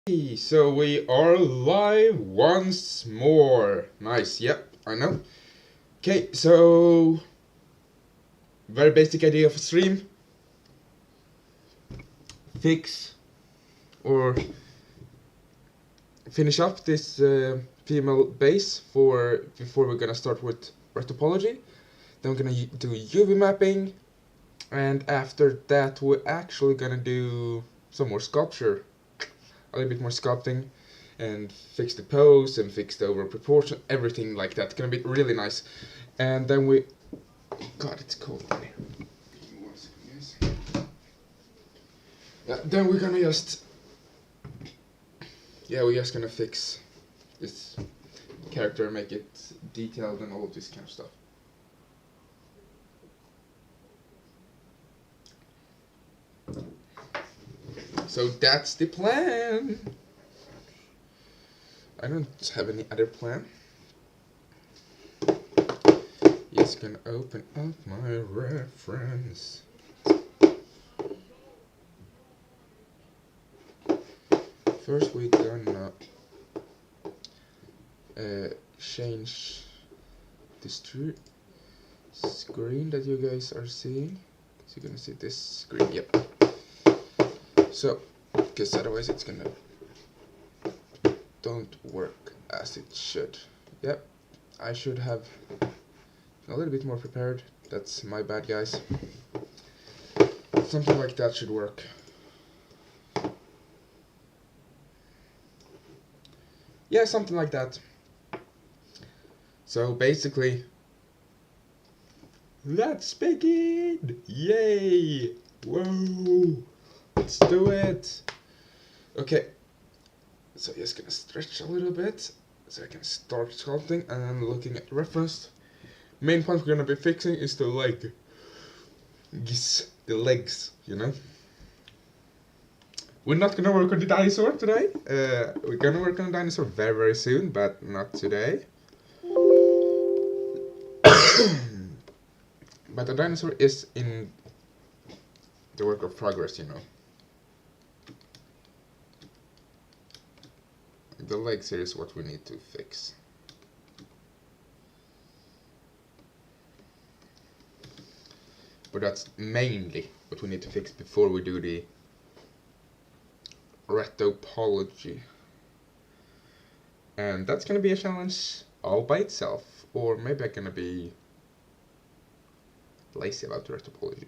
So we are live once more. Nice, yep, I know. Okay, so very basic idea of a stream. Fix or finish up this female base before we're gonna start with Retopology. Then we're gonna do UV mapping, and after that we're actually gonna do some more sculpture. A little bit more sculpting and fix the pose and fix the overall proportion, everything like that. It's gonna be really nice. And then God, it's cold in here. Yeah, then we're gonna we're just gonna fix this character, make it detailed and all of this kind of stuff. So that's the plan. I don't have any other plan. Just gonna open up my reference. First we're gonna change this screen that you guys are seeing. So you're gonna see this screen, yep. So, because otherwise it's gonna don't work as it should. Yep, I should have a little bit more prepared. That's my bad, guys. Something like that should work. Yeah, something like that. So basically, let's begin! Yay! Whoa! Let's do it! Okay, so just gonna stretch a little bit so I can start sculpting, and then looking at reference. Main point we're gonna be fixing is the legs, you know? We're not gonna work on the dinosaur today. We're gonna work on the dinosaur very soon, but not today. But the dinosaur is in the work of progress, you know. The legs here is what we need to fix. But that's mainly what we need to fix before we do the Retopology. And that's gonna be a challenge all by itself. Or maybe I'm gonna be lazy about the Retopology.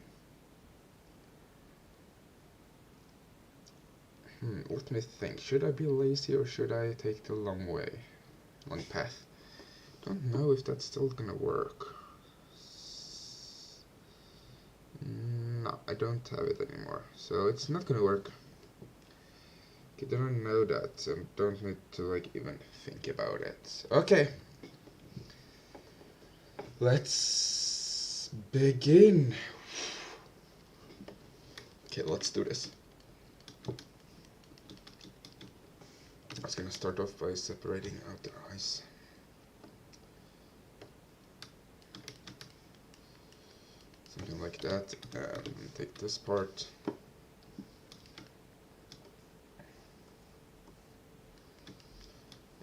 Let me think. Should I be lazy or should I take the long path? Don't know if that's still gonna work. No, I don't have it anymore, so it's not gonna work. Okay, then I know that and don't need to like even think about it. Okay, let's begin. Okay, let's do this. I was gonna start off by separating out the eyes. Something like that, and take this part.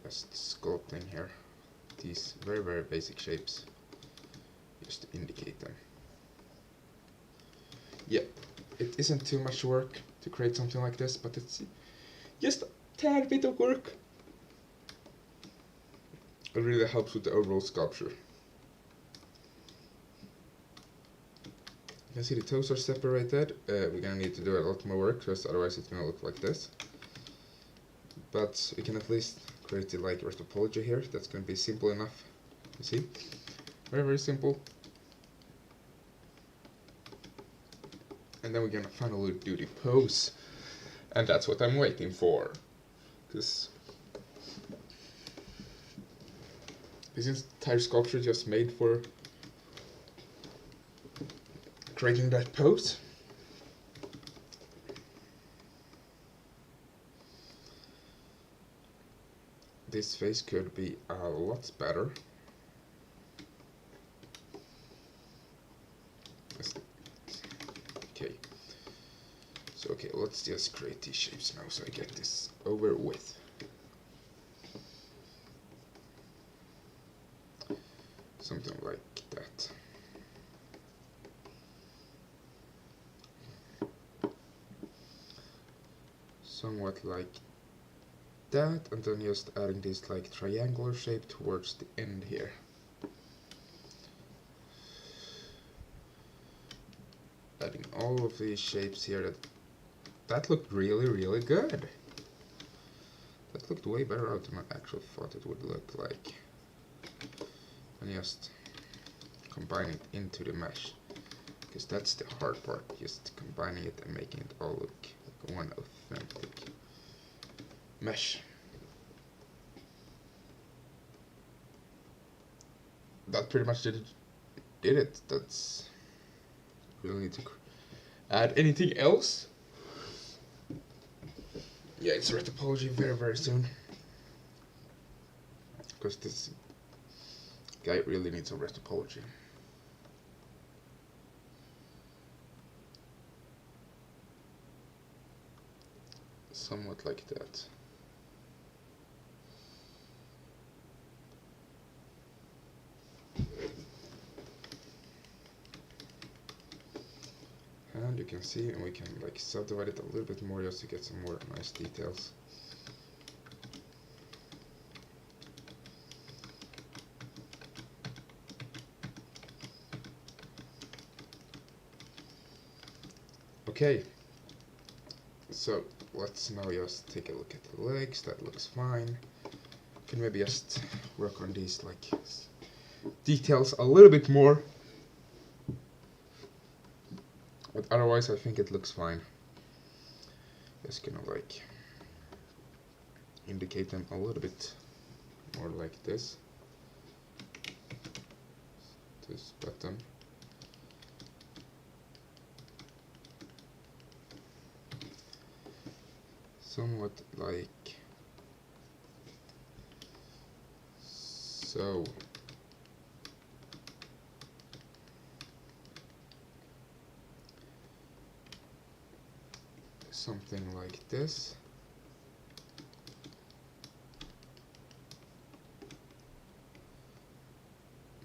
Just sculpting here. These very basic shapes, just to indicate them. Yep, it isn't too much work to create something like this, but it's just a tad bit of work. It really helps with the overall sculpture. You can see the toes are separated. We're gonna need to do a lot more work, because otherwise it's gonna look like this. But we can at least create the like Retopology here. That's gonna be simple enough. You see, very simple. And then we're gonna finally do the pose, and that's what I'm waiting for. Because this entire sculpture is just made for creating that pose. This face could be a lot better. Okay. So okay, let's just create these shapes now so I get this over with. Something like that. Somewhat like that, and then just adding this like triangular shape towards the end here. Adding all of these shapes here. That looked really good. That looked way better out than I actually thought it would look like. And just combine it into the mesh, because that's the hard part, just combining it and making it all look like one authentic mesh. That pretty much did it. That's really need to add anything else. Yeah, it's Retopology very soon, because this guy really needs some Retopology. Somewhat like that. And you can see, and we can like subdivide it a little bit more just to get some more nice details. Okay, so let's now just take a look at the legs. That looks fine. Can maybe just work on these like details a little bit more. But otherwise I think it looks fine. Just gonna like indicate them a little bit more like this. This button. Somewhat like so. Something like this.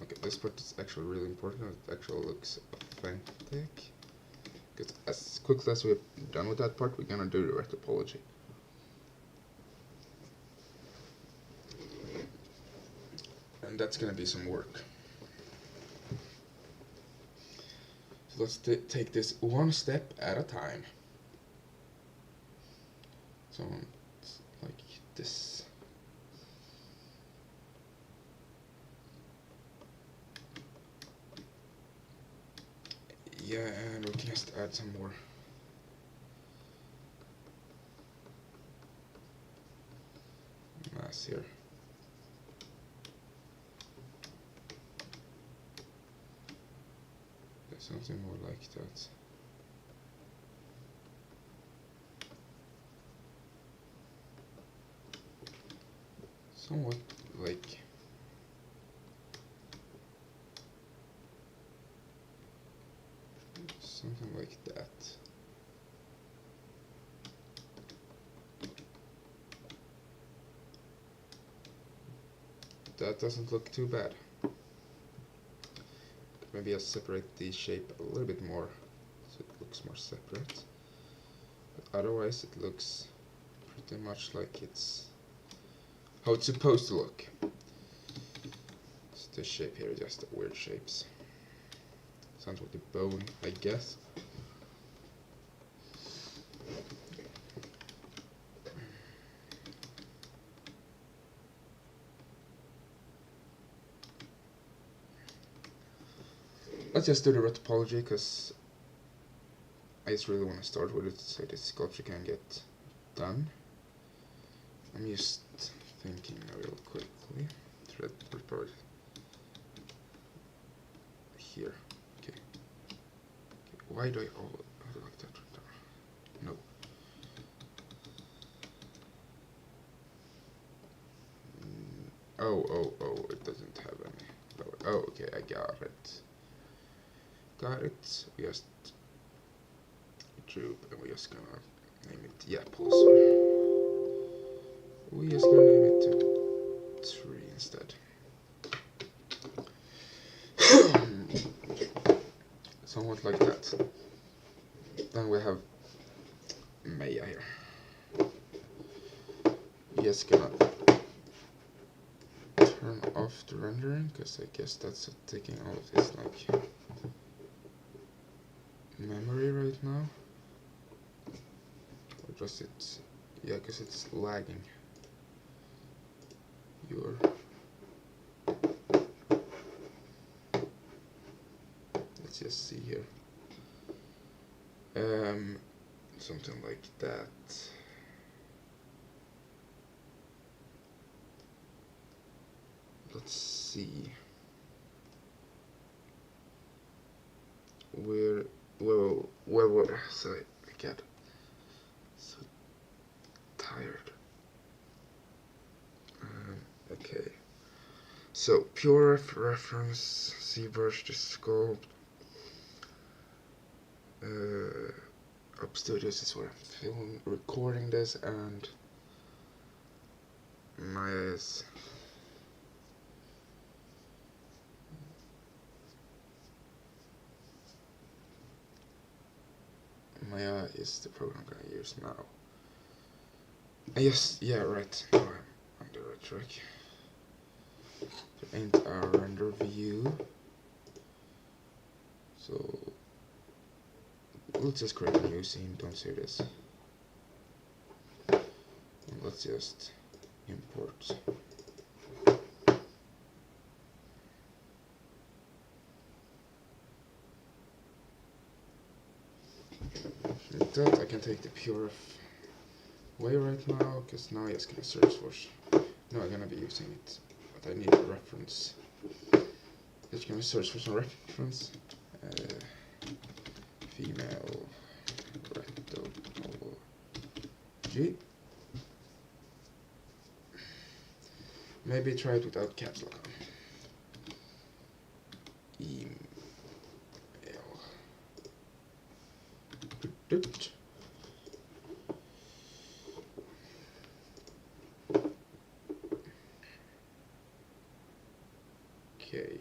Okay, this part is actually really important. It actually looks authentic. Because as quickly as we're done with that part, we're gonna do the Retopology. And that's gonna be some work. So let's take this one step at a time. So like this. Yeah, and we can just add some more. Mass here. Something more like that. Somewhat like something like that. That doesn't look too bad. Maybe I'll separate the shape a little bit more so it looks more separate. But otherwise it looks pretty much like it's how it's supposed to look. So this shape here is just weird shapes. Sounds like a bone, I guess. Let's just do the Retopology, because I just really want to start with it so this sculpture can get done. I'm just thinking real quickly. Retopology. Here. Okay. Why do I like that? No. Oh, it doesn't have any. Oh, okay, I got it. Got it. We just droop and we're just gonna name it, yeah, pulsar. We just gonna name it to 3 instead. Somewhat like that. Then we have Maya here. Just gonna turn off the rendering, because I guess that's taking all of this like memory right now. Or just it, yeah, because it's lagging. Let's just see here. Something like that. Let's see. Where sorry, I get so tired. Okay. So pure reference, ZBrush to sculpt. Up Studios is where I'm recording this, and Maya is the program I'm gonna use now. Yes, yeah, right. Now I'm on the right track. There ain't a render view, so let's just create a new scene. Don't say this. And let's just import. Like that, I can take the pure away right now, because now I'm just gonna search for. No, I'm gonna be using it, but I need a reference. Just gonna search for some reference. Female Retopology. Maybe try it without caps lock on. Email. Okay.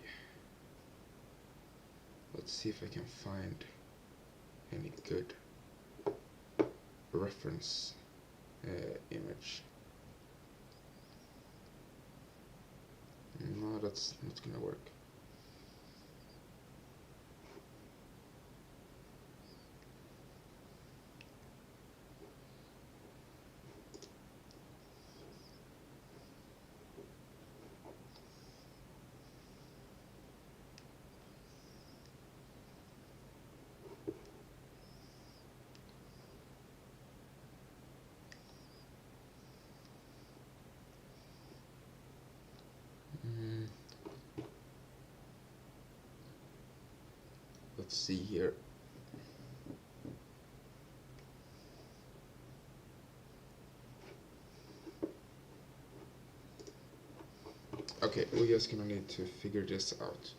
Let's see if I can find any good reference image. No, that's not gonna work. Let's see here. Okay, we're just gonna need to figure this out.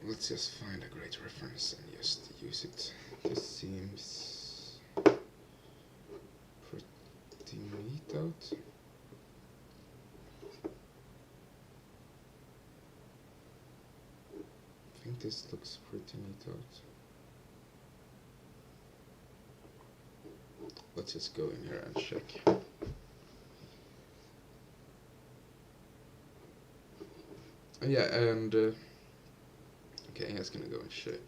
Let's just find a great reference and just use it. This seems pretty neat out. I think this looks pretty neat out. Let's just go in here and check. Yeah, and okay, I'm just gonna go and check.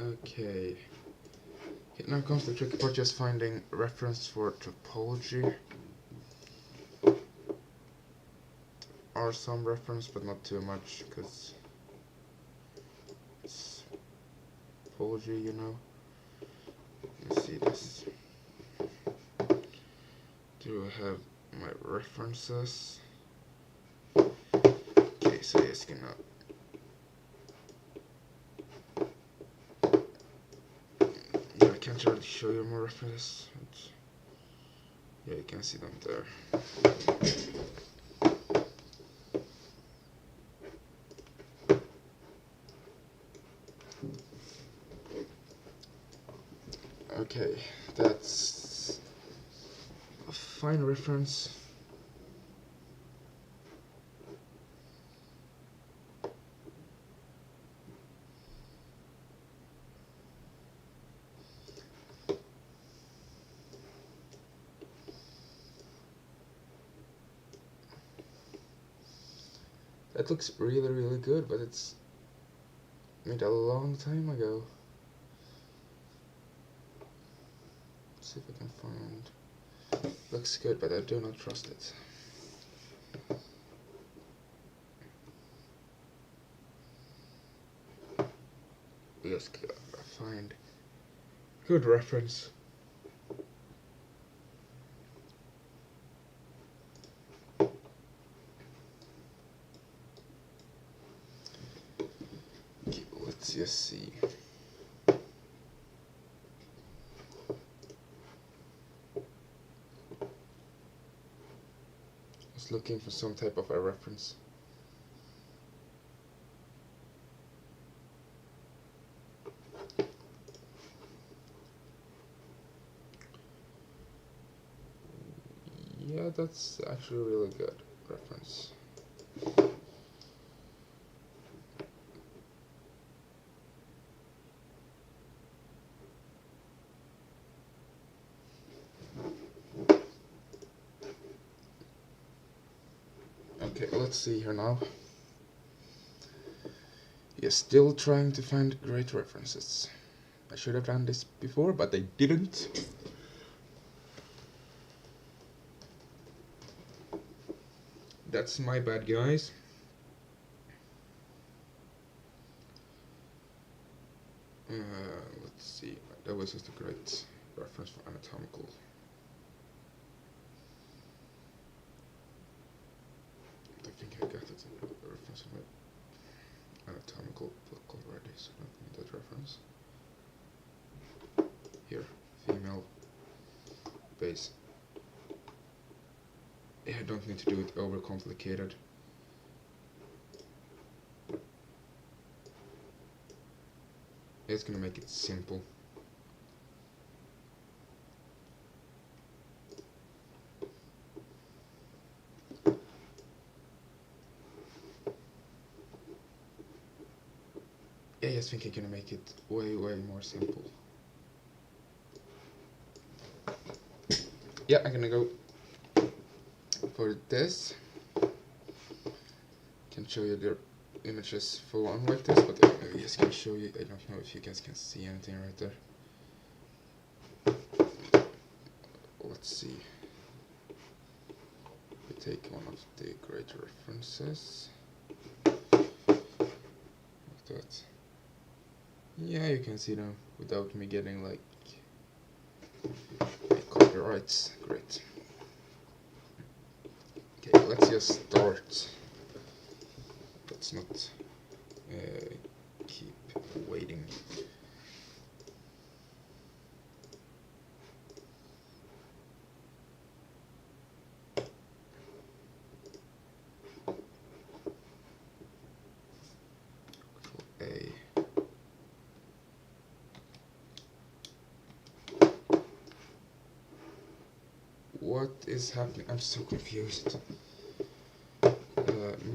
Okay. Now comes the tricky part, just finding reference for topology. Are some reference, but not too much, because it's topology, you know. Let's see this. Do I have my references? Okay, so it's gonna can't really show you more references. Yeah, you can see them there. Okay, that's a fine reference. That looks really, really good, but it's made a long time ago. Let's see if I can find. Looks good, but I do not trust it. Just find good reference. Okay, let's just see. Just looking for some type of a reference. Yeah, that's actually a really good reference. Okay, let's see here now. Yeah, still trying to find great references. I should have done this before, but I didn't. That's my bad, guys. Let's see. That was just a great reference for anatomical. I think I got it in the reference in my anatomical book already, so I don't need that reference. Here, female base. Yeah, I don't need to do it overcomplicated. It's gonna make it simple. Yeah, I just think I'm gonna make it way more simple. Yeah, I'm gonna go for this. Can show you the images full on like this, but maybe I just can show you. I don't know if you guys can see anything right there. Let's see. We take one of the great references. Like that. Yeah, you can see now without me getting like copyrights. Great. Okay, let's just start. Let's not keep waiting. A. What is happening? I'm so confused.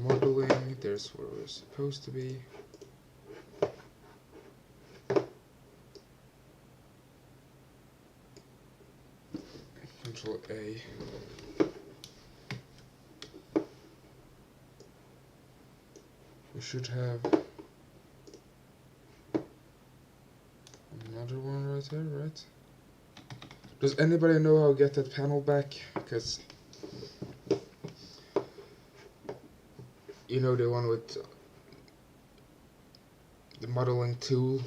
Modeling, there's where we're supposed to be. Control A. We should have another one right here, right? Does anybody know how to get that panel back? Because you know the one with the modeling tool.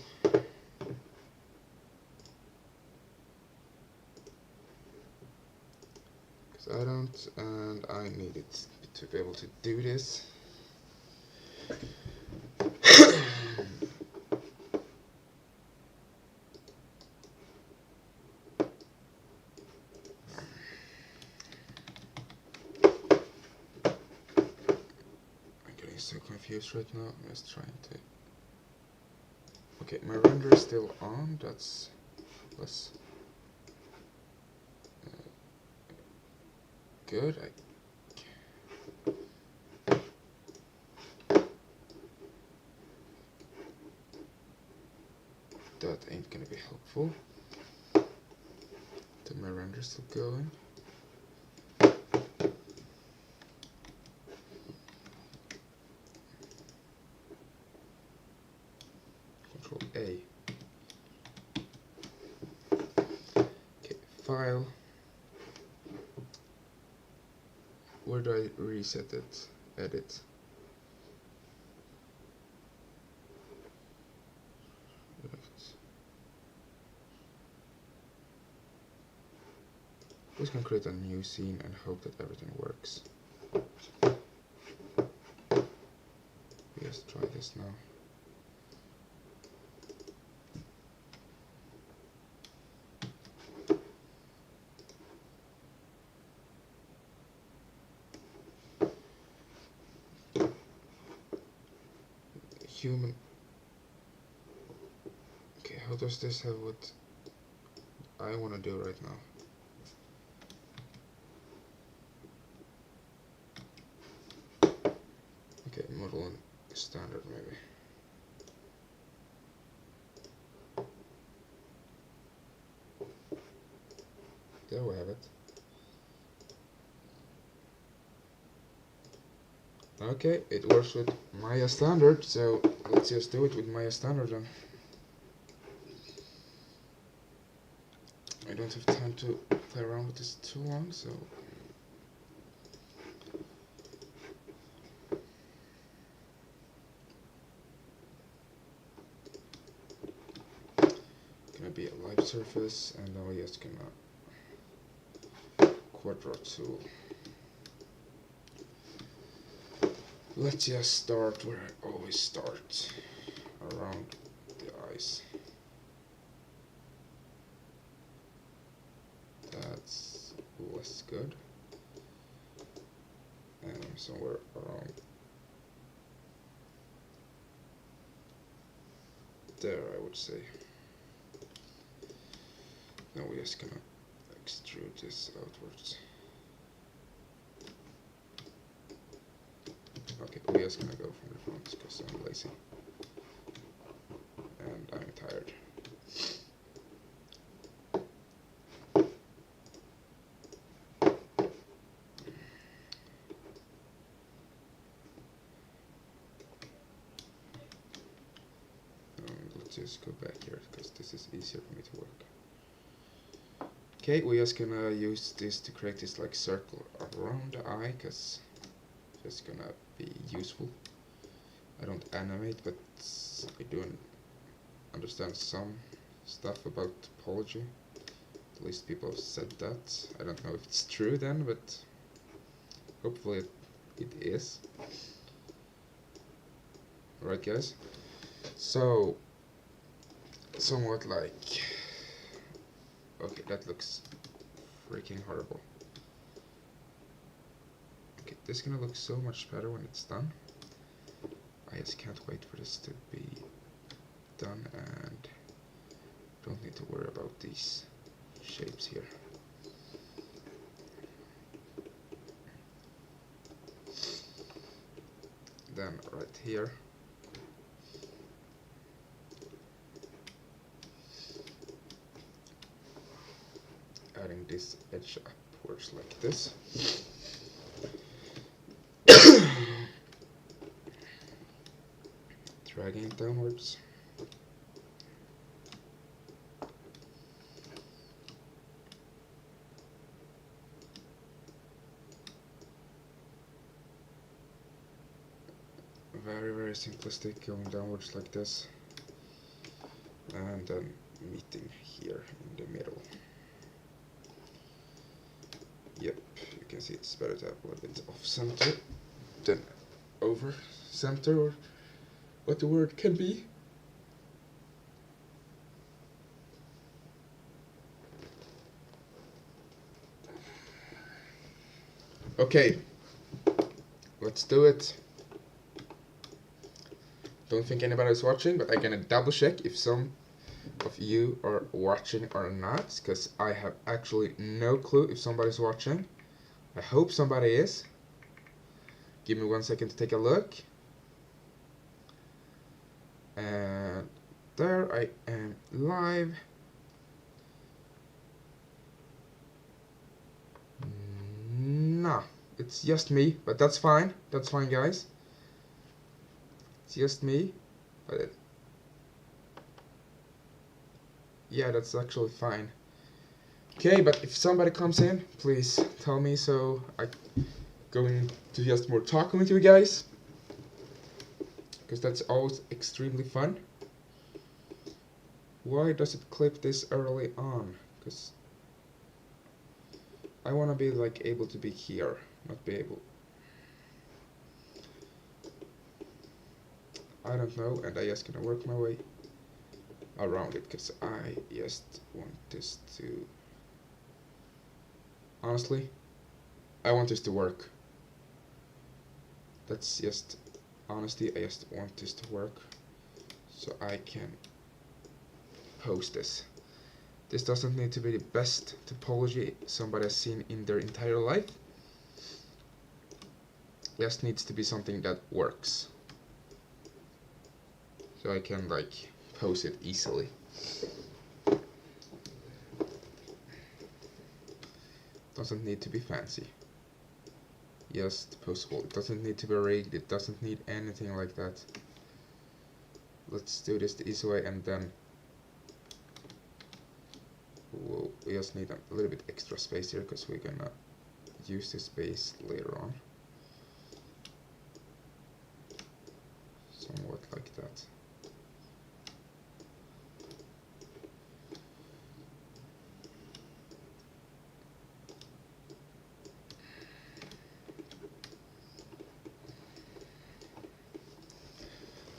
Because I don't, and I need it to be able to do this. so confused right now. I'm just trying to... Okay, my render is still on. That's less good. That ain't gonna be helpful. Did my render still going? Control A. Okay, file. Where do I reset it? Edit. Just gonna create a new scene and hope that everything works. Let's try this now. Human. Okay, how does this have what I want to do right now? Okay, model and standard maybe. There we have it. Okay, it works with Maya standard, so let's just do it with Maya standard then. I don't have time to play around with this too long, so gonna be a live surface, and now we're just gonna quadro tool. Let's just start where I always start, around the eyes. That's less good. And somewhere around there, I would say. Now we're just gonna extrude this outwards. Okay, we're just gonna go from the front because I'm lazy. And I'm tired. Let's just go back here because this is easier for me to work. Okay, we're just gonna use this to create this like circle around the eye because it's gonna be useful. I don't animate, but I do understand some stuff about topology. At least people have said that. I don't know if it's true then, but hopefully it is. Alright guys, so somewhat like, okay, that looks freaking horrible. Okay, this is gonna look so much better when it's done. I just can't wait for this to be done and don't need to worry about these shapes here. Then right here, adding this edge upwards like this. Dragging it downwards. Very simplistic, going downwards like this. And then meeting here in the middle. Yep, you can see it's better to have a little bit off center than over center, or what the word can be. Okay, let's do it. don't think anybody is watching, but I'm gonna double check if some of you are watching or not, because I have actually no clue if somebody's watching. I hope somebody is. Give me 1 second to take a look. And there I am live. Nah, it's just me, but that's fine. That's fine, guys. It's just me. But yeah, that's actually fine. Okay, but if somebody comes in, please tell me so I going to just more talking with you guys, because that's always extremely fun. Why does it clip this early on? Because I want to be like able to be here, not be able. I don't know, and I just gonna work my way around it, because I just want this to, honestly, I want this to work. That's just honesty. I just want this to work so I can post this. This doesn't need to be the best topology somebody has seen in their entire life. It just needs to be something that works, so I can like post it easily. Doesn't need to be fancy. Just postable. It doesn't need to be rigged. It doesn't need anything like that. Let's do this the easy way, and then we just need a little bit extra space here, because we're gonna use this space later on. Somewhat like that.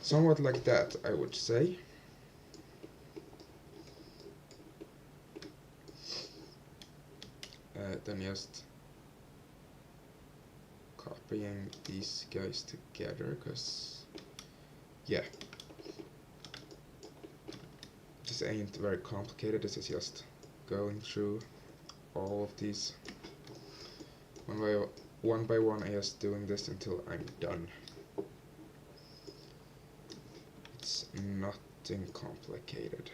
Somewhat like that, I would say. Then just copying these guys together, because yeah, this ain't very complicated. This is just going through all of these one by one. I just doing this until I'm done. It's nothing complicated.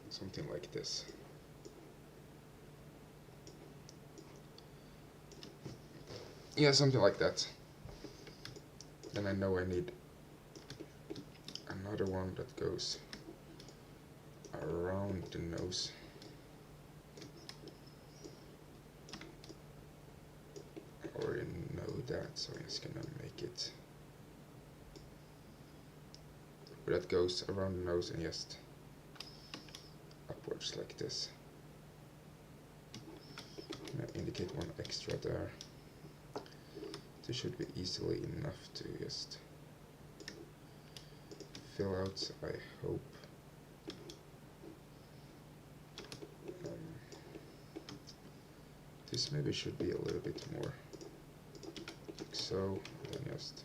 Something like this. Yeah, something like that. Then I know I need another one that goes around the nose. I already know that, so I'm just gonna make it. But that goes around the nose and just upwards like this. I'm gonna indicate one extra there. This should be easily enough to just fill out, I hope. This maybe should be a little bit more, like so, and then just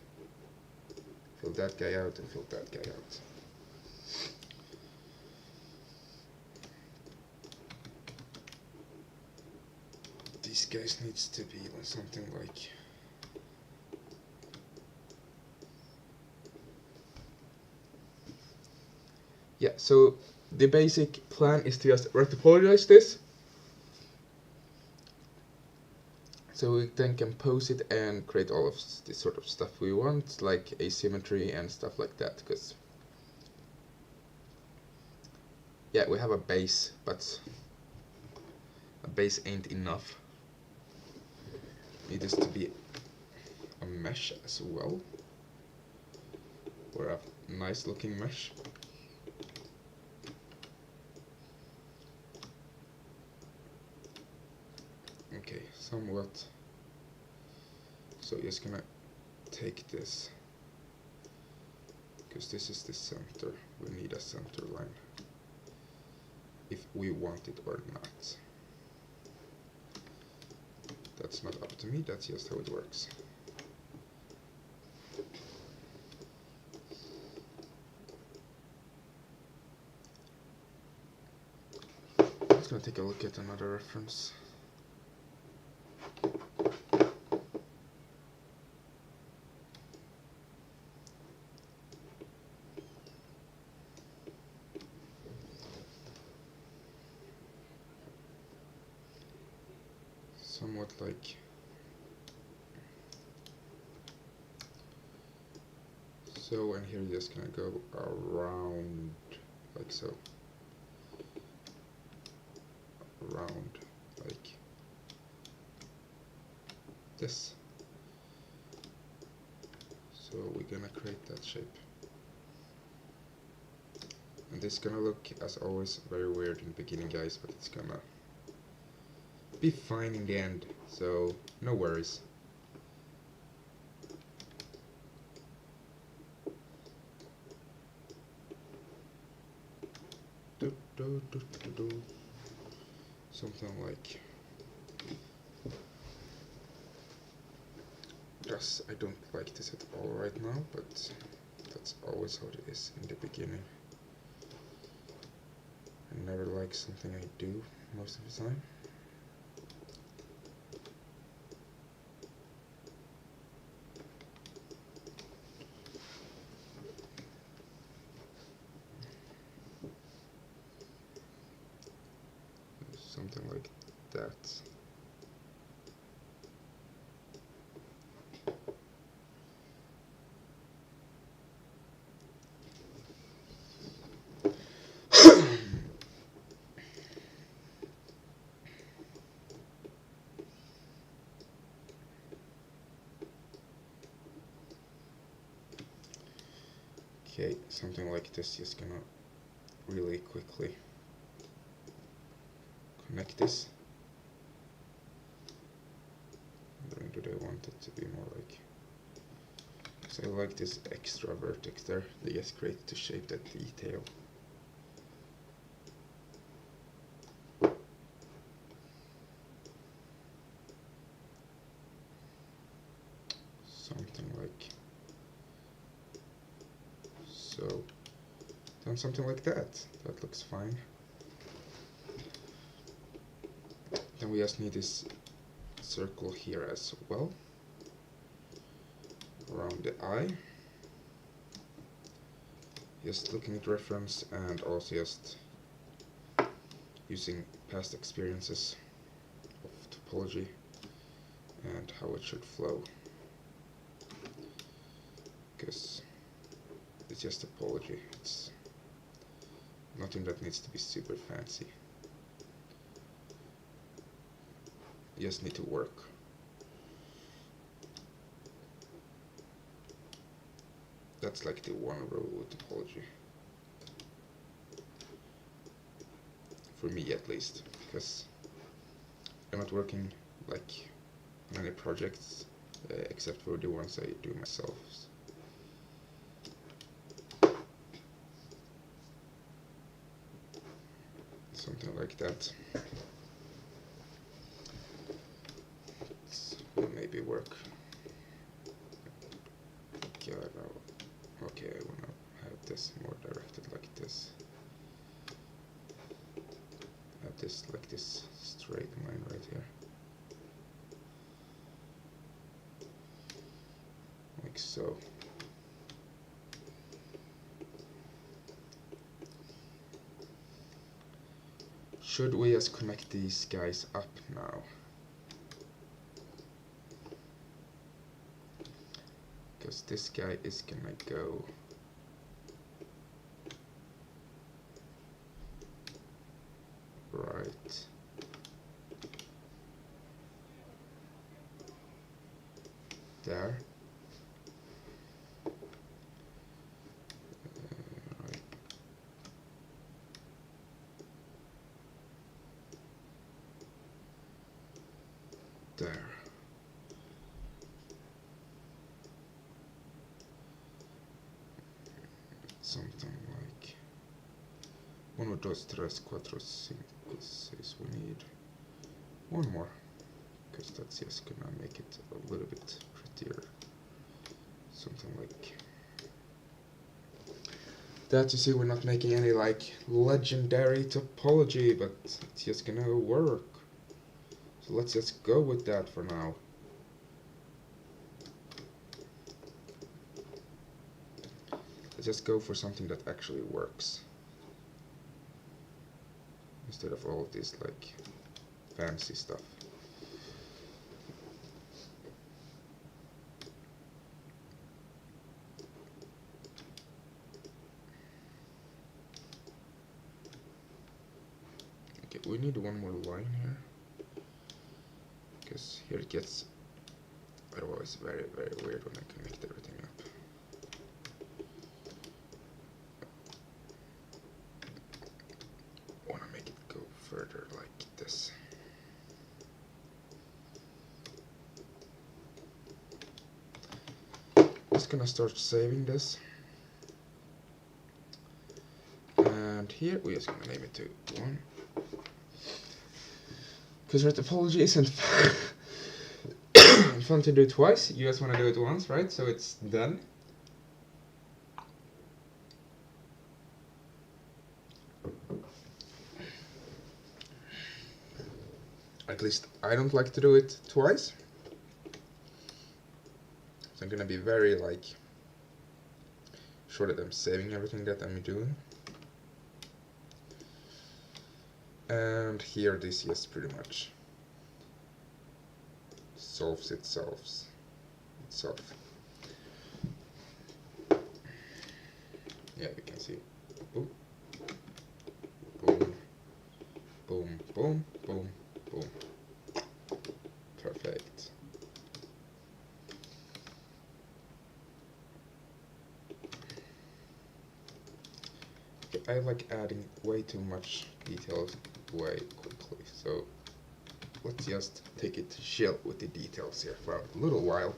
fill that guy out and fill that guy out. These guys needs to be something like yeah, so the basic plan is to just retopologize this, so we then can pose it and create all of this sort of stuff we want, like asymmetry and stuff like that, because yeah, we have a base, but a base ain't enough. Need this to be a mesh as well, or a nice looking mesh. Okay, somewhat. So just gonna take this, because this is the center. We need a center line if we want it or not. That That's not up to me, that's just how it works. I'm just gonna take a look at another reference. Somewhat like so, and here you're just gonna go around like so. Around like this. So we're gonna create that shape. And this is gonna look, as always, very weird in the beginning, guys, but it's gonna be fine in the end, so no worries. Something like this. I don't like this at all right now, but that's always how it is in the beginning. I never like something I do most of the time. Something like that. Okay, something like this, just gonna really quickly connect this. Then do they want it to be more like, so I like this extra vertex there, they just create to shape that detail. Something like so. Done something like that. That looks fine. Then we just need this circle here as well, around the eye. Just looking at reference and also just using past experiences of topology and how it should flow. Because it's just topology, it's nothing that needs to be super fancy. You just need to work. That's like the one rule with topology. For me at least, because I'm not working like on any projects except for the ones I do myself. Something like that. This will maybe work. Okay, I wanna have this more directed like this. Have this like this straight line right here. Like so. Should we just connect these guys up now? Because this guy is gonna go right there. Right there. Something like 1, 2, 3, 4, 5, 6. We need one more. because that's just gonna make it a little bit prettier. Something like that. You see, we're not making any like legendary topology, but it's just gonna work. So let's just go with that for now. Let's just go for something that actually works, instead of all of this like fancy stuff. Okay, we need one more line here, because here it gets otherwise very weird when I connect everything up. I want to make it go further like this. Just gonna start saving this, and here we're just gonna name it to 1, because Retopology isn't fun to do twice. You just want to do it once, right? So it's done. At least I don't like to do it twice. So I'm gonna be very like sure that I'm saving everything that I'm doing. And here this just pretty much solves itself. Yeah, we can see. Boom, boom, boom, boom, boom, boom. Perfect. Okay, I like adding way too much details way quickly, so let's just take it chill with the details here for a little while.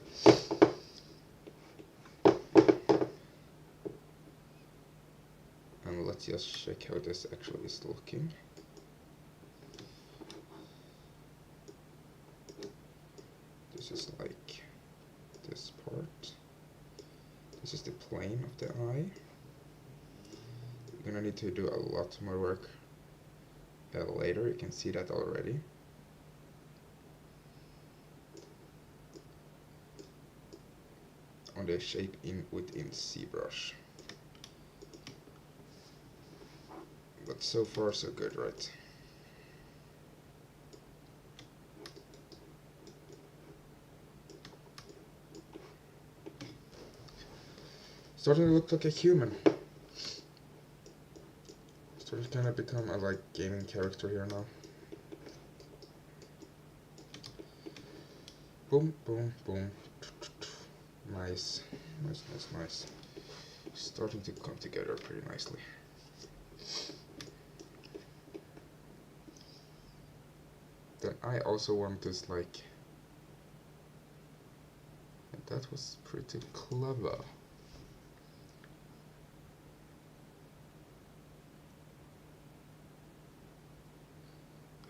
And let's just check how this actually is looking. This is like this part. This is the plane of the eye. You're gonna need to do a lot more work later. You can see that already. On the shape within ZBrush. But so far so good, right? Starting to look like a human. Starting to kind of become a like gaming character here now. Boom, boom, boom. Nice, nice, nice, nice. Starting to come together pretty nicely. Then I also want this like, and that was pretty clever.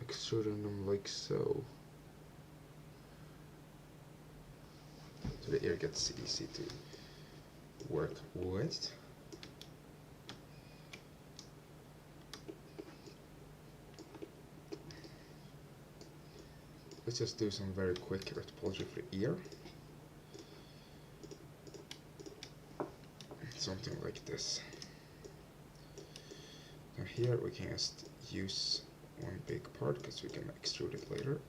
Extruding them like so. So the ear gets easy to work with. Let's just do some very quick retopology for the ear. Something like this. Now here we can just use one big part because we can extrude it later.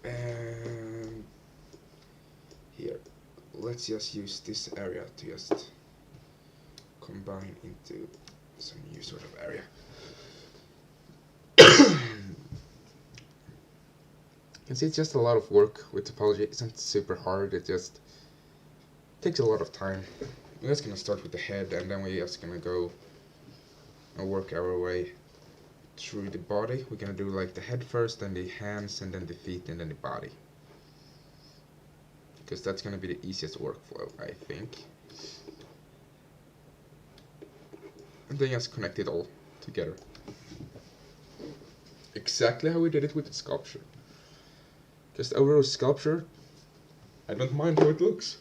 And here, let's just use this area to just combine into some new sort of area. You can see it's just a lot of work with topology. It isn't super hard, it just takes a lot of time. We're just gonna start with the head, and then we're just gonna go and work our way through the body. We're gonna do like the head first, then the hands, and then the feet, and then the body. Because that's gonna be the easiest workflow, I think. And then just connect it all together. exactly how we did it with the sculpture. Just overall sculpture, I don't mind how it looks.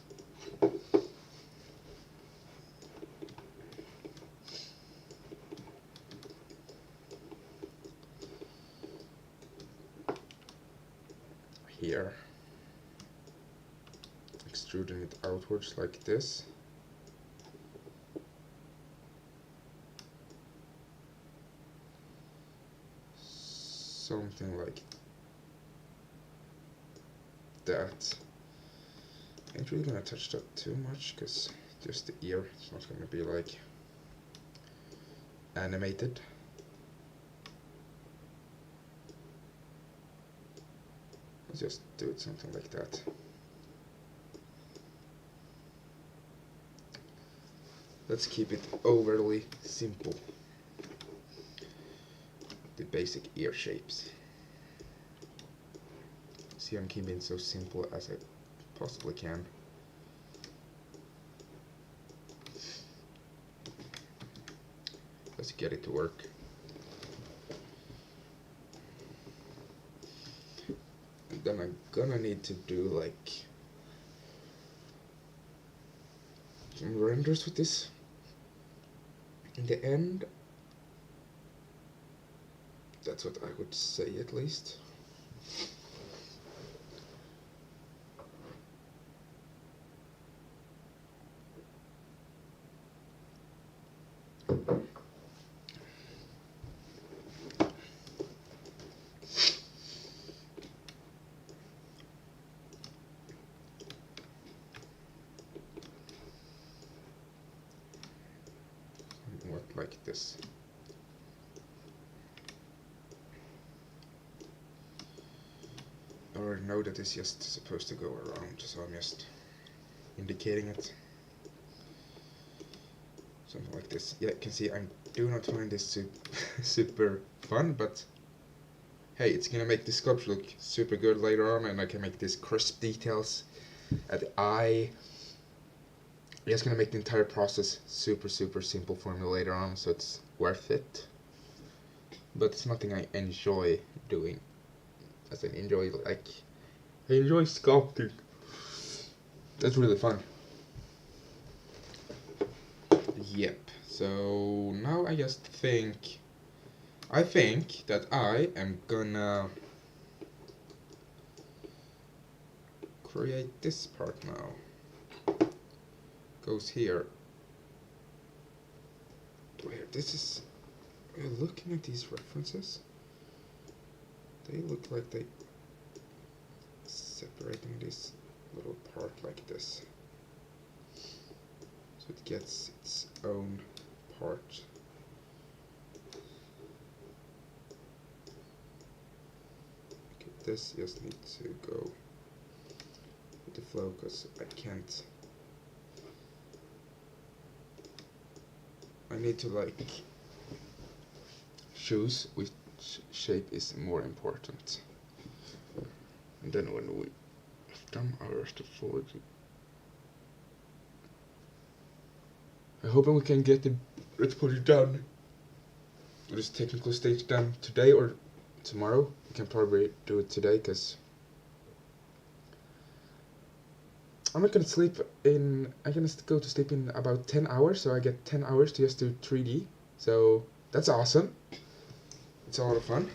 Here, extruding it outwards like this. Something like that. I ain't really gonna touch that too much, because just the ear, it's not gonna be like animated. Let's just do it something like that. Let's keep it overly simple. The basic ear shapes. See, I'm keeping it so simple as I possibly can. Let's get it to work. And then I'm gonna need to do like some renders with this in the end. That's what I would say, at least. Somewhat like this. I already know that it's just supposed to go around, so I'm just indicating it. Something like this. Yeah, you can see I do not find this super fun, but hey, it's gonna make the sculpture look super good later on, and I can make these crisp details at the eye. It's gonna make the entire process super simple for me later on, so it's worth it. But it's nothing I enjoy doing. As I enjoy, like, I enjoy sculpting. That's really fun. Yep. So now I just think, that I am gonna create this part now. Goes here. Where this is, looking at these references, they look like they separating this little part like this, so it gets its own part. Okay, this just needs to go with the flow, because I need to like choose which shape is more important. And then when we have done our Retopology, I hope we can get the Retopology done, or this technical stage done today or tomorrow. We can probably do it today, because I'm not gonna sleep in, I'm gonna go to sleep in about 10 hours, so I get 10 hours to just do 3D, so that's awesome. It's a lot of fun.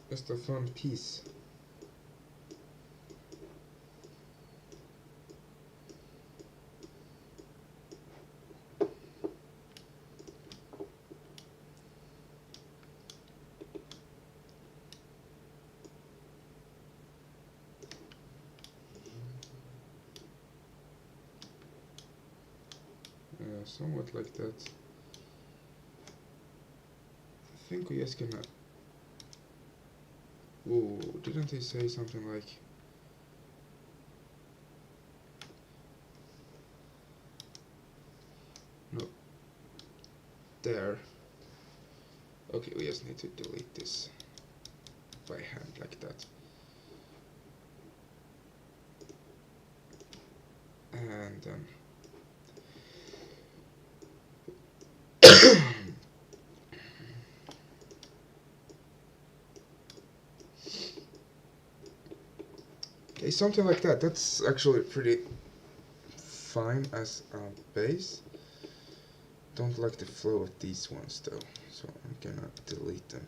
Just a fun piece. Somewhat like that. I think we're just gonna... Whoa, didn't he say something like... No. There. Okay, we just need to delete this by hand like that. and okay, something like that. That's actually pretty fine as a base. Don't like the flow of these ones though, so I'm gonna delete them.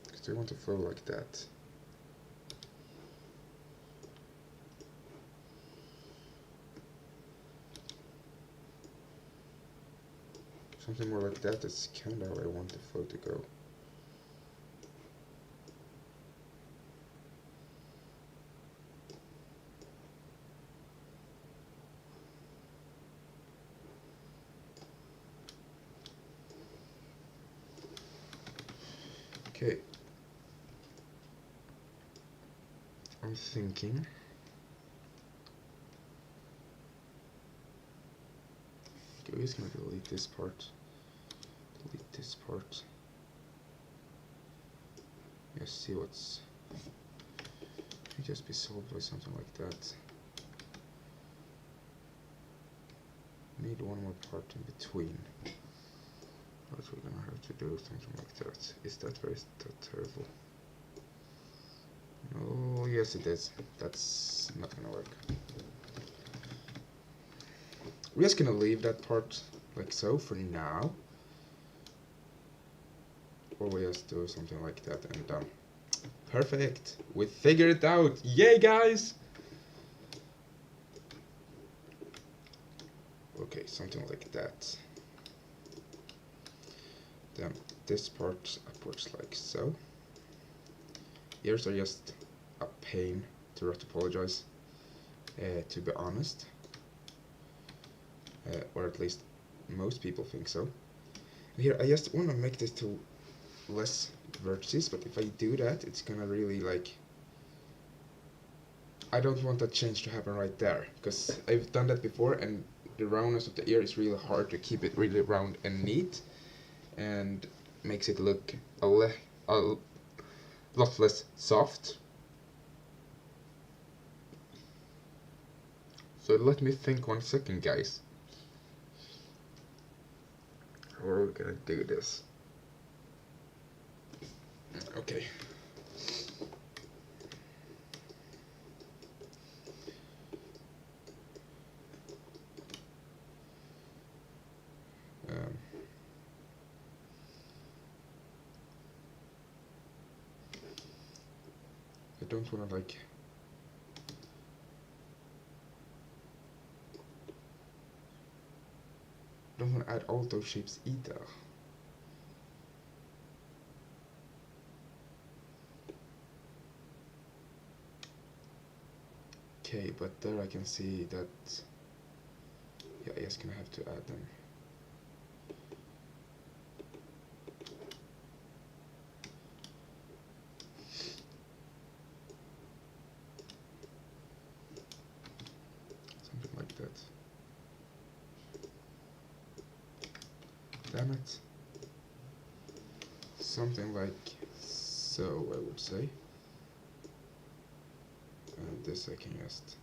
Because I want to flow like that. Something more like that, that's kinda how I want the flow to go. Okay. I'm thinking. Okay, we're just gonna delete this part. Delete this part. Just see what's. Could just be solved by something like that. Need one more part in between. But we're gonna have to do something like that. Is that terrible? Oh yes it is. That's not gonna work. We're just gonna leave that part like so for now. Or we just do something like that and done. Perfect! We figured it out! Yay guys! Okay, something like that. Then this part upwards like so. Ears are just a pain to retopologize, to be honest. Or at least most people think so. And here I just want to make this to less vertices, but if I do that, it's gonna really like... I don't want that change to happen right there, because I've done that before and the roundness of the ear is really hard to keep it really round and neat, and makes it look a lot less soft. So let me think 1 second, guys. How are we gonna do this? Okay. I don't wanna like... don't wanna add all those shapes either. Okay, but there I can see that... yeah, I just gonna have to add them. Something like that. Damn it. Something like so, I would say. And this I can just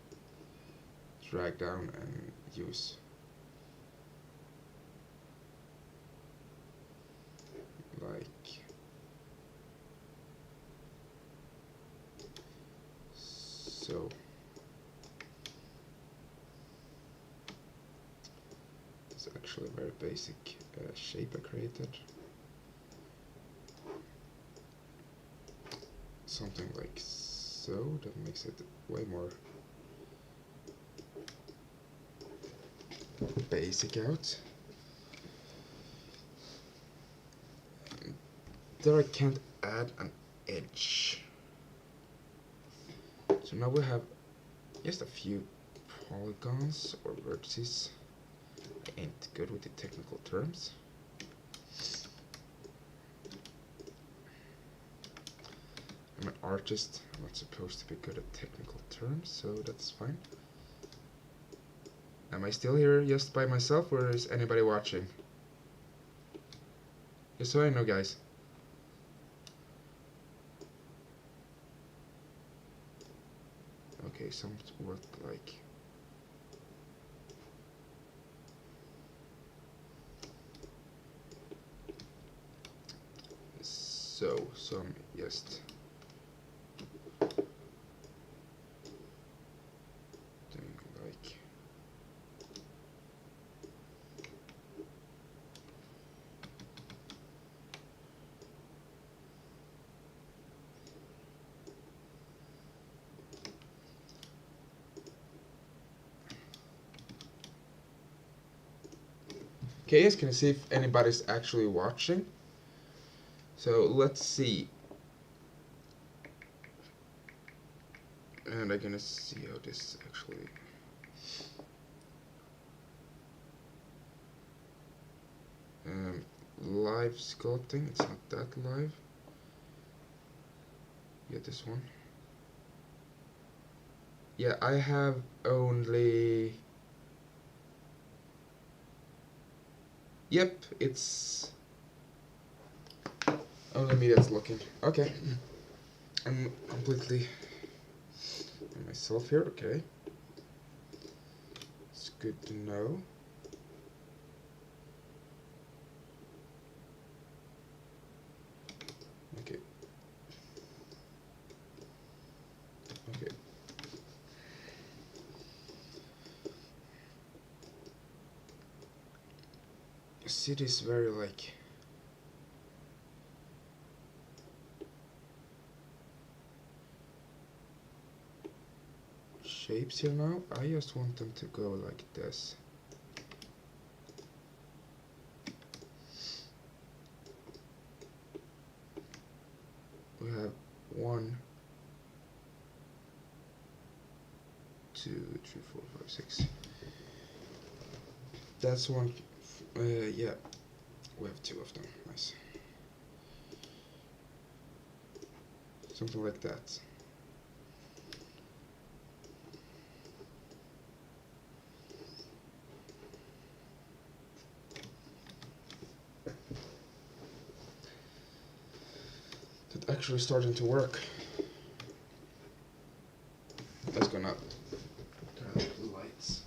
drag down and use. Like so. It's actually a very basic shape I created. Something like so, that makes it way more basic out. There I can't add an edge. So now we have just a few polygons or vertices. I ain't good with the technical terms. I'm an artist, I'm not supposed to be good at technical terms, so that's fine. Am I still here just by myself, or is anybody watching? Just so I know, guys. Okay, somewhat like so. Some just doing like okay, guys, can you see if anybody's actually watching? So let's see. And I'm gonna see how this actually. Live sculpting, it's not that live. Yeah, this one. Yeah, I have only. Yep, it's only me that's looking. Okay. I'm completely on myself here, okay. It's good to know. Okay. Okay. You see this very like shapes here now. I just want them to go like this. We have 1, 2, 3, 4, 5, 6. That's one. Yeah, we have 2 of them. Nice. Something like that. It's actually starting to work. That's gonna turn off the lights.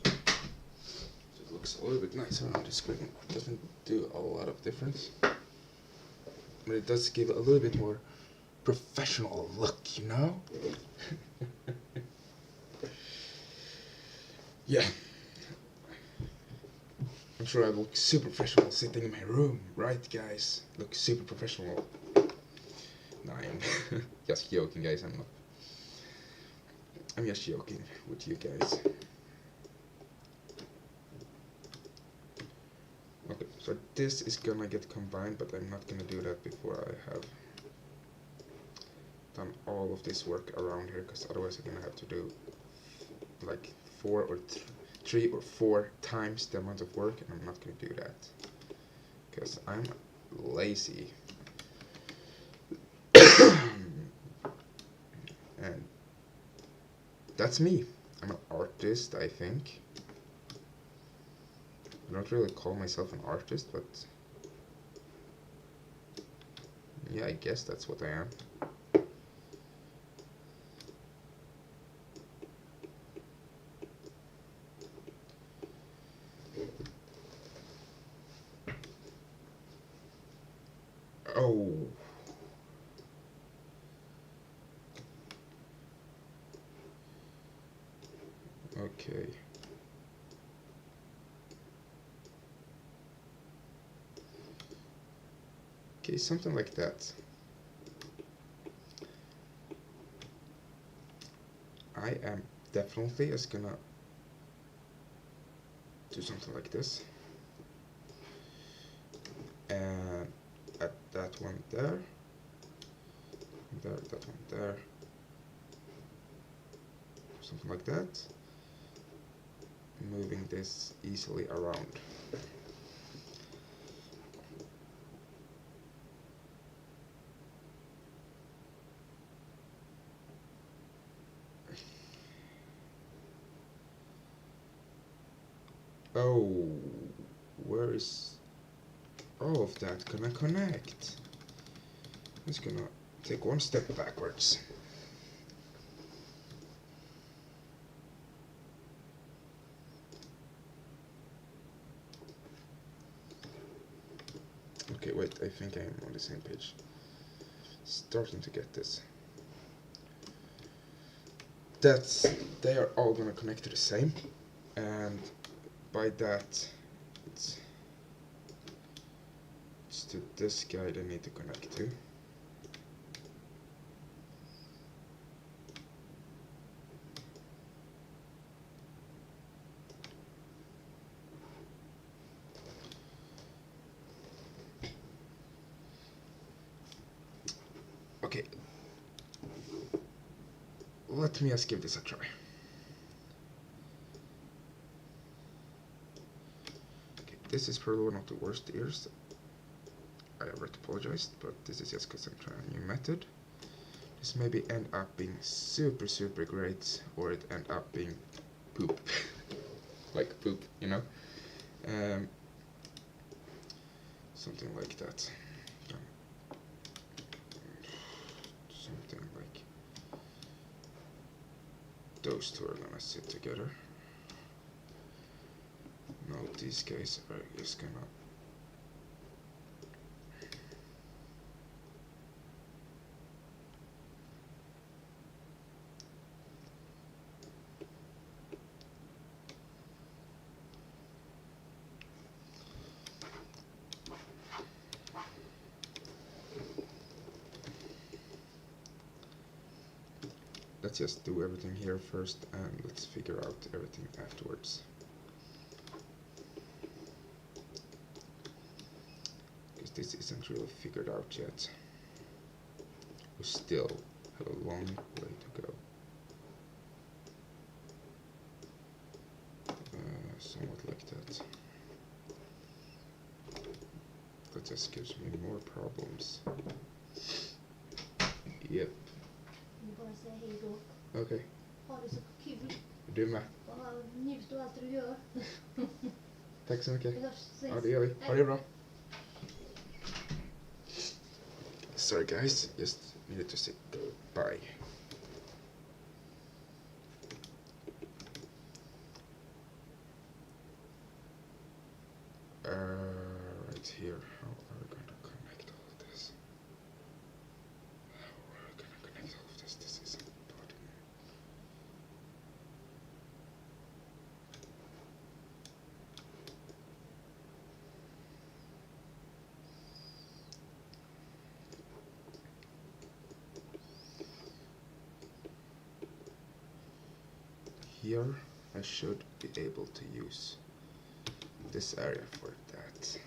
So it looks a little bit nicer on the screen. It doesn't do a lot of difference, but it does give a little bit more professional look, you know? Yeah. I'm sure I look super professional sitting in my room, right guys? Look super professional. No, I'm just joking, guys. I'm just joking with you guys. Okay, so this is gonna get combined, but I'm not gonna do that before I have done all of this work around here, because otherwise I'm gonna have to do like 3 or 4 times the amount of work, and I'm not gonna do that because I'm lazy. And that's me. I'm an artist, I think. I don't really call myself an artist, but yeah, I guess that's what I am. Oh. Okay. Okay, something like that. I am definitely just gonna do something like this. And add that one there. There, that one there. Something like that. Moving this easily around. Oh, where is all of that gonna connect? It's gonna take one step backwards. Okay, wait, I think I'm on the same page. Starting to get this. They are all gonna connect to the same, and by that it's to this guy they need to connect to. Okay, let me just give this a try. Okay, this is probably one of the worst ears. I have apologized, but this is just because I'm trying a new method. This maybe end up being super great, or it end up being poop. Like poop, you know? Something like that. Something like those two are gonna sit together. Now these guys are just gonna let's just do everything here first and let's figure out everything afterwards. Because this isn't really figured out yet. We still have a long way to go. Somewhat like that. That just gives me more problems. Yep. Bara säga hej då. Okej. Ha det så kul. Du med. Njut av allt du gör. Tack så mycket. Vi hörs sen. Ja, det gör vi. Ha det bra. Sorry guys, just needed to say goodbye. Right here, how are we going to connect all of this? How are we going to connect all of this? This is a bloody... Here, I should be able to use this area for that.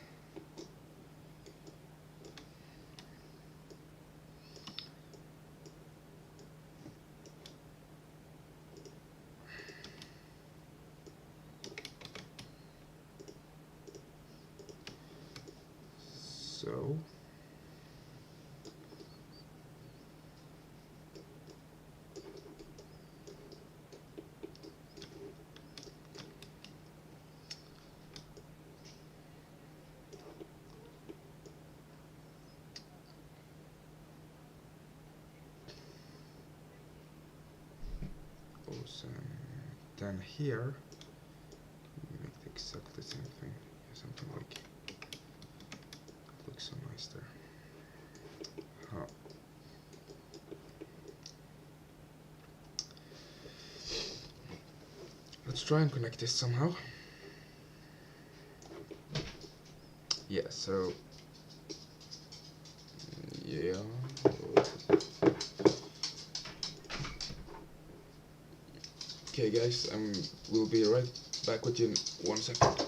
So awesome. Then here we make exactly the same thing. Something like looks so nice there. Huh. Let's try and connect this somehow. Yeah, so yeah. Okay guys, we'll be right back with you in 1 second.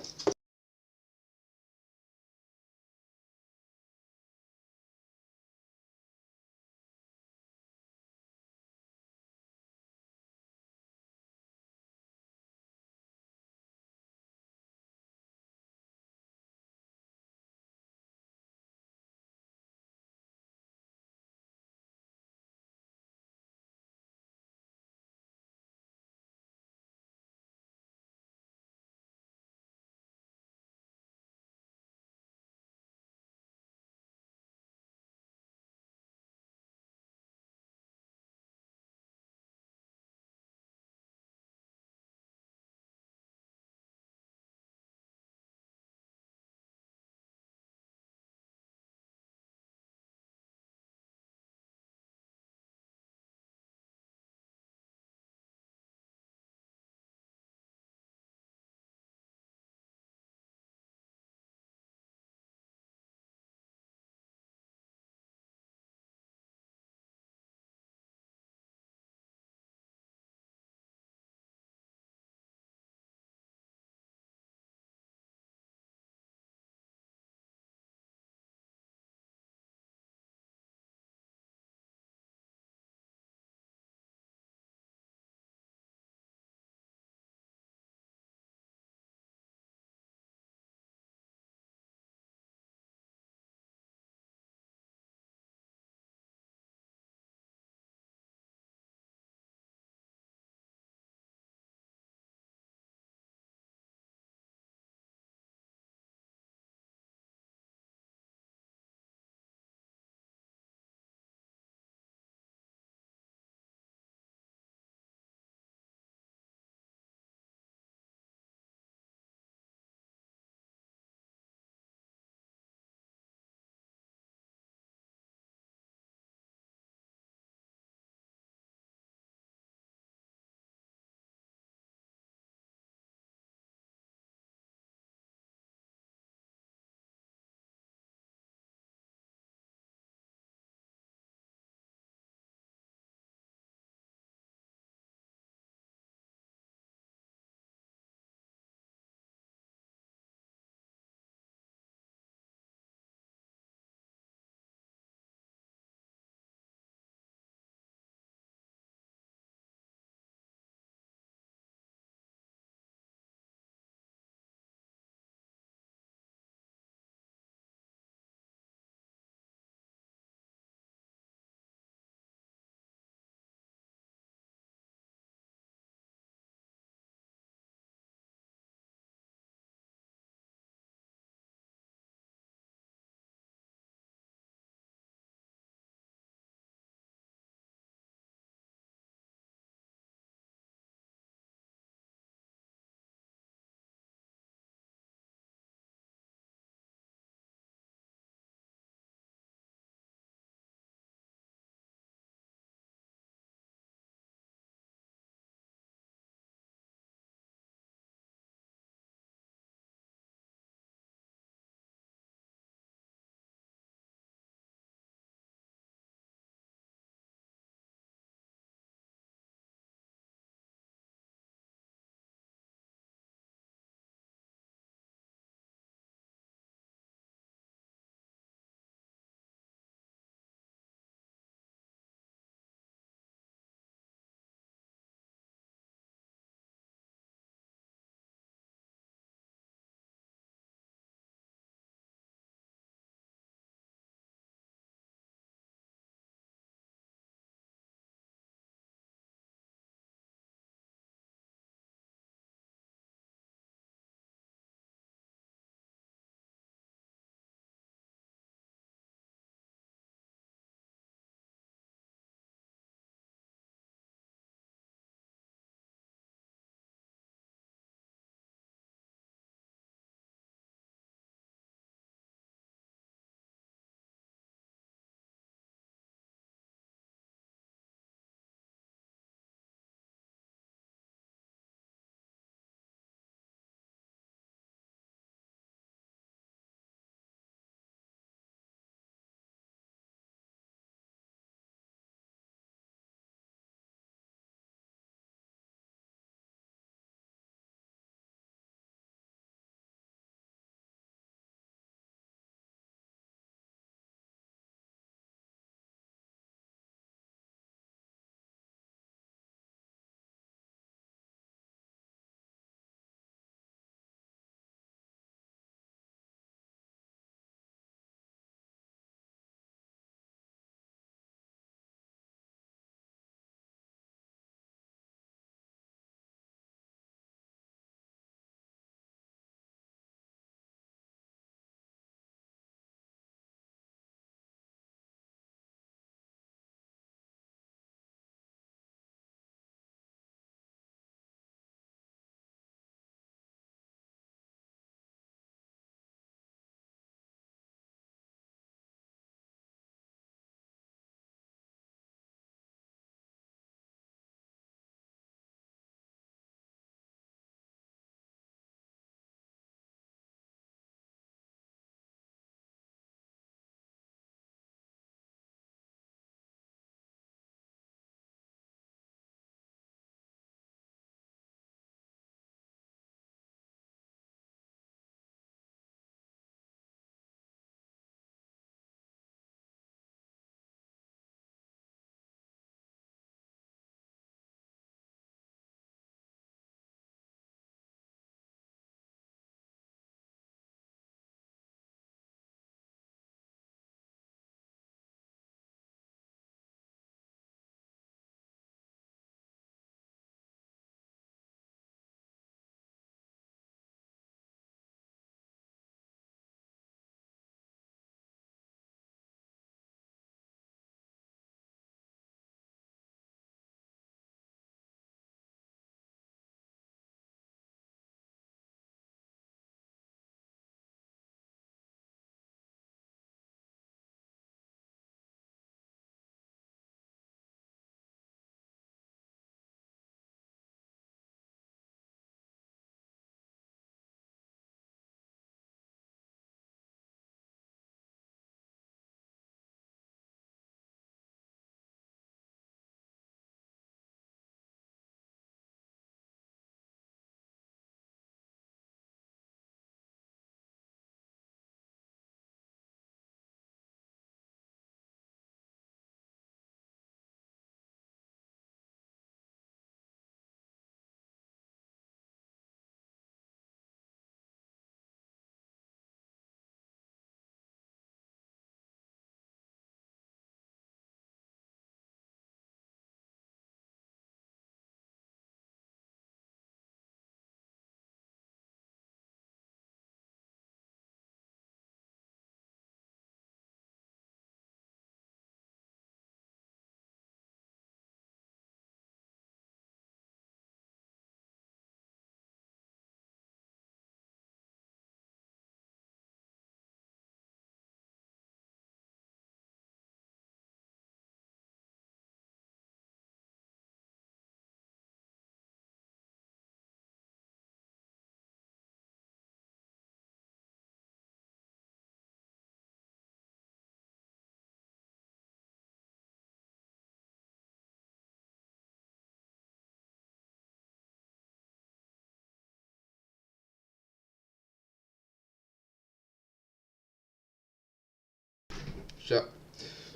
Yeah.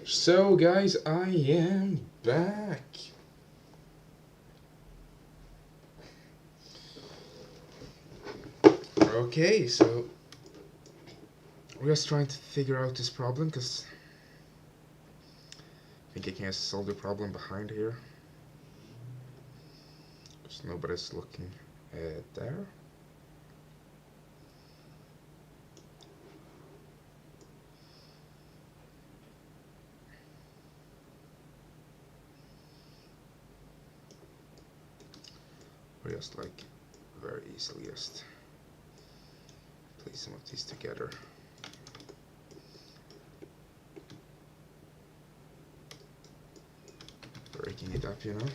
So guys, I am back. Okay, so we're just trying to figure out this problem because I think I can solve the problem behind here. Because nobody's looking there. Or just like very easily just place some of these together. Breaking it up, you know.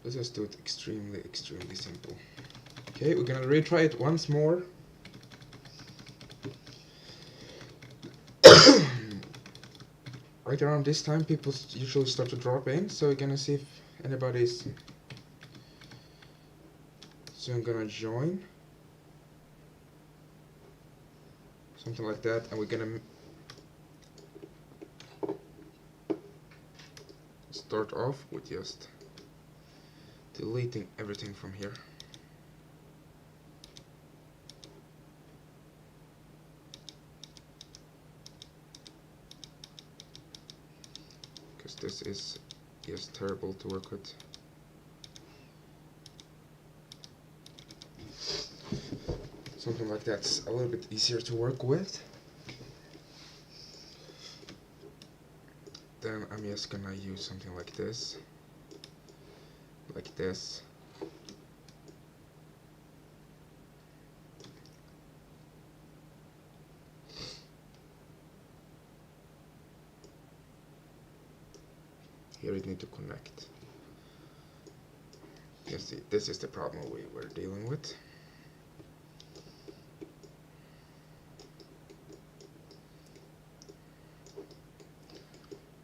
Let's just do it extremely simple. Okay, we're gonna retry it once more. Right around this time, people usually start to drop in, so we're gonna see if anybody's soon gonna join. Something like that, and we're gonna start off with just deleting everything from here. Because this is just terrible to work with. Something like that's a little bit easier to work with. Then I'm just gonna use something like this. Like this. Here we need to connect. You see, this is the problem we were dealing with.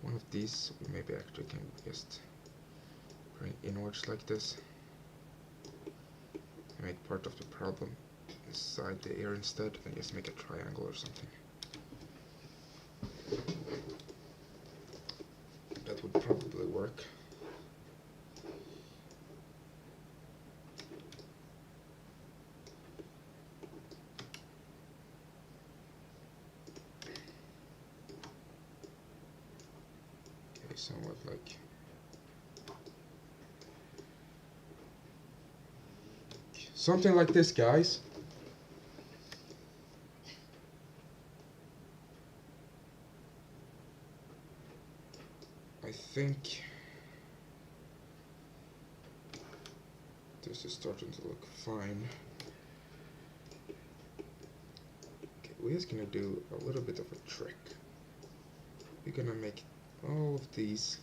One of these we maybe actually can just bring inwards like this. And make part of the problem inside the ear instead, and just make a triangle or something. That would probably work. Okay, somewhat like something like this, guys. I think this is starting to look fine. Okay, we're just gonna do a little bit of a trick. We're gonna make all of these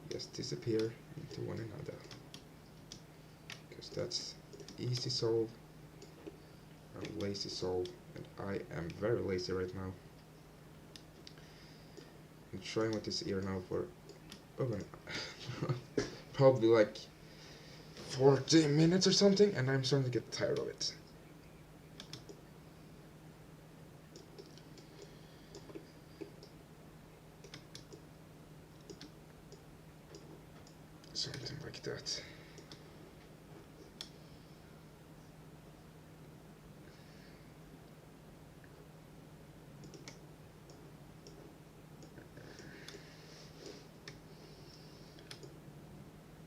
just disappear into one another. Because that's easy solve and lazy solve, and I am very lazy right now. I'm trying with this ear now for probably like 40 minutes or something, and I'm starting to get tired of it. Something like that.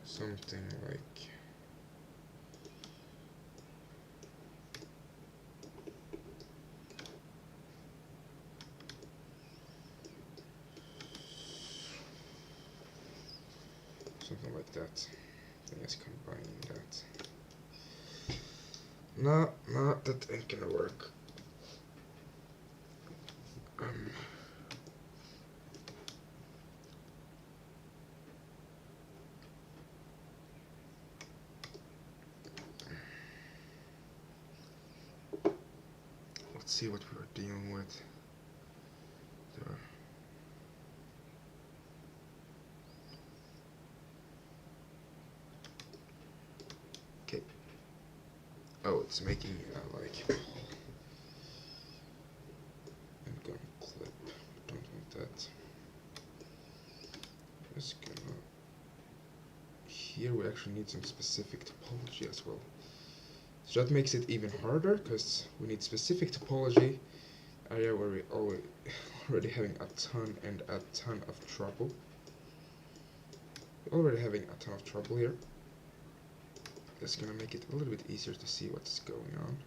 Something like something like that. Let's combine that. No, that ain't gonna work. Let's see what we were dealing with. Oh, it's making like endgame clip. Don't want that. Just gonna. Here we actually need some specific topology as well. So that makes it even harder because we need specific topology. Area where we already having a ton of trouble. We're already having a ton of trouble here. That's gonna make it a little bit easier to see what's going on.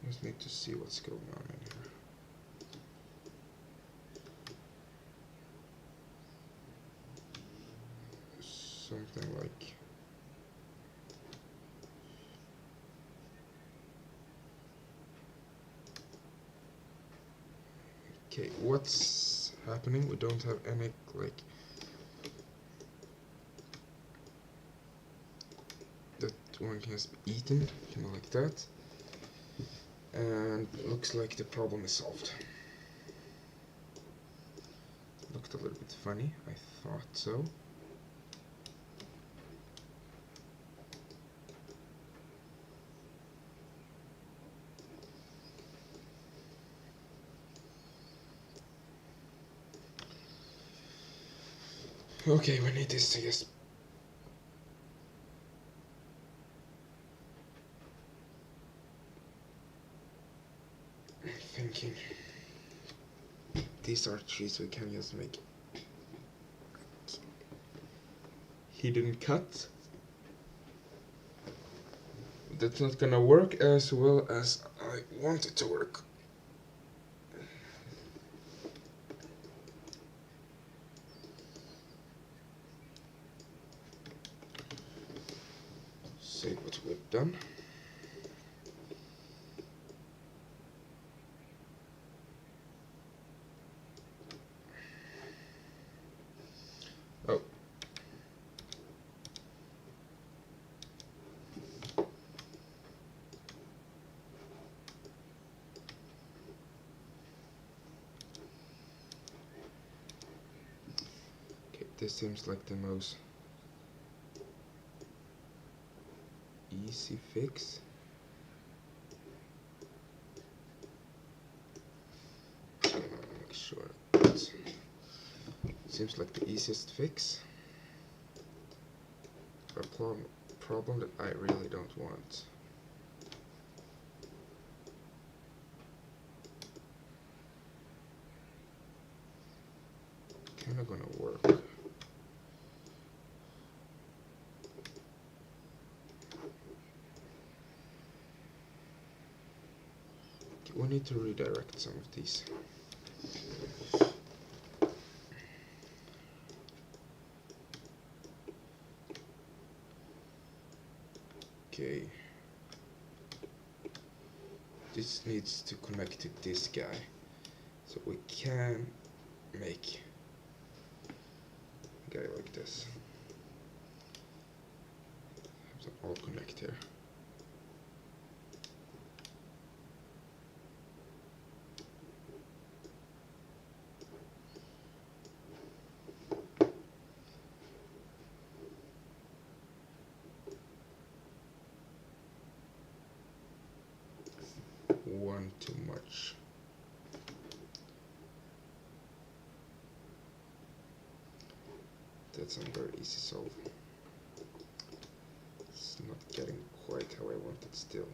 Just need to see what's going on in here. Something like okay, what's happening? We don't have any like that one can be eaten, kind of like that. And looks like the problem is solved. Looked a little bit funny, I thought so. Okay, we need this to just thinking. These are trees we can just make hidden cut. That's not gonna work as well as I want it to work. Save what we've done. Oh. Okay, this seems like the most easy fix. Just gonna make sure it seems like the easiest fix for a problem that I really don't want. Kinda gonna work. We need to redirect some of these. Okay. This needs to connect to this guy. So we can make a guy like this. Have them all connect here. One too much. That's a very easy solve. It's not getting quite how I want it still.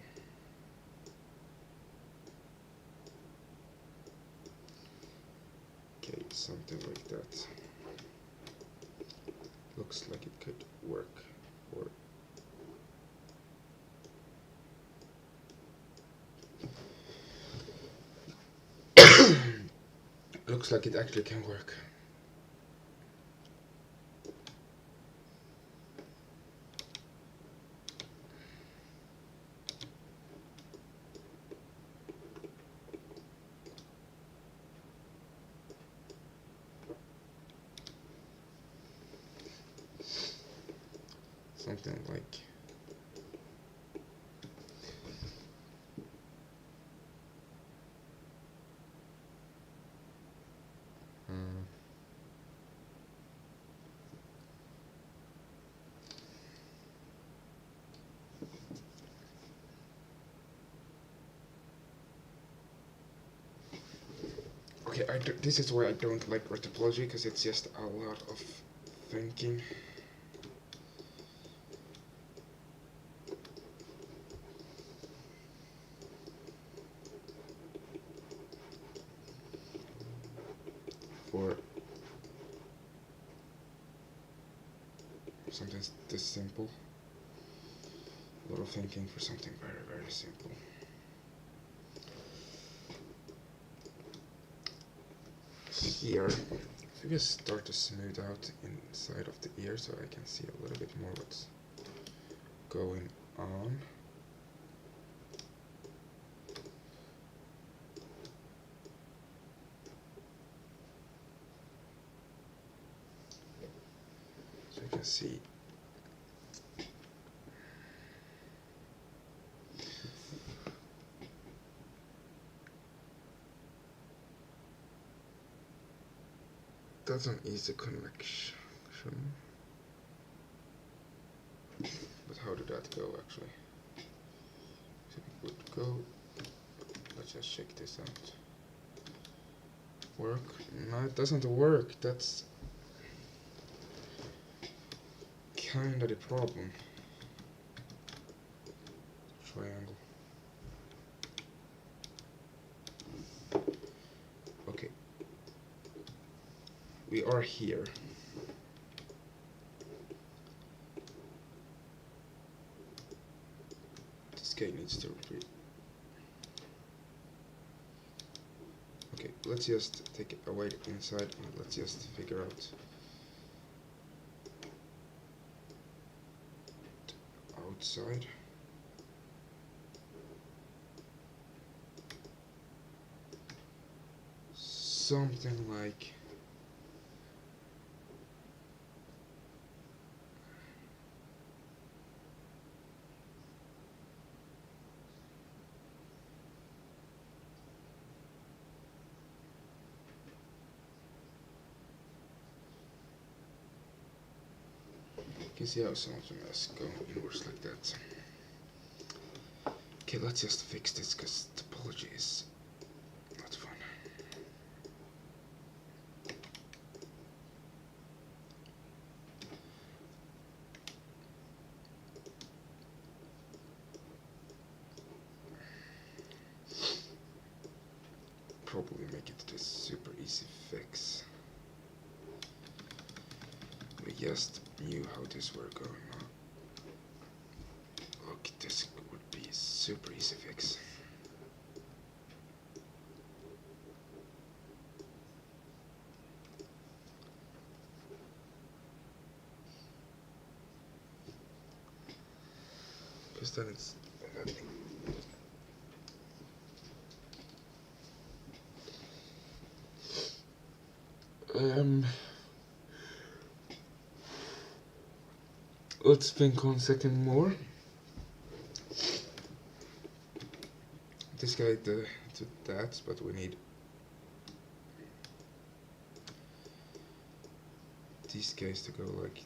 Okay, something like that. Looks like it could work. Or looks like it actually can work. Something like Okay, this is why I don't like Retopology, because it's just a lot of thinking. For something this simple. A lot of thinking for something very, very simple. Here, if we just start to smooth out inside of the ear so I can see a little bit more what's going on. So you can see that's an easy convection. But how did that go actually? So it would go. Let's just check this out. Work? No, it doesn't work. That's kinda the problem. Triangle. Okay. We are here. This guy needs to repeat. Okay, let's just take it away inside and let's just figure out outside. Something like you can see how some of them is going inwards like that. Okay, let's just fix this because topology is not fun. Probably make it this super easy fix. We just knew how this were going on. Look, this would be super easy fix. Because then it's let's think 1 second more. This guy to that, but we need these guys to go like.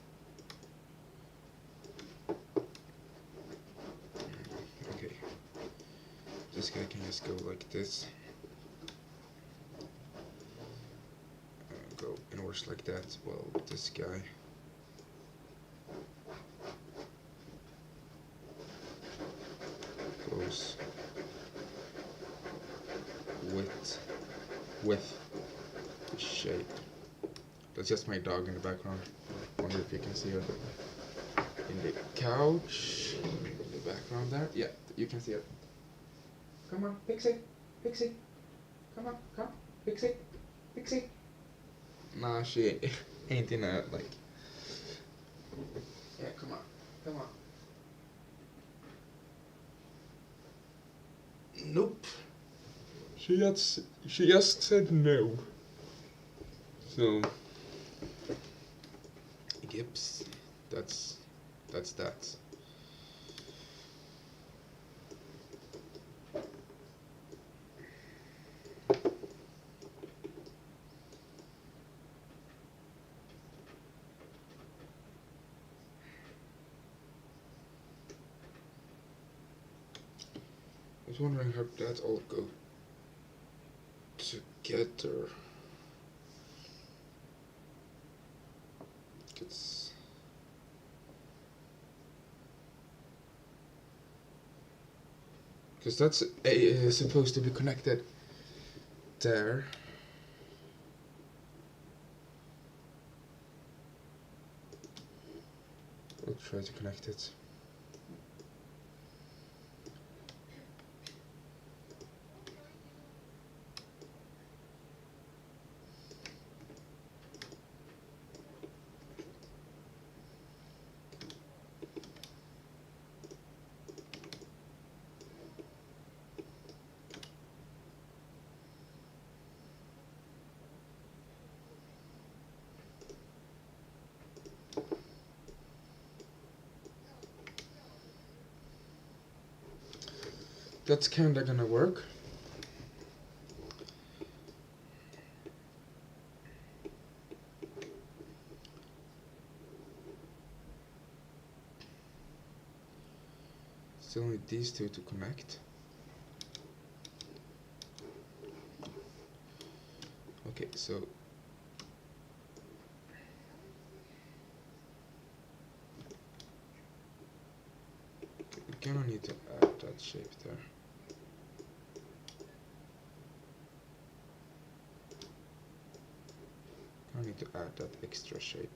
Okay, this guy can just go like this. Go inwards like that. Well, this guy. Goes with the shape. That's just my dog in the background. Wonder if you can see her in the couch in the background there. Yeah, you can see it. Come on, Pixie, Pixie. Come on, come, Pixie, Pixie. Nah, she ain't in a like. Yeah, come on, come on. Nope. She just said no. So Gibbs, that's that. I was wondering how that all go together. because that's supposed to be connected there. We'll try to connect it. That's kinda gonna work. Still need these two to connect. Okay, so we kinda need to add that shape there. I need to add that extra shape,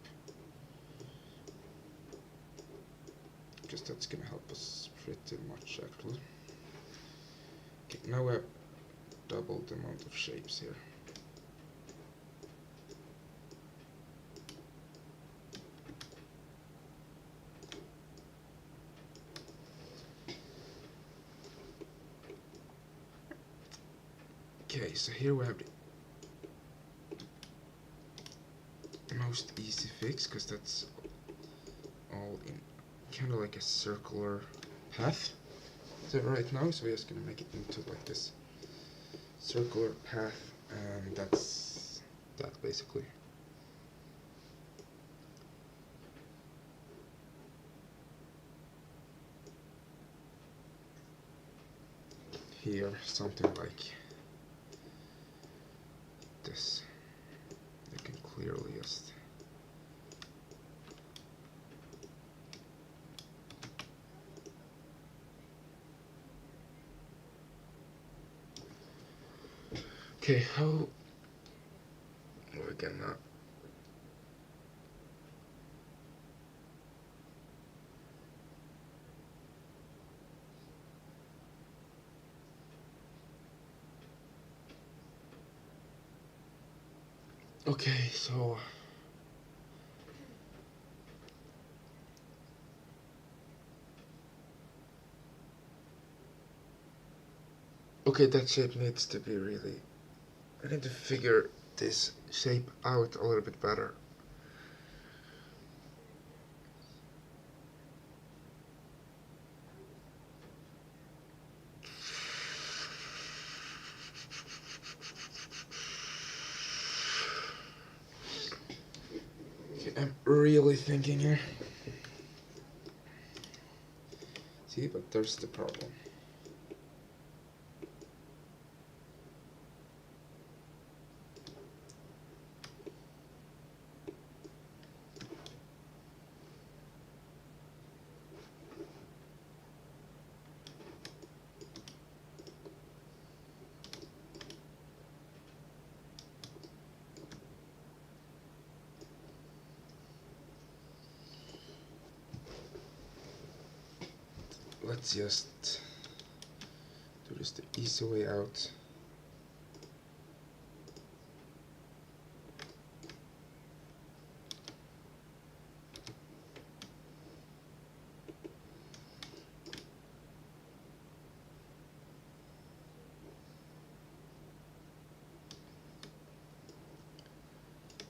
because that's gonna help us pretty much actually. Okay, now we have double the amount of shapes here. Okay, so here we have the most easy fix, because that's all in kind of like a circular path. So right now, so we're just gonna make it into like this circular path, and that's that basically. Here, something like this. You can clearly just okay, how we're gonna okay, so okay, that shape needs to be really, I need to figure this shape out a little bit better. Okay, I'm really thinking here. See, but there's the problem. Let's just do this the easy way out.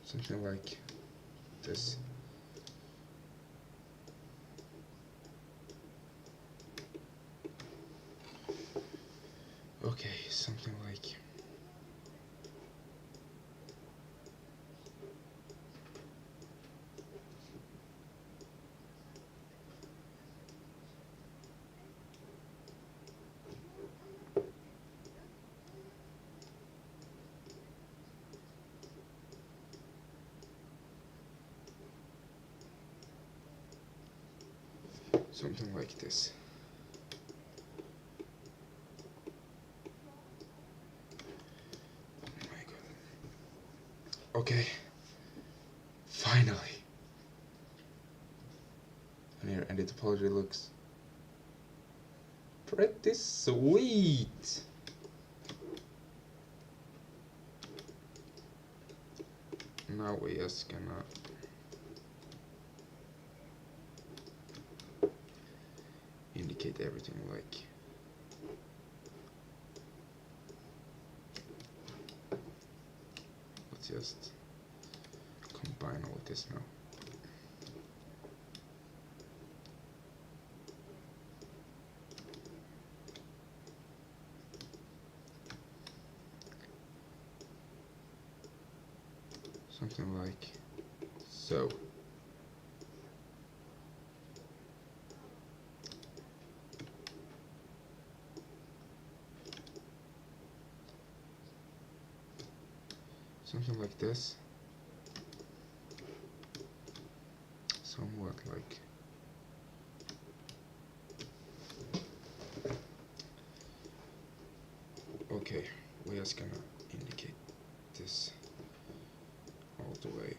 Something like this. Okay, something like something like this. Okay. Finally. And here, and the topology looks pretty sweet. Now we just gonna indicate everything like let's just combine all of this now. Something like so. Something like this. Somewhat like okay, we're just gonna indicate this all the way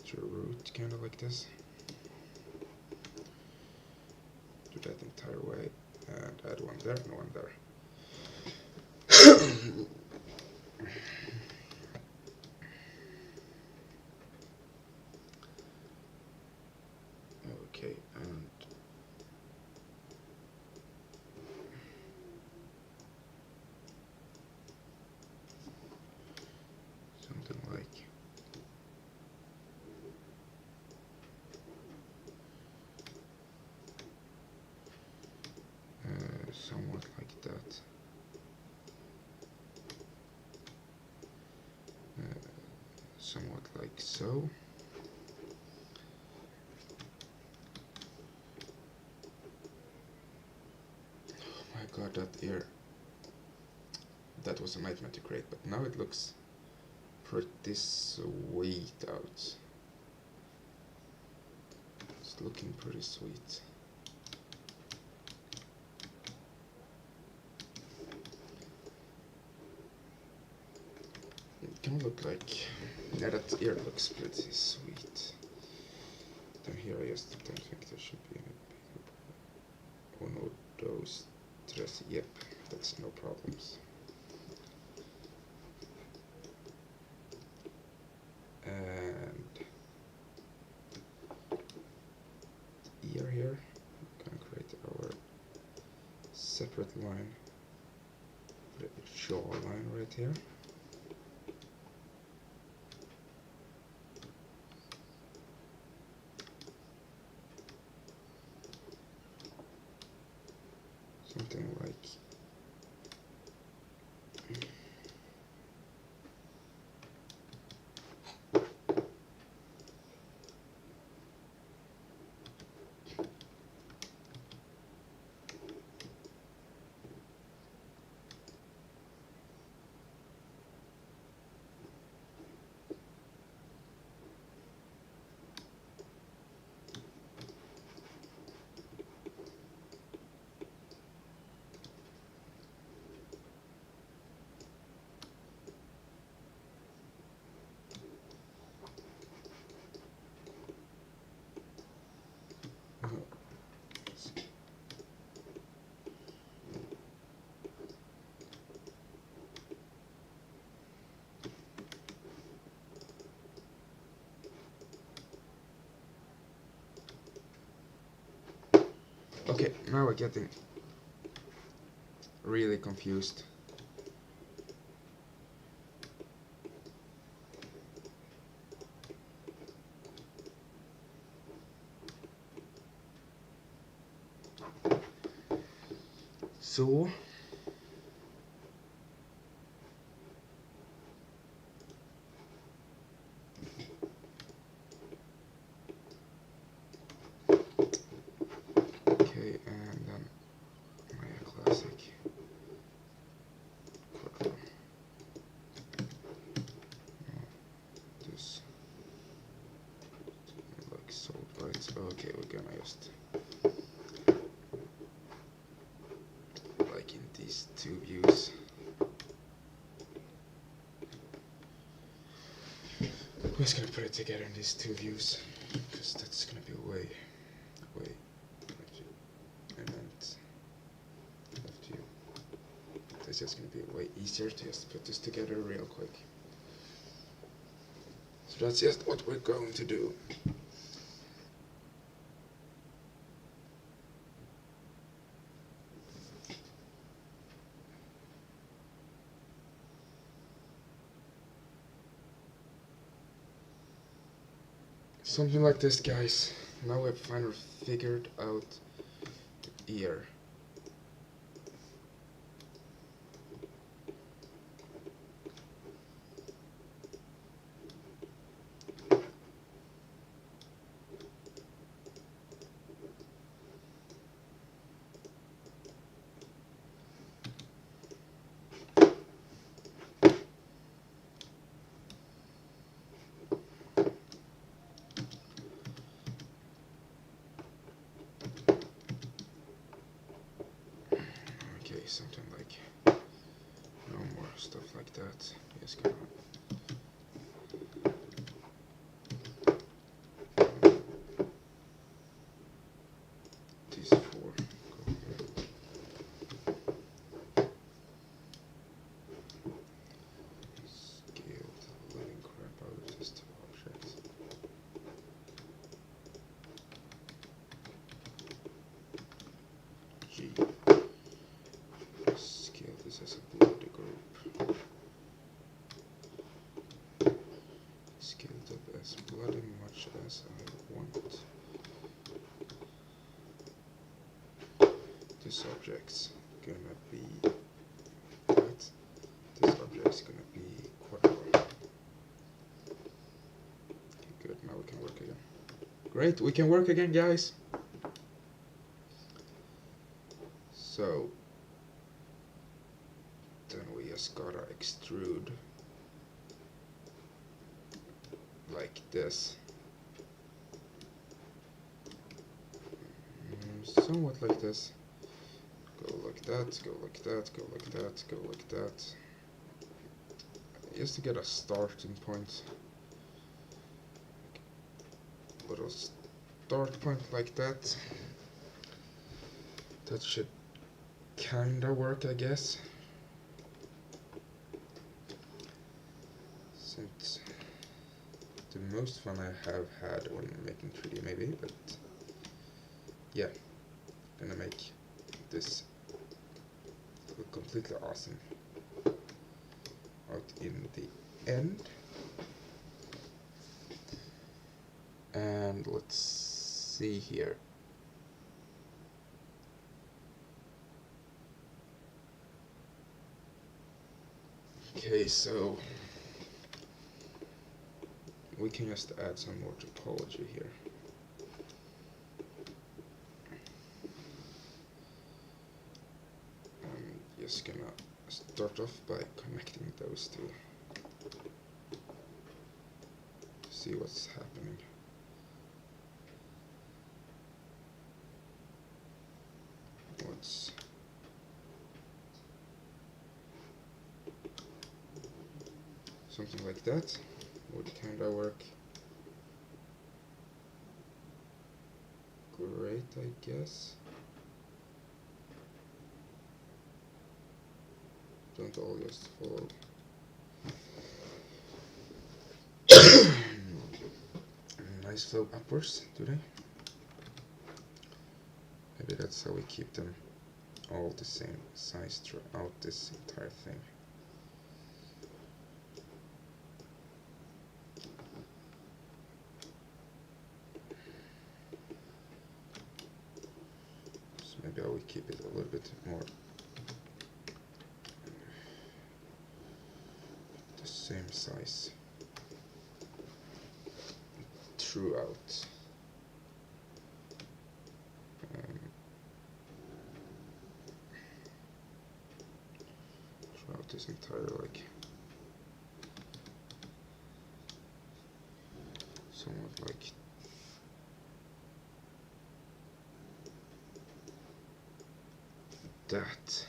to the root, kind of like this. Do that entire way and add one there and one there. Okay, and something like somewhat like that. Somewhat like so. Oh my god, that ear. That was a nightmare to create, but now it looks pretty sweet out. It's looking pretty sweet. It can look like, yeah, that ear looks pretty sweet. Then here I just don't think there should be any bigger. Oh no, those tres, yep, that's no problems. And the ear here, we're gonna create our separate line, the jaw line right here. Something like okay, now we're getting really confused. So okay, and then my classic quadro. This like sold bytes. Okay, we're gonna just like in these two views. just gonna put it together in these two views, because that's gonna be way, and left view. That's just gonna be way easier to just put this together real quick. So that's just what we're going to do. Something like this, guys. Now we've finally figured out the ear. Something like no more stuff like that. Just gonna these four go here. Scaled living crap out of just objects. G. Scale this as a bloody group. Scale it up as bloody much as I want. This object's gonna be that. This object's gonna be quadruple. Okay, good, now we can work again. Great, we can work again, guys. So then we just gotta extrude like this. Somewhat like this. Go like that, go like that, go like that, go like that. Just to get a starting point. Little start point like that. That should kinda work, I guess. Since the most fun I have had when making 3D maybe, but yeah, gonna make this look completely awesome out in the end. And let's see here. Okay, so we can just add some more topology here. I'm just gonna start off by connecting those two. See what's happening. Something like that would kinda work great, I guess. Don't all just follow. Nice flow upwards, do they? Maybe that's how we keep them all the same size throughout this entire thing. So maybe I will keep it a little bit more the same size throughout. Throughout this entire somewhat like that.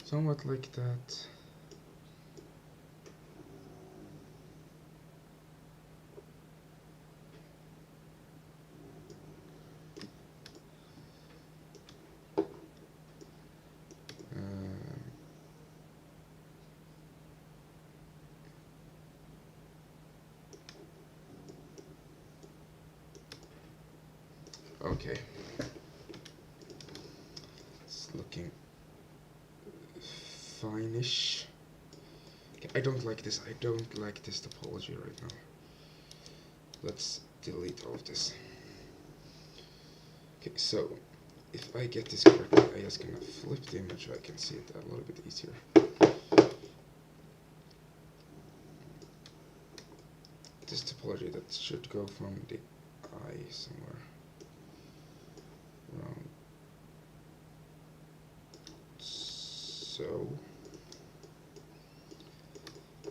somewhat like that. Okay. It's looking fine-ish. Okay, I don't like this. I don't like this topology right now. Let's delete all of this. Okay, so if I get this correctly, I'm just gonna flip the image so I can see it a little bit easier. This topology that should go from the eye somewhere around so.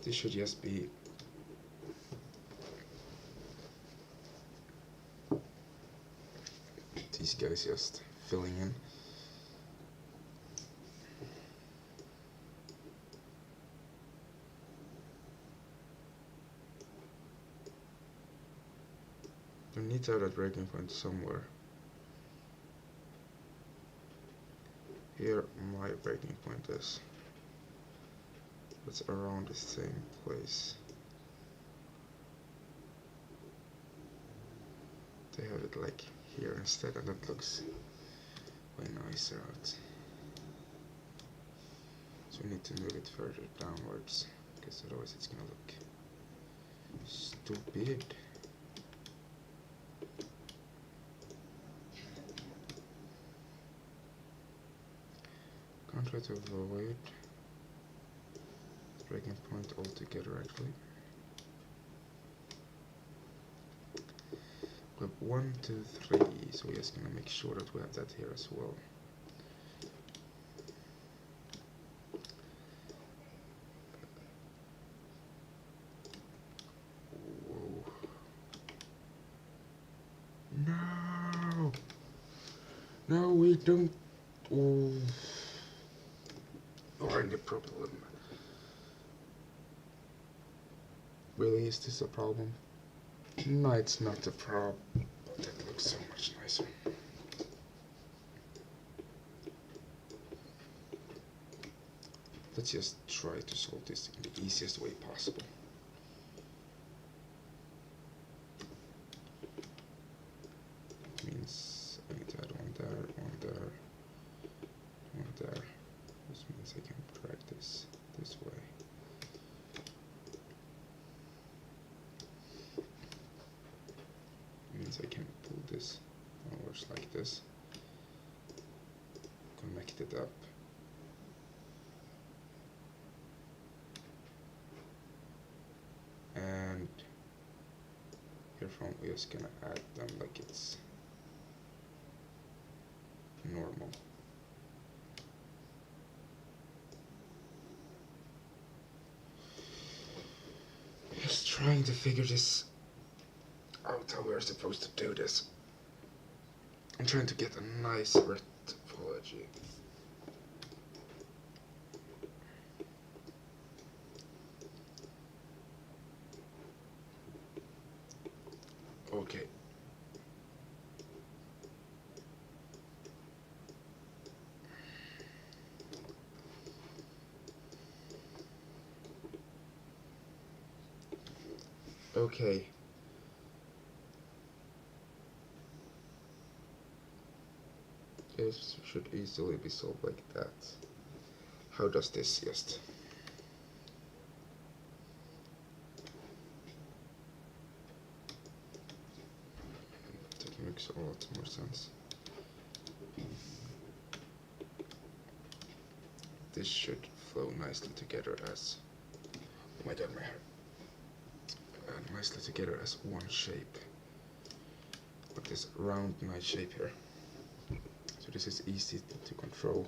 This should just be these guys just filling in. You need to have that breaking point somewhere. Here my breaking point is. It's around the same place. They have it like here instead, and that looks way nicer out. So we need to move it further downwards, because otherwise it's gonna look stupid. Can't try to avoid breaking point altogether actually. We have 1, 2, 3, so we're just gonna make sure that we have that here as well. Whoa. No! No, we don't. Oh. Find the problem. Really, is this a problem? No, it's not a problem. But that looks so much nicer. Let's just try to solve this in the easiest way possible. That means I need to add one there, one there, one there. This means I can drag this way. Means I can pull this onwards like this, connect it up, and here from we're just gonna add them like it's normal. Just trying to figure this out, how we're supposed to do this. I'm trying to get a nice retopology. Okay. Okay. This should easily be solved like that. How does this just? That makes a lot more sense. This should flow nicely together as. Oh my god, my hair. Nicely together as one shape. Like this round, nice shape here. So this is easy to control.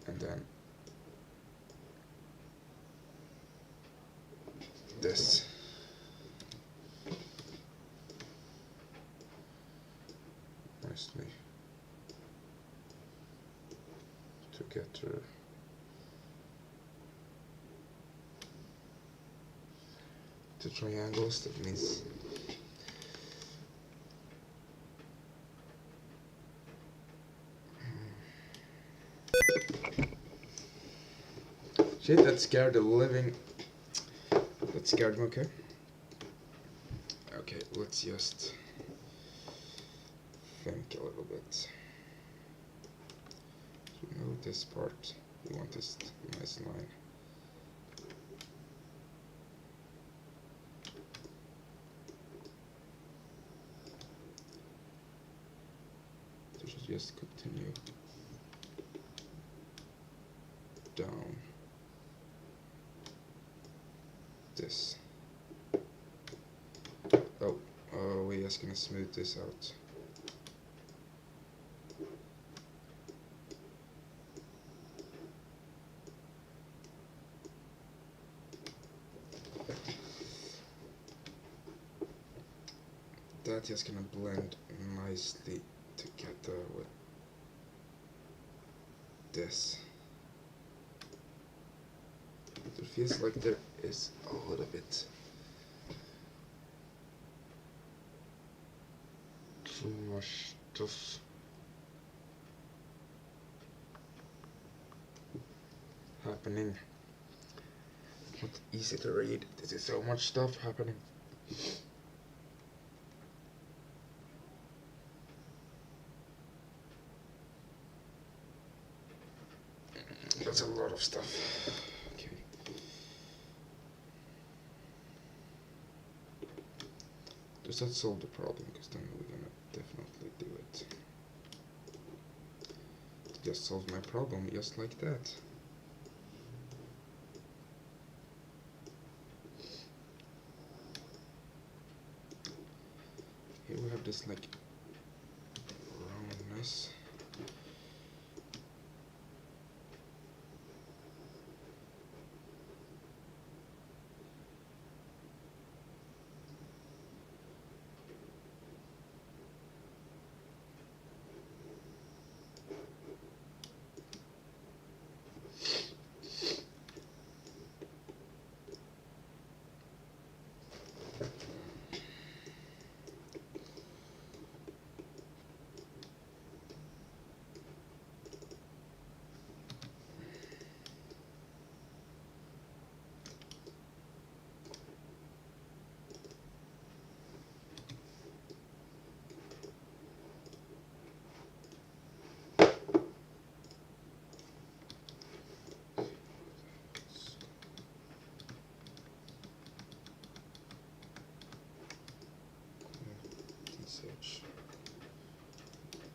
And then this. Nicely. together. The triangles, that means shit, that scared the living. That scared me, okay? Okay, let's just think a little bit. Remove this part. We want this nice line. So should just continue down this. Oh, we're just gonna smooth this out. That's just gonna blend nicely together with this. It feels like there is a little bit too much stuff happening. Not easy to read. This is so much stuff happening. That's a lot of stuff. Okay. Does that solve the problem? Because then we're gonna definitely do it. It just solves my problem, just like that. Here we have this like roundness.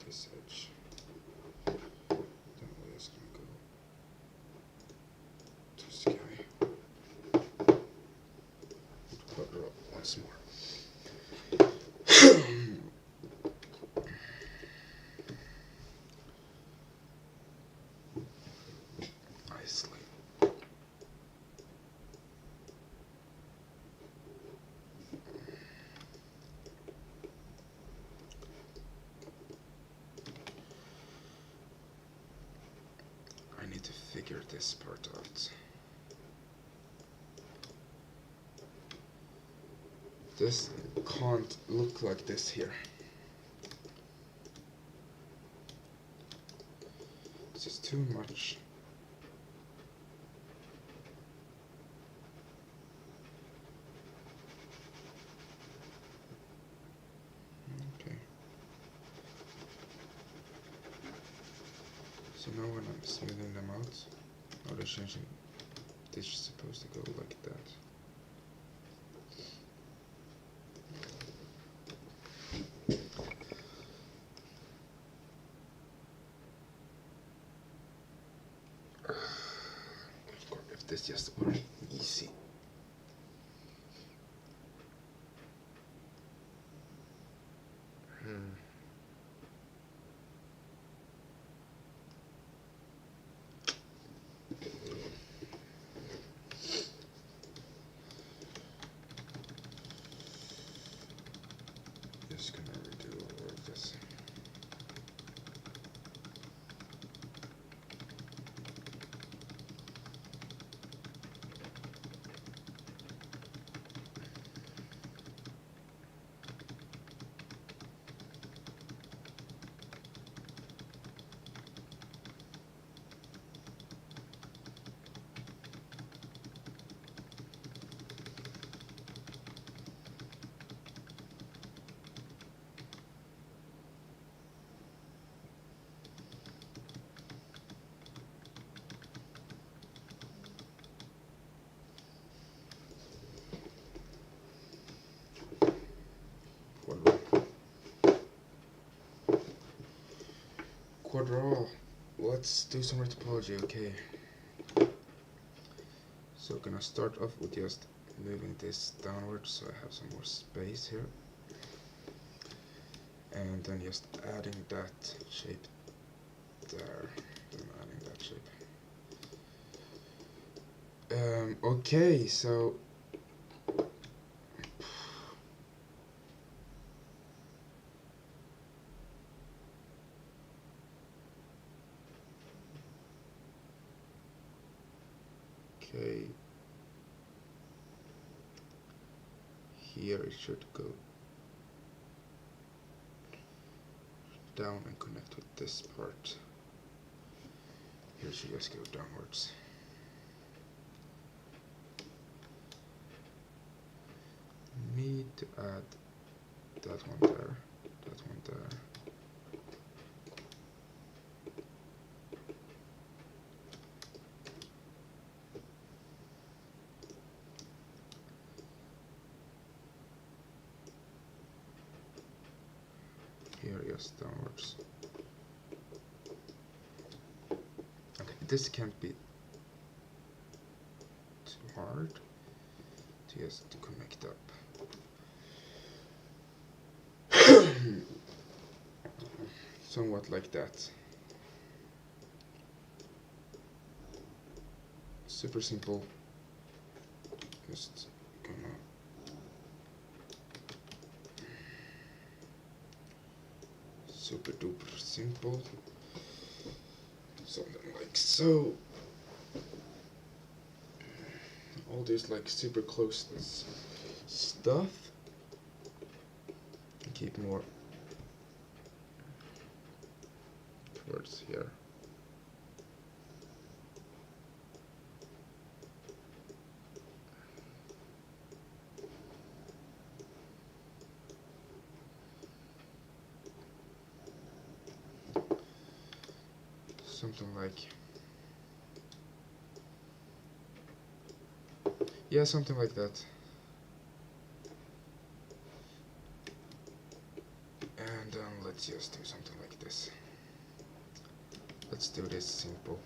This edge. Then we're just gonna go to this guy. Cover up once more. Nicely. I need to figure this part out. This can't look like this here. This is too much. Okay. So now when I'm smoothing them out, now they're changing. This is supposed to go like that. If this just were easy. Just gonna redo all of this. quadra. Let's do some retopology, okay. So gonna start off with just moving this downwards so I have some more space here. And then just adding that shape there. Then adding that shape. Okay, so okay, here it should go down and connect with this part. Here it should just go downwards. Need to add that one there, that one there. Here, yes, downwards. Okay, this can't be too hard to just connect up. Somewhat like that. Super simple. Just gonna super duper simple. Something like so. All this like super close stuff. Keep more towards here. Something like, yeah, something like that. And let's just do something like this. Let's do this simple.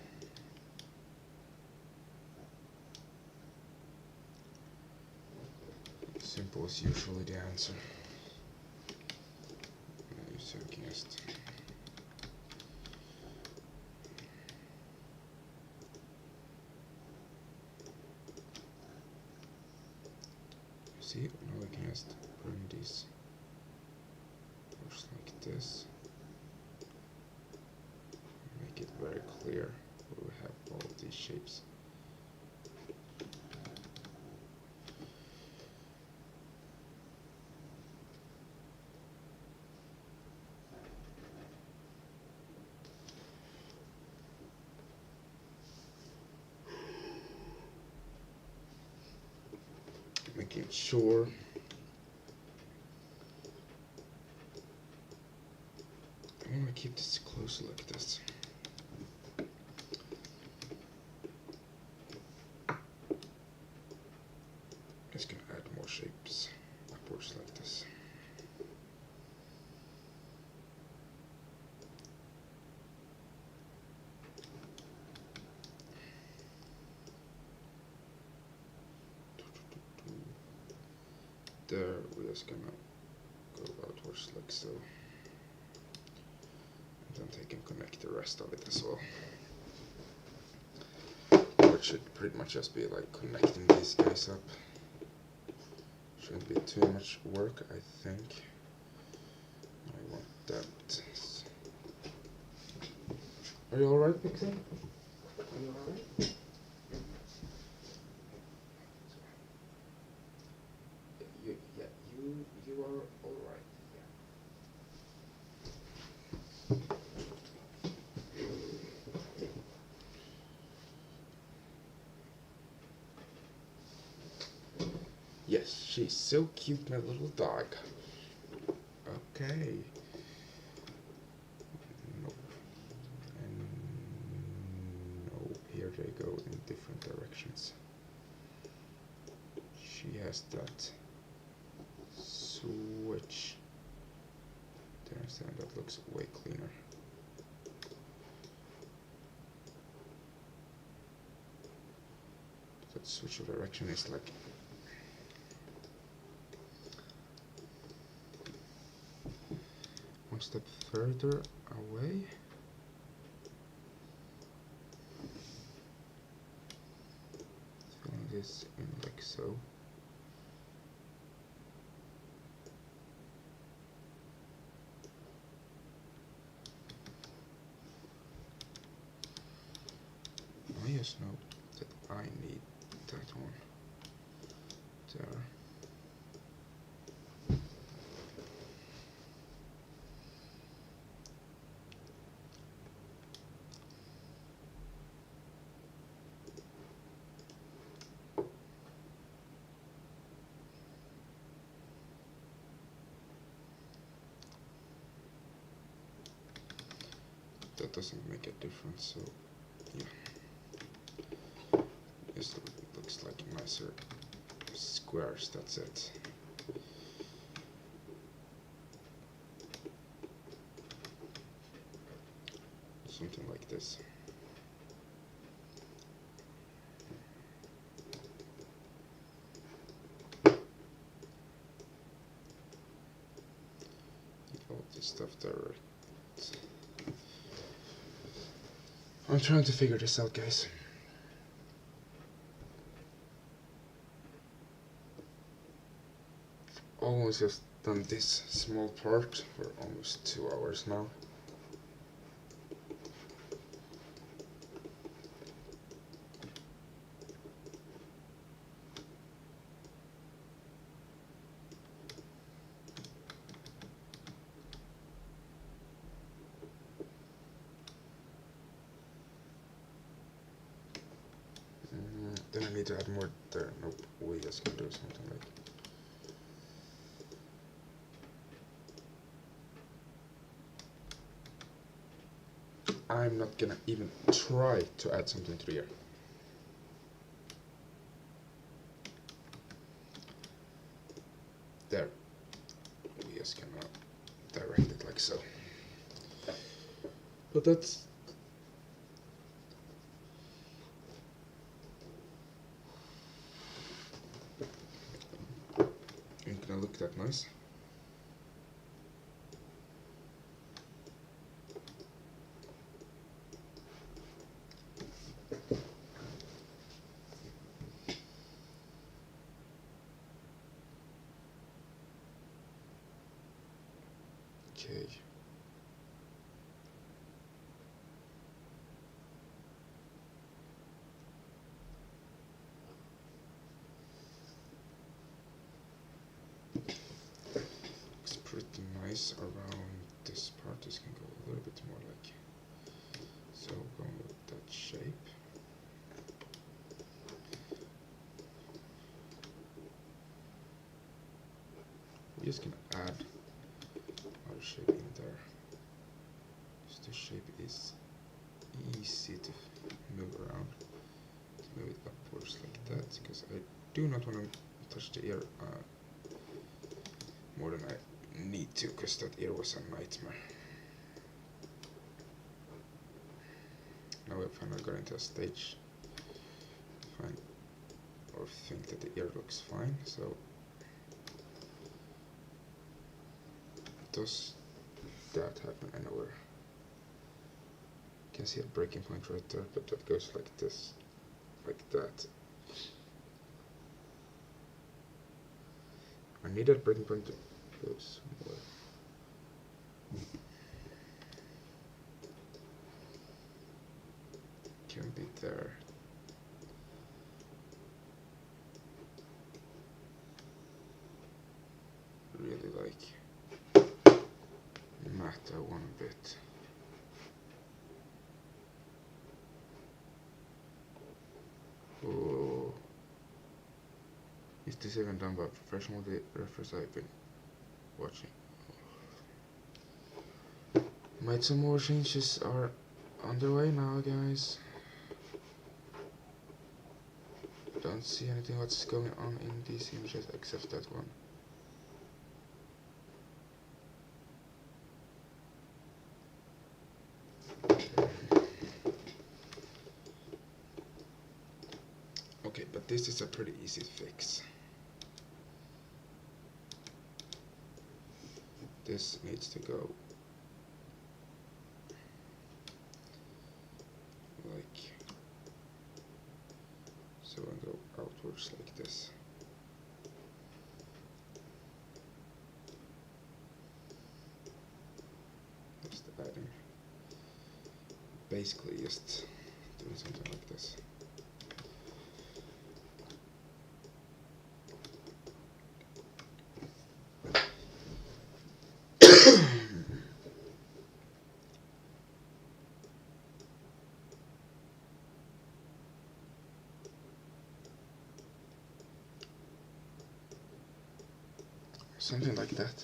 Simple is usually the answer. So just see, now we can just bring these first like this. Make it very clear where we have all of these shapes. Making sure I want to keep this close like this. Just gonna add more shapes upwards like this. There, we're just gonna go outwards like so. And then take and connect the rest of it as well. Which should pretty much just be like connecting these guys up. Shouldn't be too much work, I think. I want that. Are you alright, Pixie? Are you alright? You are alright. Yes, she's so cute, my little dog. Okay. Nope. And no, here they go in different directions. She has that switch. Do you understand? That looks way cleaner. that switch of direction is like one step further away. Filling this in like so. I just know that I need that one there. That doesn't make a difference, so yeah. Just looks like nicer squares, that's it. Something like this. All this stuff there. I'm trying to figure this out, guys. Almost just done this small part for almost 2 hours now. Then I need to add more there. Nope, we just can do something like. I'm not gonna even try to add something to the ear. There. We just gonna direct it like so. But that's. Ain't gonna look that nice. Okay. Looks pretty nice around this part. This can go a little bit more like so, going with that shape. We're just gonna add our shape in there. So the shape is easy to move around. Let's move it upwards like that, because I do not want to touch the ear more than I need to, because that ear was a nightmare. Now we finally got into a stage fine, or think that the ear looks fine, so does that happen anywhere? You can see a breaking point right there, but that goes like this, like that. I need that breaking point to go somewhere. Can be there. Really like matter one bit. Oh, is this even done by professional reference I've been watching? Might some more changes are underway now, guys. Don't see anything what's going on in these images except that one. Okay, but this is a pretty easy fix. This needs to go like so and go outwards like this. Just adding, basically just doing something like this. Something like that.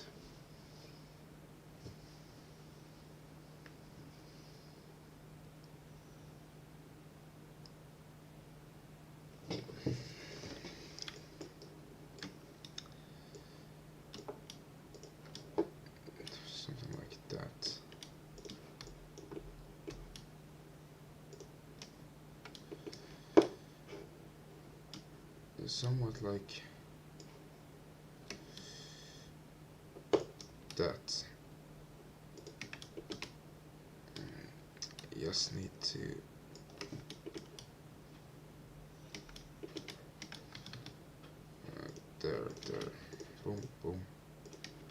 Something like that. Somewhat like that. Just need to there, boom, boom,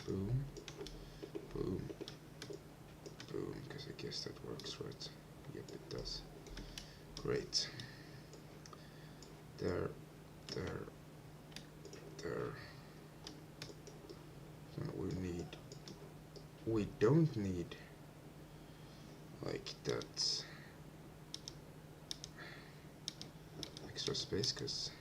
boom, boom, boom, because I guess that works, right? Yep, it does. Great. There. So we don't need like that extra space, because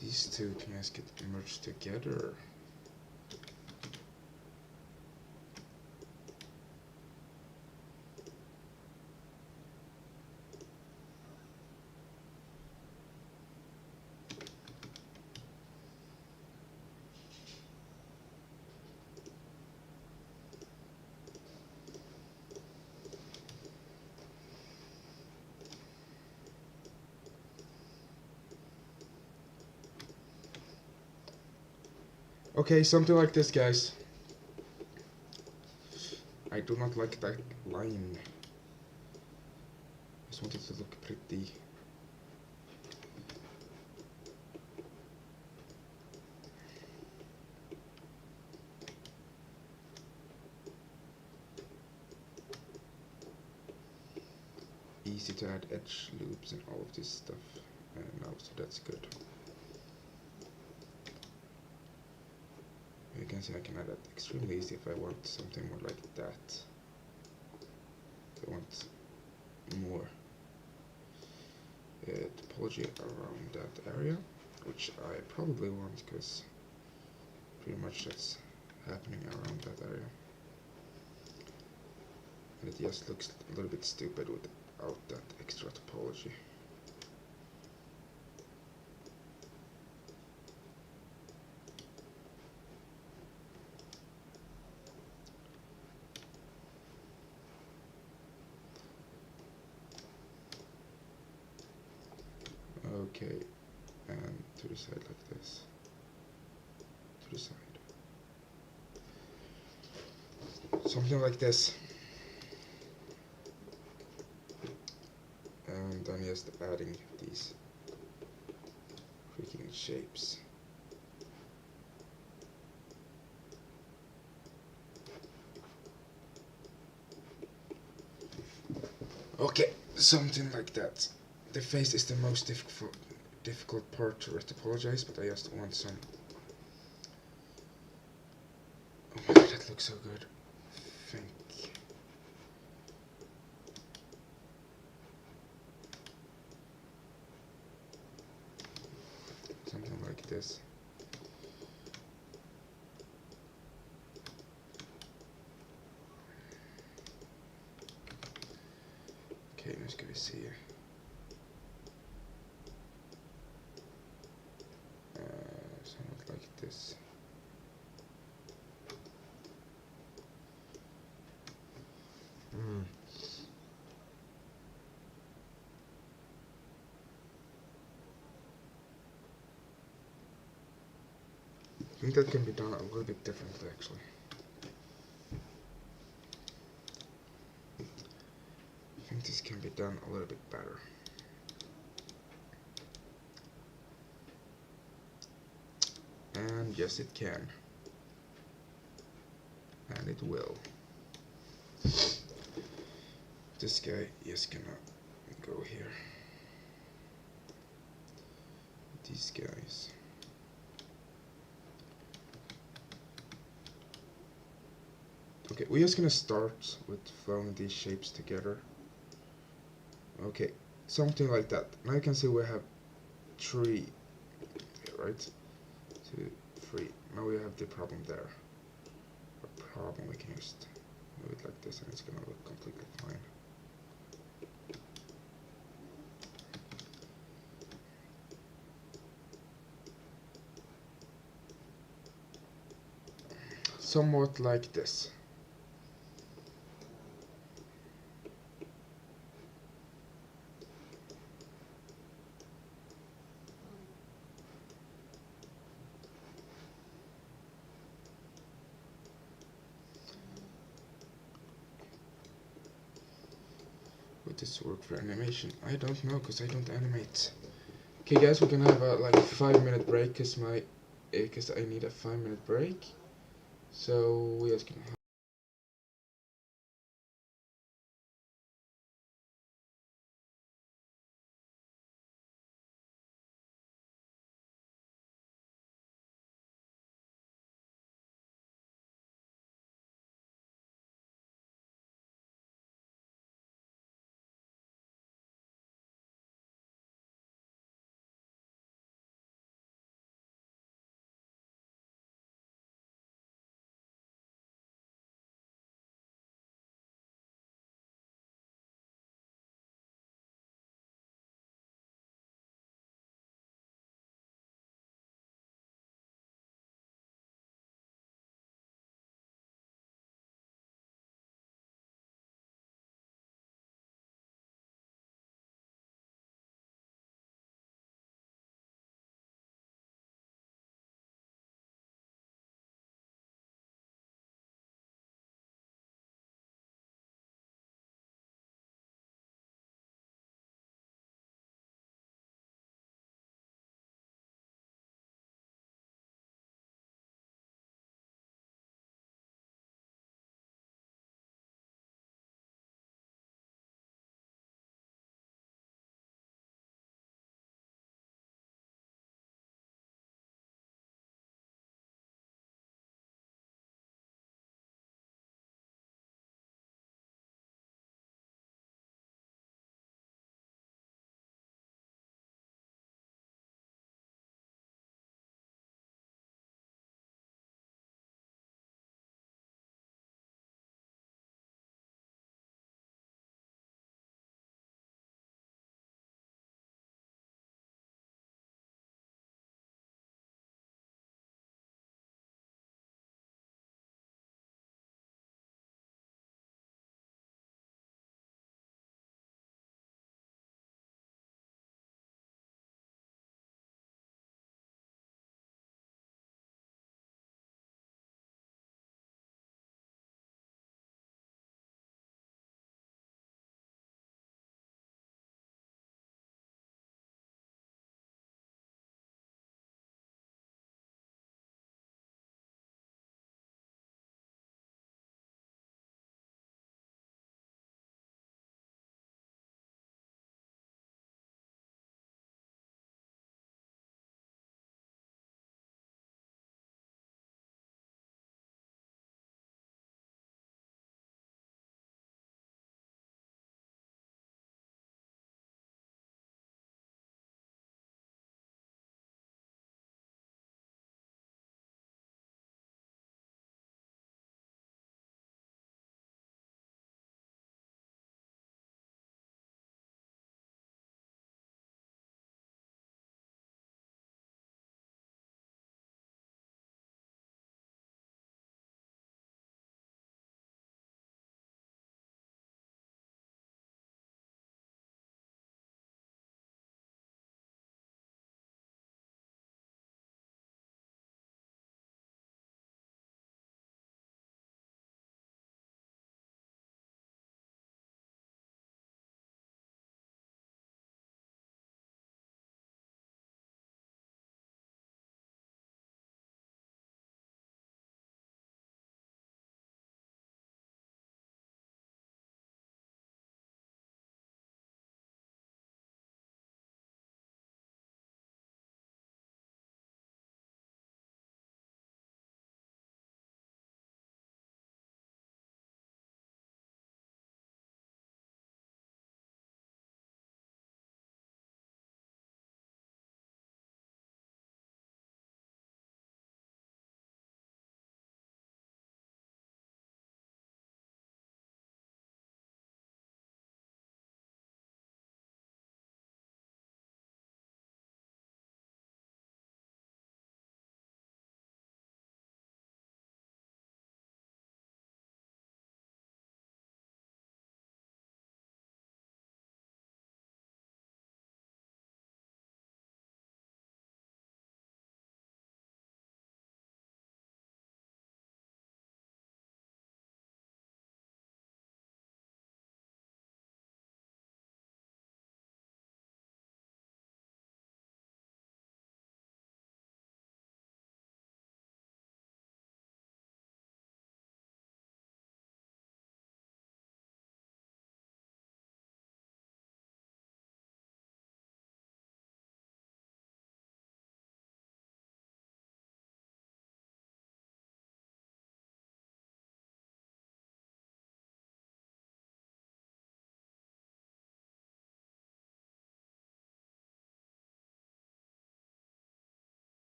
these two can just get merged together. Okay, something like this, guys. I do not like that line. I just want it to look pretty. Easy to add edge loops and all of this stuff now, so that's good. You can see I can add that extremely easy if I want something more like that. If I want more topology around that area, which I probably want, because pretty much that's happening around that area. And it just looks a little bit stupid without that extra topology. Okay, and to the side like this. To the side. Something like this. And then just adding these freaking shapes. Okay, something like that. The face is the most difficult part to retopologize, but I just want some. Oh my god, that looks so good. Think. Something like this. Okay, nu ska vi se. Something like this. think that can be done a little bit differently, actually. I think this can be done a little bit better. And yes, it can. And it will. This guy is gonna go here. These guys. Okay, we're just gonna start with throwing these shapes together. Okay, something like that. Now you can see we have 3 here, right? 2, 3. Now we have the problem there. A problem, we can just move it like this and it's gonna look completely fine. Somewhat like this. Would this work for animation? I don't know, because I don't animate. Okay guys, we're gonna have a like 5-minute break, because I need a 5-minute break. So we're just gonna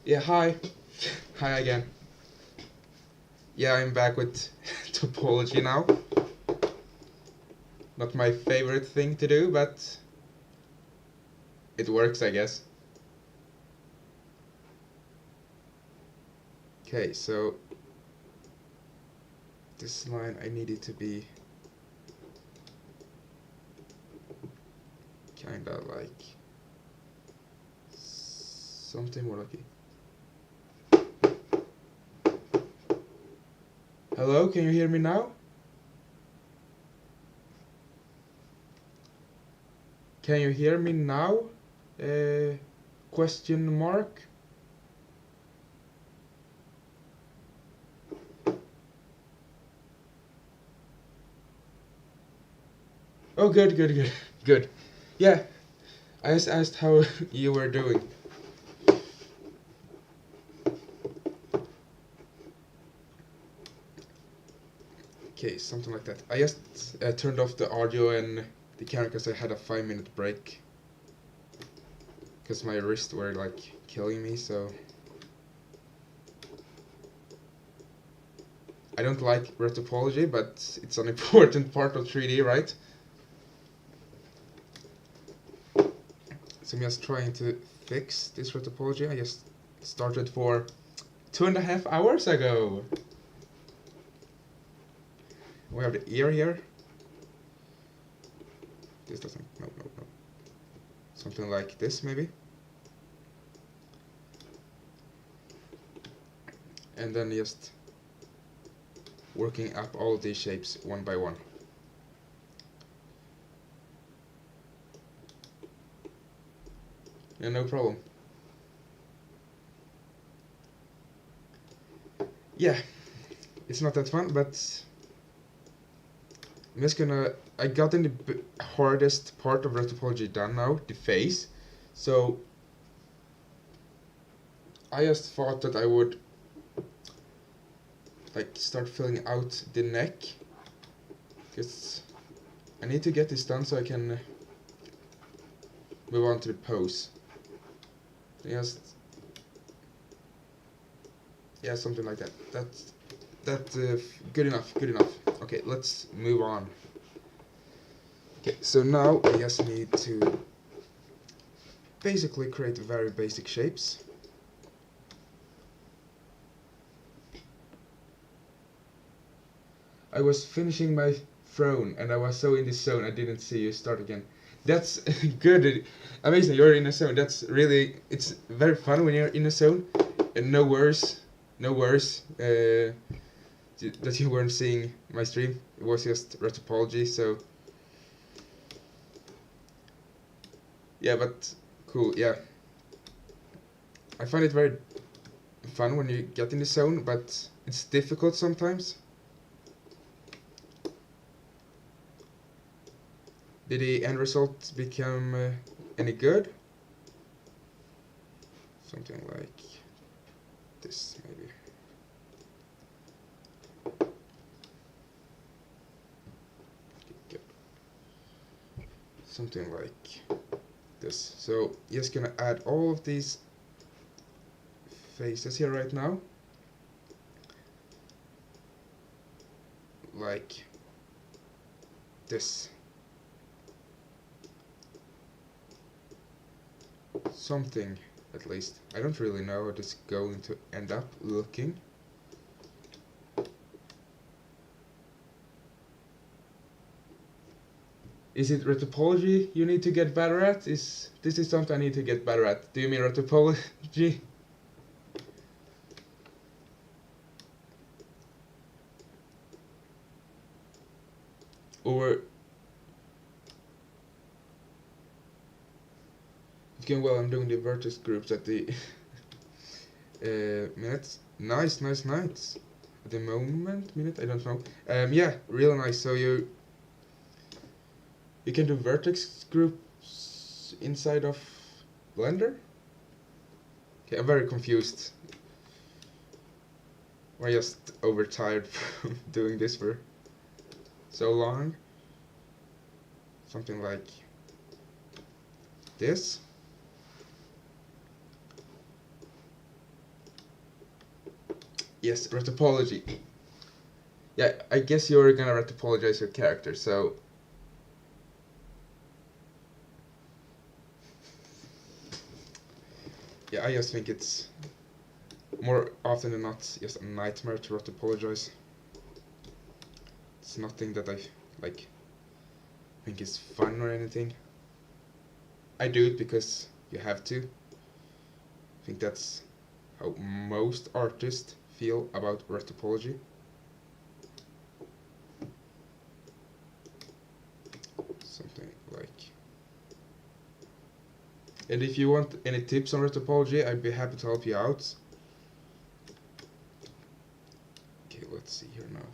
Yeah, hi. Hi again. Yeah, I'm back with topology now. Not my favorite thing to do, but it works, I guess. Okay, so this line I need it to be kinda like something more like. Hello, can you hear me now? Can you hear me now? Question mark? Oh, good, good, good, good. Yeah, I just asked how you were doing. Okay, something like that. I just turned off the audio and the camera because I had a 5-minute break. Because my wrists were like killing me, so. I don't like retopology, but it's an important part of 3D, right? So I'm just trying to fix this retopology. I just started for 2.5 hours ago. We have the ear here. This doesn't, no. Something like this, maybe. And then just working up all these shapes one by one. Yeah, no problem. Yeah, it's not that fun, but I'm just gonna. I got in the hardest part of retopology done now, the face. So I just thought that I would like start filling out the neck, because I need to get this done so I can move on to the pose. Just yeah, something like that. That's good enough. Good enough. Okay, let's move on. Okay, so now I just need to basically create very basic shapes. I was finishing my throne and I was so in the zone I didn't see you start again. That's good. Amazing, you're in a zone. That's really, it's very fun when you're in a zone. And no worries, that you weren't seeing my stream. It was just retopology, so yeah, but cool, yeah. I find it very fun when you get in the zone, but it's difficult sometimes. Did the end result become any good? Something like this, maybe. Good. Something like this. So just gonna add all of these faces here right now. Like this. Something, at least. I don't really know how this is going to end up looking. Is it retopology you need to get better at? This is something I need to get better at. Do you mean retopology? Or it's going well. I'm doing the vertex groups at the minutes. Nice. At the minute, I don't know. Yeah, real nice. So you can do vertex groups inside of Blender? Okay, I'm very confused. I'm just overtired from doing this for so long. Something like this. yes, retopology. Yeah, I guess you're gonna retopologize your character, so... Yeah, I just think it's more often than not just a nightmare to retopologize. It's nothing that I like think is fun or anything. I do it because you have to. I think that's how most artists feel about retopology. Something like... And if you want any tips on retopology, I'd be happy to help you out. Okay, let's see here now.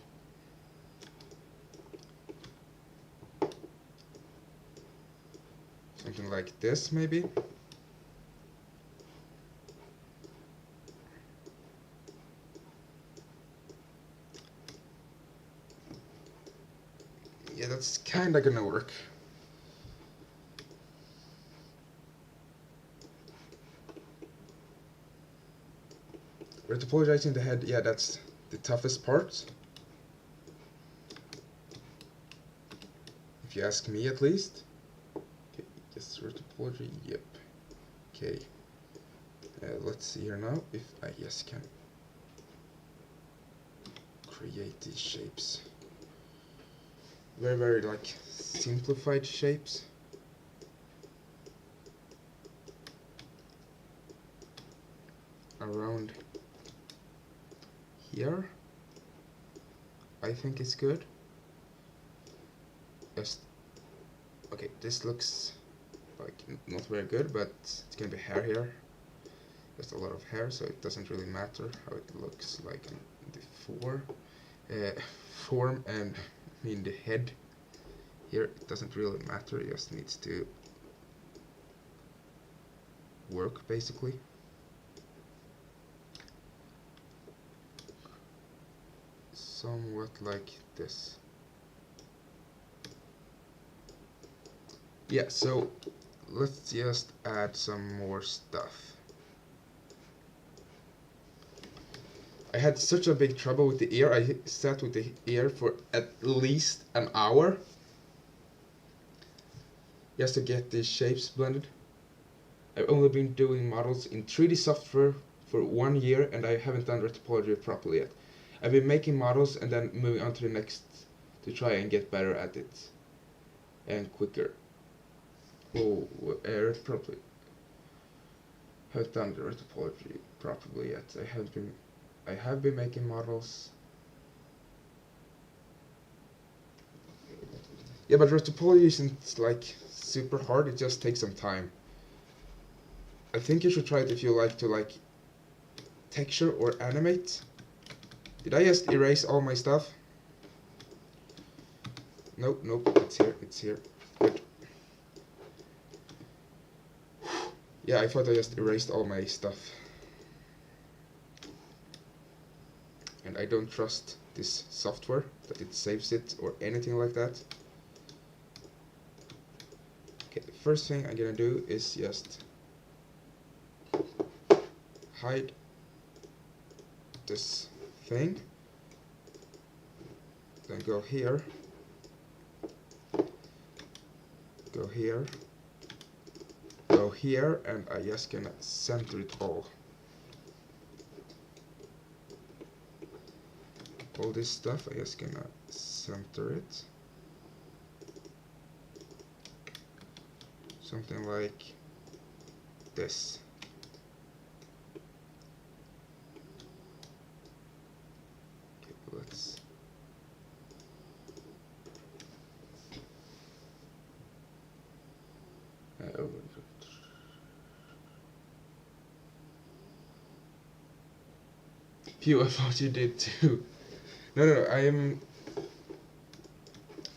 Something like this, maybe? Yeah, that's kinda gonna work. Retopologizing the head, yeah, that's the toughest part. If you ask me, at least. Okay, yes, retopology, yep. Okay. Let's see here now if I just can create these shapes. Very like simplified shapes. Around here, I think it's good. Just okay, this looks like not very good, but it's gonna be hair here. Just a lot of hair, so it doesn't really matter how it looks like in the form, and I mean the head here. It doesn't really matter. It just needs to work basically. Somewhat like this. Yeah, so let's just add some more stuff. I had such a big trouble with the ear. I sat with the ear for at least an hour just to get these shapes blended. I've only been doing models in 3D software for 1 year, and I haven't done retopology properly yet. I've been making models and then moving on to the next to try and get better at it and quicker. Oh, properly. Haven't done the retopology properly yet. I have been making models. Yeah, but retopology isn't like super hard. It just takes some time. I think you should try it if you like to like texture or animate. Did I just erase all my stuff? Nope, it's here. Good. Yeah, I thought I just erased all my stuff. And I don't trust this software, that it saves it or anything like that. Okay, the first thing I'm gonna do is just hide this thing. Then go here. Go here. Go here, and I just gonna center it all. All this stuff, I just gonna center it. Something like this. Okay, let's... Phew, I thought you did too. No, I am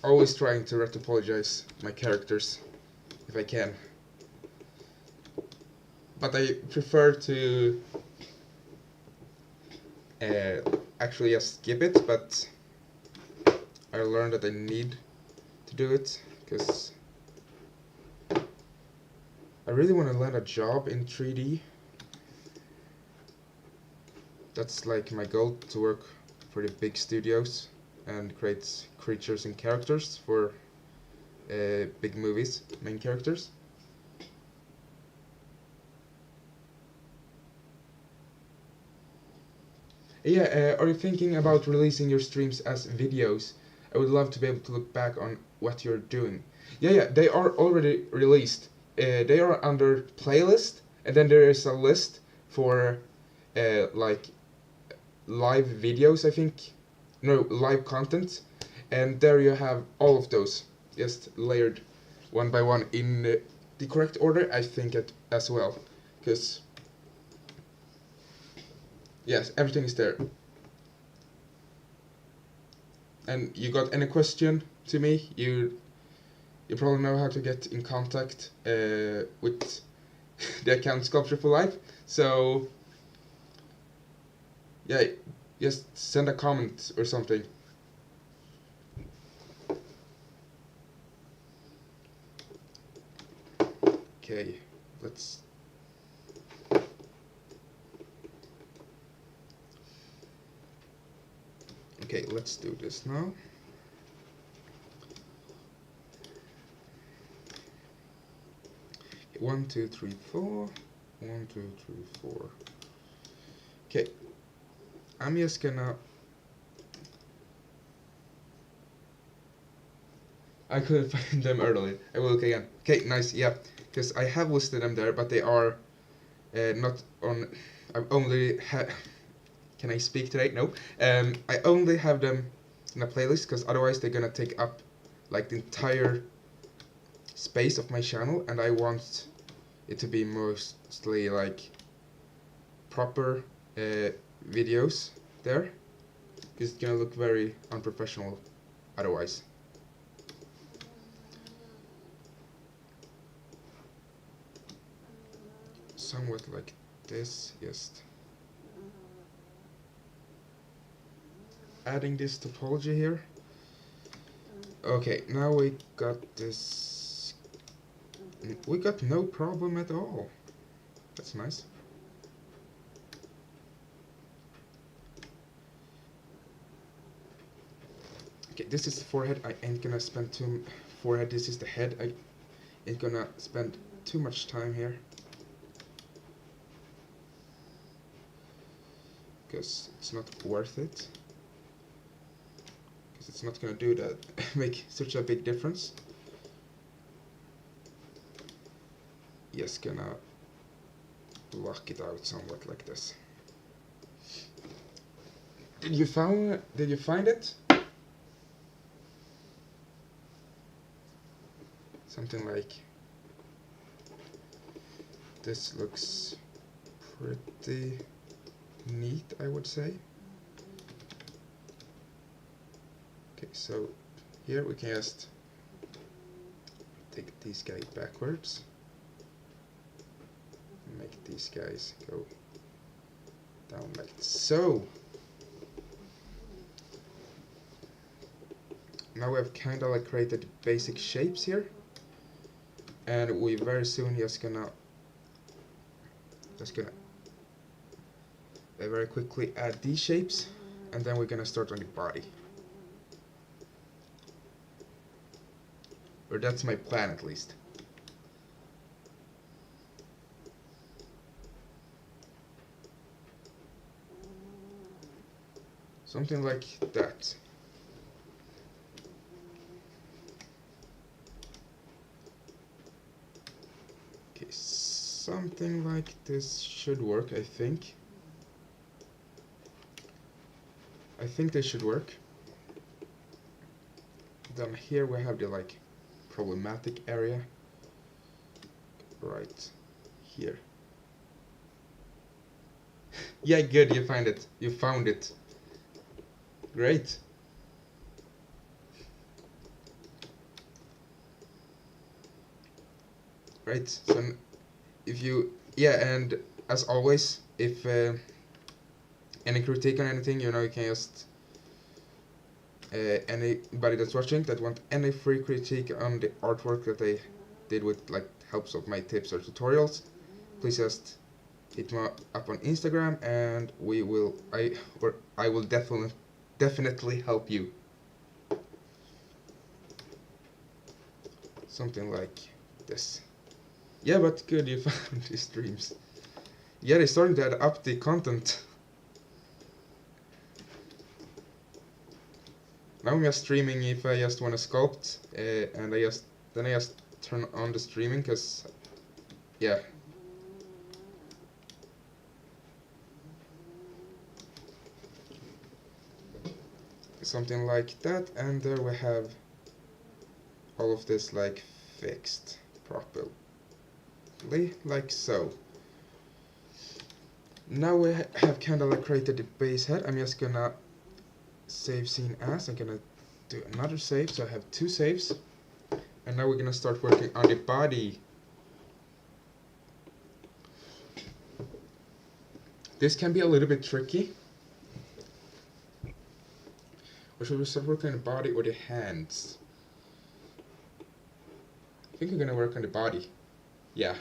always trying to retopologize my characters if I can. But I prefer to actually just skip it, but I learned that I need to do it because I really want to land a job in 3D. that's like my goal, to work for the big studios and create creatures and characters for big movies, main characters. Yeah, are you thinking about releasing your streams as videos? I would love to be able to look back on what you're doing. Yeah, they are already released. They are under playlist, and then there is a list for like live videos, I think. No, live content. And there you have all of those, just layered one by one in the correct order, I think, as well. Because, yes, everything is there. And you got any question to me, you probably know how to get in contact with the account Sculpture for Life. So, yeah, just send a comment or something. Okay, let's... Okay, let's do this now. One, two, three, four. 1, 2, 3, 4. Okay, I'm just gonna... I couldn't find them earlier. I will look again. Okay, nice, yeah. Because I have listed them there, but they are not on... I've only had... Can I speak today? No. I only have them in a playlist, because otherwise they're gonna take up like the entire space of my channel, and I want it to be mostly like proper videos there, because it's gonna look very unprofessional otherwise. Somewhat like this, just adding this topology here. Okay, now we got this. We got no problem at all. That's nice. Okay, this is the forehead. I ain't gonna spend too forehead. This is the head. I ain't gonna spend too much time here, because it's not worth it. Because it's not gonna do that. Make such a big difference. Just gonna block it out somewhat like this. Did you find it? Something like this looks pretty neat, I would say. Okay, so here we can just take these guys backwards. Make these guys go down like so. Now we have kind of like created basic shapes here, and we very soon just gonna very quickly add these shapes, and then we're gonna start on the body. Or that's my plan, at least. Something like that. Okay, something like this should work, I think. I think they should work. Then here we have the like problematic area right here. Yeah, good, you find it. You found it. Great. Right, so if you, yeah, and as always, if any critique on anything, you know, you can just anybody that's watching that want any free critique on the artwork that I did with like helps of my tips or tutorials, please just hit me up on Instagram, and I will definitely help you. Something like this. Yeah, but good you found these streams. Yeah, they're starting to add up the content. Now I'm just streaming if I just want to sculpt, and I just turn on the streaming, cause yeah. Something like that, and there we have all of this like fixed properly, like so. Now we have kind of like created the base head. I'm just gonna save scene as. I'm gonna do another save, so I have 2 saves. And now we're gonna start working on the body. This can be a little bit tricky. Or should we start working on the body or the hands? I think we're gonna work on the body. Yeah.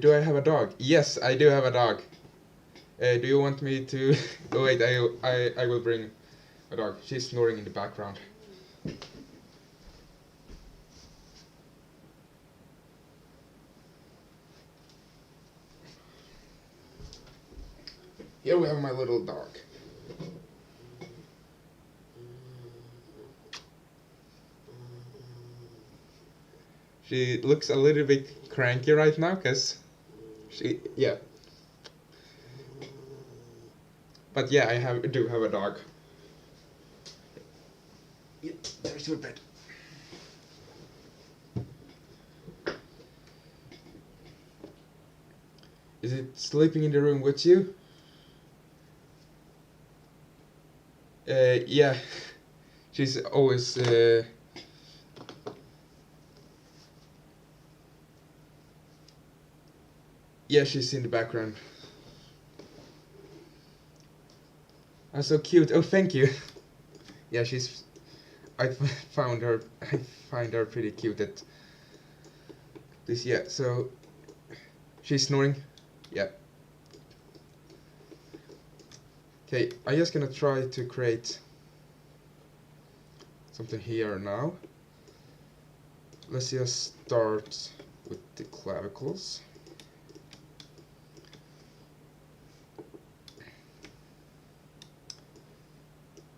Do I have a dog? Yes, I do have a dog. Do you want me to... Oh wait, I will bring a dog. She's snoring in the background. Here we have my little dog. She looks a little bit cranky right now, cause yeah. But yeah, I do have a dog. Yeah, there's your bed. Is it sleeping in the room with you? Yeah. She's always yeah, she's in the background. Oh, so cute. Oh, thank you. Yeah, I find her pretty cute at this. Yeah, so she's snoring. Yeah. Okay, I'm just gonna try to create something here now. Let's just start with the clavicles.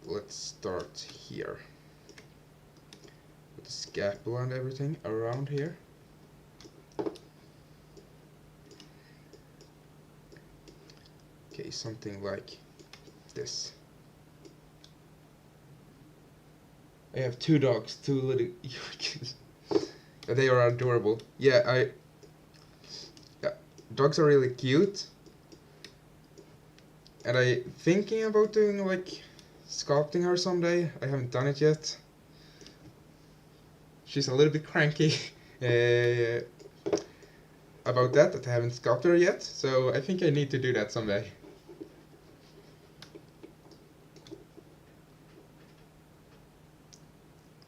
Let's start here with the scapula and everything around here. Okay, something like this. I have 2 dogs, 2 little Yorkies. They are adorable. Yeah, dogs are really cute. And I'm thinking about doing like sculpting her someday. I haven't done it yet. She's a little bit cranky about that I haven't sculpted her yet. So I think I need to do that someday.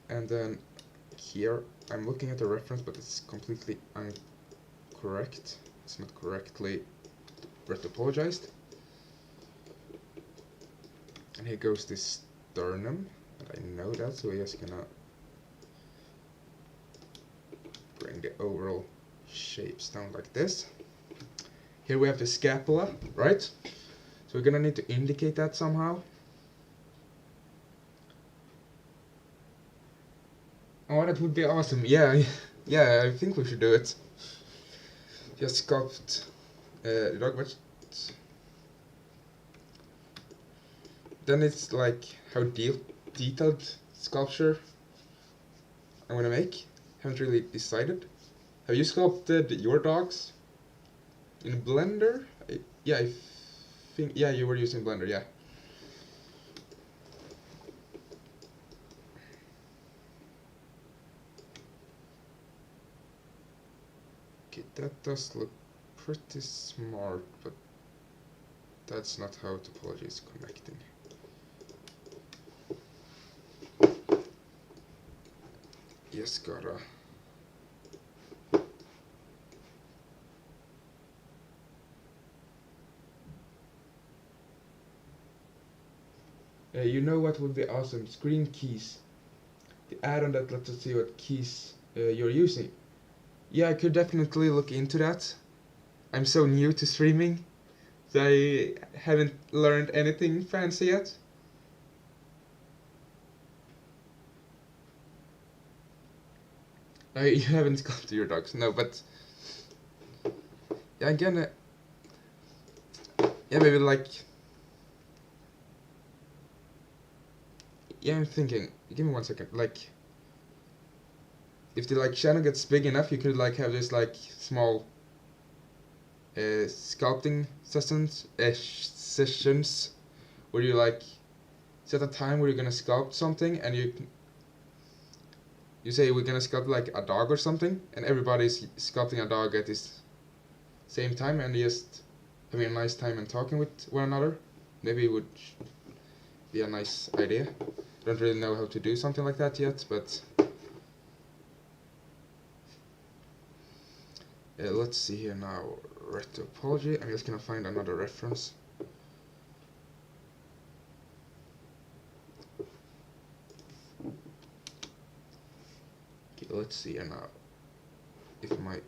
And then here, I'm looking at the reference, but it's completely incorrect. It's not correctly retopologized. And here goes this sternum, and I know that, so we're just gonna bring the overall shapes down like this. Here we have the scapula, right? So we're gonna need to indicate that somehow. Oh, that would be awesome. Yeah, yeah, I think we should do it. Just sculpt the dog, but then it's like how detailed sculpture I'm gonna make. Haven't really decided. Have you sculpted your dogs in Blender? Yeah, I think, yeah, you were using Blender, yeah. Okay, that does look pretty smart, but that's not how topology is connecting. just gotta you know what would be awesome? Screen keys. The add-on that lets us see what keys you're using. Yeah, I could definitely look into that. I'm so new to streaming, so I haven't learned anything fancy yet. You haven't sculpted your dogs, no, but yeah, again, yeah, maybe like, yeah, I'm thinking. Give me 1 second. Like, if the like channel gets big enough, you could like have this like small sculpting sessions where you like set a time where you're gonna sculpt something, and you say we're gonna sculpt like a dog or something, and everybody's sculpting a dog at this same time and just having a nice time and talking with one another. Maybe it would be a nice idea. Don't really know how to do something like that yet, but let's see here now. Retopology. I'm just gonna find another reference. Okay, let's see here now if my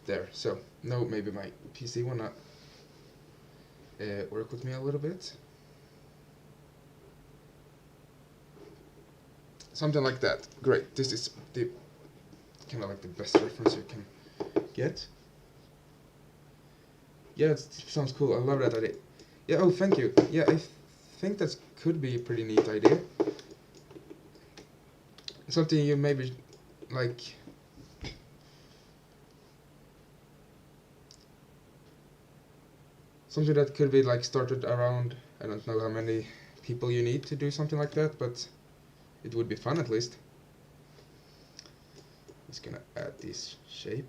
there. So no, maybe my PC wanna work with me a little bit. Something like that. Great. This is the kind of like the best reference you can get. Yeah, it sounds cool. I love that idea. Yeah. Oh, thank you. Yeah, I think that could be a pretty neat idea. Something you maybe like. Something that could be like started around. I don't know how many people you need to do something like that, but it would be fun at least. Just gonna add this shape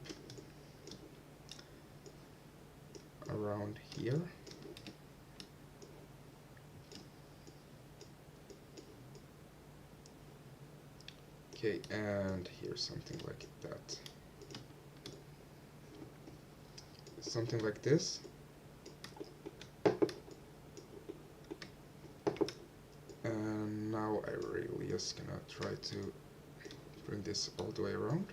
around here. Okay, and here's something like that. Something like this. And now I really just gonna try to bring this all the way around.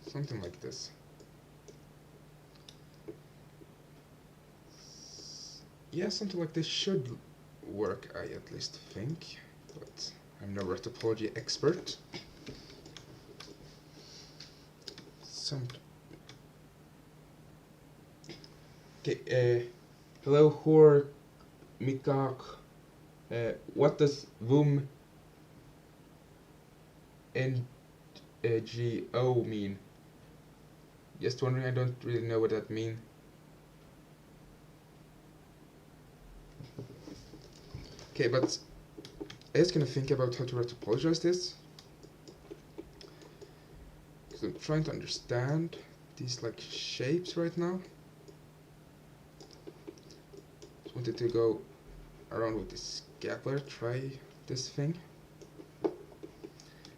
Something like this. Yeah, something like this should work, I at least think, but I'm no retopology expert. Okay, hello, Hor Mikak. What does VUM NGO mean? Just wondering, I don't really know what that means. Okay, but I'm just gonna think about how to retopologize this. Because I'm trying to understand these like shapes right now. Just wanted to go around with this scapular, try this thing.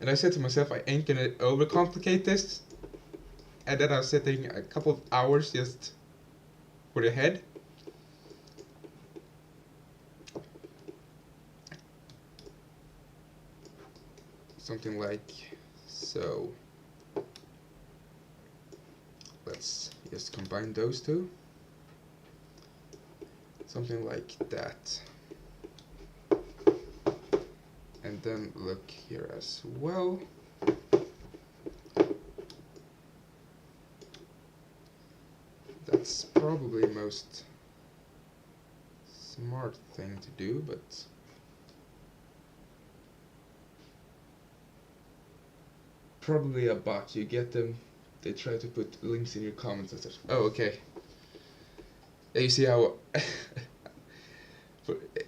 And I said to myself, I ain't gonna overcomplicate this. And then I was sitting a couple of hours just for the head. Something like so. Let's just combine those two. Something like that. And then look here as well. That's probably the most smart thing to do, but probably a bot. You get them, they try to put links in your comments and stuff. Oh, okay. Yeah, you see how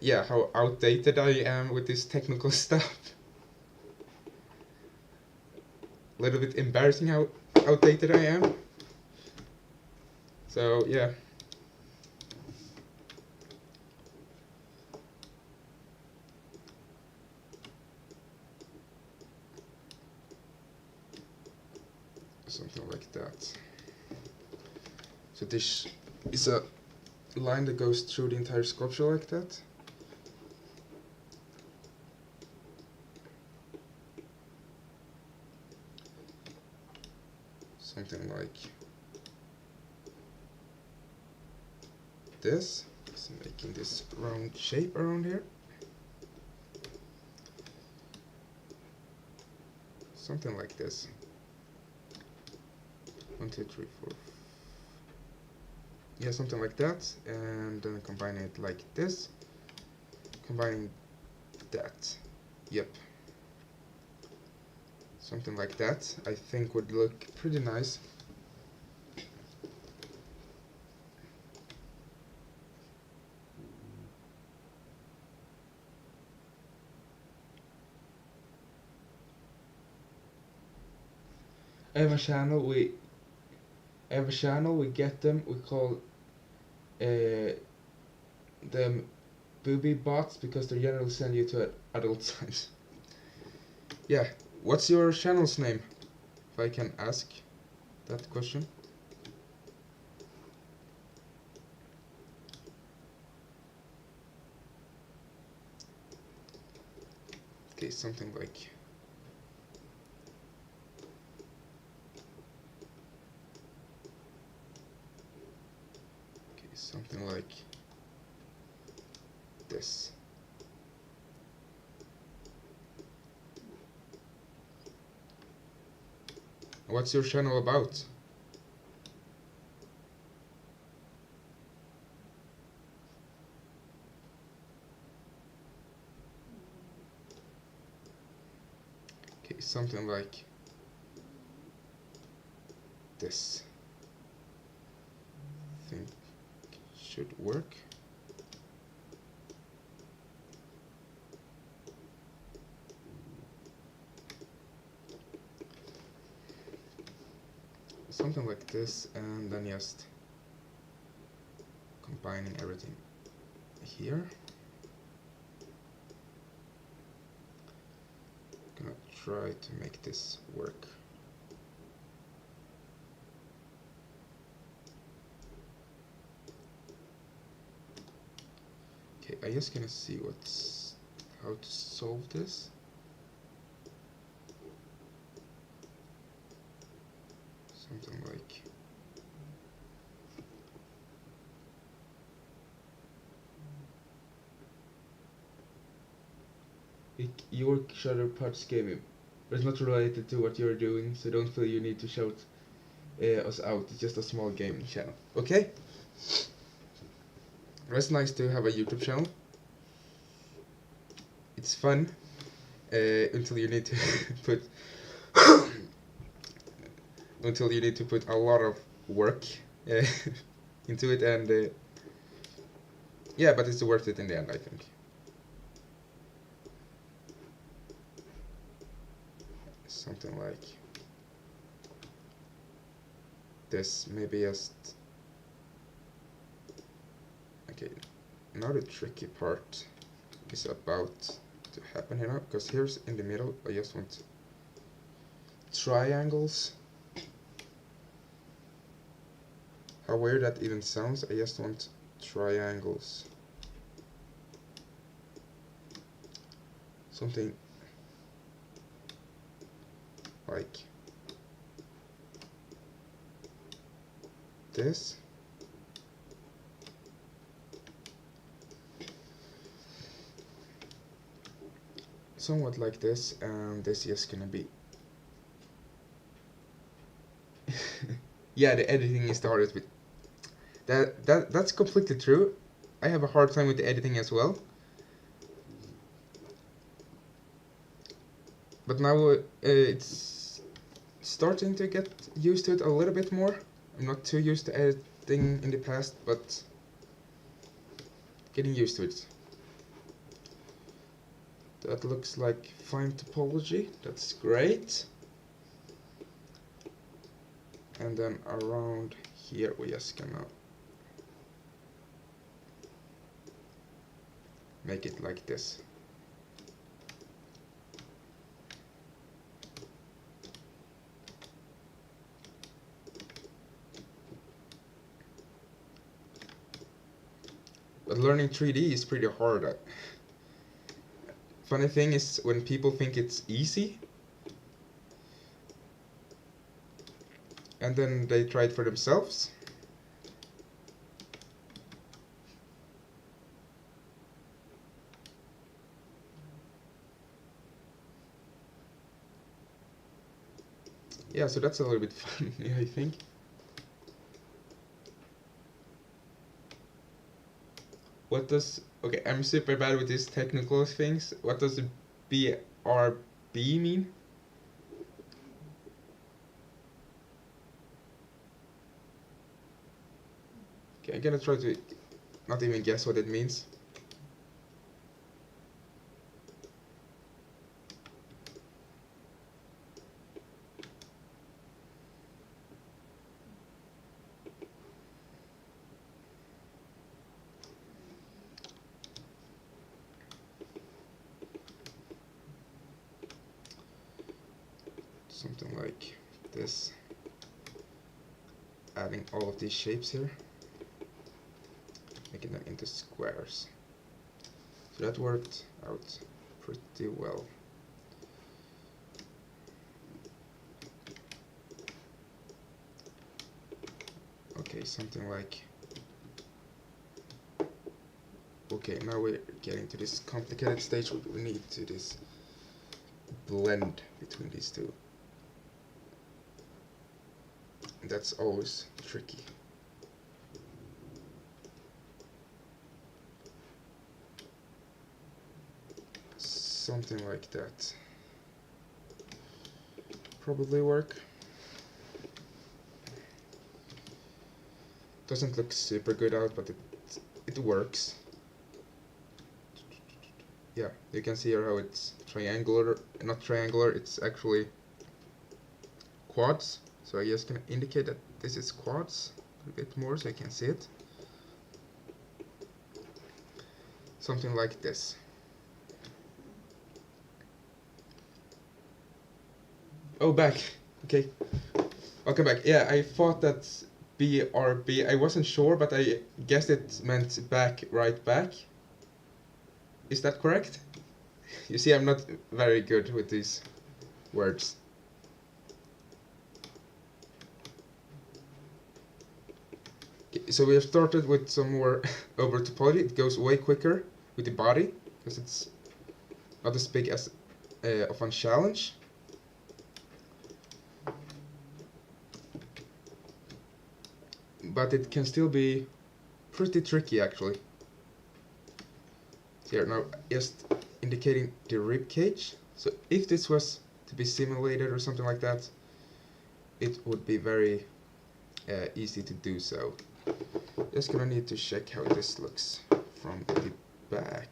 yeah, how outdated I am with this technical stuff. A little bit embarrassing how outdated I am. So yeah. Something like that. So this is a line that goes through the entire sculpture like that. Something like this. So making this round shape around here. Something like this. 1, 2, 3, 4. Yeah, something like that, and then combine it like this. Combining that. Yep. Something like that, I think would look pretty nice. I have a channel, we get them, we call them booby bots because they generally send you to adult sites. Yeah, what's your channel's name? If I can ask that question. Okay, something like something like this. What's your channel about? Okay, something like this. I think should work. Something like this, and then just combining everything here. Gonna try to make this work. Okay, I'm just gonna see how to solve this. Something like your shutter parts gaming, but it's not related to what you're doing, so don't feel you need to shout us out. It's just a small gaming channel. Okay? It's nice to have a YouTube channel. It's fun until you need to put a lot of work into it, and yeah, but it's worth it in the end, I think. Something like this, maybe just okay. Now the tricky part is about to happen here now, because here's in the middle I just want triangles. How weird that even sounds. I just want triangles. Something like this. Somewhat like this, and this is gonna be yeah, the editing is the hardest bit. That's completely true. I have a hard time with the editing as well. But now it's starting to get used to it a little bit more. I'm not too used to editing in the past, but getting used to it. That looks like fine topology. That's great. and then around here we're just gonna make it like this. But learning 3D is pretty hard. Funny thing is, when people think it's easy, and then they try it for themselves, yeah, so that's a little bit funny, I think. What does, okay, I'm super bad with these technical things. What does the BRB mean? Okay, I'm gonna try to not even guess what it means. Something like this. Adding all of these shapes here, making them into squares. So that worked out pretty well. Okay, something like, okay, now we're getting to this complicated stage where we need to this blend between these two. And that's always tricky. Something like that probably work. Doesn't look super good out, but it works. Yeah, you can see here how it's triangular, not triangular, it's actually quads. So I just can indicate that this is quads a bit more so you can see it. Something like this. Oh, back. Okay. Welcome back. Yeah, I thought that BRB, I wasn't sure, but I guessed it meant back, right back. Is that correct? You see, I'm not very good with these words. Okay, so we have started with some more over topology. It goes way quicker with the body, because it's not as big as of a challenge. But it can still be pretty tricky actually. Here now just indicating the rib cage. So if this was to be simulated or something like that, it would be very easy to do so. Just gonna need to check how this looks from the back.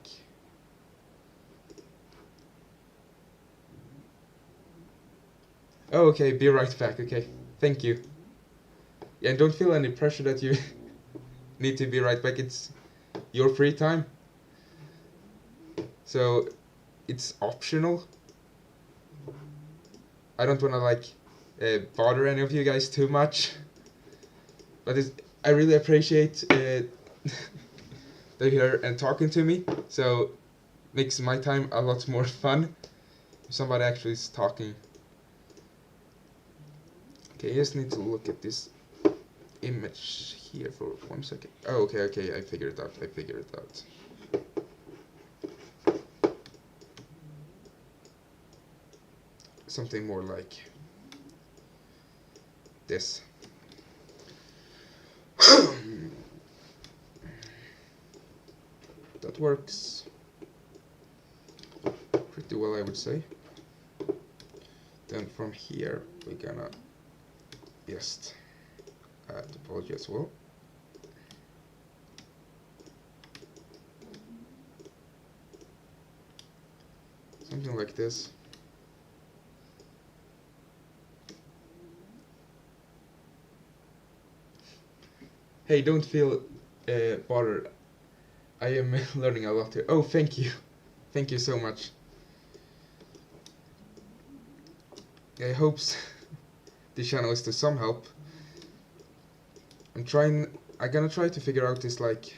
Oh, okay, be right back. Okay, thank you. Yeah, and don't feel any pressure that you need to be right back. It's your free time. So it's optional. I don't want to like bother any of you guys too much. But I really appreciate that you're here and talking to me. So makes my time a lot more fun if somebody actually is talking. Okay, I just need to look at this image here for 1 second. Oh, okay, I figured it out. Something more like this. That works pretty well, I would say. Then from here we're gonna just add topology as well. Something like this. Hey, don't feel bothered. I am learning a lot here. Oh, thank you. Thank you so much. I hope this channel is to some help. I'm gonna try to figure out this like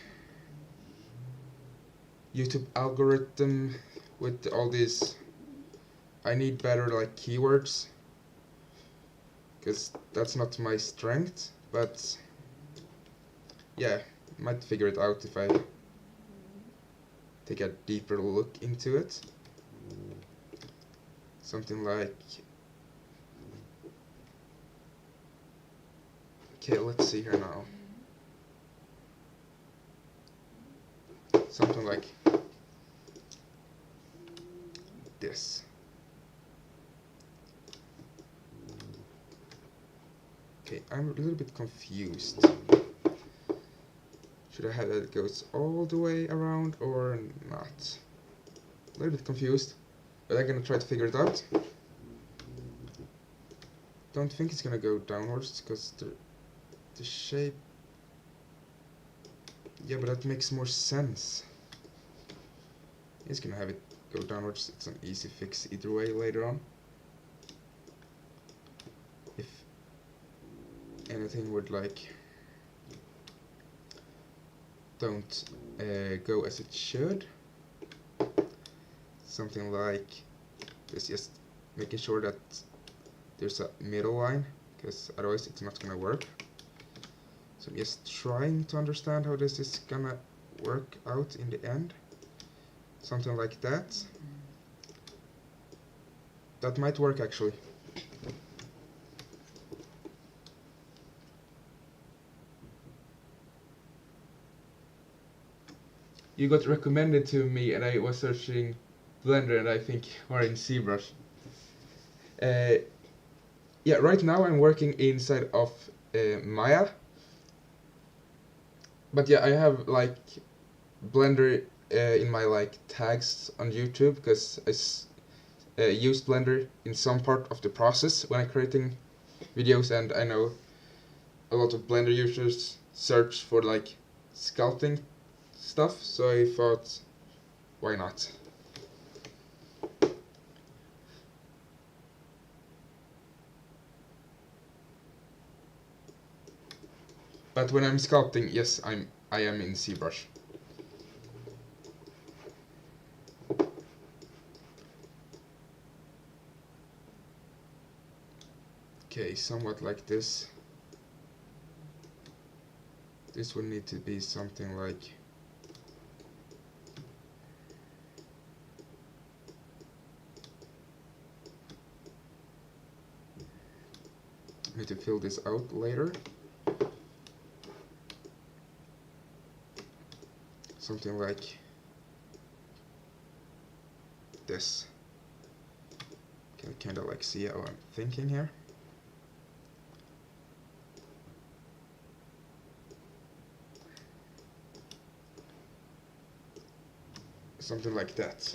YouTube algorithm with all these. I need better like keywords, because that's not my strength, but yeah, might figure it out if I take a deeper look into it. Something like, okay, let's see here now. Something like this. Okay, I'm a little bit confused. Should I have that it goes all the way around or not? A little bit confused, but I'm gonna try to figure it out. Don't think it's gonna go downwards because the shape. Yeah, but that makes more sense. It's gonna have it go downwards. It's an easy fix either way later on. If anything would like don't go as it should. Something like this, just making sure that there's a middle line, because otherwise it's not gonna work. So I'm just trying to understand how this is gonna work out in the end. Something like that. That might work actually. You got recommended to me and I was searching Blender and I think or in ZBrush. Yeah, right now I'm working inside of Maya. But yeah, I have like Blender in my like tags on YouTube because I use Blender in some part of the process when I'm creating videos, and I know a lot of Blender users search for like sculpting stuff, so I thought, why not? But when I'm sculpting, yes, I am in ZBrush. Okay, somewhat like this. This would need to be something like I need to fill this out later. Something like this. Can kind of like see how I'm thinking here. Something like that.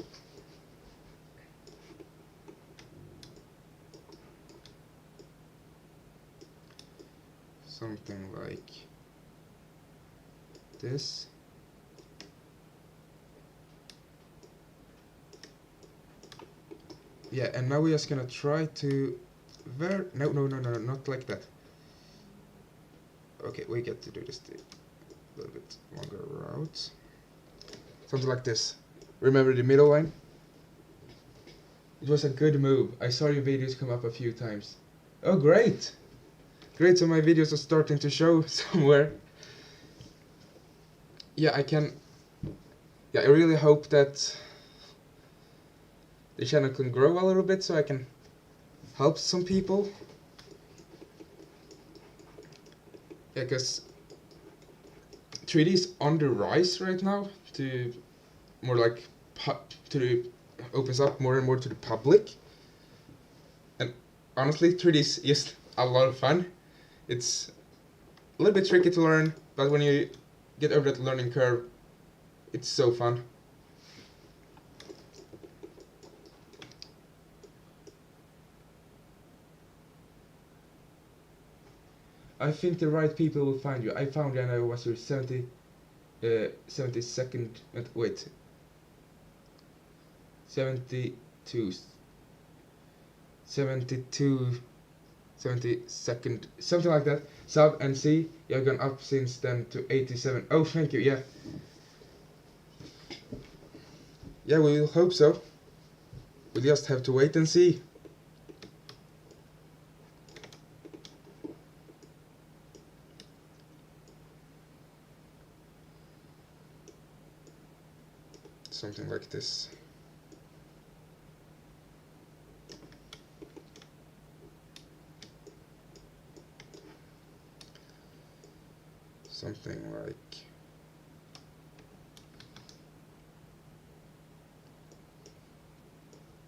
Something like this. Yeah, and now we're just gonna try to no, not like that. Okay, we get to do this a little bit longer route. Something like this. Remember the middle line? It was a good move. I saw your videos come up a few times. Oh, great! Great, so my videos are starting to show somewhere. Yeah, I really hope that the channel can grow a little bit so I can help some people. Yeah, because 3D is on the rise right now to more like opens up more and more to the public. And honestly, 3D is just a lot of fun. It's a little bit tricky to learn, but when you get over that learning curve, it's so fun. I think the right people will find you. I found you and I was your 72nd, wait, 72, 72, 72nd, something like that, sub, and see, you've gone up since then to 87. Oh, thank you, yeah. Yeah, we will hope so. We just have to wait and see. Something like this. Something like...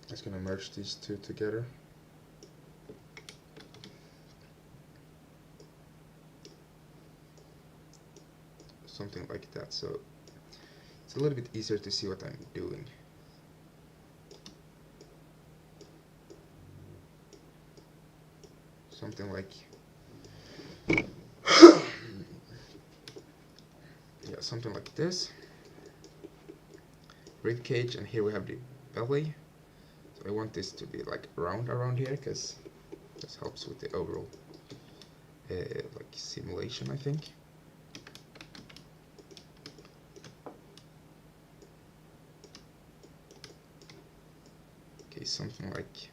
I'm just gonna merge these two together. Something like that, so it's a little bit easier to see what I'm doing. Something like... yeah, something like this. Rib cage, and here we have the belly. So I want this to be like round around here, because this helps with the overall like simulation, I think. Okay, something like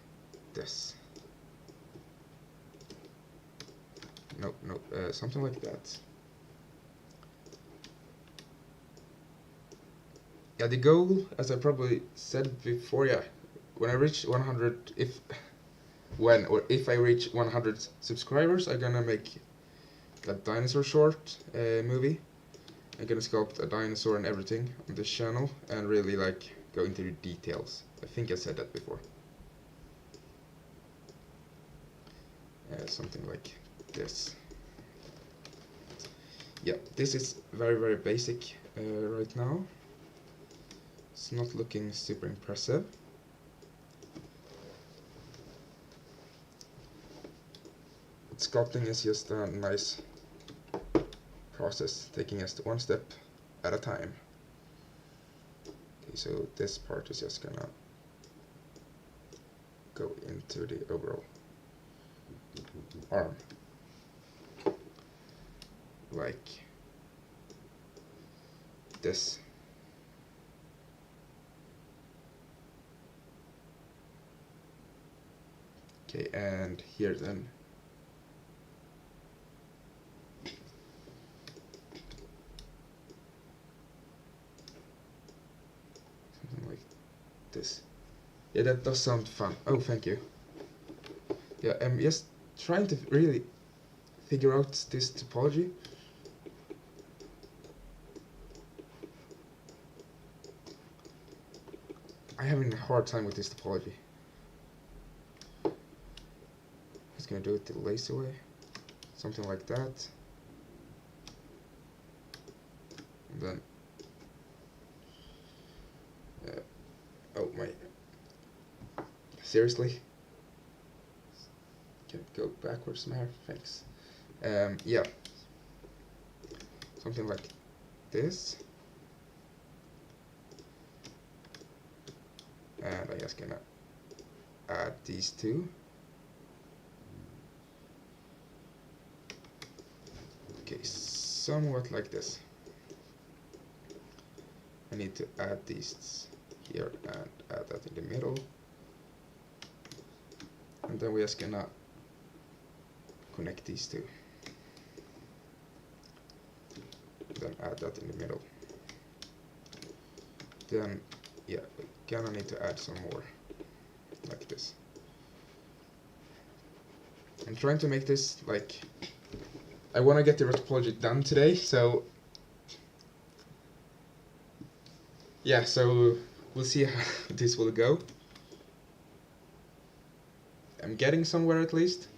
this. No, something like that. Yeah, the goal, as I probably said before, yeah, when I reach 100, if I reach 100 subscribers, I'm gonna make a dinosaur short movie. I'm gonna sculpt a dinosaur and everything on this channel, and really like go into the details. I think I said that before. Something like this. Yeah, this is very, very basic right now. It's not looking super impressive. But sculpting is just a nice process, taking us one step at a time. Okay, so this part is just gonna go into the overall arm, like this. Okay, and here then something like this. Yeah, that does sound fun. Oh, thank you. Yeah, I'm just trying to really figure out this topology. I'm having a hard time with this topology. Just gonna do it the lazy way. Something like that. And then oh my, seriously? Can it go backwards, Maher? Thanks. Yeah, something like this. And I'm just gonna add these two. Okay, somewhat like this. I need to add these here and add that in the middle. And then we're just gonna connect these two. Then add that in the middle. Then, yeah, we're gonna need to add some more, like this. I'm trying to make this, like, I want to get the Retopology done today, so yeah, so we'll see how this will go. I'm getting somewhere at least.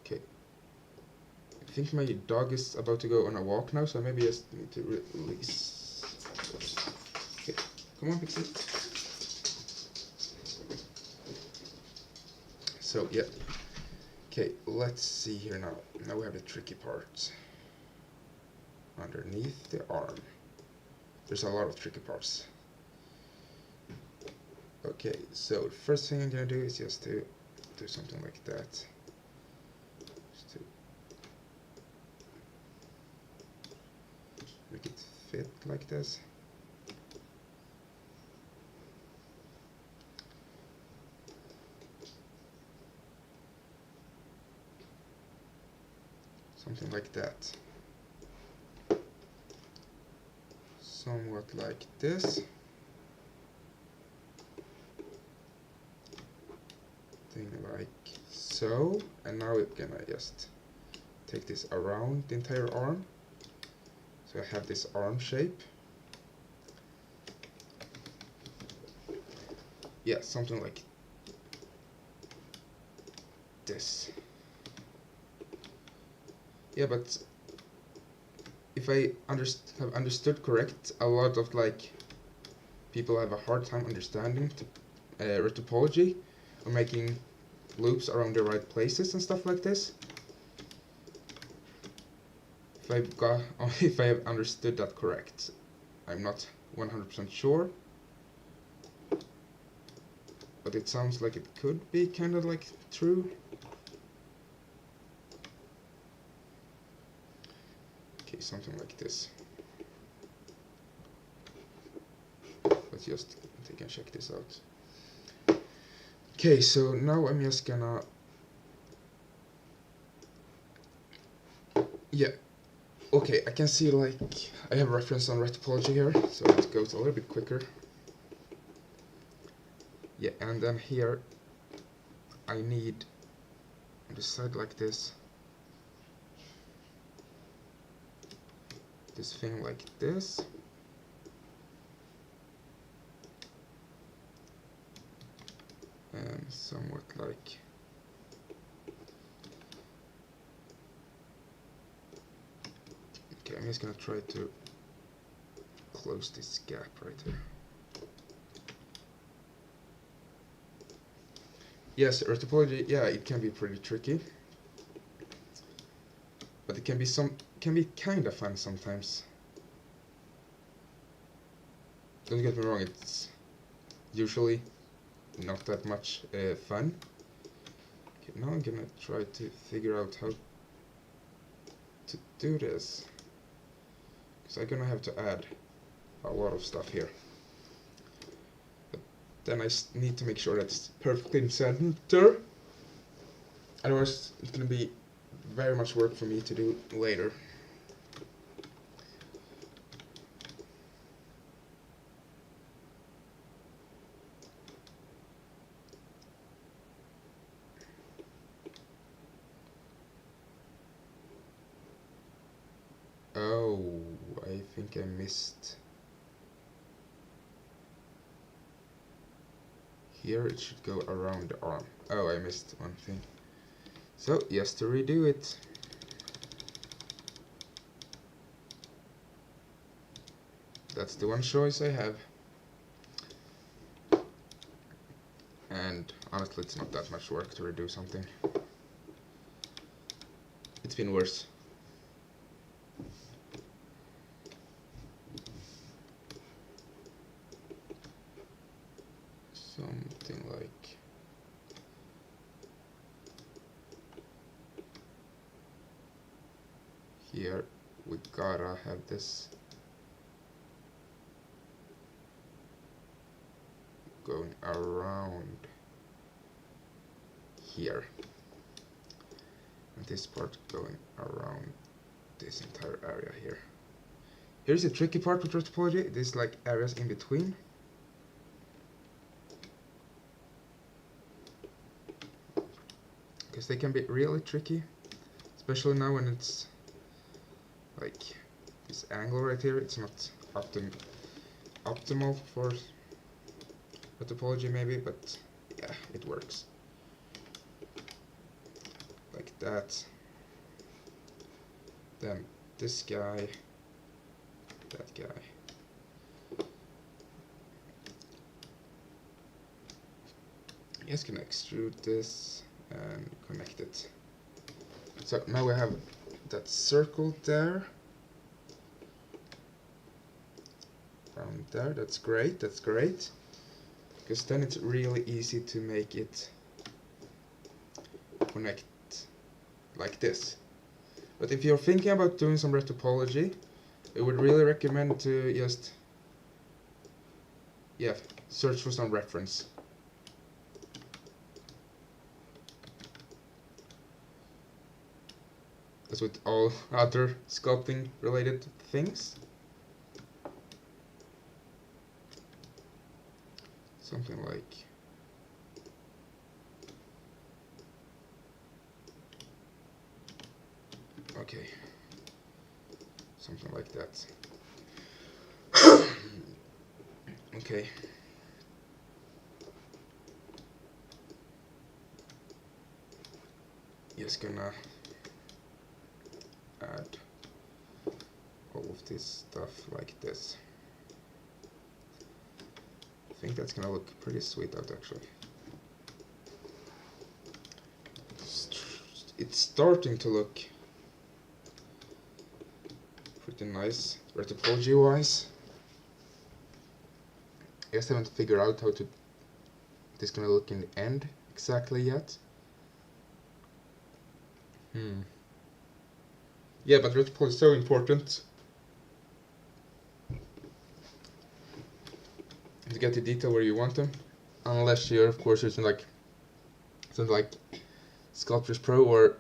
Okay. I think my dog is about to go on a walk now, so maybe I just need to release. Okay, Come on, Pixie. So, yeah. Okay, let's see here now. Now we have the tricky part. Underneath the arm. There's a lot of tricky parts. Okay, so the first thing I'm gonna do is just to do something like that. Just to make it fit like this. Something like that. Somewhat like this. Thing like so. And now we're gonna just take this around the entire arm. So I have this arm shape. Yeah, something like this. Yeah, but if I have understood correct, a lot of like people have a hard time understanding retopology or making loops around the right places and stuff like this. If I have understood that correct, I'm not 100% sure, but it sounds like it could be kind of like true. Okay, something like this. Let's just take and check this out. Okay, so now I'm just gonna... Yeah. Okay, I can see like... I have a reference on Retopology here, so it goes a little bit quicker. Yeah, and then here I need on the side like this thing like this, and somewhat like okay, I'm just gonna try to close this gap right here. Yes, retopology, yeah, it can be pretty tricky, but it can be kind of fun sometimes. Don't get me wrong, it's usually not that much fun. Okay, now I'm gonna try to figure out how to do this, because I'm gonna have to add a lot of stuff here. But then I need to make sure that it's perfectly in center. Otherwise, it's gonna be very much work for me to do later. Oh, I think I missed. Here it should go around the arm. Oh, I missed one thing. So, just to redo it. That's the one choice I have. And honestly, it's not that much work to redo something. It's been worse. Something like... Here, we gotta have this going around here, and this part going around this entire area here. Here's the tricky part with retopology, these like areas in between. Because they can be really tricky, especially now when it's like this angle right here, it's not optimal for retopology maybe, but yeah, it works. Like that. Then this guy, that guy. Just gonna extrude this and connect it. So now we have that circle there. Around there, that's great, because then it's really easy to make it connect like this. But if you're thinking about doing some retopology, I would really recommend to just search for some reference. As with all other sculpting related things. Something like okay, something like that. Okay. Just gonna add all of this stuff like this. I think that's gonna look pretty sweet out actually. It's starting to look pretty nice retopology wise. I just haven't figured out how to this gonna look in the end exactly yet. Yeah, but retopology is so important to get the detail where you want them, unless you're of course using like something like Sculptors Pro or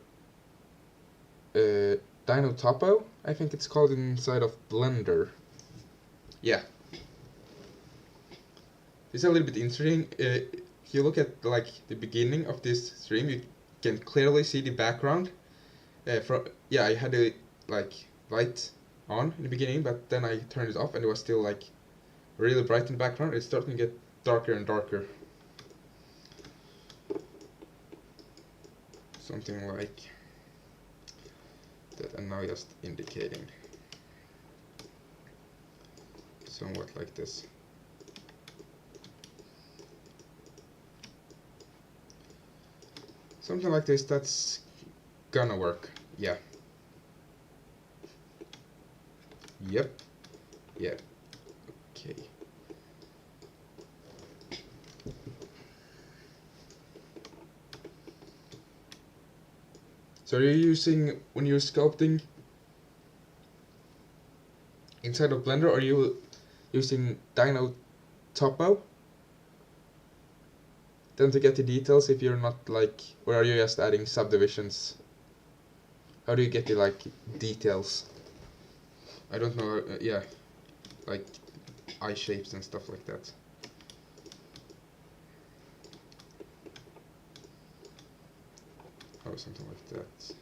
Dino Topo, I think it's called inside of Blender. Yeah, this is a little bit interesting. If you look at like the beginning of this stream, you can clearly see the background. I had a like light on in the beginning, but then I turned it off and it was still like really bright in the background. It's starting to get darker and darker. Something like that, and now just indicating somewhat like this. Something like this, that's gonna work. Yeah. Yep. Yeah. Okay. So are you using, when you're sculpting inside of Blender, are you using Dino Topo? Then to get the details if you're not like, or are you just adding subdivisions? How do you get the like details? I don't know, yeah, like eye shapes and stuff like that. Or something like that.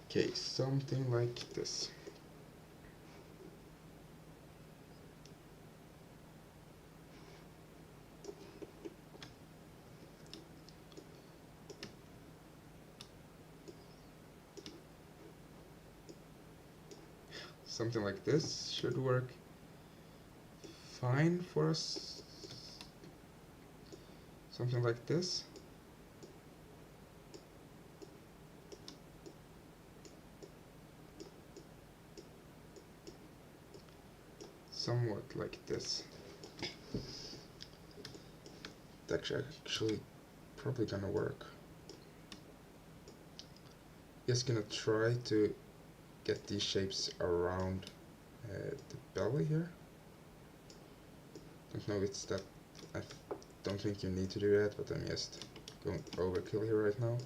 Okay, something like this. Something like this should work fine for us. Something like this. Somewhat like this. That's actually probably gonna work. Just gonna try to get these shapes around the belly here. Don't know if it's that. I don't think you need to do that, but I'm just going overkill here right now.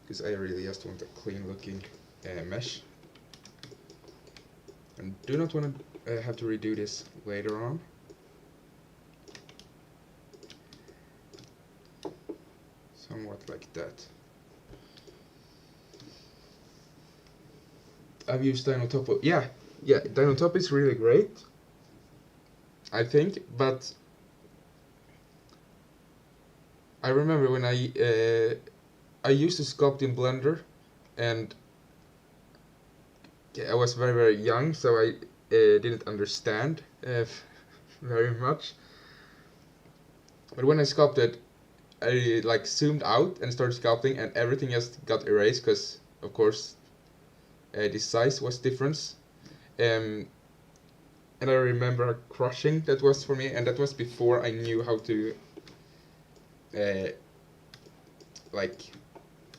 Because I really just want a clean looking mesh. And do not want to have to redo this later on. Somewhat like that. I've used Dino Topo. Yeah, Dino Topo is really great, I think, but I remember when I I used to sculpt in Blender, and I was very young, so I didn't understand very much. But when I sculpted, I like zoomed out and started sculpting, and everything just got erased because, of course, the size was different. And I remember how crushing that was for me, and that was before I knew how to like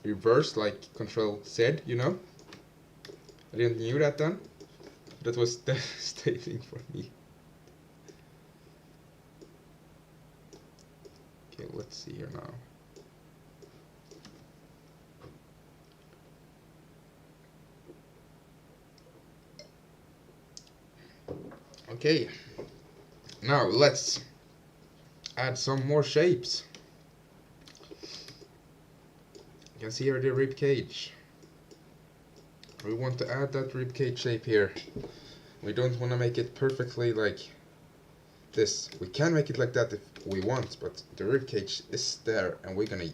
reverse, like Control Z, you know. I didn't knew that then. That was devastating for me. Okay, let's see here now. Okay, now let's add some more shapes. You can see here the rib cage. We want to add that rib cage shape here. We don't want to make it perfectly like this. We can make it like that if we want, but the rib cage is there, and we're gonna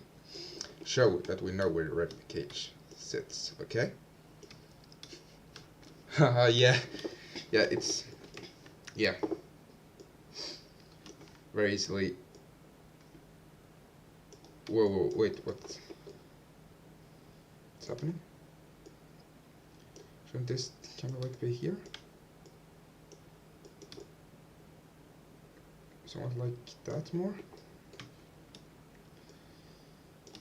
show that we know where the rib cage sits. Okay? Haha, yeah, it's very easily. Whoa, wait, what's happening? Shouldn't this kind of like be here? Somewhat like that more.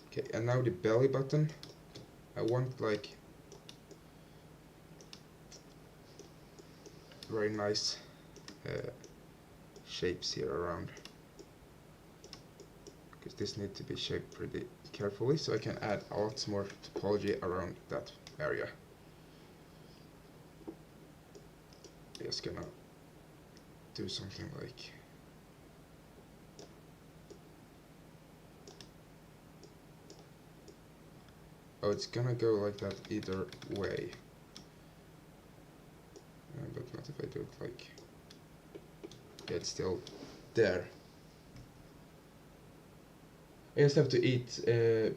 Okay, and now the belly button. I want like very nice shapes here around, because this needs to be shaped pretty carefully, so I can add a lot more topology around that area. Just gonna do something like it's gonna go like that either way, but not if I do it like it's still there. I just have to eat,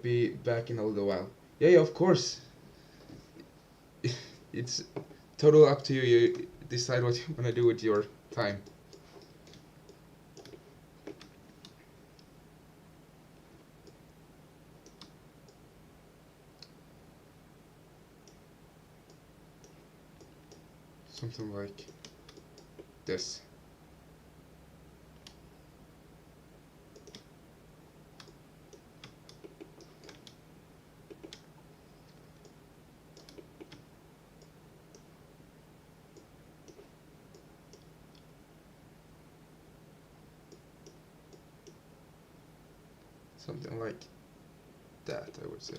be back in a little while. Yeah, of course. It's total up to you. You decide what you want to do with your time. Something like this. Something like that, I would say.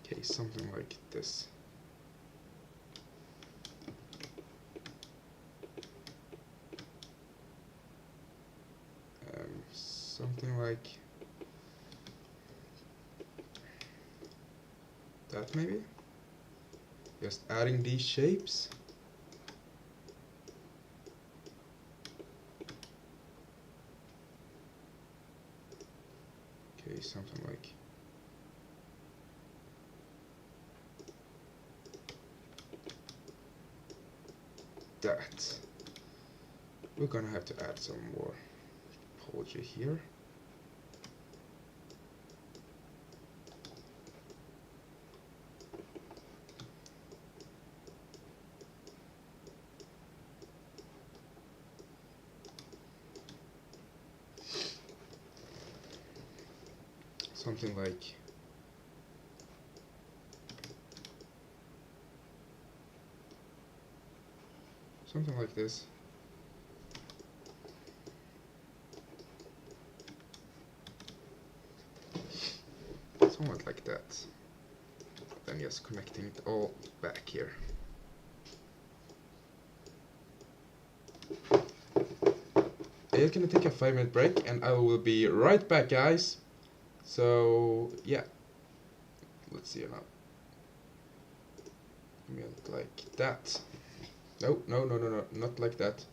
Okay, something like this. Something like that maybe? Just adding these shapes. Okay, something like that. We're gonna have to add some more topology here. Something like this. Somewhat like that. Then just connecting it all back here. just gonna take a 5-minute break, and I will be right back, guys. So yeah, let's see now. Like that. No, no, no, no, no, not like that.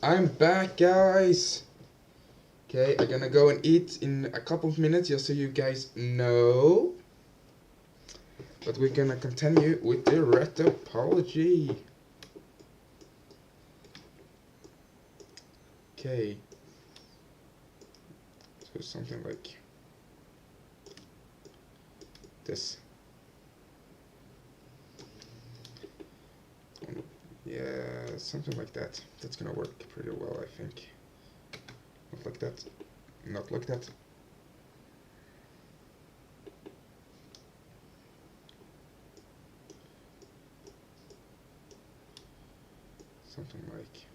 I'm back, guys. Okay, I'm gonna go and eat in a couple of minutes just so you guys know. But we're gonna continue with the retopology. Okay. So something like this. Yeah, something like that. That's gonna work pretty well, I think. Not like that. Not like that. Something like...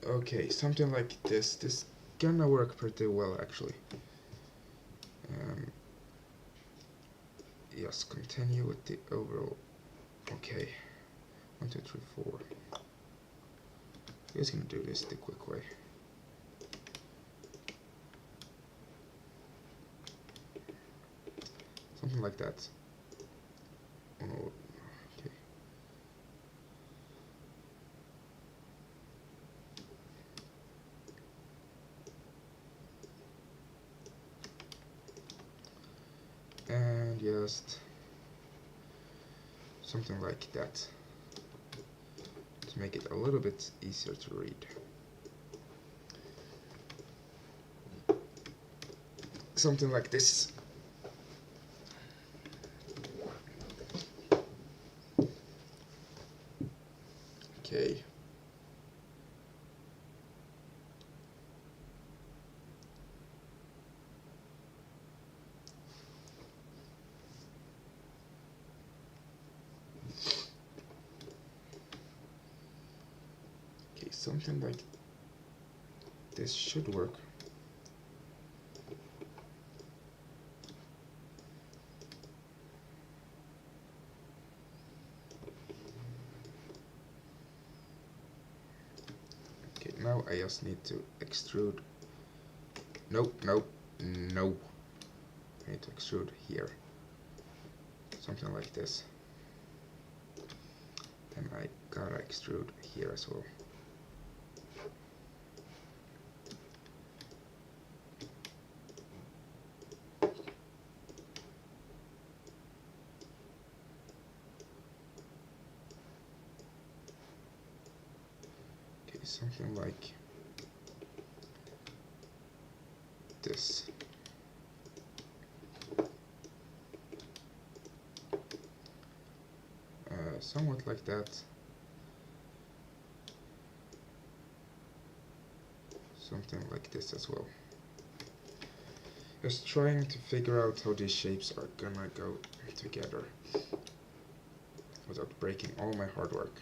Okay, something like this. This gonna work pretty well, actually. Yes, continue with the overall. Okay, 1, 2, 3, 4. Just gonna do this the quick way. Something like that. Oh, okay. And just something like that to make it a little bit easier to read. Something like this. Okay. Okay, something like this should work. Okay, now I just need to extrude. Nope, nope, no. I need to extrude here. Something like this. Then I gotta extrude here as well. Okay, something like this. Somewhat like that. Something like this as well. Just trying to figure out how these shapes are gonna go together without breaking all my hard work.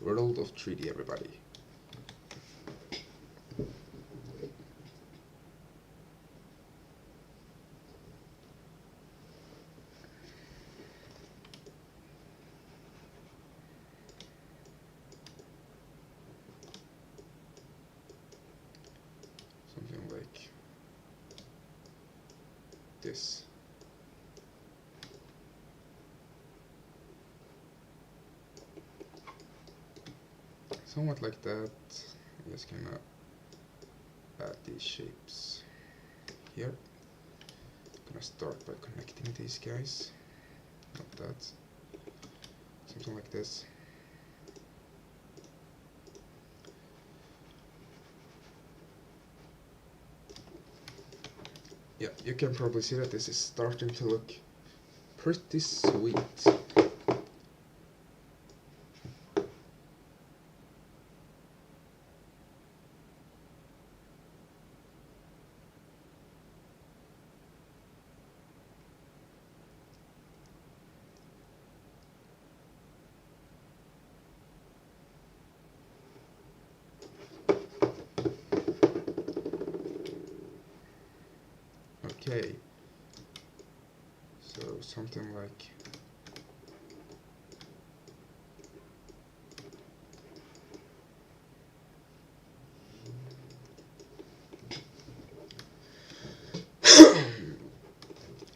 World of 3D, everybody. Something like this. Somewhat like that. I'm just gonna add these shapes here. I'm gonna start by connecting these guys. Not that. Something like this. Yeah, you can probably see that this is starting to look pretty sweet. Okay, so something like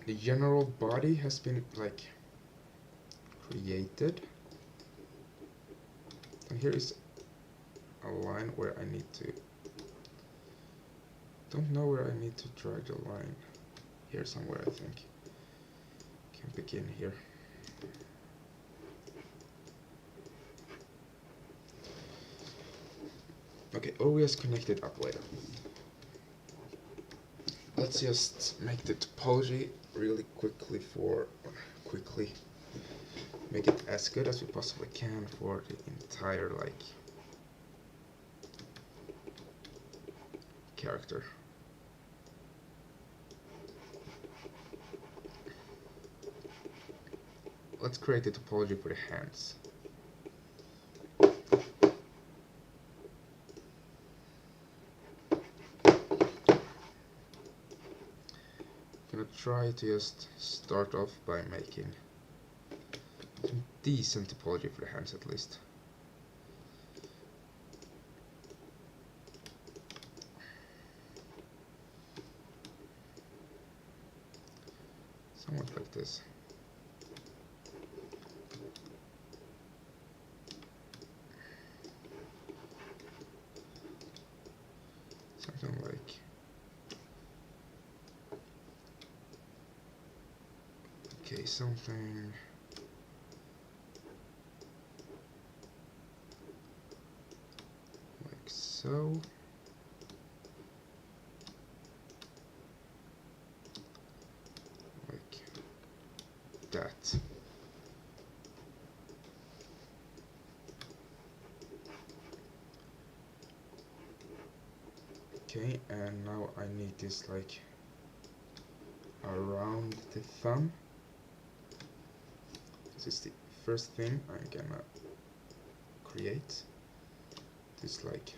the general body has been like created. And here is a line where I need to, don't know where I need to drag the line. Here somewhere, I think. Can begin here. Okay, always connected up later. Let's just make the topology really quickly make it as good as we possibly can for the entire like character. Let's create a topology for the hands. I'm gonna try to just start off by making some decent topology for the hands at least. Somewhat like this. Something like something like so. Like that. Okay, and now I need this like around the thumb. This is the first thing I'm gonna create. This like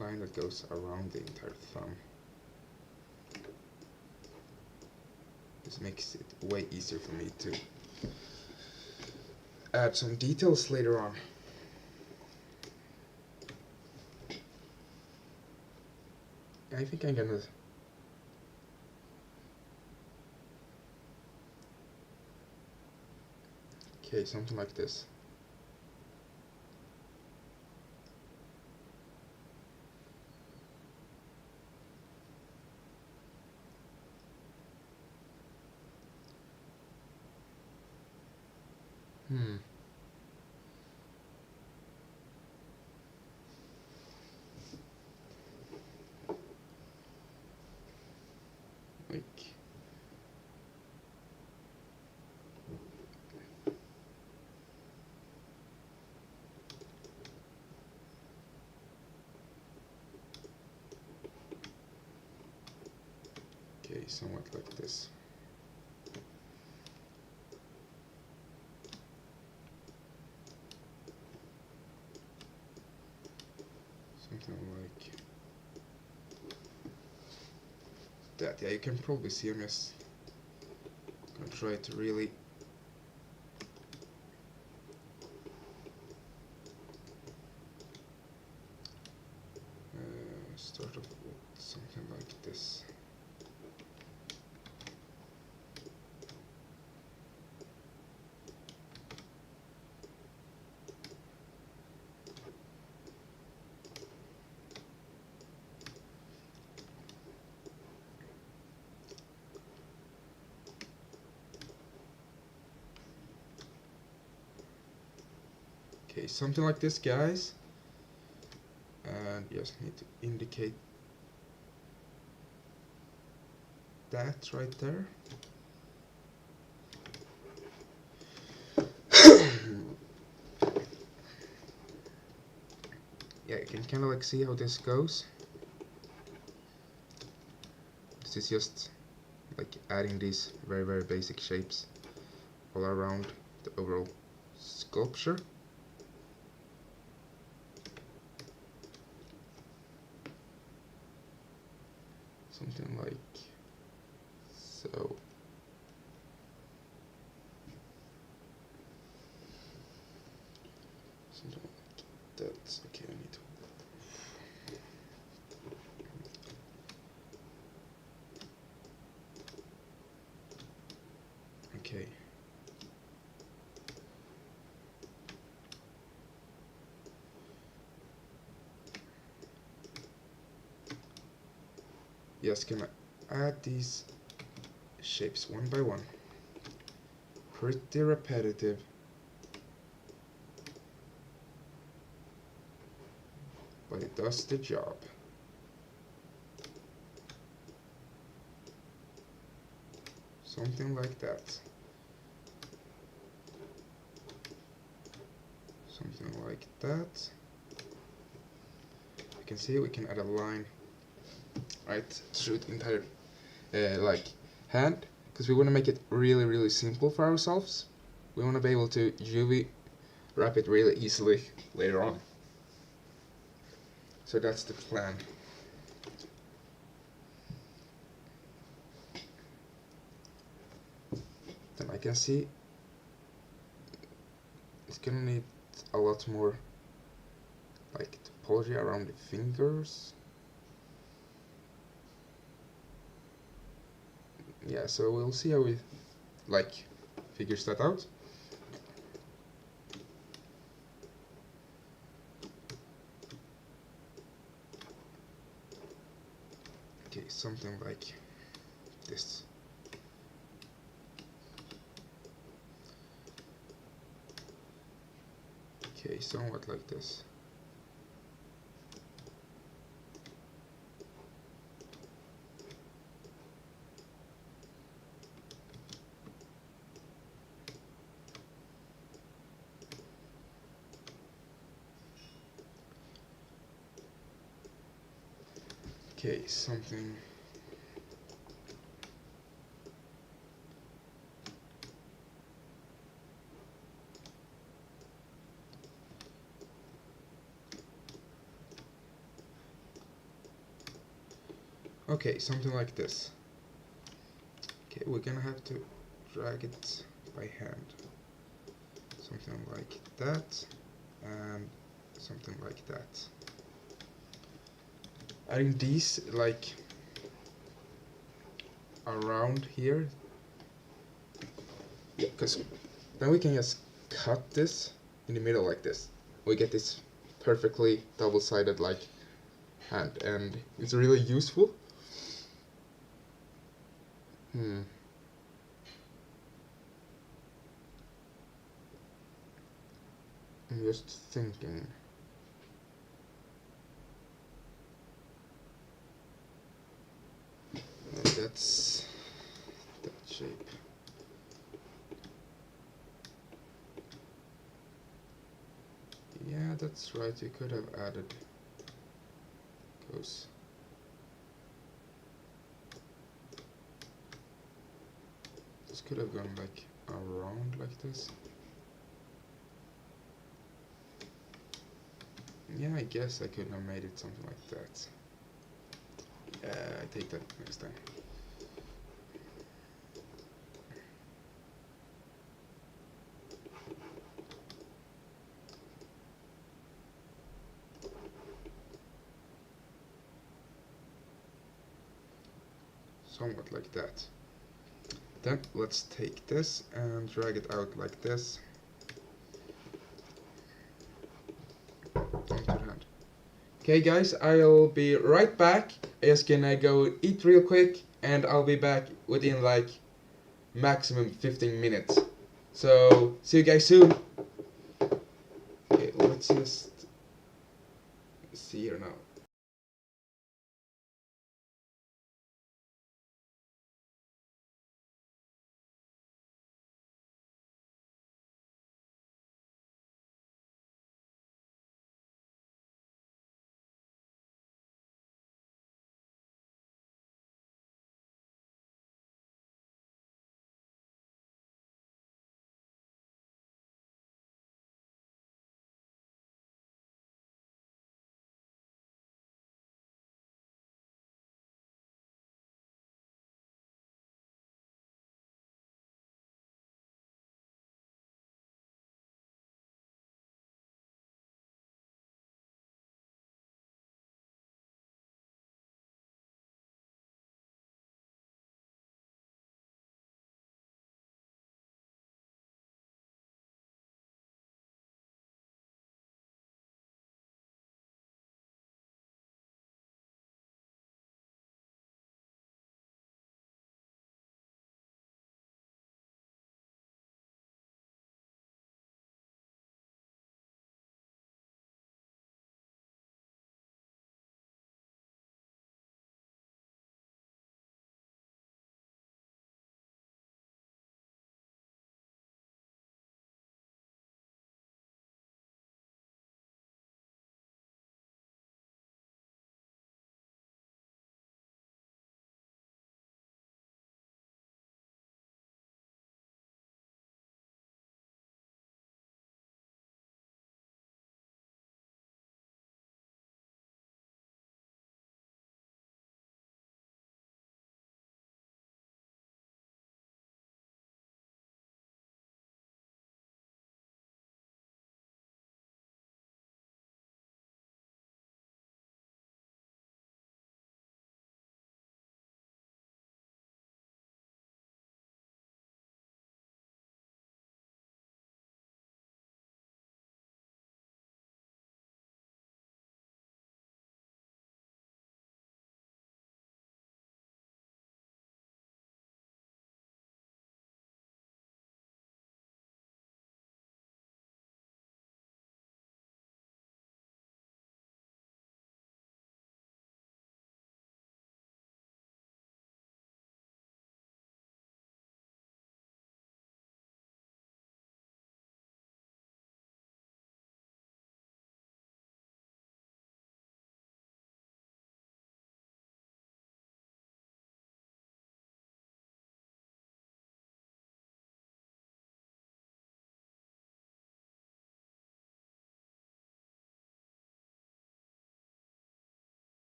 line that goes around the entire thumb. This makes it way easier for me to add some details later on. I think I'm gonna something like this. Like somewhat like this. Something like that. Yeah, you can probably see I'm just gonna try to really start off with something like this. Okay, something like this, guys. And just need to indicate that right there. Yeah, you can kind of like see how this goes. This is just like adding these very basic shapes all around the overall sculpture. Something like so. Something like that. Okay, I need to. just gonna add these shapes one by one. Pretty repetitive. But it does the job. Something like that. Something like that. You can see we can add a line right through the entire like hand, because we want to make it really simple for ourselves. We want to be able to UV wrap it really easily later on. So that's the plan. Then I can see it's gonna need a lot more like topology around the fingers. Yeah, so we'll see how we like figures that out. Okay, something like this. Okay, somewhat like this. Okay, something. Okay, something like this. Okay, we're gonna have to drag it by hand. Something like that, and something like that. Adding these like around here, yeah, because then we can just cut this in the middle like this. We get this perfectly double-sided like hand, and it's really useful. I'm just thinking. That's that shape. Yeah, that's right. You could have added those. This could have gone like around like this. Yeah, I guess I could have made it something like that. I take that next time. Somewhat like that. Then let's take this and drag it out like this onto the hand. Okay guys, I'll be right back. I'm just gonna go eat real quick and I'll be back within like maximum 15 minutes. So see you guys soon. Okay, let's just see here now.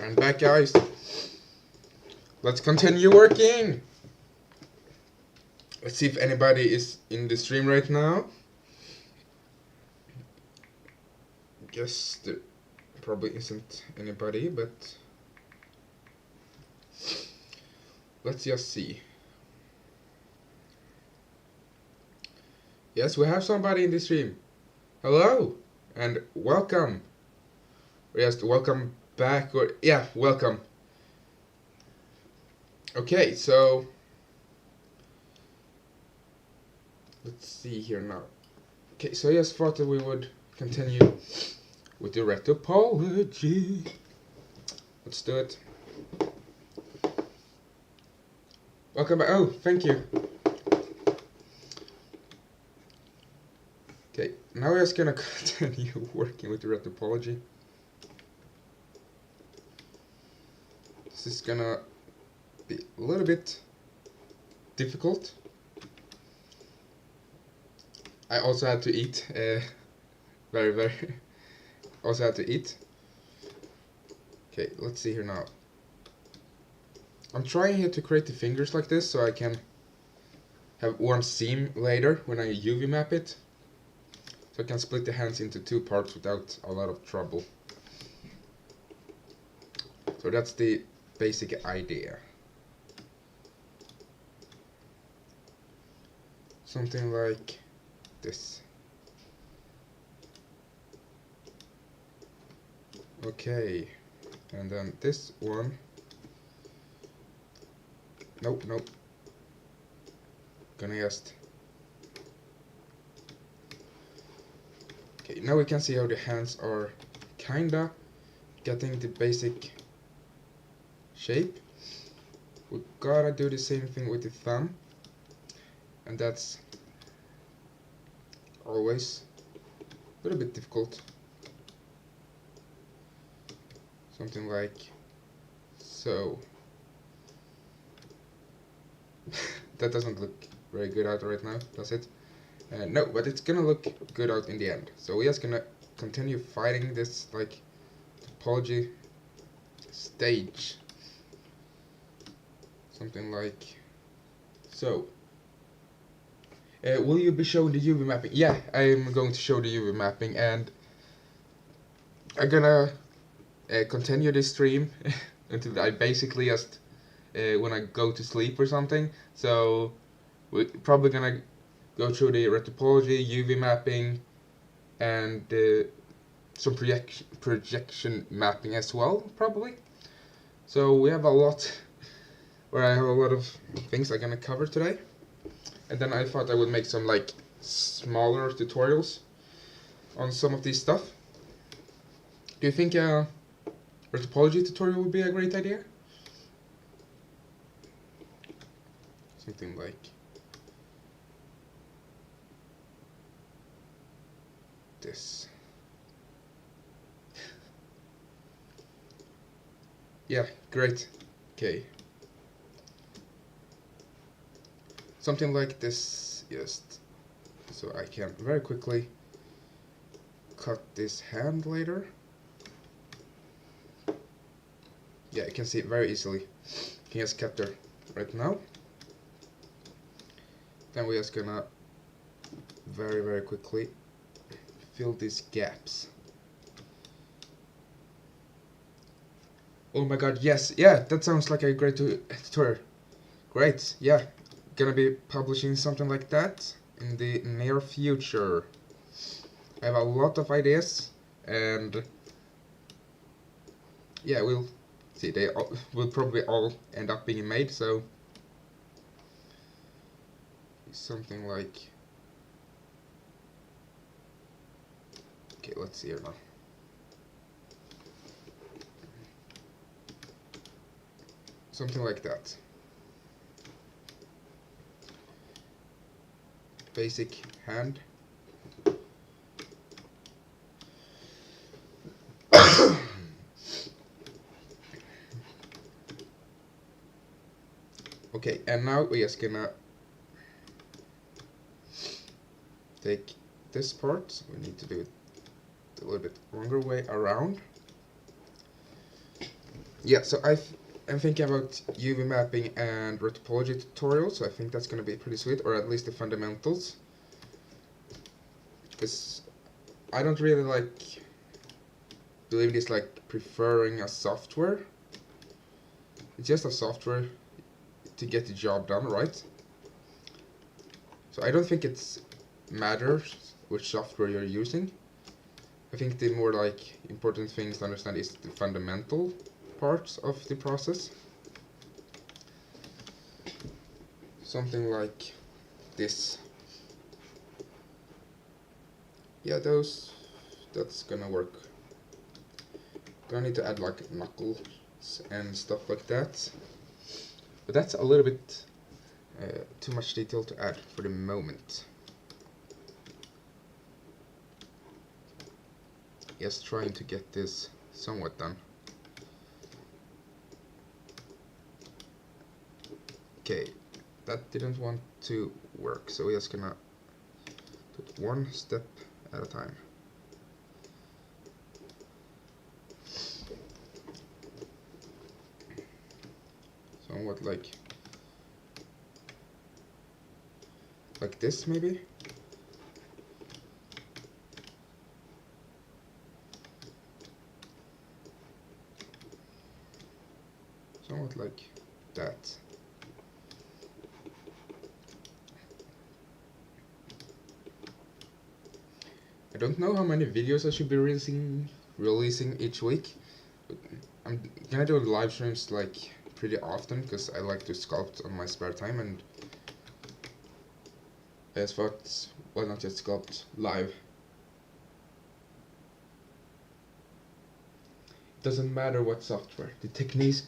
I'm back, guys. Let's continue working. Let's see if anybody is in the stream right now. Guess there probably isn't anybody, but let's just see. Yes, we have somebody in the stream. Hello and welcome. Yes, welcome back, or yeah, welcome. Okay, so let's see here now. Okay, so I just thought that we would continue with the Retopology. Let's do it. Welcome back. Oh, thank you. Okay, now we're just gonna continue working with the Retopology. This is gonna be a little bit difficult. I also had to eat, very also had to eat. Okay, let's see here now. I'm trying here to create the fingers like this so I can have one seam later when I UV map it. So I can split the hands into two parts without a lot of trouble. So that's the basic idea. Something like this. Okay, and then this one. Nope. Gonna just. Okay, now we can see how the hands are kinda getting the basic shape. We gotta do the same thing with the thumb, and that's always a little bit difficult. Something like so. That doesn't look very good out right now, does it? No, but it's gonna look good out in the end. So we're just gonna continue fighting this like topology stage. Something like so. Will you be showing the UV mapping? Yeah, I'm going to show the UV mapping, and I'm gonna continue this stream until I basically just when I go to sleep or something. So we're probably gonna go through the retopology, UV mapping, and some projection mapping as well, probably. So we have a lot, where I have a lot of things I'm gonna cover today. And then I thought I would make some like smaller tutorials on some of this stuff. Do you think a retopology tutorial would be a great idea? Something like this. Yeah, great. Okay. Something like this, just so I can very quickly cut this hand later. Yeah, you can see it very easily. You can just cut there right now. Then we're just gonna very quickly fill these gaps. Oh my god, yes, yeah, that sounds like a great tutorial. Great, yeah, gonna be publishing something like that in the near future. I have a lot of ideas, and yeah, we'll see, they will probably all end up being made, so something like, okay, let's see here now. Something like that. Basic hand. Okay, and now we're just gonna take this part. We need to do it a little bit longer way around. yeah, so I'm thinking about UV mapping and retopology tutorials, so I think that's going to be pretty sweet, or at least the fundamentals. Because I don't really believe this preferring a software. It's just a software to get the job done, right? So I don't think it matters which software you're using. I think the more important things to understand is the fundamental parts of the process. Something like this. Yeah, that's gonna work. Gonna need to add knuckles and stuff like that. But that's a little bit too much detail to add for the moment. Just trying to get this somewhat done. Okay, that didn't want to work, so we're just gonna do it one step at a time. Somewhat like this maybe. Somewhat like that. I don't know how many videos I should be releasing each week. But I'm gonna do live streams pretty often because I like to sculpt on my spare time, and I just thought, why not just sculpt live? Doesn't matter what software. The techniques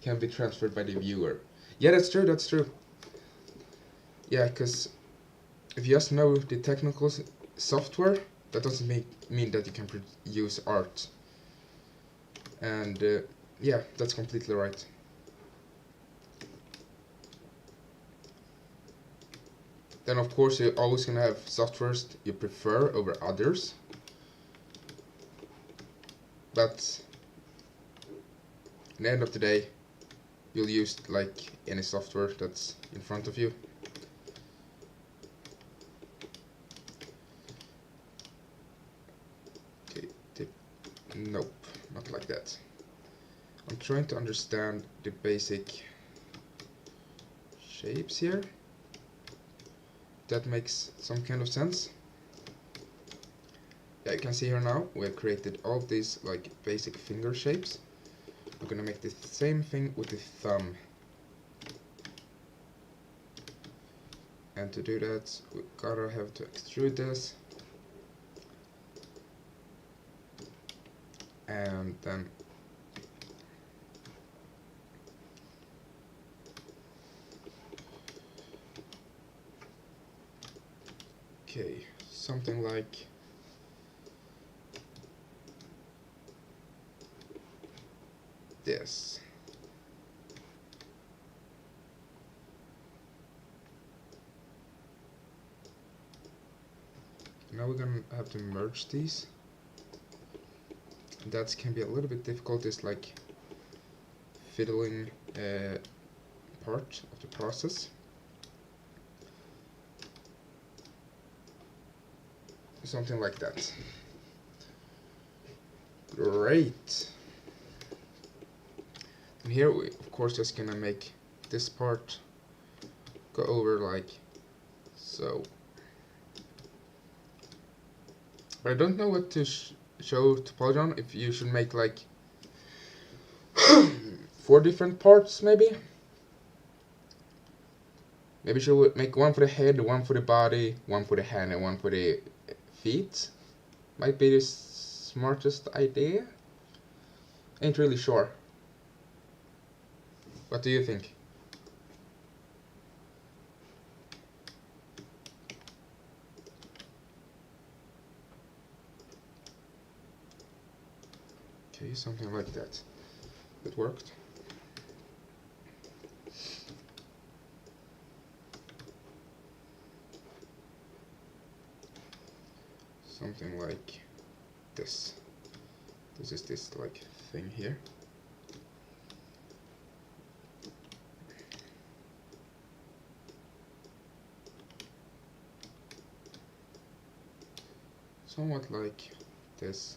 can be transferred by the viewer. Yeah, that's true. That's true. Yeah, because if you just know the technical software, that doesn't mean that you can use art. And yeah, that's completely right. Then of course you're always gonna have softwares you prefer over others. But at the end of the day, you'll use any software that's in front of you. Okay, nope, not like that. I'm trying to understand the basic shapes here. That makes some kind of sense. Yeah, you can see here now we have created all these basic finger shapes. We're gonna make the same thing with the thumb. And to do that, we gotta have to extrude this. And then okay, something like this. Now we're gonna have to merge these. That can be a little bit difficult, is fiddling part of the process. Something like that. Great. And here we of course just gonna make this part go over so. But I don't know what to show topology on, if you should make 4 different parts maybe? Maybe should make one for the head, one for the body, one for the hand, and one for the feet. Might be the smartest idea. Ain't really sure. What do you think? Okay, something like that. It worked. Something like this. This is this thing here. somewhat like this.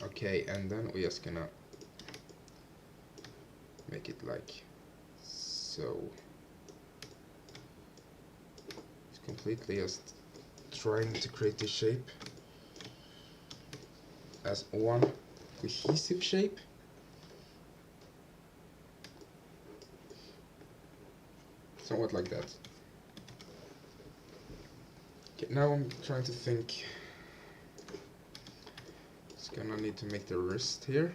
Okay, and then we're just gonna make it like so. It's completely just trying to create the shape as one cohesive shape. Somewhat like that. Okay, now I'm trying to think. It's gonna need to make the wrist here.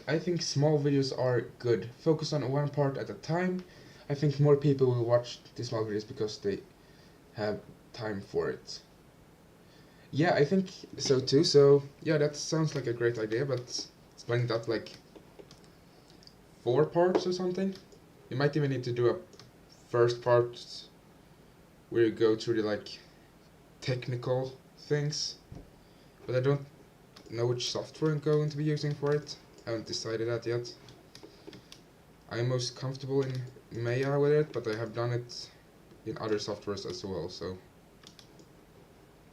I think small videos are good. Focus on one part at a time. I think more people will watch the small videos because they have time for it. Yeah, I think so too. So yeah, that sounds like a great idea, but splitting it up like 4 parts or something. You might even need to do a first part where you go through the like technical things, but I don't know which software I'm going to be using for it. I haven't decided that yet. I'm most comfortable in Maya with it, but I have done it in other softwares as well, so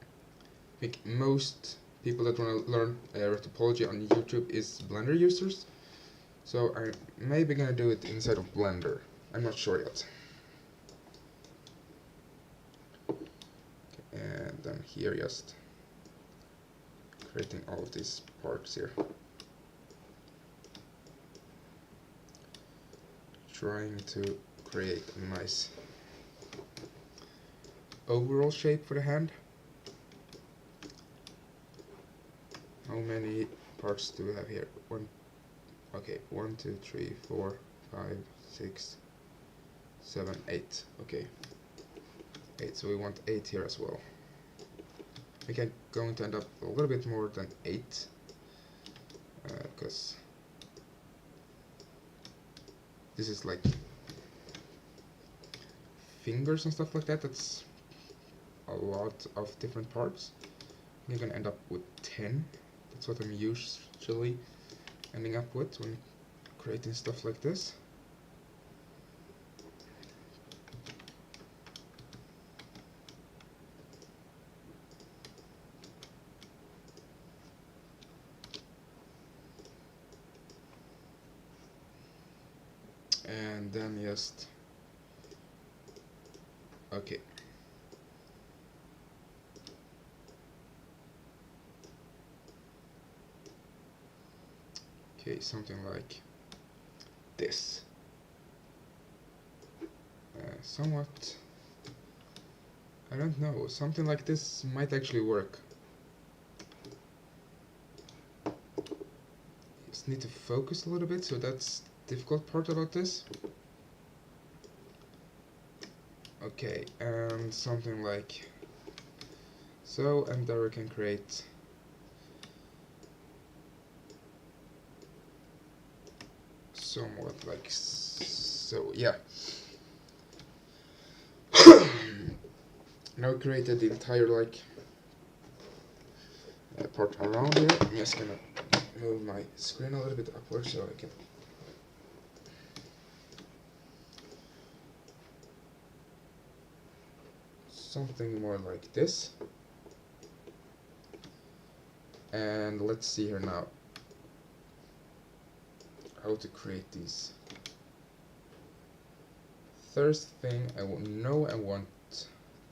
I think most people that want to learn Retopology on YouTube is Blender users, so I'm maybe gonna do it inside of Blender. I'm not sure yet. Okay, and then here just creating all of these parts here. Trying to create a nice overall shape for the hand. How many parts do we have here? Okay, 1, 2, 3, 4, 5, 6, 7, 8. Okay, 8. So we want 8 here as well. We can going to end up a little bit more than 8, because this is like fingers and stuff like that. That's a lot of different parts. You're gonna end up with 10. That's what I'm usually ending up with when creating stuff like this. And then just okay. Okay, something like this. Somewhat, I don't know, something like this might actually work. Just need to focus a little bit, so that's the difficult part about this. Okay, and something like so, and there we can create somewhat like so, yeah. Now created the entire like part around here. I'm just gonna move my screen a little bit upwards so I can something more like this. And let's see here now how to create these. First thing I want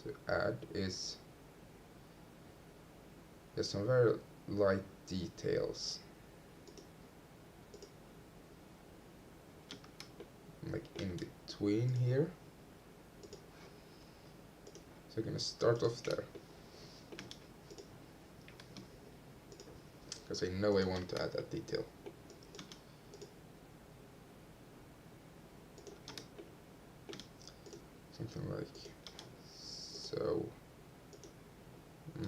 to add is there's some very light details, like in between here. So I'm gonna start off there, because I know I want to add that detail. Something like so.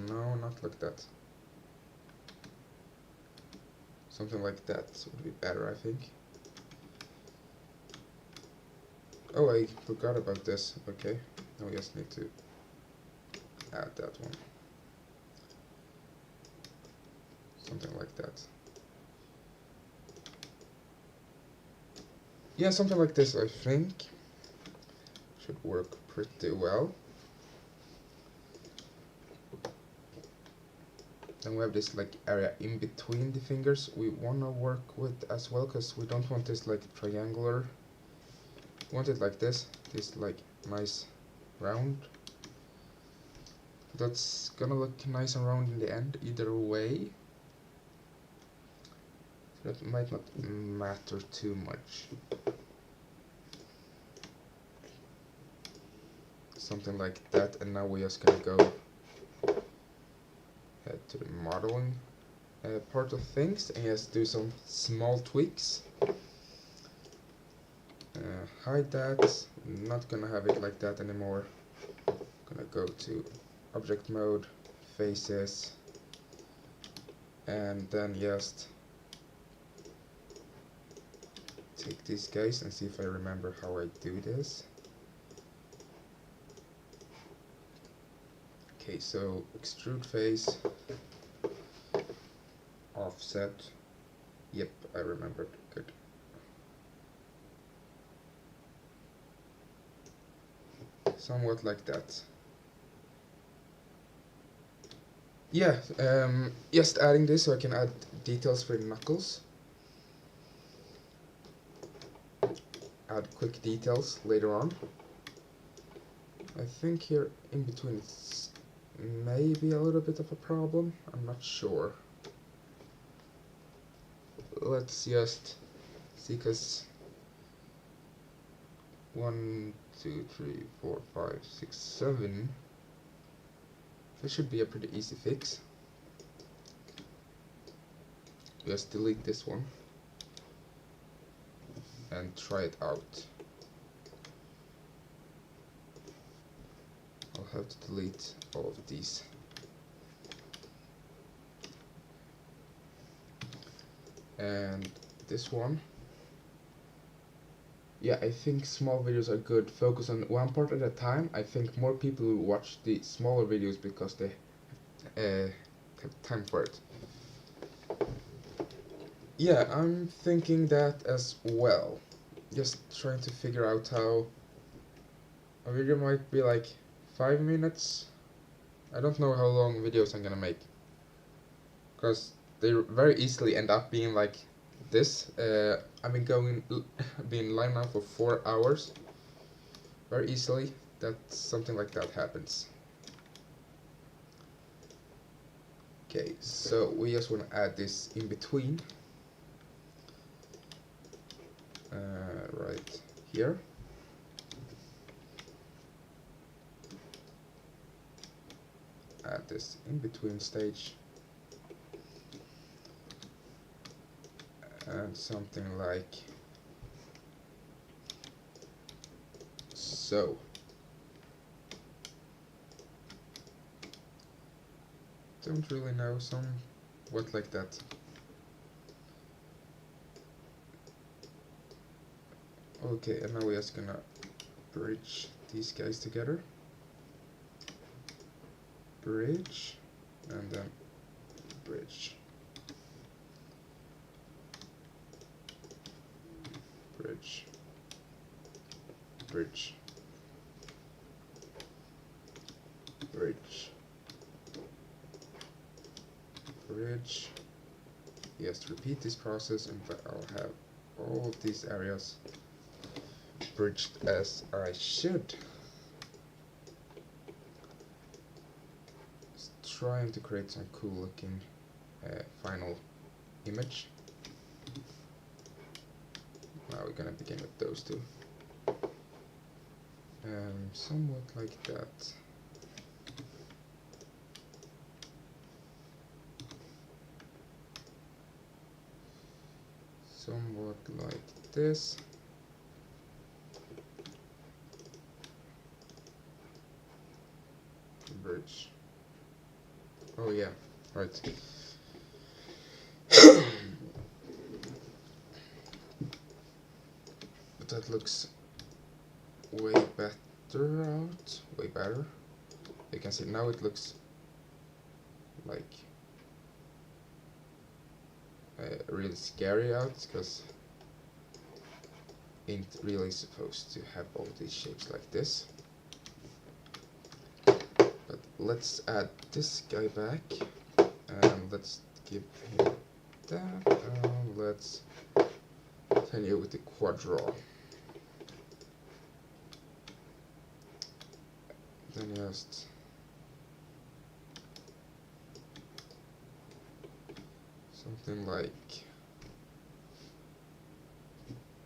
No, not like that. Something like that would be better, I think. Oh, I forgot about this. Okay, now we just need to add that one. Something like that. Yeah, something like this, I think. Should work pretty well. Then we have this like area in between the fingers we wanna work with as well, because we don't want this like triangular. We want it like this like nice round. That's gonna look nice and round in the end either way. That might not matter too much. Something like that, and now we're just gonna go to the modeling part of things and just do some small tweaks. Hide that, not gonna have it like that anymore. Gonna go to object mode, faces, and then just take these guys and see if I remember how I do this. Okay, so extrude face, offset, yep, I remembered, good. Somewhat like that. Yeah, just adding this so I can add details for the knuckles. Add quick details later on. I think here in between it's maybe a little bit of a problem, I'm not sure. Let's just see, because 1, 2, 3, 4, 5, 6, 7. This should be a pretty easy fix. Just delete this one and try it out. I'll have to delete all of these. And this one. Yeah, I think small videos are good. Focus on one part at a time. I think more people will watch the smaller videos because they have time for it. Yeah, I'm thinking that as well. Just trying to figure out how a video might be like 5 minutes. I don't know how long videos I'm gonna make, because they very easily end up being like this. I've been live now for 4 hours. Very easily that something like that happens. Okay, so we just want to add this in between, right here. Add this in between stage, and something like so. Don't really know, somewhat like that. Okay, and now we're just gonna bridge these guys together. Bridge, and then bridge. Bridge. Bridge. Bridge. Bridge. Just repeat this process, and I'll have all of these areas bridged as I should. Just trying to create some cool looking final image. Now we're gonna begin with those two. Somewhat like that. Somewhat like this. Bridge. Oh yeah, right. But that looks way better out, way better. You can see now it looks like really scary out, because ain't really supposed to have all these shapes like this. But let's add this guy back, and let's give him that, and let's continue with the quadra. Then just something like,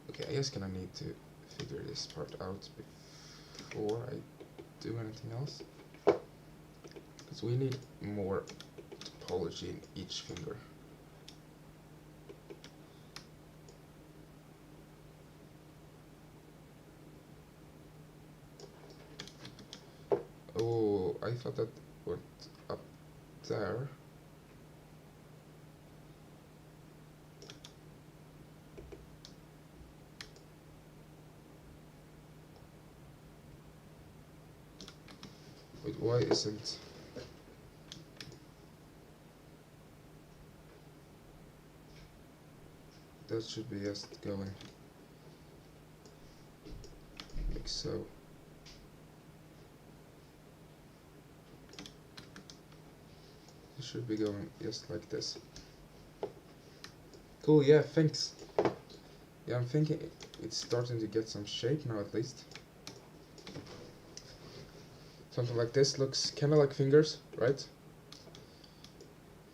okay, I just gonna need to figure this part out before I do anything else, because we need more topology in each finger. Oh, I thought that went up there. Wait, why isn't... That should be just going like so. It should be going just like this. Cool, yeah, thanks. Yeah, I'm thinking it's starting to get some shape now, at least. Something like this looks kinda like fingers, right?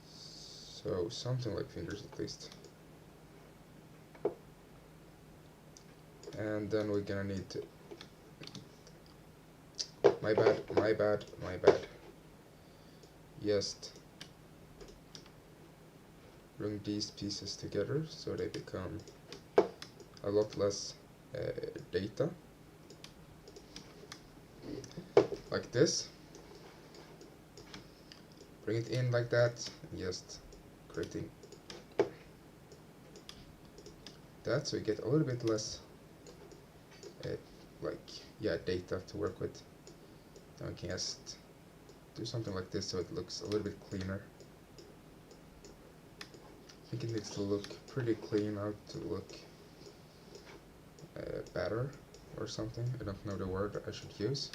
So, something like fingers at least. And then we're gonna need to... My bad. Just bring these pieces together so they become a lot less data. Like this. Bring it in like that, and just creating that, so you get a little bit less data to work with. Then we can just do something like this so it looks a little bit cleaner. I think it needs to look pretty clean out to look better or something. I don't know the word I should use.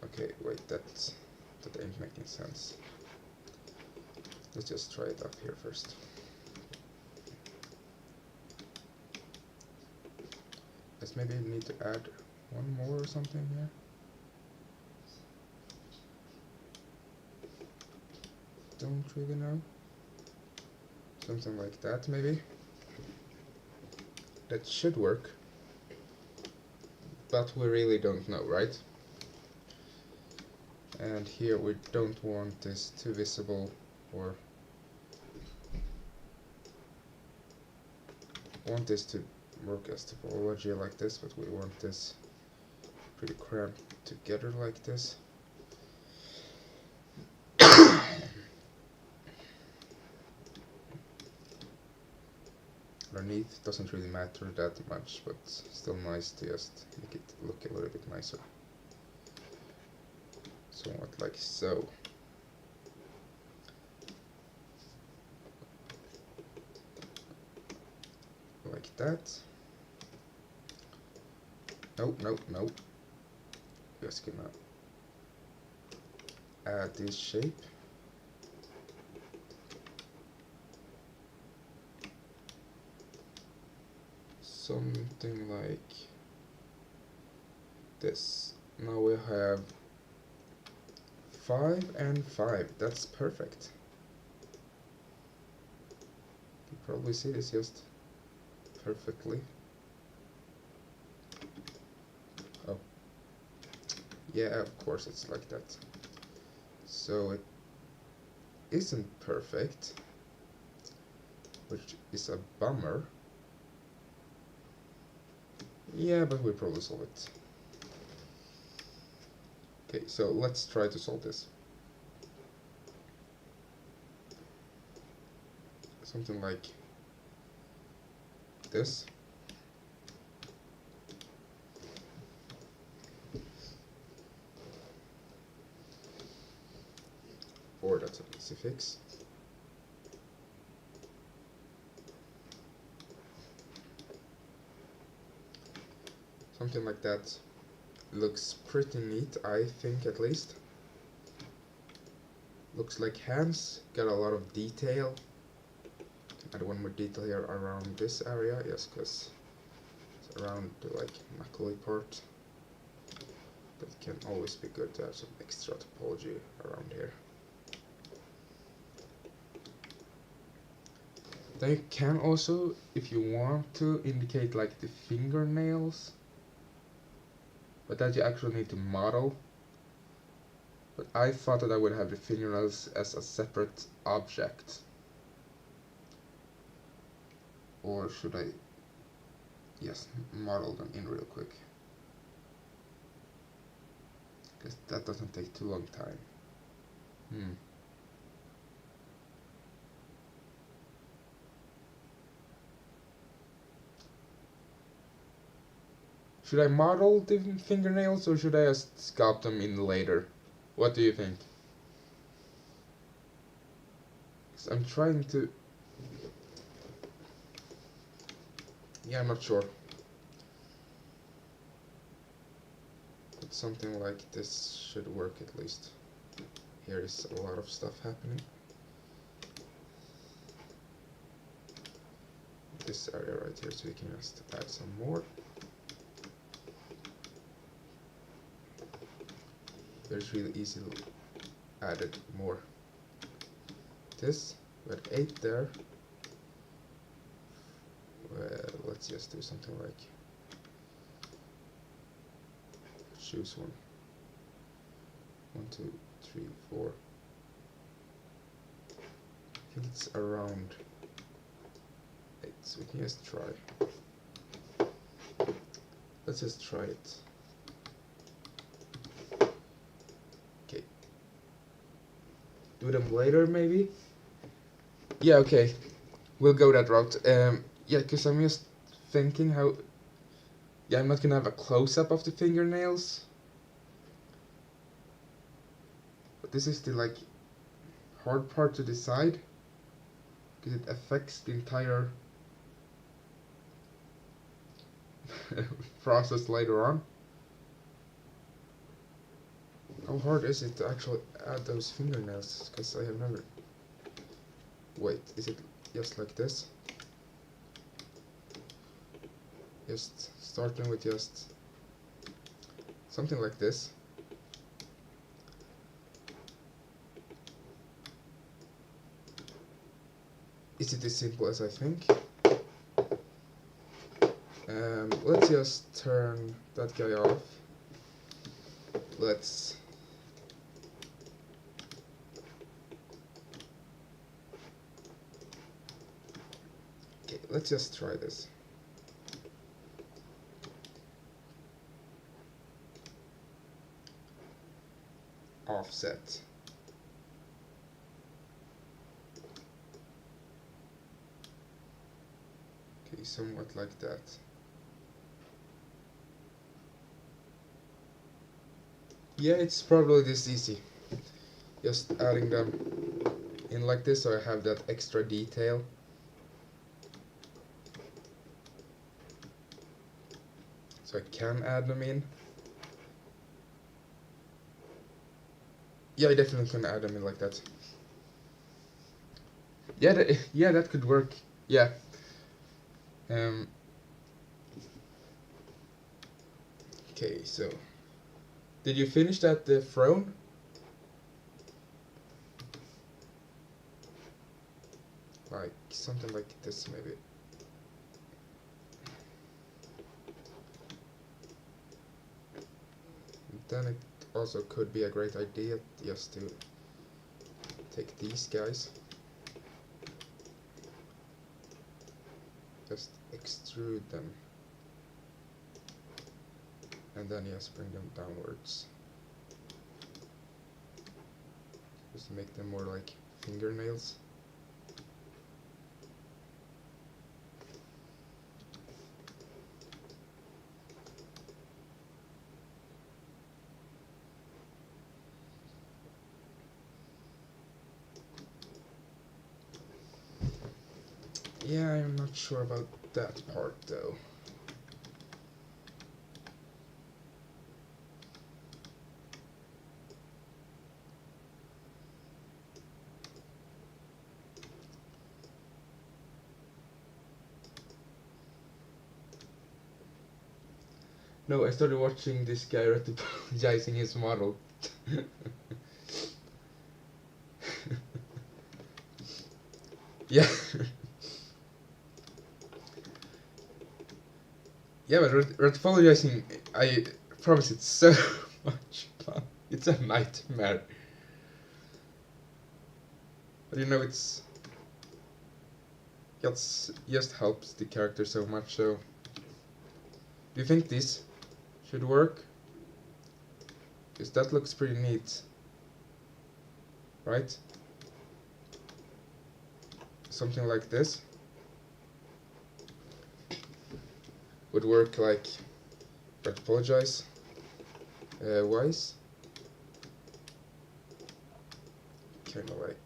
Okay, wait, that ain't making sense. Let's just try it up here first. Let's maybe need to add one more or something here. Don't really know. Something like that maybe. That should work. But we really don't know, right? And here we don't want this too visible, or want this to work as topology like this, but we want this pretty cramped together like this. Underneath doesn't really matter that much, but still nice to just make it look a little bit nicer. Somewhat like so. Like that. No. Just gonna add this shape. Something like this. Now we have 5 and 5. That's perfect. You probably see this just perfectly. Oh. Yeah, of course it's like that. So it isn't perfect, which is a bummer. Yeah, but we'll probably solve it. Okay, so let's try to solve this. Something like this. Or that's an easy fix. Something like that looks pretty neat, I think, at least. Looks like hands, got a lot of detail. Add one more detail here around this area, yes, because it's around the like knuckly part. But it can always be good to have some extra topology around here. Then you can also, if you want to, indicate like the fingernails, but that you actually need to model. But I thought that I would have the fingernails as a separate object. Or should I, yes, model them in real quick. Because that doesn't take too long time. Should I model the fingernails or should I just sculpt them in later? What do you think? 'Cause I'm trying to... Yeah, I'm not sure. But something like this should work at least. Here is a lot of stuff happening. This area right here, so we can just add some more. It's really easy to add it more. This, we had 8 there. Well, let's just do something like, choose one. 1, 2, 3, 4. I think it's around 8, so we can just try. Let's just try it. Okay. Do them later, maybe? Yeah, okay. We'll go that route. Yeah, because I'm just thinking how... Yeah, I'm not gonna have a close-up of the fingernails. But this is the, like, hard part to decide. Because it affects the entire process later on. How hard is it to actually add those fingernails? Because I have never... Wait, is it just like this? Just starting with just something like this. Is it as simple as I think? Let's just turn that guy off. Let's... Okay, let's just try this. Offset. Okay, somewhat like that. Yeah, it's probably this easy. Just adding them in like this so I have that extra detail. So I can add them in. Yeah, I definitely can add them in like that. Yeah, yeah, that could work. Yeah. Okay, so did you finish that throne? Like something like this, maybe. And then it also could be a great idea just to take these guys, just extrude them, and then just bring them downwards. Just make them more like fingernails. Yeah, I'm not sure about that part though. No, I started watching this guy retopologizing his model. Yeah. Yeah, but retopologizing, I promise it's so much fun. It's a nightmare. But you know, it's just helps the character so much, so... Do you think this should work? Because that looks pretty neat. Right? Something like this would work like retopologize wise. Kinda like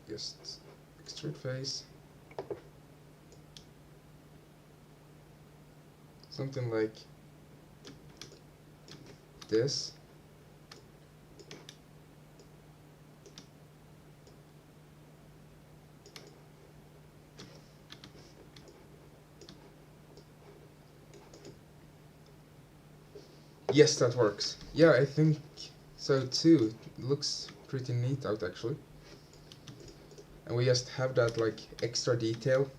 just extrude face. Something like this. Yes, that works. Yeah, I think so too. It looks pretty neat out actually. And we just have that like extra detail.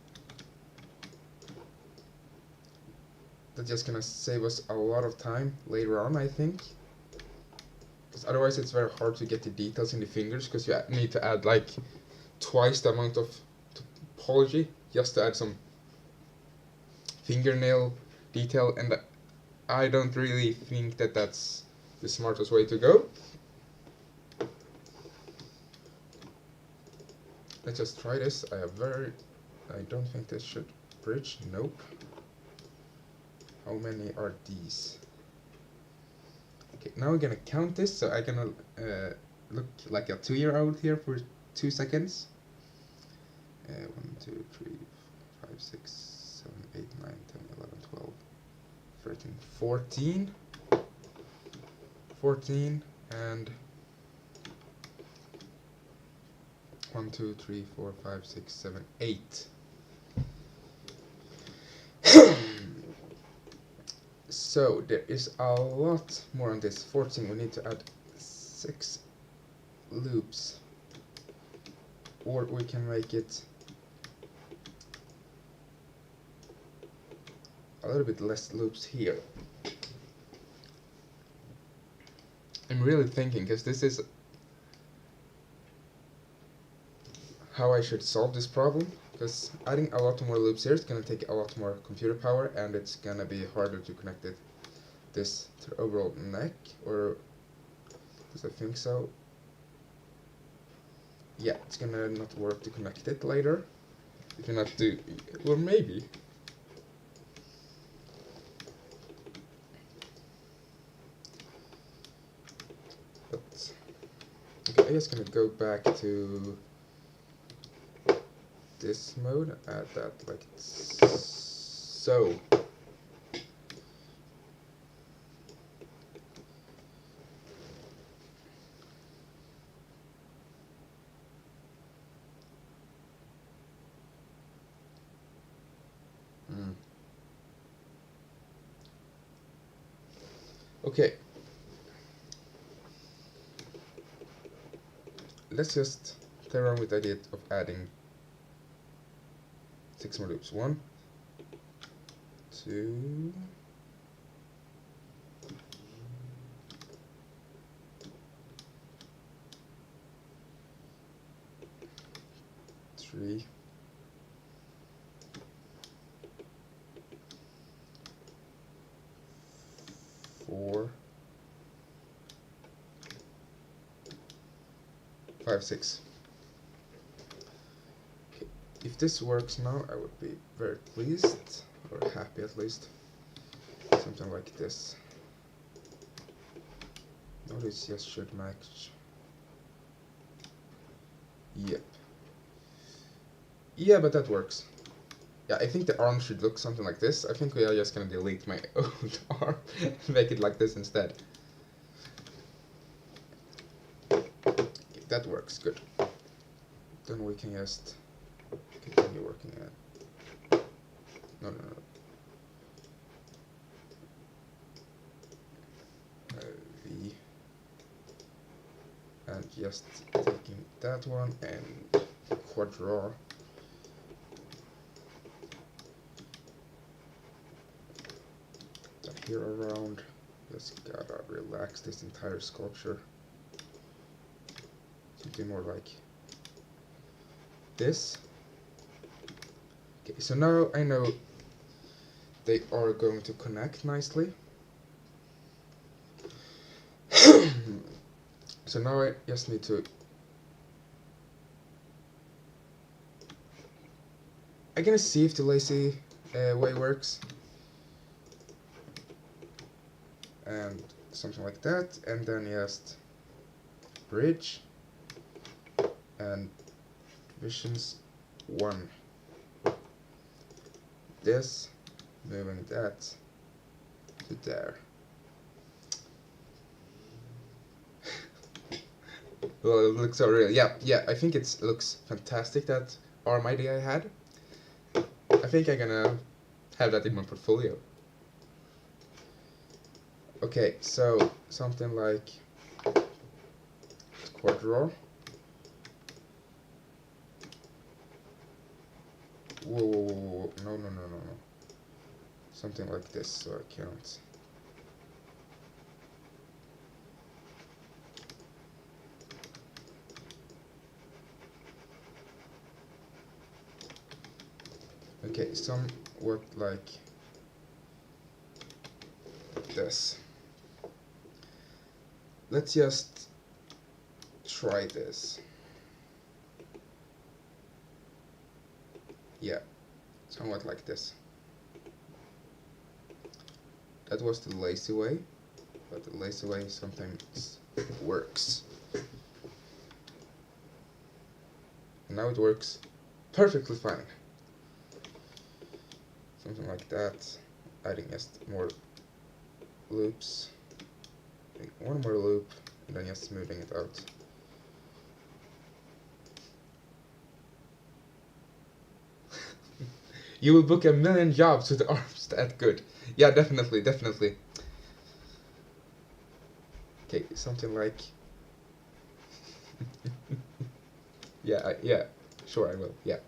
That's just gonna save us a lot of time later on, I think. Because otherwise it's very hard to get the details in the fingers, because you need to add like twice the amount of topology just to add some fingernail detail, and I don't really think that that's the smartest way to go. Let's just try this. I don't think this should bridge. Nope. How many are these? Okay, now we're gonna count this, so I'm gonna look like a 2-year-old here for 2 seconds. 1, 2, 3, 4, 5, 6, 7, 8, 9, 10, 11, 12, 13, 14. 14 and 1, 2, 3, 4, 5, 6, 7, 8. So there is a lot more on this. 14, we need to add 6 loops, or we can make it a little bit less loops here. I'm really thinking, because this is how I should solve this problem, because adding a lot more loops here is going to take a lot more computer power, and it's going to be harder to connect this to the overall neck, or does I think so? Yeah, it's going to not work to connect it later. If you not do, or maybe. But okay, I'm just going to go back to this mode, add that like so. Okay. Let's just play around with the idea of adding 6 more loops. 1, 2, 3, 4, 5, 6. Okay. If this works now, I would be very pleased, or happy at least. Something like this. Now this just should match. Yep. Yeah, but that works. Yeah, I think the arm should look something like this. I think we are just gonna delete my old arm and make it like this instead. That works, good. Then we can just continue working at... No. V. And just taking that one and quadra. That here around. Just gotta relax this entire sculpture. Something more like this. Okay, so now I know they are going to connect nicely. So now I just need to... I'm gonna see if the lazy way works. And something like that, and then just bridge and visions 1. This, moving that to there. Well, it looks so real. Yeah, I think it looks fantastic, that arm idea I had. I think I'm gonna have that in my portfolio. Okay, so something like quadra. Whoa, no. Something like this, so I can't. Okay, somewhat like this. Let's just try this. Yeah, somewhat like this. That was the lazy way, but the lazy way sometimes works. And now it works perfectly fine. Something like that. Adding just more loops. One more loop, and then just smoothing it out. You will book 1,000,000 jobs with arms that good. Yeah, definitely. Okay, something like... yeah, sure I will, yeah.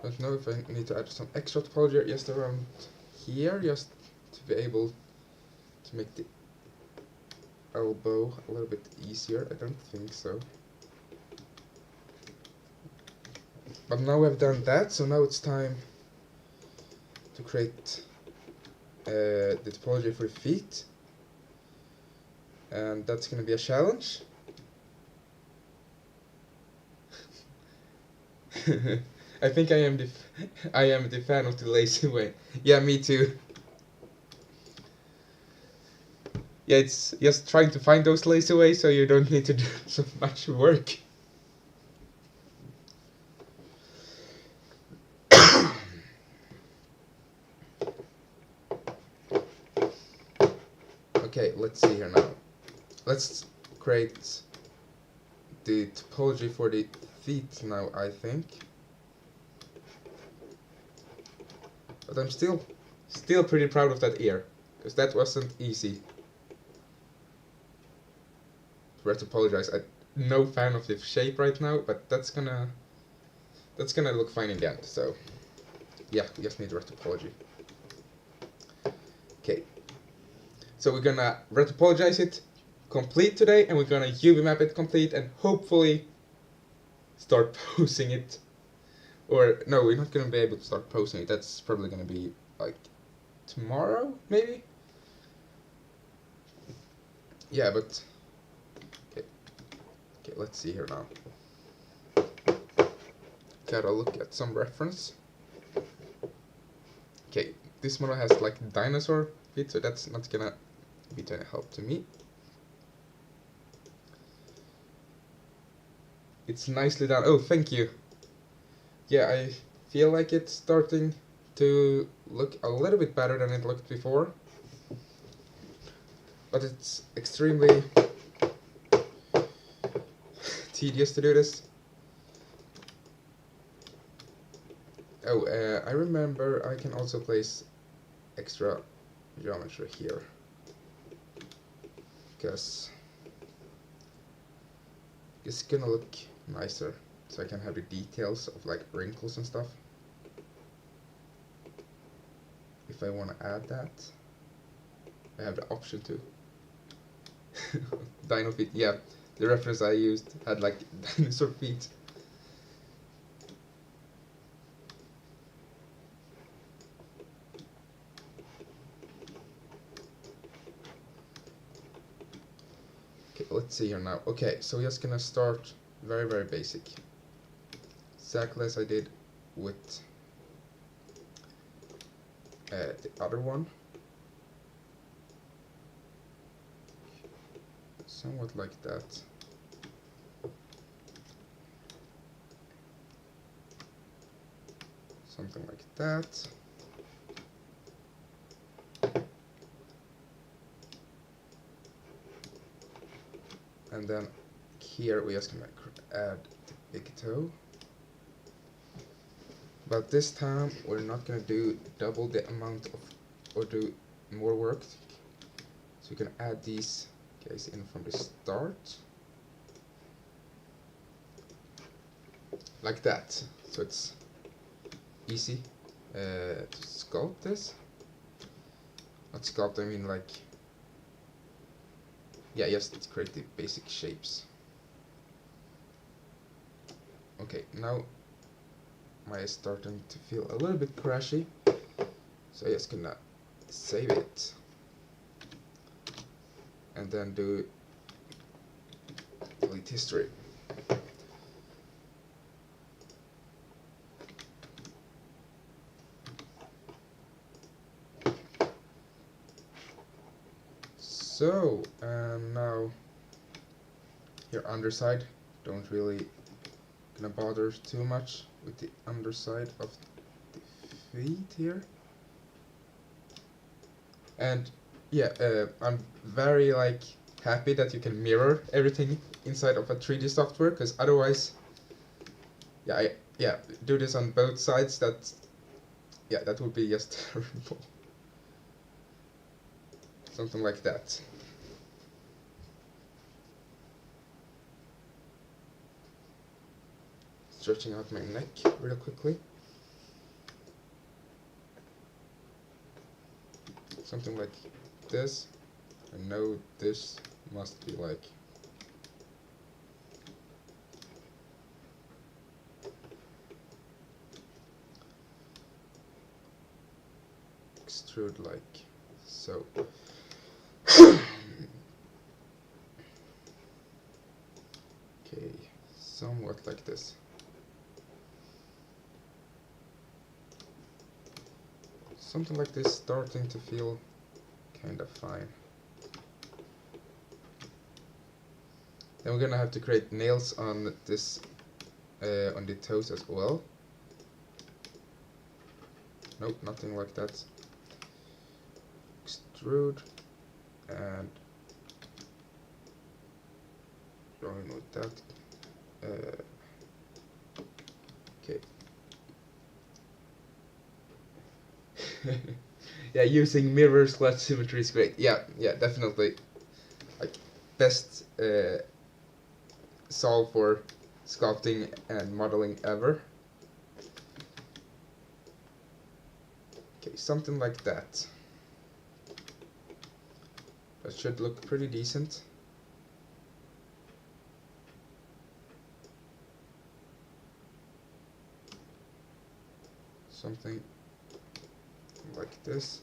I don't know if I need to add some extra topology just around here, just to be able to make the elbow a little bit easier. I don't think so. But now we've done that, so now it's time to create the topology for feet. And that's gonna be a challenge. I think I am the fan of the lazy way. Yeah, me too. Yeah, it's just trying to find those lazy ways so you don't need to do so much work. Okay, let's see here now. Let's create the topology for the feet now, I think. But I'm still pretty proud of that ear, because that wasn't easy. Retopologize. I'm no fan of the shape right now, but that's gonna look fine in the end. So yeah, we just need retopology. Okay. So we're gonna retopologize it complete today, and we're gonna UV map it complete, and hopefully start posing it. Or no, we're not gonna be able to start posing it. That's probably gonna be like tomorrow, maybe. Yeah, but okay, let's see here now. Gotta look at some reference. Okay, this model has like dinosaur feet, so that's not gonna be any help to me. It's nicely done. Oh, thank you. Yeah, I feel like it's starting to look a little bit better than it looked before. But it's extremely tedious to do this. Oh, I remember I can also place extra geometry here. Because it's gonna look nicer. So I can have the details of like wrinkles and stuff. If I want to add that, I have the option to. Dino feet, yeah. The reference I used had like dinosaur feet. Okay, let's see here now. Okay, so we're just gonna start very basic. Exactly as I did with the other one. Somewhat like that. Something like that. And then here we just gonna add the big toe. But this time we're not gonna do double the amount of, or do more work. So you can add these guys in from the start. Like that. So it's easy to sculpt this. Not sculpt, I mean like, yeah, just create the basic shapes. Okay, now my is starting to feel a little bit crashy, so I'm just gonna save it and then do delete history. So, now your underside, don't really gonna bother too much with the underside of the feet here. And yeah, I'm very like happy that you can mirror everything inside of a 3D software, because otherwise, yeah, do this on both sides. That would be just terrible. Something like that. Stretching out my neck real quickly. Something like this. I know this must be like extrude like so. Okay, somewhat like this. Something like this starting to feel kind of fine. Then we're gonna have to create nails on this, on the toes as well. Nope, nothing like that. Extrude and join with that. Okay. Yeah, using mirror/symmetry is great. Yeah, definitely. Like best solve for sculpting and modeling ever. Okay, something like that. That should look pretty decent. Something like this.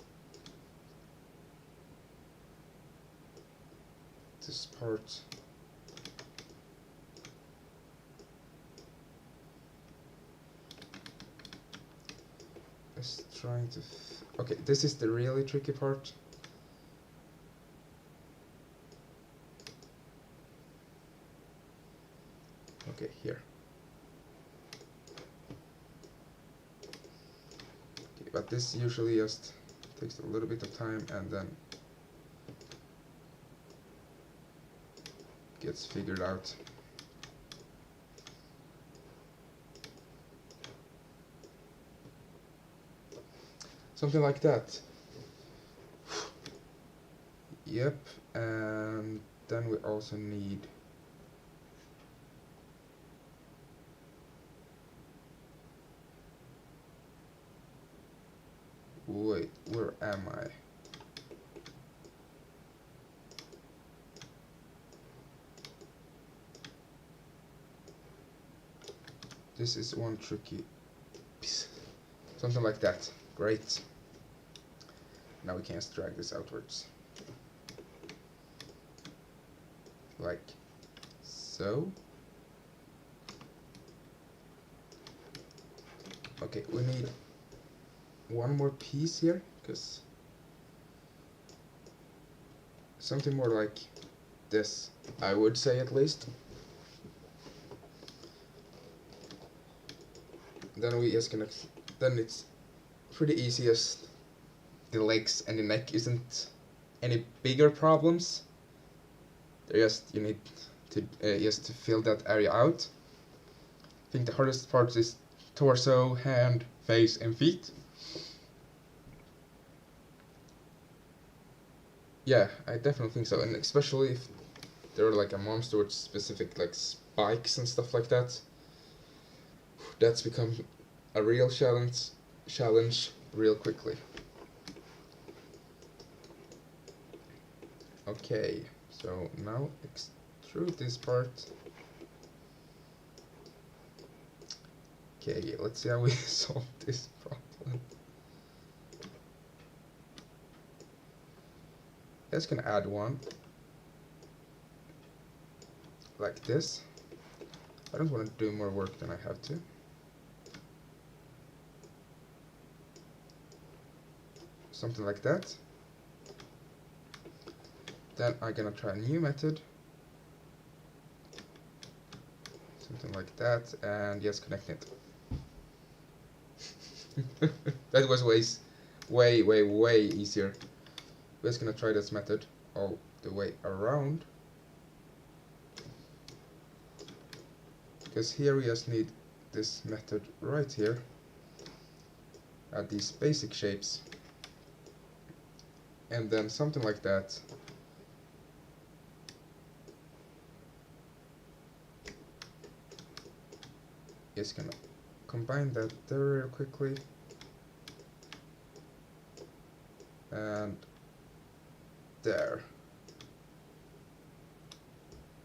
This part. Just trying to Okay, this is the really tricky part. Okay, here. Okay, but this usually just takes a little bit of time and then gets figured out. Something like that. Yep, and then we also need wait, where am I? This is one tricky piece. Something like that. Great. Now we can just drag this outwards. Like so. Okay, we need one more piece here, because something more like this, I would say at least. Then we just gonna, then it's pretty easy as the legs and the neck isn't any bigger problems. They're just, you need to just to fill that area out. I think the hardest part is torso, hand, face and feet. Yeah, I definitely think so, and especially if they're like a monster with specific like spikes and stuff like that. That's become a real challenge real quickly. Okay, so now extrude this part. Okay, let's see how we solve this problem. Just gonna add one like this. I don't want to do more work than I have to. Something like that. Then I'm gonna try a new method. Something like that, and just connect it. That was way easier. We're just gonna try this method all the way around. Because here we just need this method right here. Add these basic shapes. And then something like that. Just gonna combine that there real quickly. And there.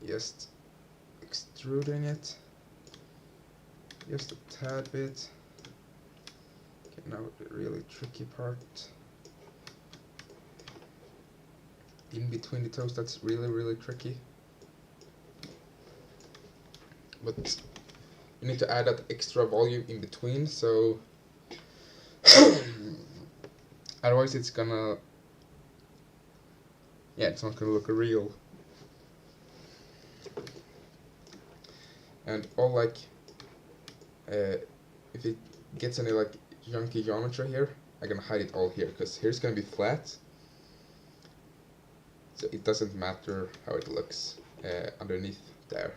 Just extruding it. Just a tad bit. Okay, now the really tricky part. In between the toes, that's really tricky. But you need to add that extra volume in between, so otherwise it's gonna, yeah, it's not gonna look real. And all like, if it gets any like junky geometry here, I'm gonna hide it all here, because here's gonna be flat, so it doesn't matter how it looks underneath there.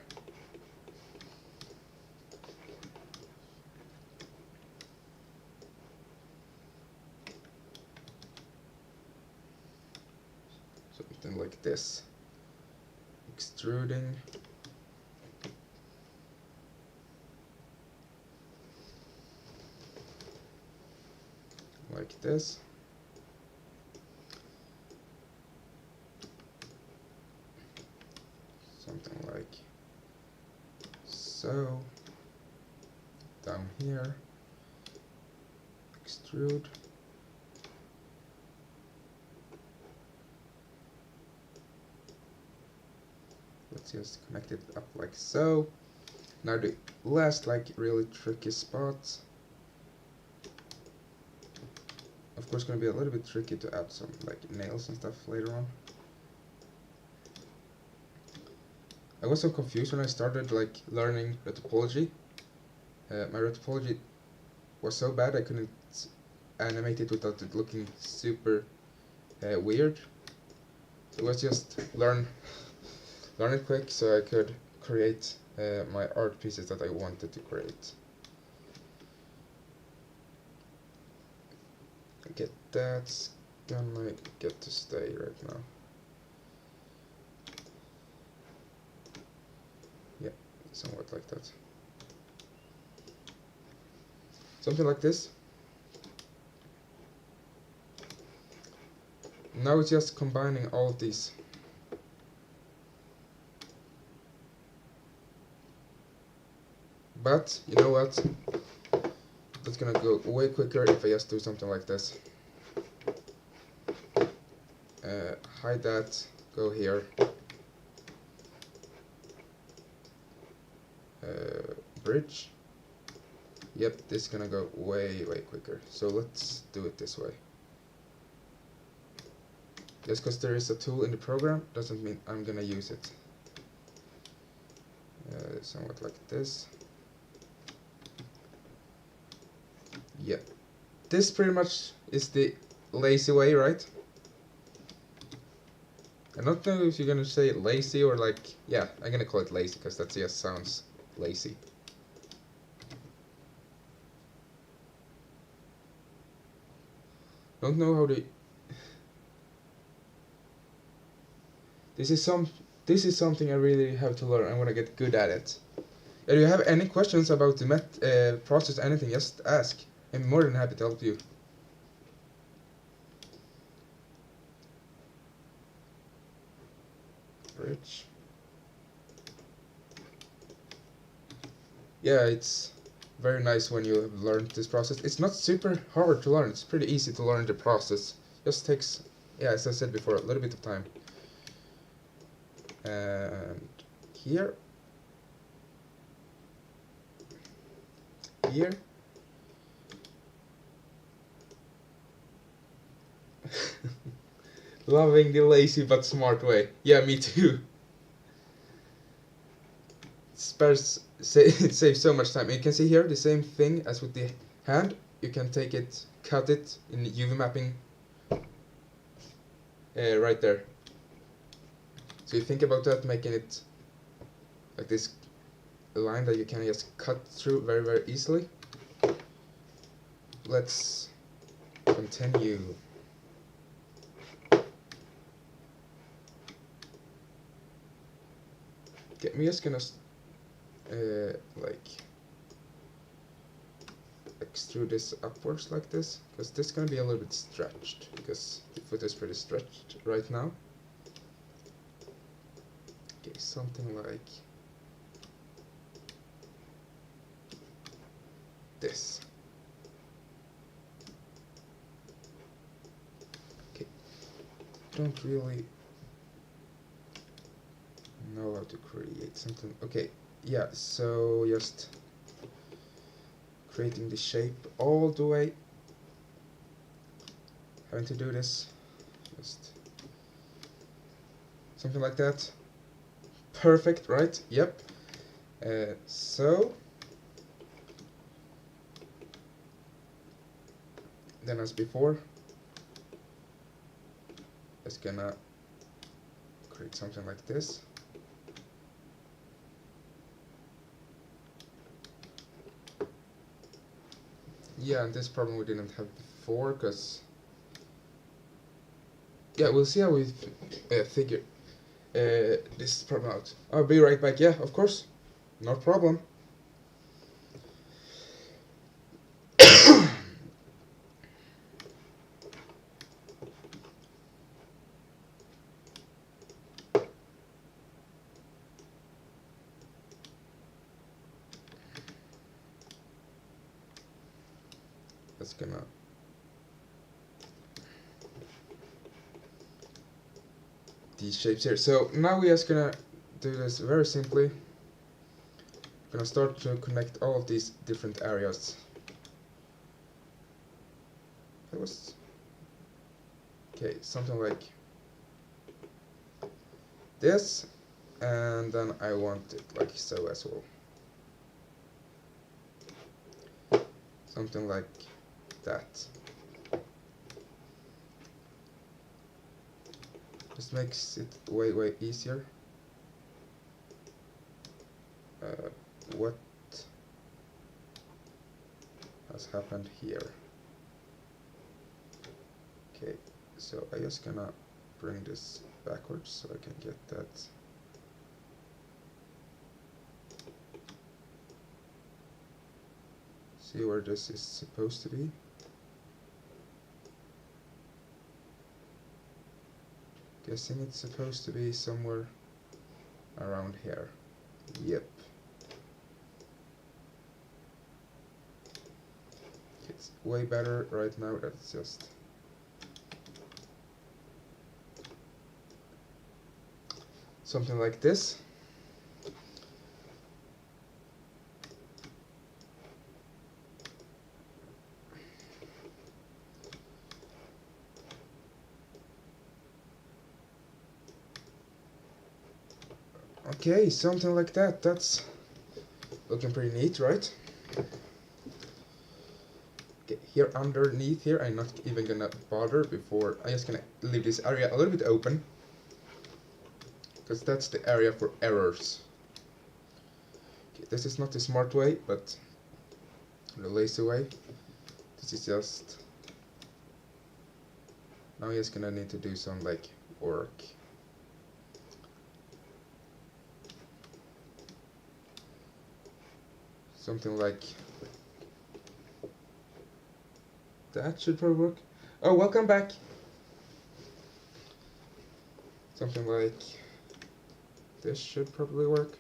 Something like this. Extruding. Like this. Something like so. Down here. Extrude. Let's just connect it up like so. Now the last like really tricky spot. Of course gonna be a little bit tricky to add some like nails and stuff later on. I was so confused when I started like learning retopology. My retopology was so bad I couldn't animate it without it looking super weird. So it was just learn it quick so I could create my art pieces that I wanted to create. Okay, that's gonna get to stay right now. Yeah, somewhat like that. Something like this. Now it's just combining all of these. But, you know what? That's gonna go way quicker if I just do something like this. Hide that, go here. Bridge. Yep, this is gonna go way quicker. So let's do it this way. Just because there is a tool in the program doesn't mean I'm gonna use it. Somewhat like this. Yeah, this pretty much is the lazy way, right? I don't know if you're gonna say lazy or like, yeah, I'm gonna call it lazy because that just sounds lazy. Don't know how to. This is something I really have to learn. I want to get good at it. If you have any questions about the process, anything, just ask. I'm more than happy to help you. Bridge. Yeah, it's very nice when you have learned this process. It's not super hard to learn. It's pretty easy to learn the process. Just takes, yeah, as I said before, a little bit of time. And here. Here. Loving the lazy but smart way. Yeah, me too. It saves so much time. You can see here the same thing as with the hand. You can take it, cut it in UV mapping right there. So you think about that, making it like this line that you can just cut through very easily. Let's continue. Okay, I'm just gonna like extrude this upwards like this, because this is gonna be a little bit stretched, because the foot is pretty stretched right now. Okay, something like this. Okay, don't really know how to create something. Okay, yeah, so just creating the shape all the way. Having to do this, just something like that. Perfect, right? Yep. So then, as before, just gonna create something like this. Yeah, and this problem we didn't have before, because yeah, we'll see how we figure this problem out. I'll be right back. Yeah, of course, no problem. That's gonna these shapes here. So now we're just gonna do this very simply. Gonna start to connect all of these different areas. That was Okay, something like this, and then I want it like so as well. Something like that. Just makes it way easier. What has happened here? Okay, so I just gonna bring this backwards so I can get that. See where this is supposed to be. Guessing it's supposed to be somewhere around here. Yep. It's way better right now. That's just something like this. Okay, something like that. That's looking pretty neat, right? Okay, here underneath here, I'm not even gonna bother before. I'm just gonna leave this area a little bit open, because that's the area for errors. Okay, this is not the smart way, but the lazy way. This is just... Now I'm just gonna need to do some like work. Something like that should probably work. Oh, welcome back. Something like this should probably work.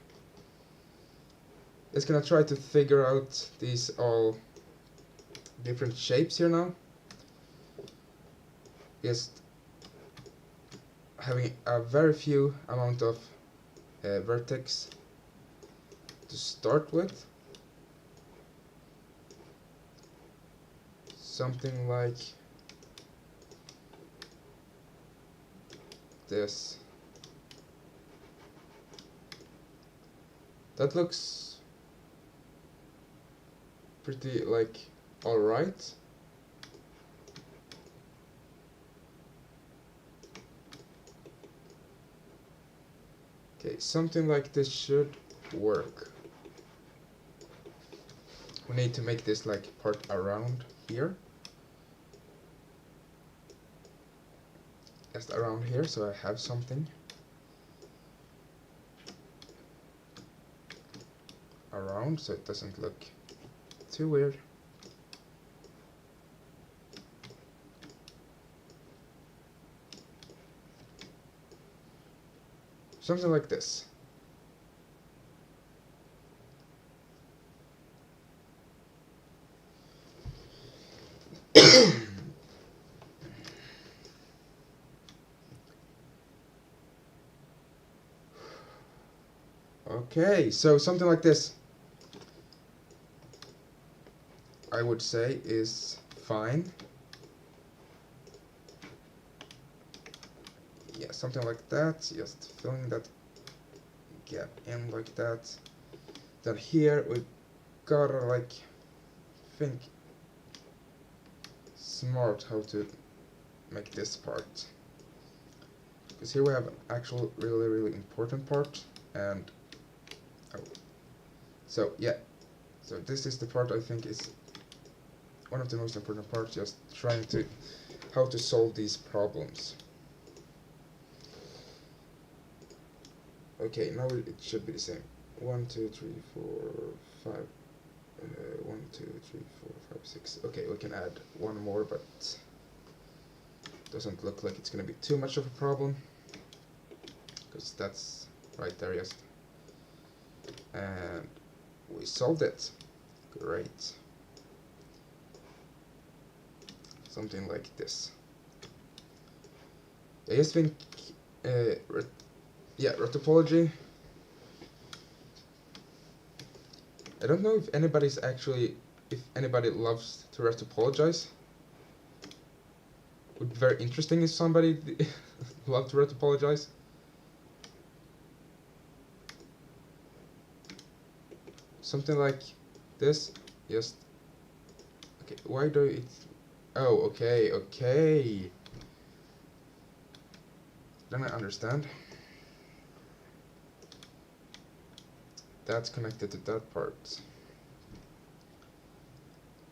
Just gonna try to figure out these all different shapes here now. Just having a very few amount of vertex to start with. Something like this. That looks pretty like alright. Okay, something like this should work. We need to make this like part around here. Just around here, so I have something around, so it doesn't look too weird. Something like this. Okay, so something like this, I would say, is fine. Yeah, something like that, just filling that gap in like that. Then here we gotta like think smart how to make this part. Because here we have an actual really important part, and so yeah, so this is the part I think is one of the most important parts, just trying to how to solve these problems. Okay, now it should be the same. 1, 2, 3, 4, 5. 1, 2, 3, 4, 5, 6. Okay, we can add one more, but doesn't look like it's gonna be too much of a problem, because that's right there, yes. And we solved it. Great. Something like this. I just think, yeah, Retopology. I don't know if if anybody loves to retopologize, would be very interesting if somebody loved to retopologize. Something like this. Just okay. Why do it? Oh, okay, okay. Then I understand. That's connected to that part.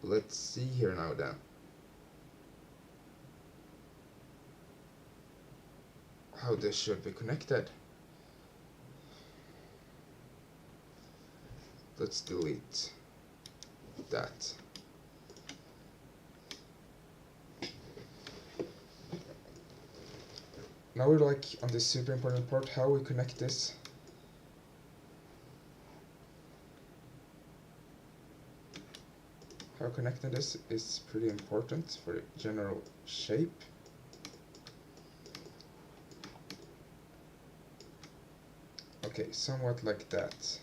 Let's see here now then. How this should be connected. Let's delete that. Now we're like on this super important part, how we connect this. How connecting this is pretty important for the general shape. Okay, somewhat like that.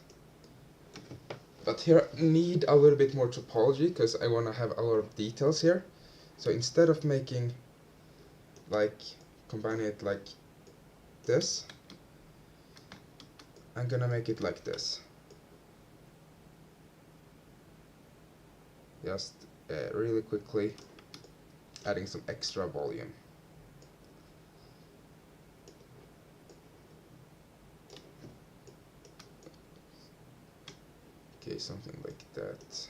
But here I need a little bit more topology because I want to have a lot of details here. So instead of making like combining it like this, I'm gonna make it like this. Just really quickly adding some extra volume. Okay, something like that.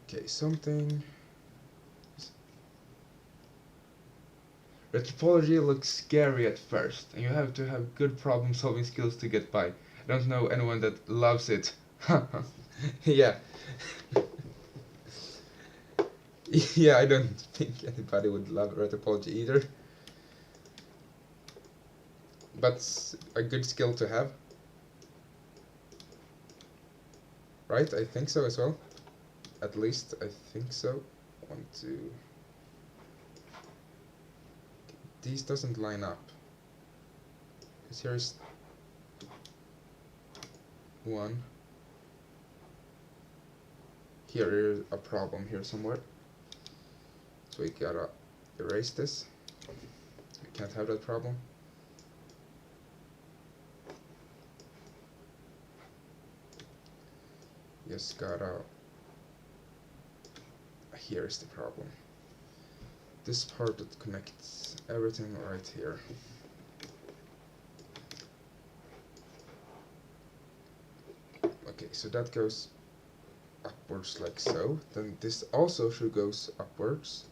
Okay, something. Retopology looks scary at first, and you have to have good problem-solving skills to get by. I don't know anyone that loves it. Yeah. Yeah, I don't think anybody would love retopology either. But it's a good skill to have. Right, I think so as well. At least I think so. 1, 2. These doesn't line up. Because here's 1. Here is a problem here somewhere. So we gotta erase this. We can't have that problem. Just gotta. Here is the problem. This part that connects everything right here. Okay, so that goes upwards like so. Then this also should goes upwards.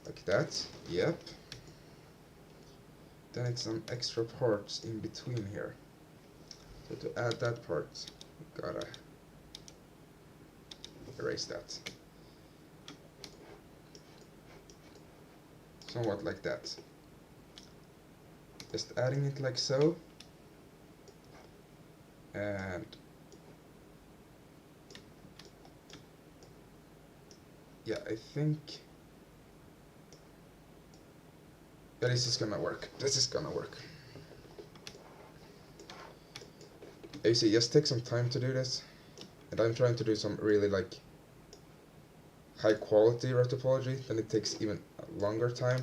Like that. Yep. Then it's some extra parts in between here. So to add that part, we gotta erase that. Somewhat like that. Just adding it like so. And yeah, I think this is gonna work. This is gonna work. You see, just take some time to do this. And I'm trying to do some really like high quality retopology, then it takes even a longer time.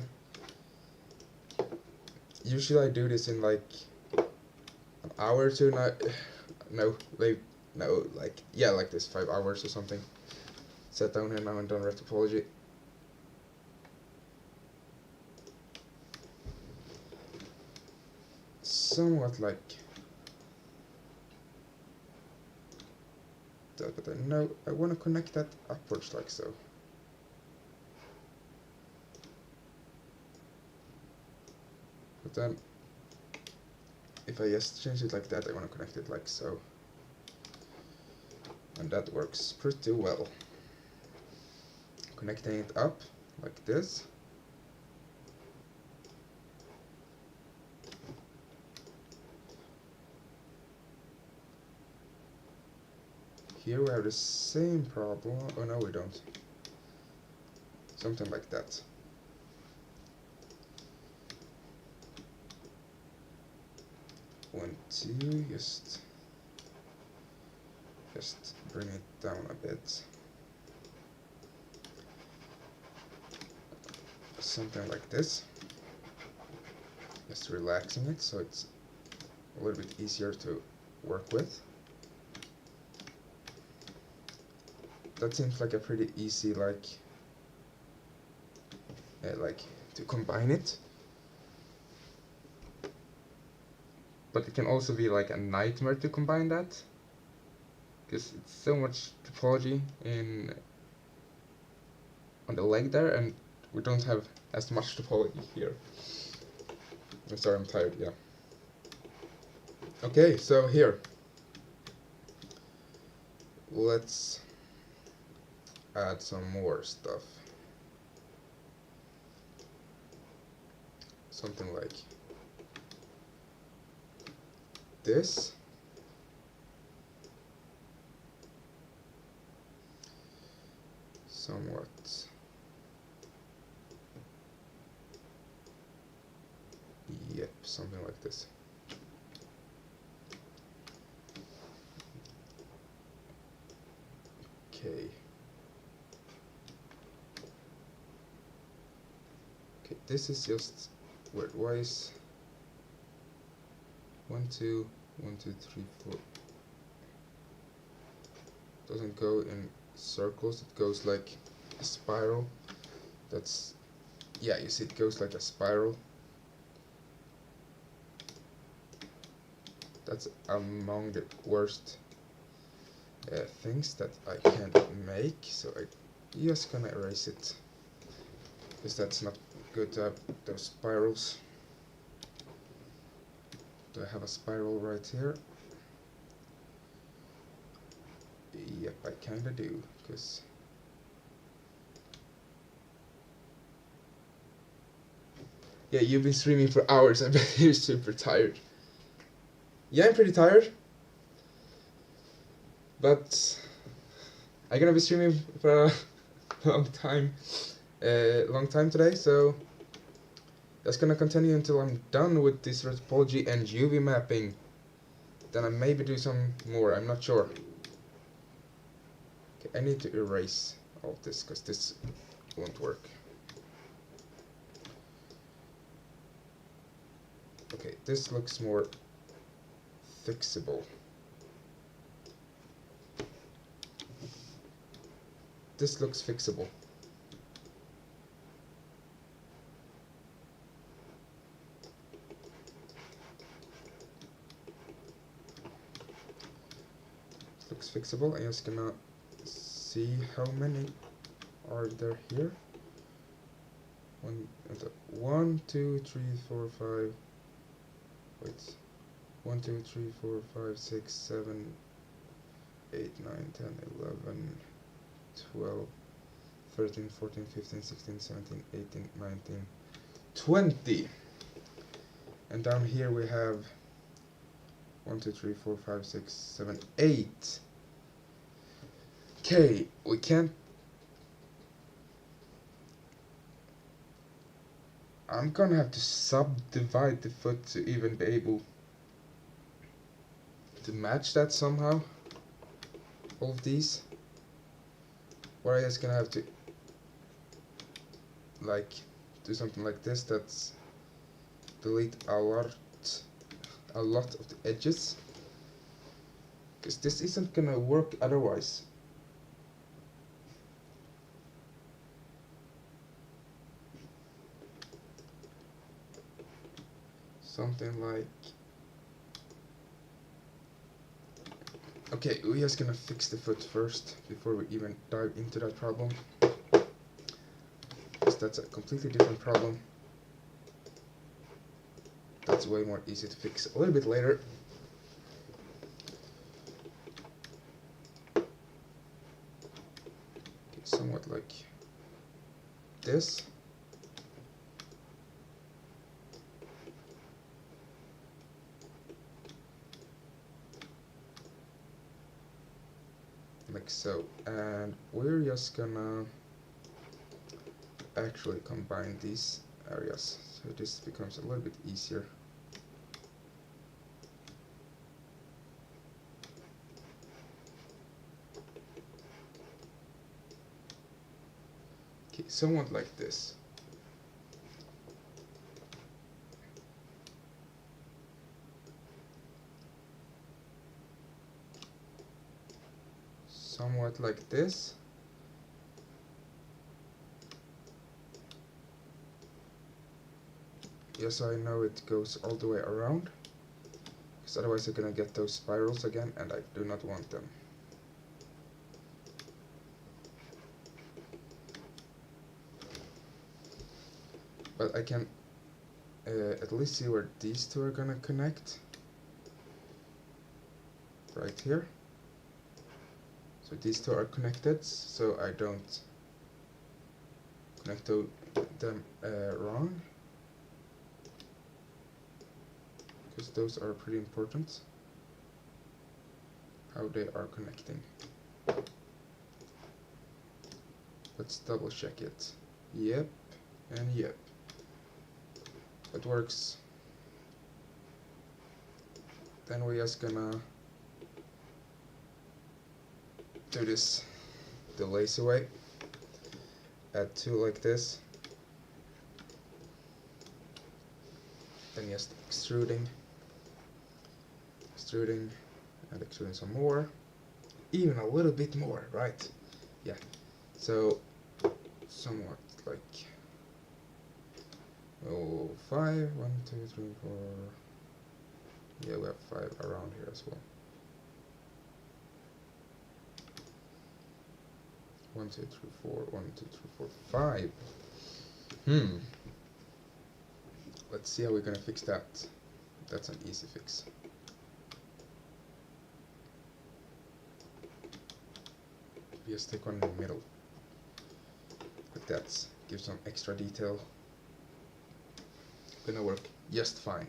Usually I do this in like an hour or two. Like this 5 hours or something. Sat down here now and done retopology. Somewhat like that, but I know I want to connect that upwards like so. But then, if I just change it like that, I want to connect it like so. And that works pretty well. Connecting it up like this. Here we have the same problem. Oh no, we don't. Something like that. One, two, just Just bring it down a bit. Something like this. Just relaxing it so it's a little bit easier to work with. That seems like a pretty easy like to combine it. But it can also be like a nightmare to combine that, because it's so much topology on the leg there, and we don't have as much topology here. I'm sorry, I'm tired, yeah. Okay, so here. Let's add some more stuff. Something like this. Somewhat. Yep, something like this. Okay. Okay, this is just word-wise. 1, 2, 1, 2, 3, 4. Doesn't go in circles, it goes like a spiral. That's, yeah, you see it goes like a spiral. That's among the worst things that I can make, so I just gonna erase it, because that's not good to have those spirals. Do I have a spiral right here? Yep, I kinda do, because yeah, you've been streaming for hours. I bet you're super tired. Yeah, I'm pretty tired, but I'm gonna be streaming for a long time today, so that's gonna continue until I'm done with this retopology and UV mapping. Then I maybe do some more, I'm not sure. Okay, I need to erase all of this, because this won't work. Okay, this looks more fixable. This looks fixable. Looks fixable. I'm just gonna see how many are there here. 1, 2, 3, 4, 5. Wait. 1, 2, 3, 4, 5, 6, 7, 8, 9, 10, 11, 12, 13, 14, 15, 16, 17, 18, 19, 20. And down here we have 1, 2, 3, 4, 5, 6, 7, 8. Okay, we can't. I'm gonna have to subdivide the foot to even be able to match that somehow. All of these. Or I'm just gonna have to like do something like this. That's delete a lot of the edges, because this isn't gonna work otherwise. Something like, okay, we're just gonna fix the foot first before we even dive into that problem, because that's a completely different problem. That's way more easy to fix a little bit later. Okay, somewhat like this. Like so, and we're just gonna actually combine these areas, so this becomes a little bit easier. somewhat like this. Somewhat like this. Yes, I know it goes all the way around, because otherwise you're gonna get those spirals again, and I do not want them. But I can at least see where these two are gonna connect. Right here. So these two are connected, so I don't connect them wrong. Because those are pretty important. How they are connecting. Let's double check it. Yep, and yep. It works. Then we're just gonna do this the lazy way. Add two like this. Then just extruding, and extruding some more. Even a little bit more, right? Yeah. So somewhat like 5, 1, 2, 3, 4. Yeah, we have 5 around here as well. 1, 2, 3, 4, 1, 2, 3, 4, 5. Let's see how we're gonna fix that. That's an easy fix. Just take one in the middle. Like that. Give some extra detail. Gonna work just fine.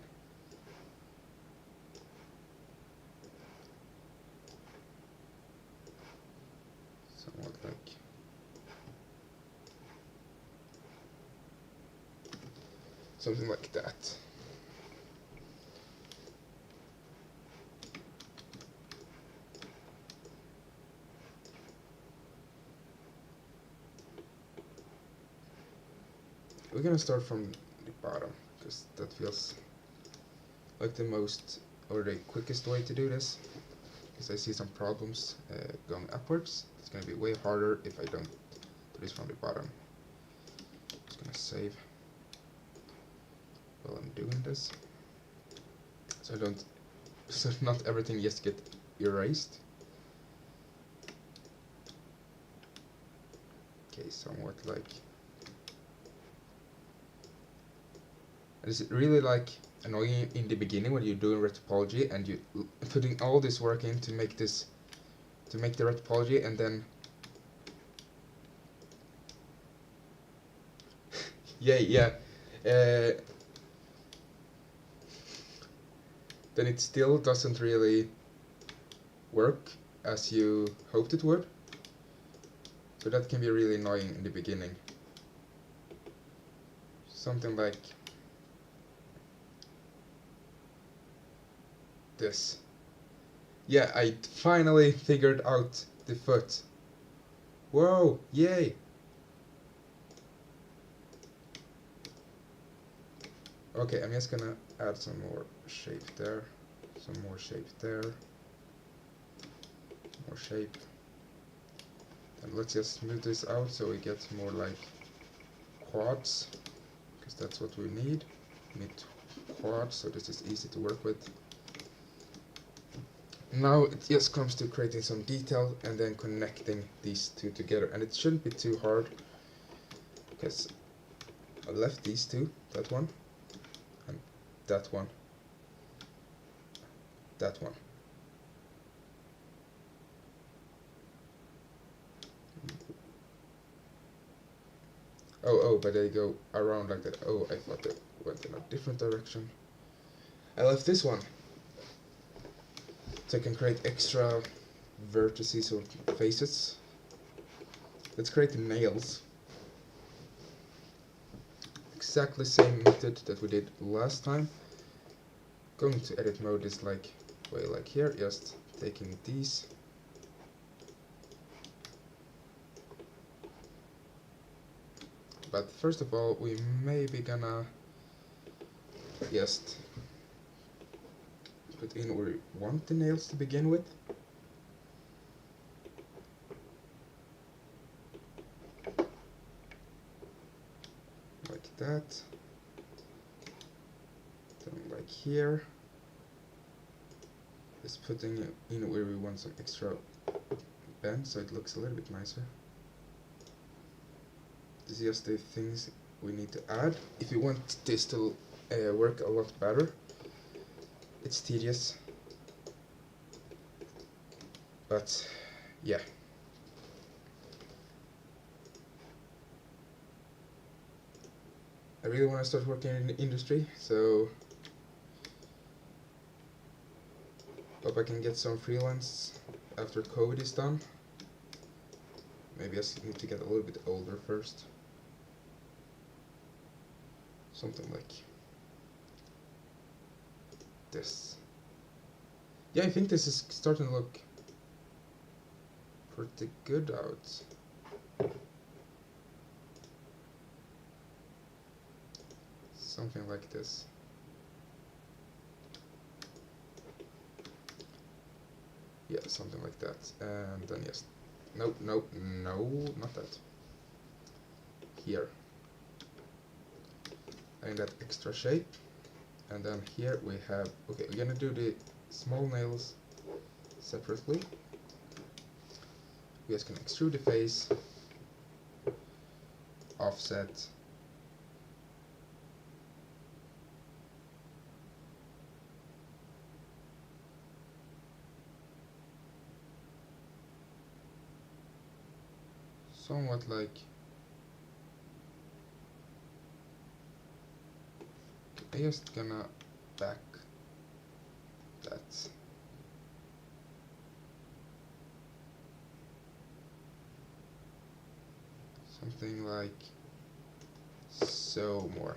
Somewhat like something like that. We're gonna start from the bottom, because that feels like the most, or the quickest way to do this, because I see some problems going upwards. It's gonna be way harder if I don't do this from the bottom. Just gonna save while I'm doing this, so I don't, so not everything just get erased. Okay, somewhat like. It's really like annoying in the beginning when you're doing retopology and you putting all this work in to make this, to make the retopology, and then yeah, then it still doesn't really work as you hoped it would. So that can be really annoying in the beginning. Something like this. Yeah, I finally figured out the foot. Whoa, yay! Okay, I'm just gonna add some more shape there, some more shape there, more shape. And let's just smooth this out so we get more like quads, because that's what we need. We need quads, so this is easy to work with. Now it just comes to creating some detail and then connecting these two together, and it shouldn't be too hard, because I left these two, that one, and that one, that one. Oh, but they go around like that. Oh, I thought they went in a different direction. I left this one, so I can create extra vertices or faces. Let's create the nails. Exactly same method that we did last time. Going to edit mode is like way like here, just taking these. But first of all, we maybe gonna just put in where we want the nails to begin with. Like that. Then like here. Just putting it in where we want some extra bend so it looks a little bit nicer. This is just the things we need to add. If you want this to work a lot better, it's tedious, but yeah. I really want to start working in the industry, so hope I can get some freelance after COVID is done. Maybe I just need to get a little bit older first. Something like this. Yeah, I think this is starting to look pretty good out. Something like this. Yeah, something like that. And then yes. No, not that. Here. And that extra shape. And then here we have, okay, we're gonna do the small nails separately. We're just gonna extrude the face, offset, somewhat like, I'm just gonna back that. Something like so more.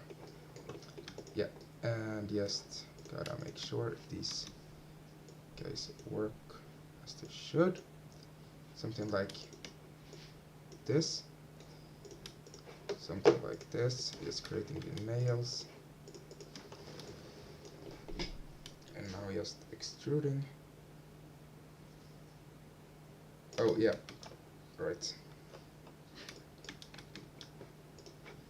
Yeah, and just gotta make sure these guys work as they should. Something like this. Something like this, just creating the nails. And now just extruding. Oh yeah, right.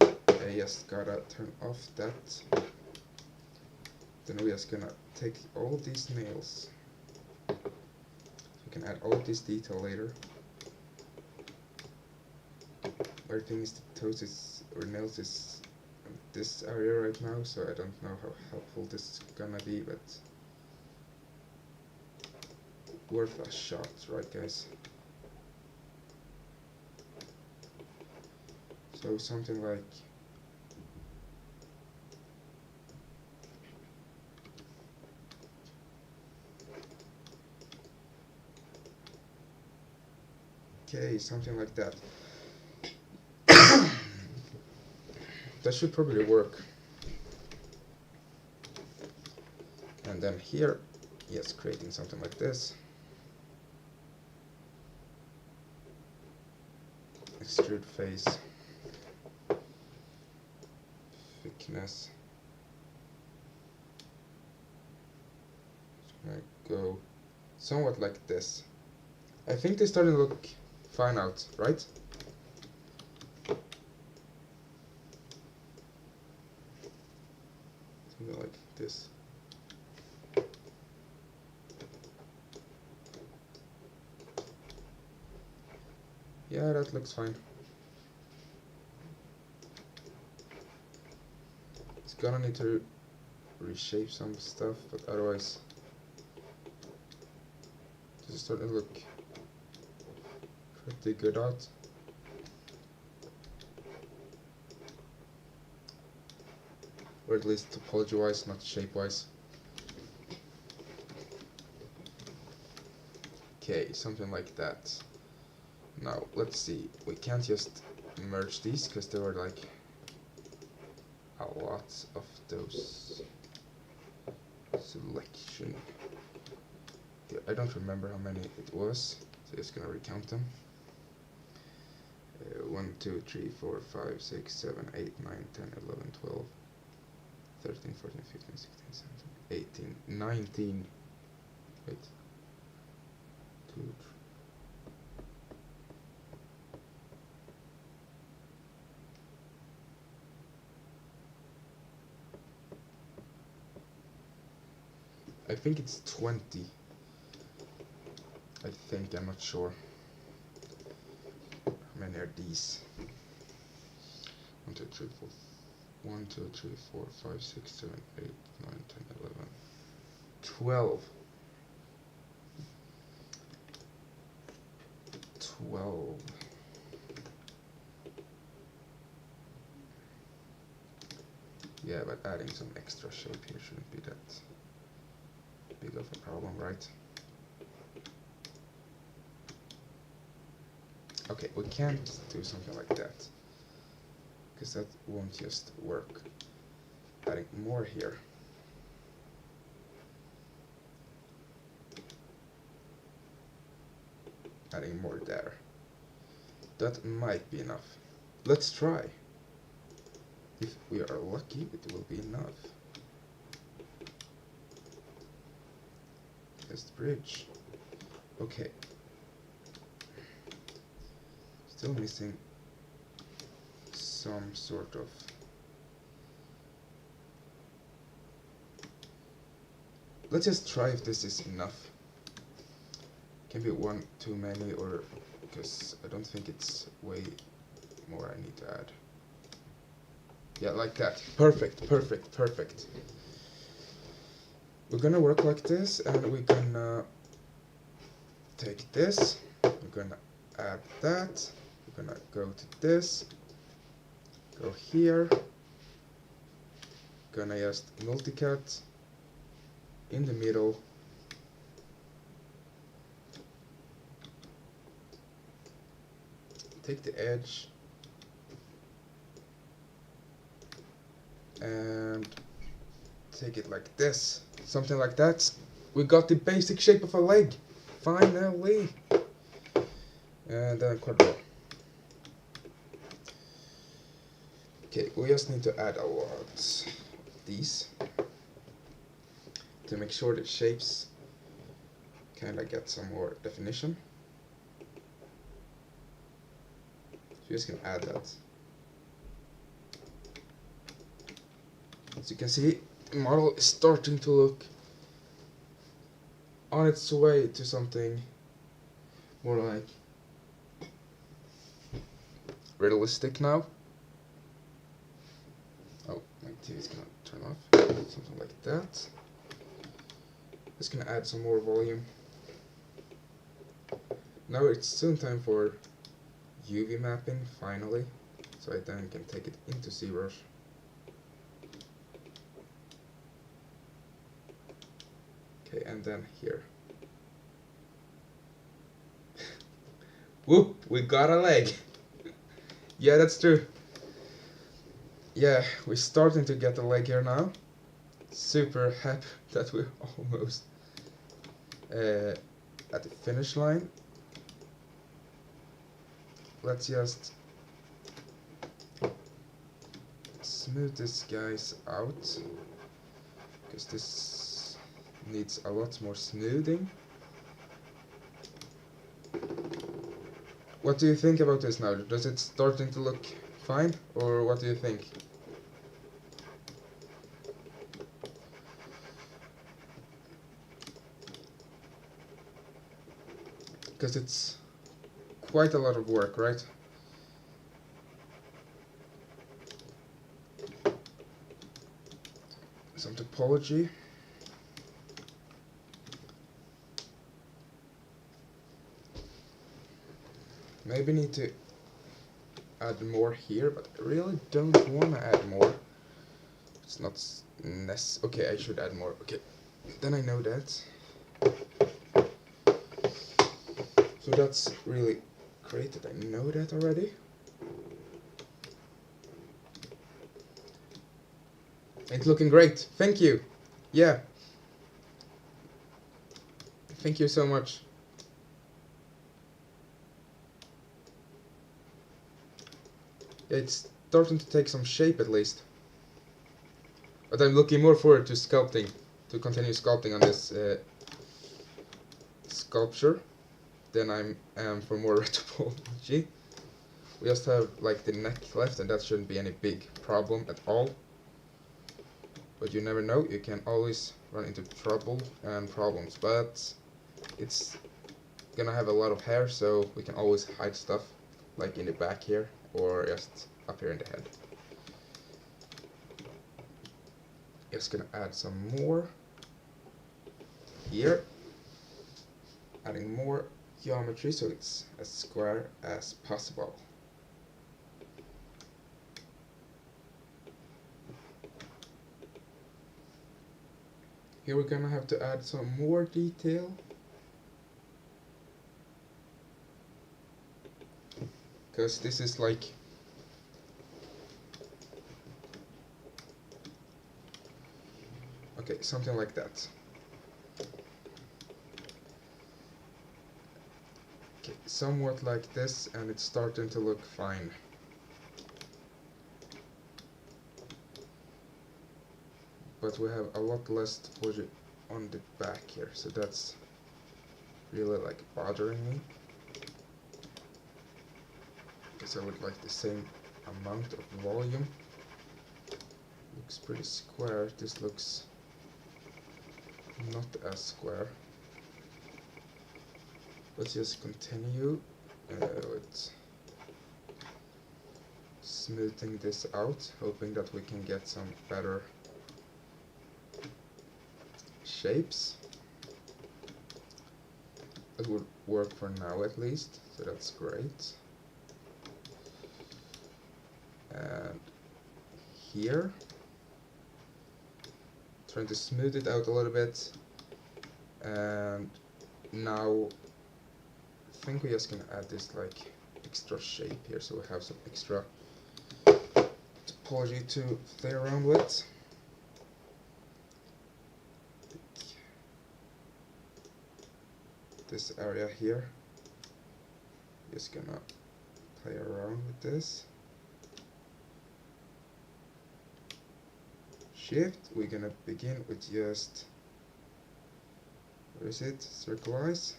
I just gotta turn off that. Then we're just gonna take all these nails. So we can add all this detail later. Everything is the toes is, or nails is in this area right now, so I don't know how helpful this is gonna be, but worth a shot, right guys? So something like okay, something like that. That should probably work. And then here, yes, creating something like this. Extrude face. Thickness. It's gonna go somewhat like this. I think they're starting to look fine out, right? Something like this. Yeah, that looks fine. It's gonna need to reshape some stuff, but otherwise this is starting to look pretty good out. Or at least topology wise, not shape wise. Okay, something like that. Now let's see, we can't just merge these because there were like a lot of those selection. Yeah, I don't remember how many it was, so just gonna recount them. 1, 1, 2, 3, 4, 5, 6, 7, 8, 9, 10, 11, 12, 13, 14, 15, 16, 17, 18, 19. Wait. 2, 3. I think it's 20. I think, I'm not sure. How many are these? 1, 2, 3, 4. 1, 2, 3, 4, 5, 6, 7, 8, 9, 10, 11, 12. 12. Yeah, but adding some extra shape here shouldn't be that big of a problem, right? Okay, we can't do something like that, because that won't just work. Adding more here. Adding more there. That might be enough. Let's try. If we are lucky, it will be enough. Test bridge. Okay. Still missing some sort of... Let's just try if this is enough. Can be one too many, or because I don't think it's way more I need to add. Yeah, like that. Perfect, perfect, perfect. We're gonna work like this, and we're gonna take this. We're gonna add that. We're gonna go to this. Go here. Gonna just multicut in the middle. Take the edge and take it like this, something like that. We got the basic shape of a leg, finally. And then quadrille. Okay, we just need to add a lot of these to make sure the shapes kind of get some more definition. So you just can add that. As you can see, the model is starting to look on its way to something more like realistic now. Oh, my TV is gonna turn off. Something like that. Just gonna add some more volume. Now it's soon time for UV mapping, finally. So I then can take it into ZBrush. Okay, and then here. Whoop! We got a leg! Yeah, that's true. Yeah, we're starting to get a leg here now. Super happy that we're almost at the finish line. Let's just smooth this guys out, because this needs a lot more smoothing. What do you think about this now? Does it starting to look fine, or what do you think? Because it's quite a lot of work, right? Some topology. Maybe need to add more here, but I really don't want to add more. It's not necessary. Okay, I should add more. Okay, then I know that. So that's really great that I know that already. It's looking great. Thank you. Yeah. Thank you so much. it's starting to take some shape at least. But I'm looking more forward to sculpting, to continue sculpting on this sculpture than I am for more retopology. We just have like the neck left, and that shouldn't be any big problem at all. But you never know, you can always run into trouble and problems. But it's gonna have a lot of hair, so we can always hide stuff, like in the back here, or just up here in the head. Just gonna add some more here, adding more geometry so it's as square as possible. Here we're gonna have to add some more detail, because this is like okay, something like that. Okay, somewhat like this, and it's starting to look fine. But we have a lot less topology on the back here, so that's really like bothering me. Because I would like the same amount of volume. Looks pretty square. This looks not as square. Let's just continue with smoothing this out, hoping that we can get some better shapes. It would work for now at least, so that's great. And here, trying to smooth it out a little bit, and now I think we're just gonna add this like extra shape here, so we have some extra topology to play around with. This area here, just gonna play around with this. Shift, we're gonna begin with just, where is it, circleize.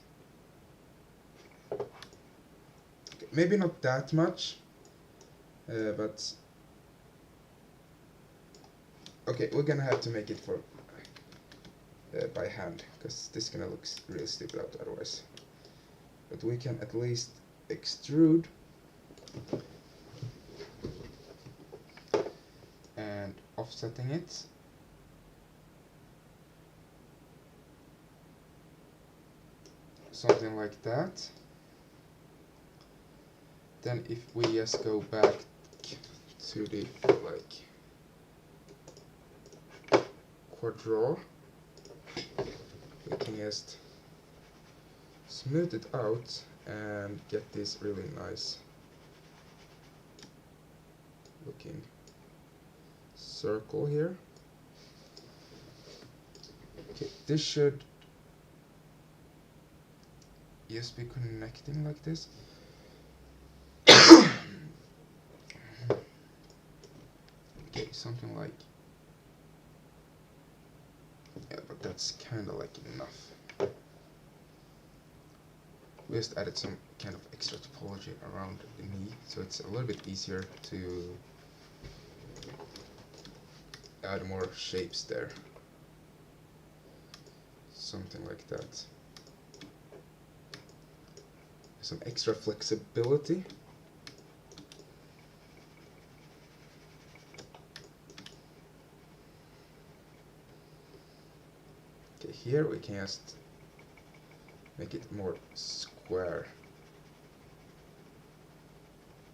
Okay, maybe not that much, but okay, we're gonna have to make it for by hand, because this is gonna look really stupid out otherwise. But we can at least extrude and offsetting it. Something like that. Then if we just go back to the like quadro, we can just smooth it out and get this really nice looking circle here. Okay, this should just be connecting like this. Okay, something like, yeah, but that's kind of like enough. We just added some kind of extra topology around the knee, so it's a little bit easier to add more shapes there. Something like that. Some extra flexibility. Okay, here we can just make it more square.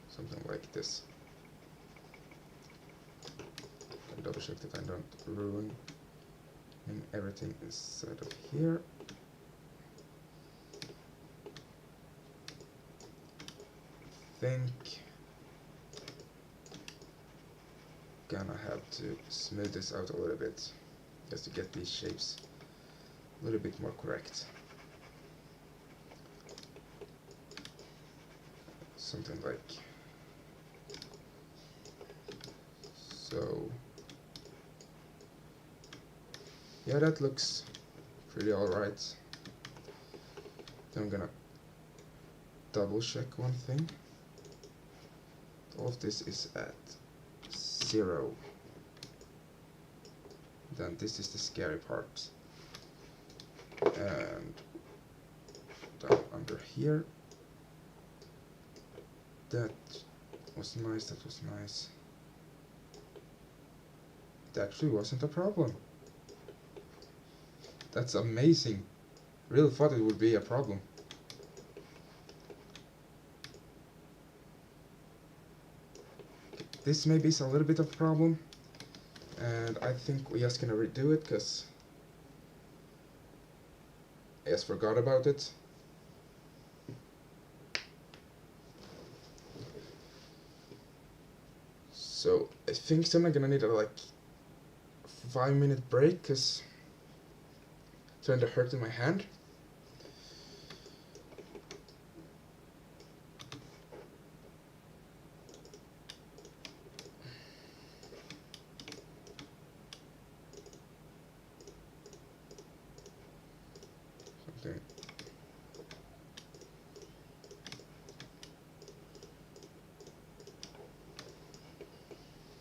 Something like this. And double check that I don't ruin everything inside of here. Think gonna have to smooth this out a little bit just to get these shapes a little bit more correct. Something like So yeah, that looks pretty alright. Then I'm gonna double check one thing. All of this is at 0. Then this is the scary part. And down under here. That was nice, that was nice. It actually wasn't a problem. That's amazing. Really thought it would be a problem. This maybe is a little bit of a problem, and I think we're just gonna redo it because I just forgot about it. So I think I'm gonna need a like 5-minute break because it's starting to hurt in my hand.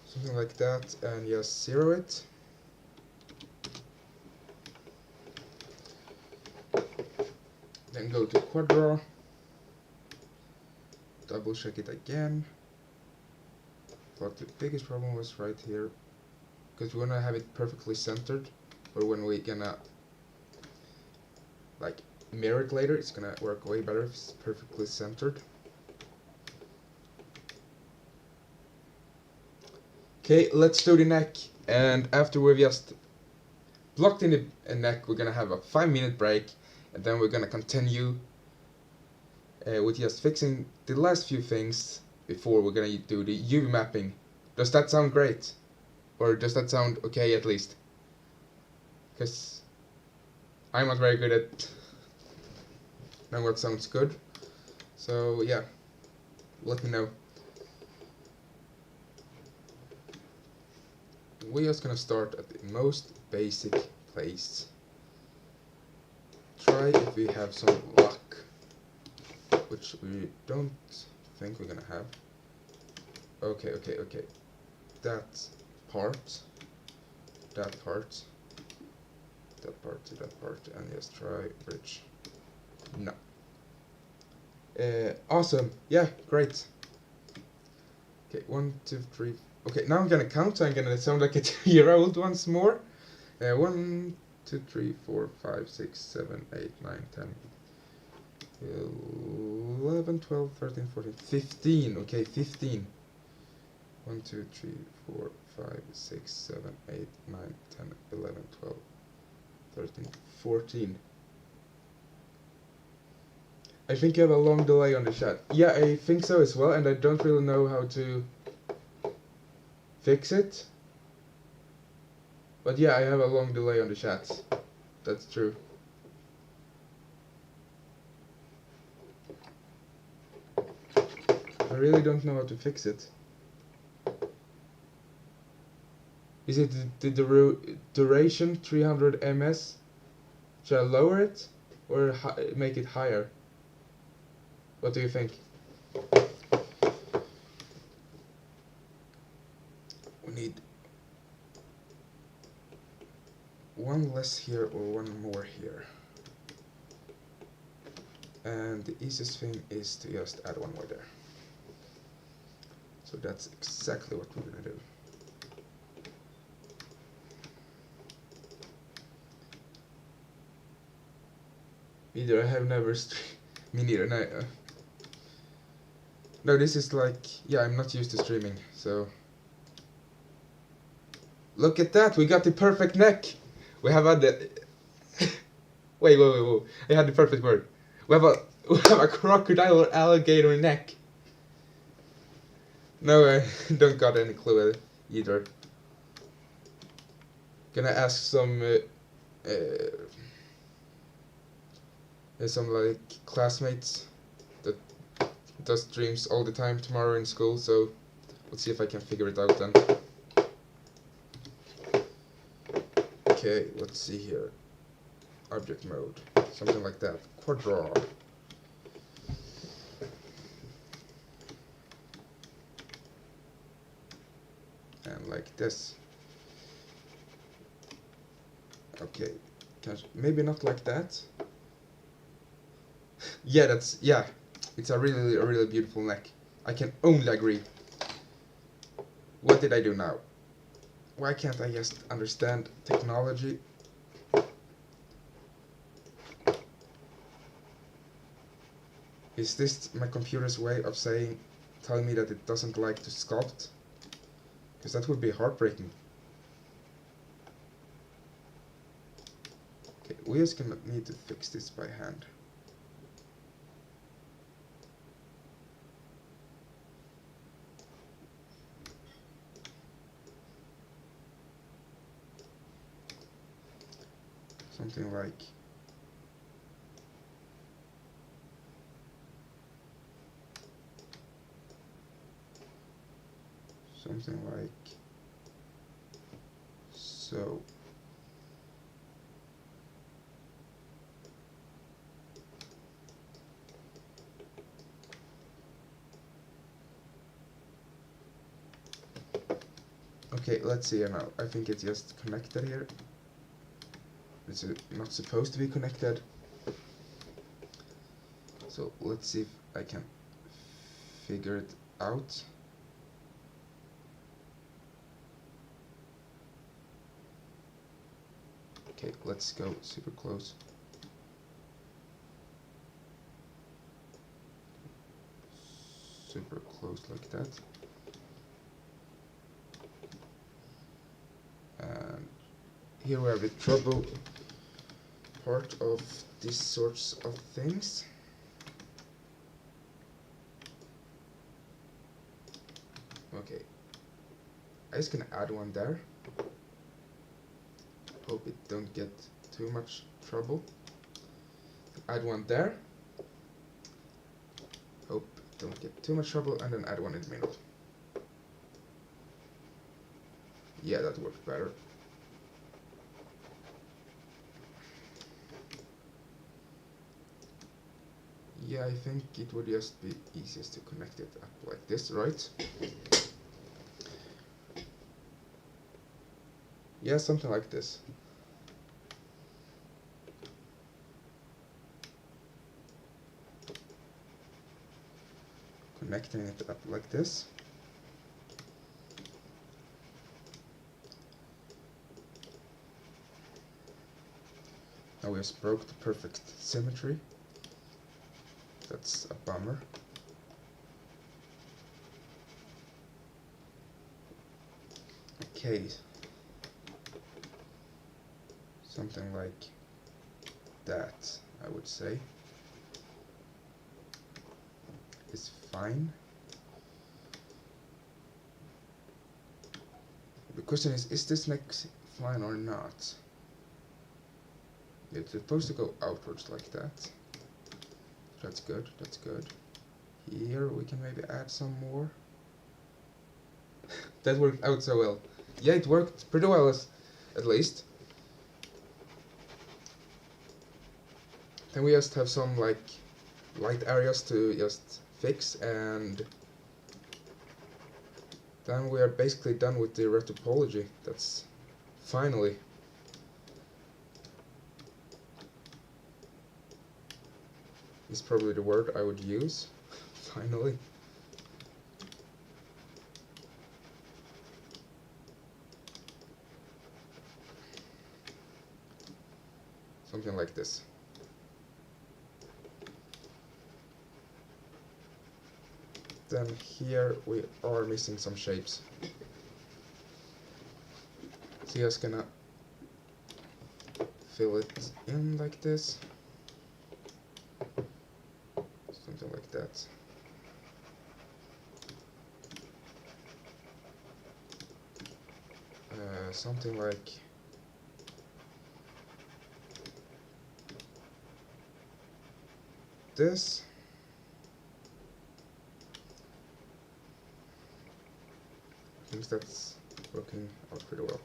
Something like that, and just 0 it. Then go to Quadra, double check it again. But the biggest problem was right here, because we wanna have it perfectly centered, or when we gonna like mirror it later, it's gonna work way better if it's perfectly centered. Okay, let's do the neck, and after we've just blocked in the neck, we're gonna have a 5-minute break, and then we're gonna continue with just fixing the last few things before we're gonna do the UV mapping. Does that sound great? Or does that sound okay at least? Because I'm not very good at knowing what sounds good. So yeah, let me know. We're just gonna start at the most basic place. Try if we have some luck, which we don't think we're gonna have. Okay. That part, that part, that part to that part, and just try bridge. No. Awesome. Yeah, great. Okay, 1, 2, 3. Okay, now I'm gonna count, so I'm gonna sound like a 2-year-old once more. 1, 2, 3, 4, 5, 6, 7, 8, 9, 10, 11, 12, 13, 14, 15. Okay, 15. 1, 2, 3, 4, 5, 6, 7, 8, 9, 10, 11, 12, 13, 14. I think you have a long delay on the chat. Yeah, I think so as well, and I don't really know how to fix it. But yeah, I have a long delay on the chat. That's true. I really don't know how to fix it. Is it the duration 300 ms? Should I lower it or make it higher? What do you think? We need one less here or one more here. And the easiest thing is to just add one more there. So that's exactly what we're gonna do. Either I have never me neither. No, no, this is like, yeah, I'm not used to streaming, so. Look at that, we got the perfect neck. We have had the, wait, I had the perfect word. We have a crocodile or alligator neck. No, I don't got any clue either. Gonna ask some like classmates that does streams all the time tomorrow in school, so let's see if I can figure it out then. Okay, let's see here. Object mode, something like that. Quadra. And like this. Okay, maybe not like that. Yeah, it's a really beautiful neck. I can only agree. What did I do now? Why can't I just understand technology? Is this my computer's way of telling me that it doesn't like to sculpt? Because that would be heartbreaking. Okay, we just gonna need to fix this by hand. Something like so. Okay, let's see now. I think it's just connected here. It's not supposed to be connected. So let's see if I can figure it out. Okay, let's go super close. Super close like that. And here we have the trouble part of these sorts of things. Okay, I'm just gonna add one there. Hope it don't get too much trouble. Add one there. Hope it don't get too much trouble, and then add one in the middle. Yeah, that worked better. Yeah, I think it would just be easiest to connect it up like this, right? Yeah, something like this. Connecting it up like this. Now we just broke the perfect symmetry. That's a bummer. Okay. Something like that, I would say. Is fine. The question is this neck fine or not? It's supposed to go outwards like that. That's good, that's good. Here we can maybe add some more. That worked out so well. Yeah, it worked pretty well at least. Then we just have some like light areas to just fix, and then we are basically done with the retopology. That's finally. Is probably the word I would use. Finally. Something like this. Then here we are missing some shapes. So just gonna fill it in like this. Something like that. Something like this. I think that's working out pretty well.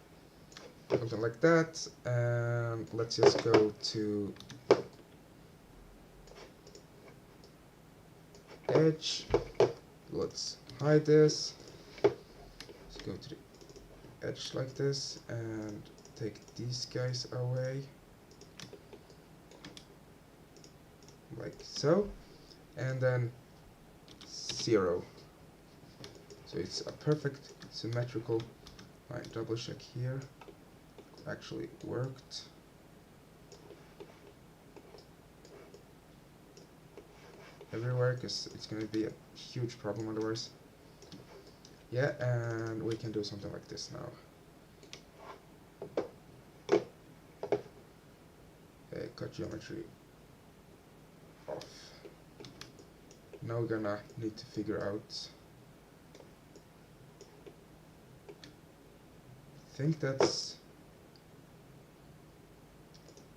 something like that, and let's just go to edge. Let's hide this. Let's go to the edge like this and take these guys away like so, and then 0. So it's a perfect symmetrical line. Double check here. It actually worked. Everywhere, because it's going to be a huge problem otherwise. Yeah, and we can do something like this now. Cut geometry off. Now we're gonna need to figure out. I think that's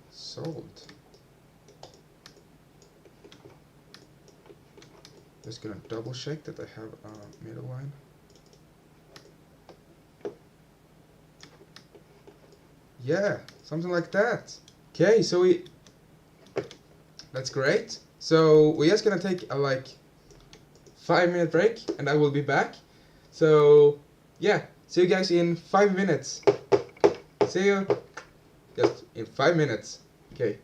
solved. Just gonna double check that I have a middle line. Yeah, something like that. Okay, so that's great. So we're just gonna take a like 5-minute break and I will be back. So yeah, see you guys in 5 minutes. See you just in 5 minutes. Okay.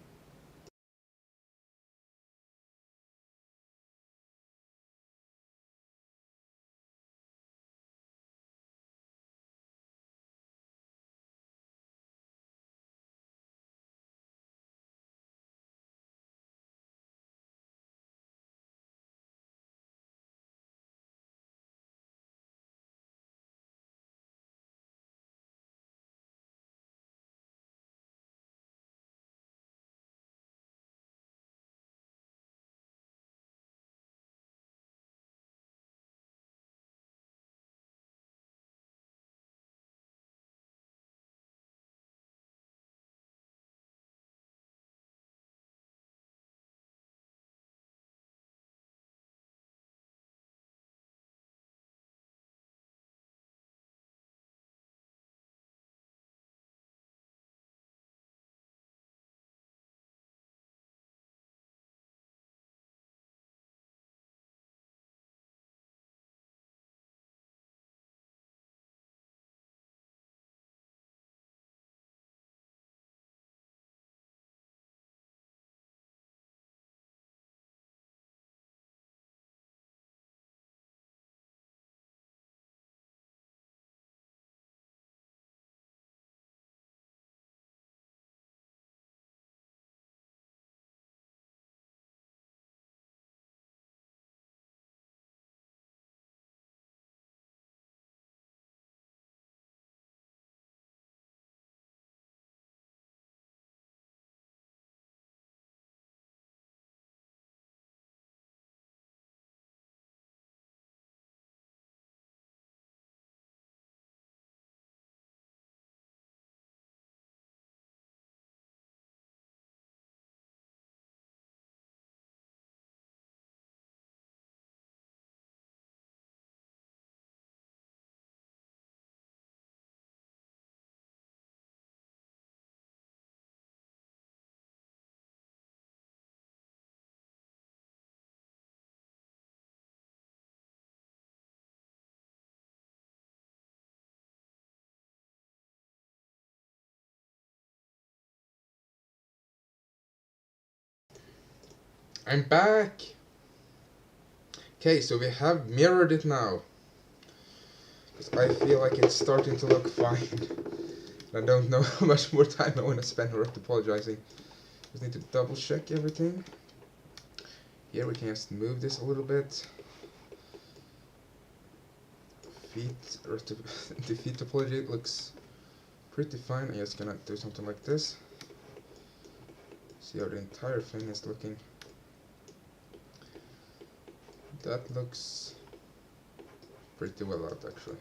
I'm back. Okay, so we have mirrored it now. Because I feel like it's starting to look fine. I don't know how much more time I want to spend on retopologizing. Just need to double check everything. Here we can just move this a little bit. The feet topology looks pretty fine. I'm just gonna do something like this. See how the entire thing is looking. That looks pretty well out actually.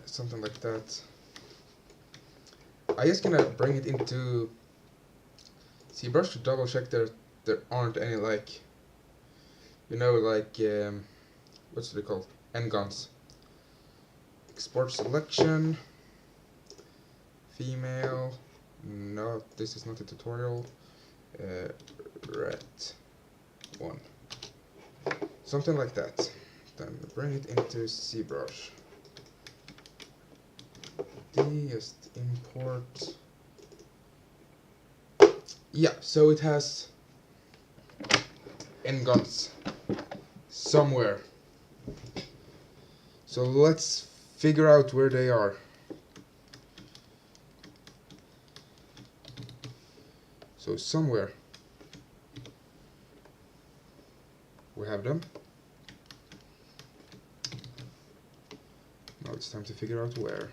Something like that. I'm just gonna bring it into ZBrush to double check there aren't any like, you know, like what's it called, n-gons. export selection, female, no, this is not a tutorial, ret 1, something like that. Then bring it into ZBrush. Just import. Yeah, so it has n-guns somewhere. So let's figure out where they are. So somewhere we have them. Now it's time to figure out where.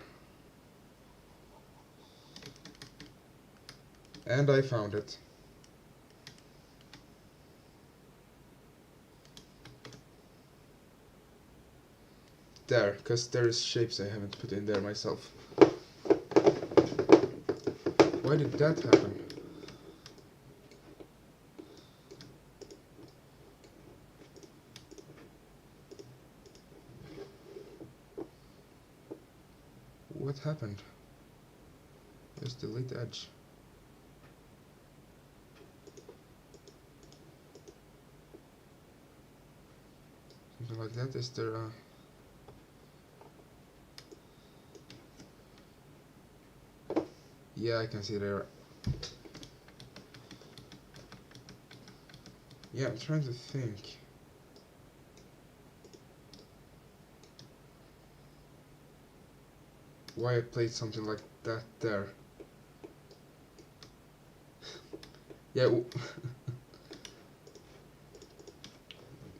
And I found it. There, because there's shapes I haven't put in there myself. Why did that happen? What happened? Just delete edge. Something like that. Is there a... Yeah, I can see there. Yeah, I'm trying to think. Why I played something like that there. Yeah.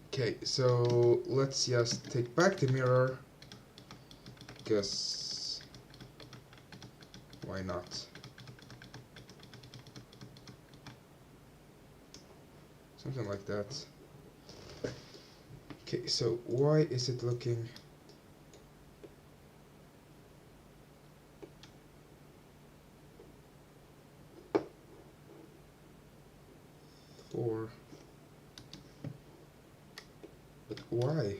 Okay, so let's just take back the mirror. Because why not? Something like that. Okay, so why is it looking... But why?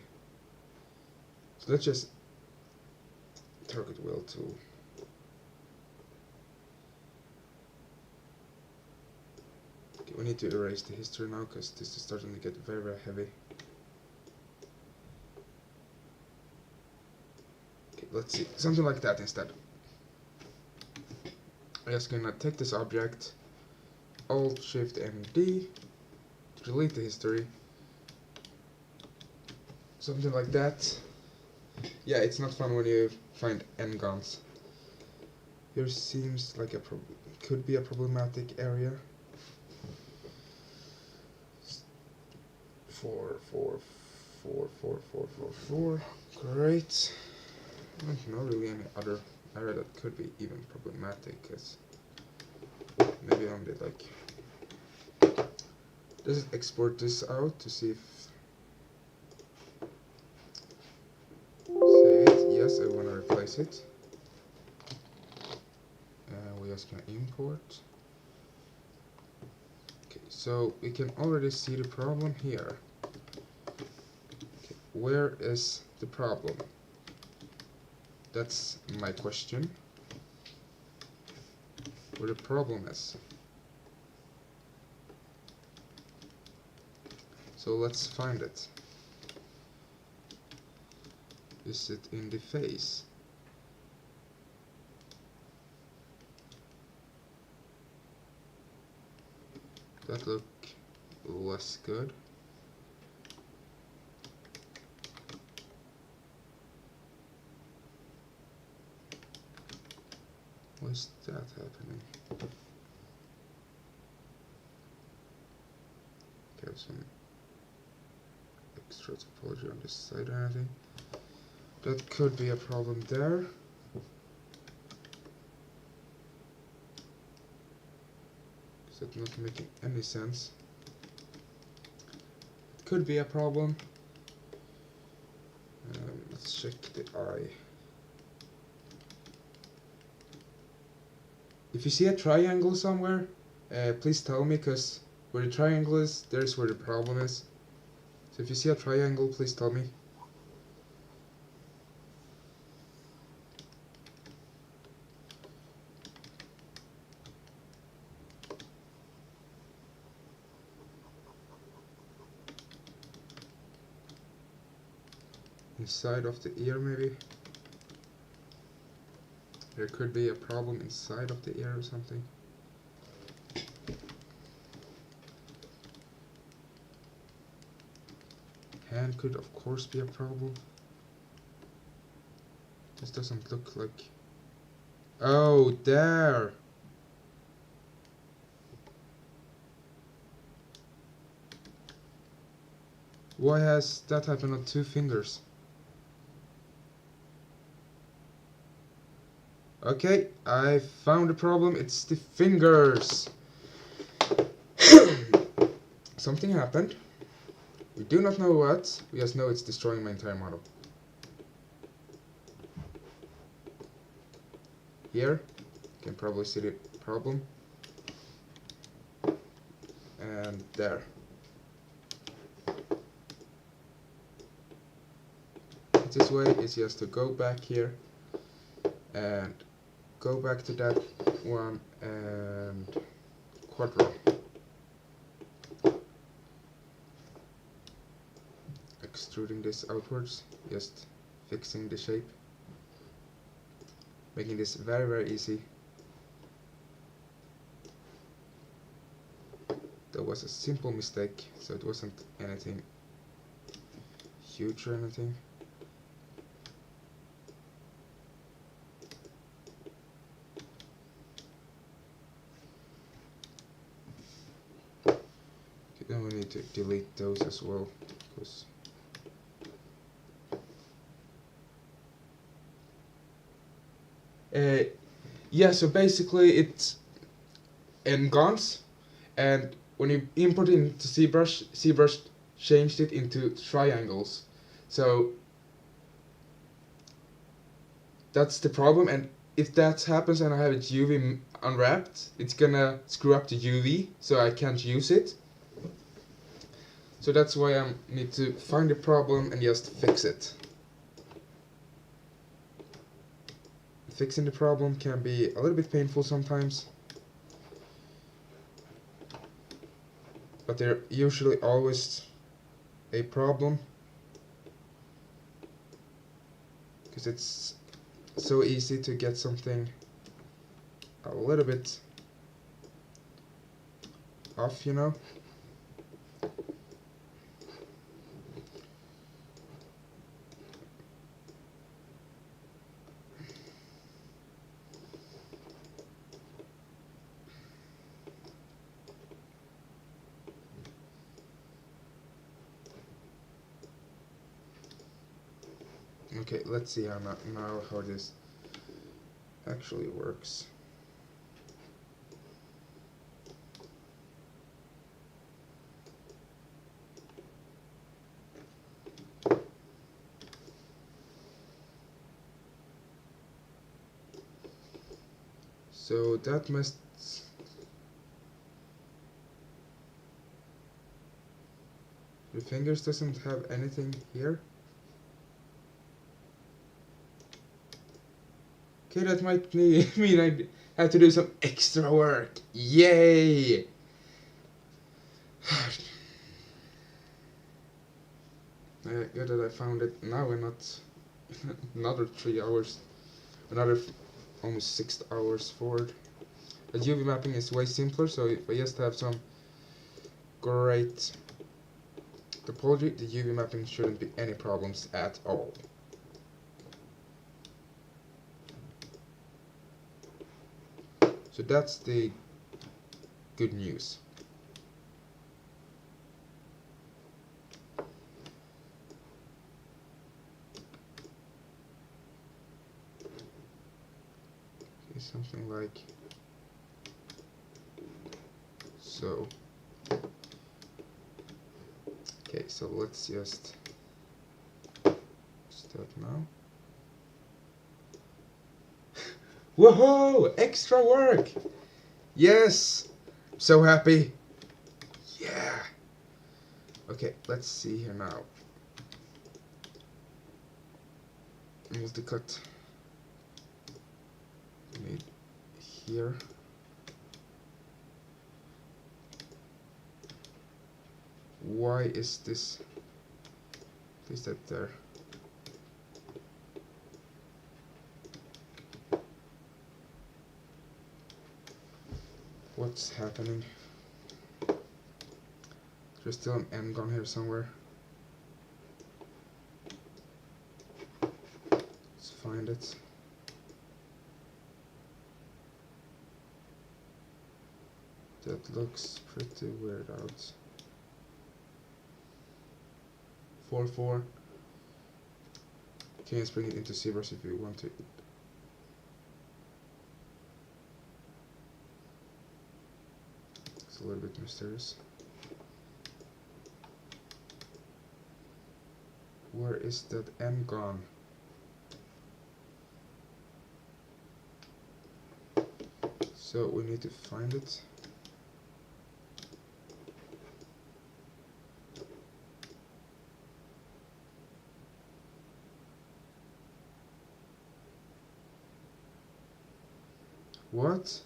So let's just target wheel tool. Okay, we need to erase the history now because this is starting to get very, very heavy. Okay, let's see, something like that instead. I'm just gonna take this object, Alt Shift MD, to delete the history. Something like that. Yeah, it's not fun when you find n-guns. Here seems like could be a problematic area. 4, 4, 4, 4, 4, 4, 4. Great. Not really any other area that could be even problematic, because maybe I did like... Let's export this out to see if... Save it. Yes, I want to replace it. We just can import. Okay, so we can already see the problem here. Okay, where is the problem? That's my question. Where the problem is. So let's find it. Is it in the face? That look less good. Why is that happening? Okay, some extra topology on this side or anything. That could be a problem there. Is that not making any sense? It could be a problem. Let's check the eye. If you see a triangle somewhere, please tell me, because where the triangle is, there's where the problem is. So if you see a triangle, please tell me. inside of the ear maybe. There could be a problem inside of the ear or something. Hand could of course be a problem. This doesn't look like... Oh, there! Why has that happened on 2 fingers? Okay, I found the problem. It's the fingers. Something happened. We do not know what. We just know it's destroying my entire model. Here, you can probably see the problem. And there. This way is just to go back here and go back to that one and quadro. Extruding this outwards, just fixing the shape, making this very, very easy. That was a simple mistake, so it wasn't anything huge or anything. Okay, then we need to delete those as well, because yeah, so basically it's n-gons, and when you import it into ZBrush changed it into triangles. So that's the problem, and if that happens and I have it UV unwrapped, it's gonna screw up the UV, so I can't use it. So that's why I need to find the problem and just fix it. Fixing the problem can be a little bit painful sometimes, but they're usually always a problem, because it's so easy to get something a little bit off, you know. Okay, let's see how now how this actually works. So that must... The fingers doesn't have anything here. Okay, that might mean I have to do some extra work. Yay! Good that I found it now and not another 3 hours, another almost 6 hours forward. The UV mapping is way simpler, so if I just have some great topology, the UV mapping shouldn't be any problems at all. So that's the good news. Okay, something like so. Okay, so let's just start now. Woohoo! Extra work! Yes! I'm so happy! Yeah! Okay, let's see here now. Multi-cut. Need here. Why is this? Is that there? What's happening? There's still an M gun here somewhere. Let's find it. That looks pretty weird out. 4-4. Okay, let's bring it into ZBrush if you want to. It's a little bit mysterious. Where is that M gone? So we need to find it. What?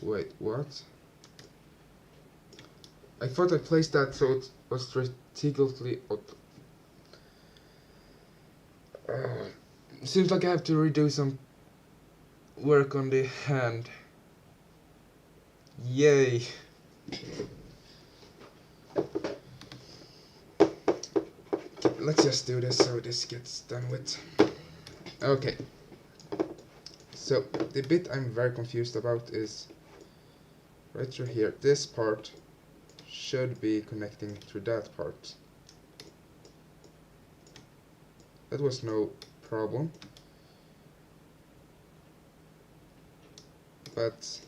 Wait, what? I thought I placed that so it was strategically up. Seems like I have to redo some work on the hand. Yay! Let's just do this so this gets done with. Okay. So the bit I'm very confused about is right through here. This part should be connecting to that part. That was no problem. But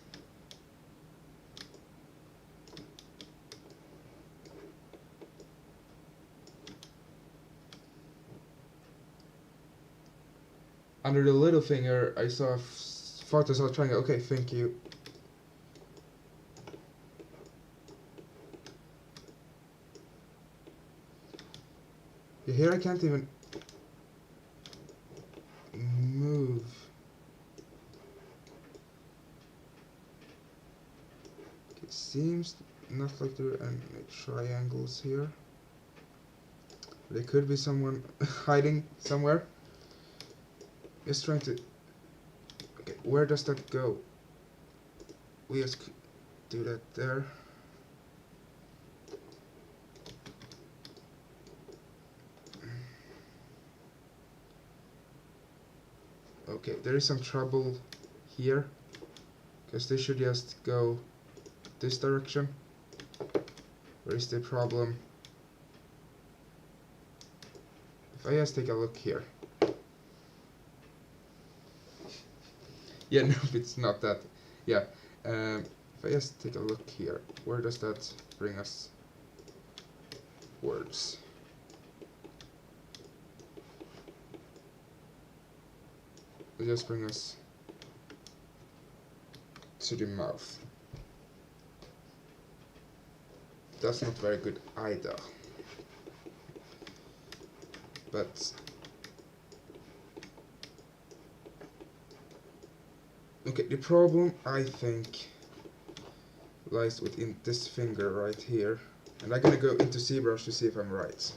under the little finger, I saw photos of triangle. Okay, thank you. Here I can't even move. It seems not like there are any triangles here. There could be someone hiding somewhere. Just trying to. Okay, where does that go? We just do that there. Okay, there is some trouble here, because they should just go this direction. Where is the problem? If I just take a look here. Yeah, no, it's not that. Yeah, if I just take a look here, where does that bring us? Words. It just bring us to the mouth. That's not very good either. But okay, the problem I think lies within this finger right here, and I'm gonna go into ZBrush to see if I'm right.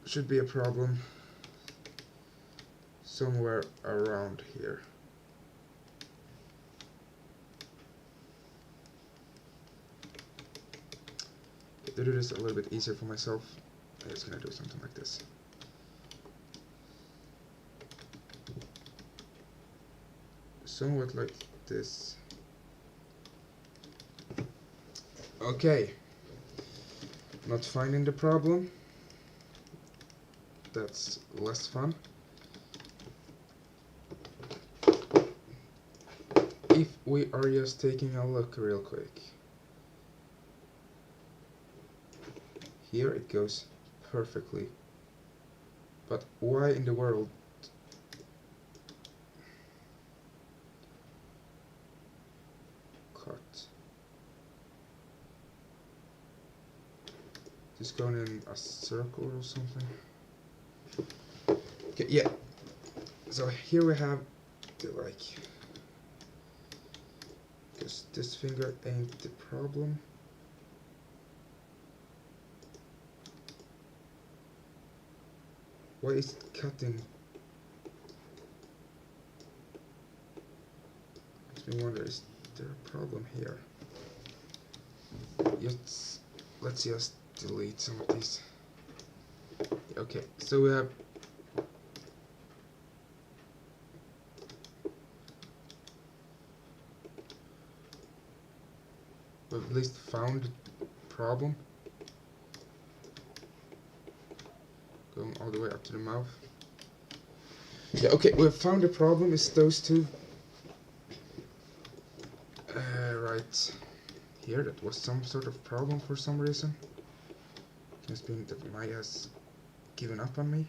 Should be a problem somewhere around here. To do this a little bit easier for myself, I'm just gonna do something like this. Somewhat like this. Okay. Not finding the problem. That's less fun. If we are just taking a look real quick. Here it goes perfectly. But why in the world? Cut. Just going in a circle or something. Okay, yeah. So here we have the because this finger ain't the problem. Why is it cutting? Makes me wonder, is there a problem here? Let's just delete some of these. Okay, so we have we've at least found the problem. Going all the way up to the mouth. Yeah, okay, we've found the problem. It's those two. Right here, that was some sort of problem for some reason. It's been that Maya has given up on me.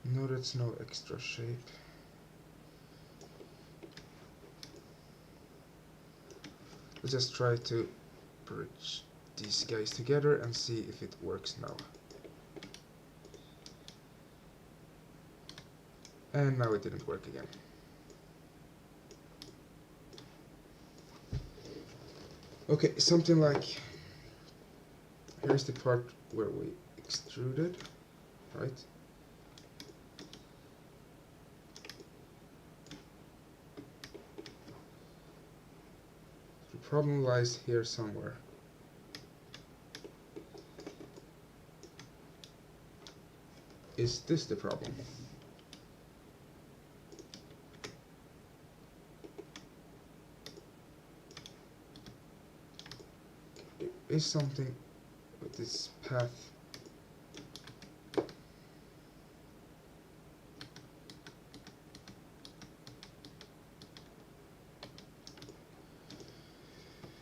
No, that's no extra shape. Let's just try to bridge these guys together and see if it works now. And now it didn't work again. Okay, something like, here's the part where we extruded, right? The problem lies here somewhere. Is this the problem? Is something with this path.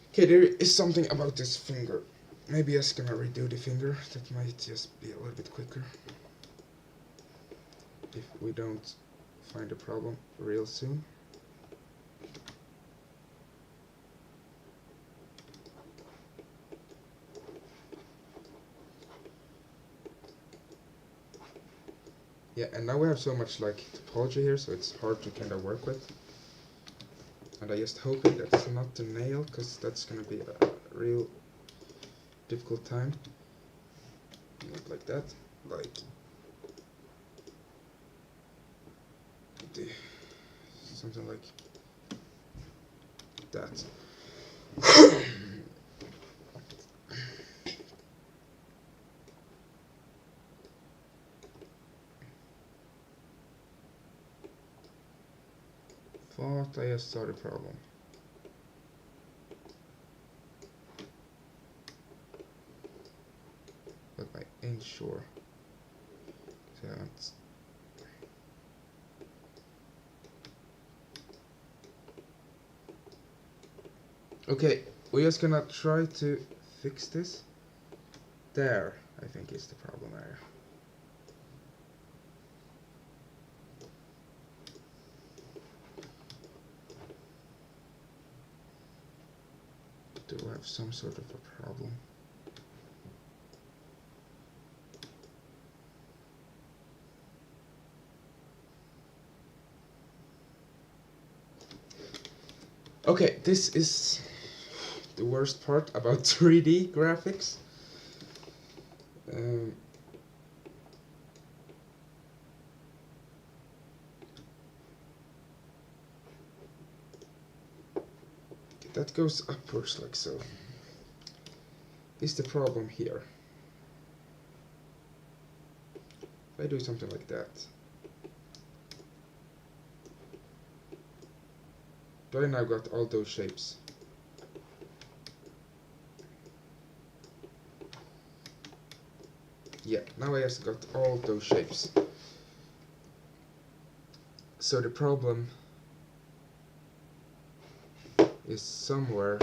Okay, there is something about this finger. Maybe I'm just gonna redo the finger. That might just be a little bit quicker. If we don't find a problem real soon. Yeah, and now we have so much like topology here, so it's hard to kind of work with. And I just hoping that's not the nail, because that's gonna be a real difficult time. Not like that, like something like that. Thought I just saw the problem. But I ain't sure. So it's okay, we're just gonna try to fix this. There, I think is the problem area. Do I have some sort of a problem? Okay, this is the worst part about 3D graphics. That goes upwards like so. Is the problem here? If I do something like that, do I now got all those shapes? Yeah, now I just got all those shapes. So the problem is somewhere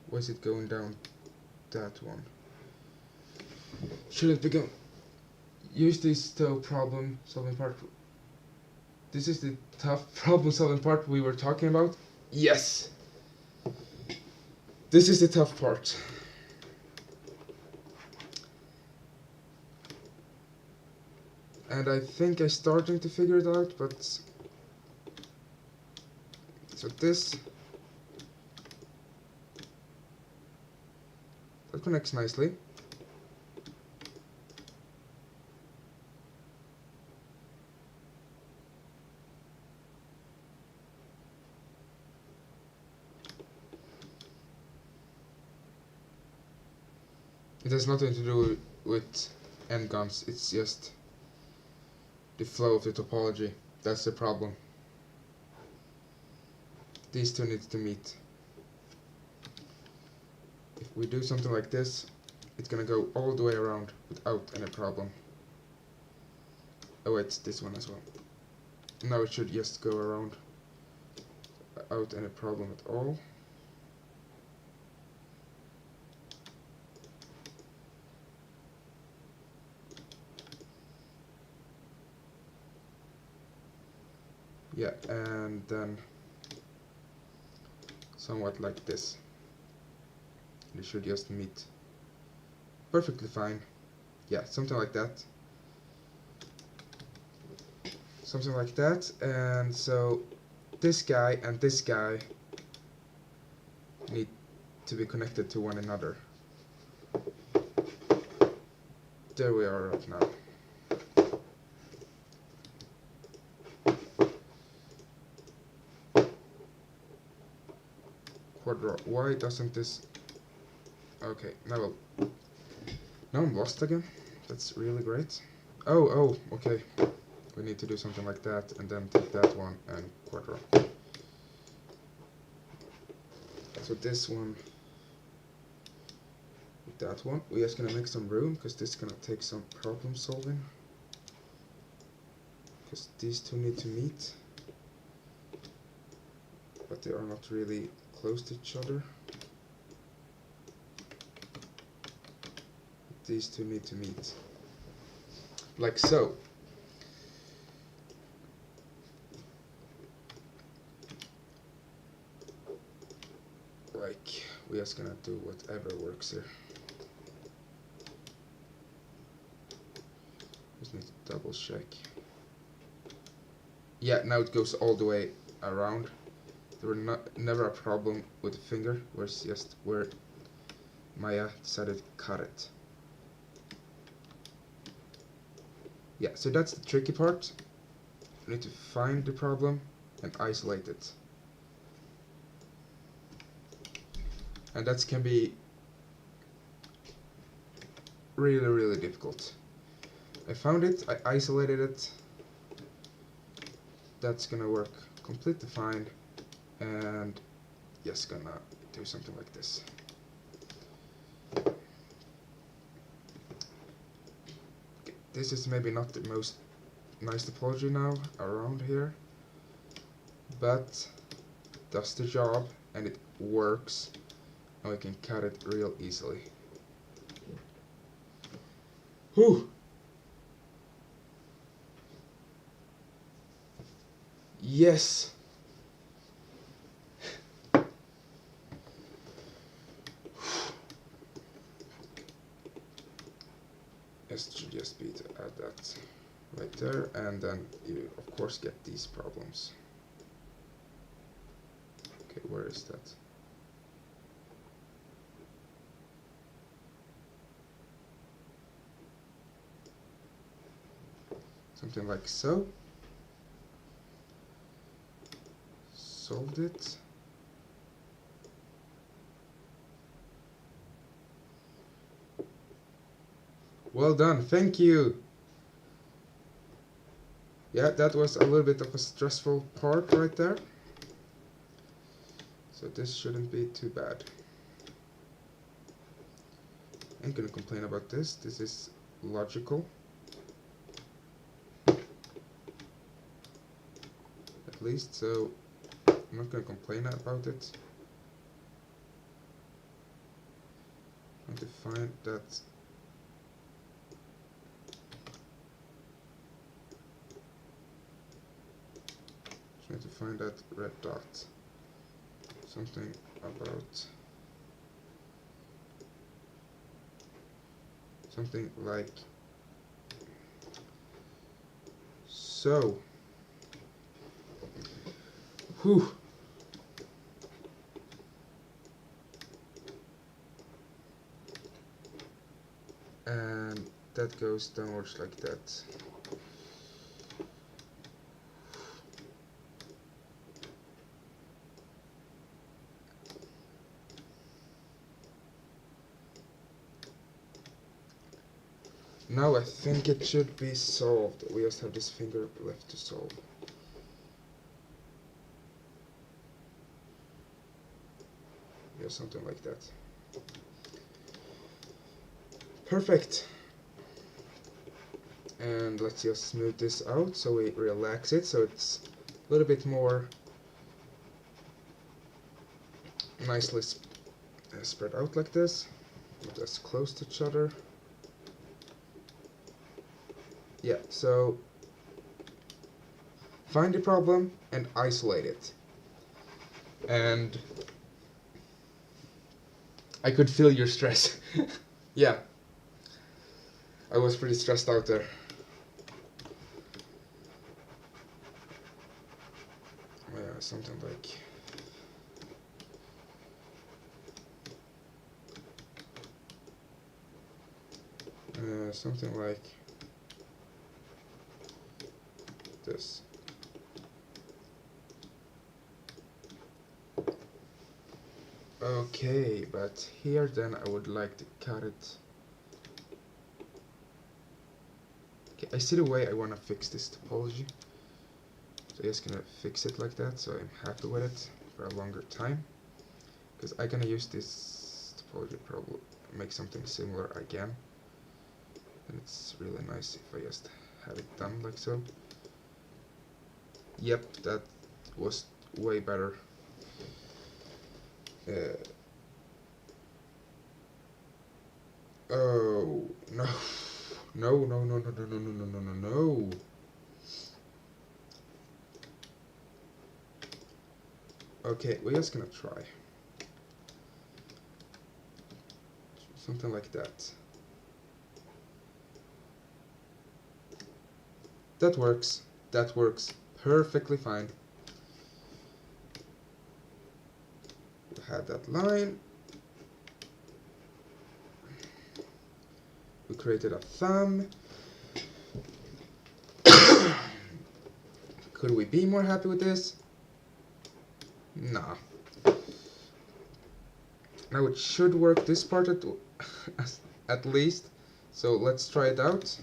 why is it going down that one? Shouldn't be going. Use this problem solving part. This is the tough problem solving part we were talking about. Yes! This is the tough part. And I think I'm starting to figure it out, but... So this... That connects nicely. It has nothing to do with end guns, it's just the flow of the topology. That's the problem. These two need to meet. If we do something like this, it's gonna go all the way around without any problem. Oh wait, this one as well. Now it should just go around without any problem at all. Yeah, and then somewhat like this. It should just meet perfectly fine. Yeah, something like that. Something like that, and so this guy and this guy need to be connected to one another. There we are right now. Quadro. Why doesn't this... Okay, now I'm lost again. That's really great. Oh, okay. We need to do something like that, and then take that one and quadro. So this one with that one. We're just gonna make some room, because this is gonna take some problem solving. Because these two need to meet. But they are not really close to each other. These two need to meet. Like so. Like, we're just gonna do whatever works here. Just need to double check. Yeah, now it goes all the way around. There were never a problem with the finger, where it's just where Maya decided to cut it. Yeah, so that's the tricky part. You need to find the problem and isolate it. And that can be really, really difficult. I found it, I isolated it. That's gonna work completely fine. And just gonna do something like this. Okay, this is maybe not the most nice topology now around here, but it does the job and it works, and we can cut it real easily. Whew! Yes! It should just be to add that right there, and then you of course get these problems. Okay, where is that? Something like so. Solved it. Well done, thank you! Yeah, that was a little bit of a stressful part right there. So this shouldn't be too bad. I ain't gonna complain about this, this is logical. At least, so I'm not gonna complain about it. I'm going to find that need to find that red dot. Something about something like so. Whew. And that goes downwards like that. Now I think it should be solved. We just have this finger left to solve. Yeah, something like that. Perfect. And let's just smooth this out so we relax it so it's a little bit more nicely spread out like this. Just close to each other. Yeah, so find the problem and isolate it. And I could feel your stress. Yeah, I was pretty stressed out there. Yeah, something like something like this. Okay, but here then I would like to cut it. Okay, I see the way I want to fix this topology. So I'm just gonna fix it like that so I'm happy with it for a longer time. Because I'm gonna use this topology probably make something similar again. And it's really nice if I just have it done like so. Yep, that was way better. Oh no. No, no, no, no, no, no, no, no, no, no. Okay, we're just gonna try. Something like that. That works. That works perfectly fine. We have that line. We created a thumb. Could we be more happy with this? Nah. Now it should work this part at least. So let's try it out.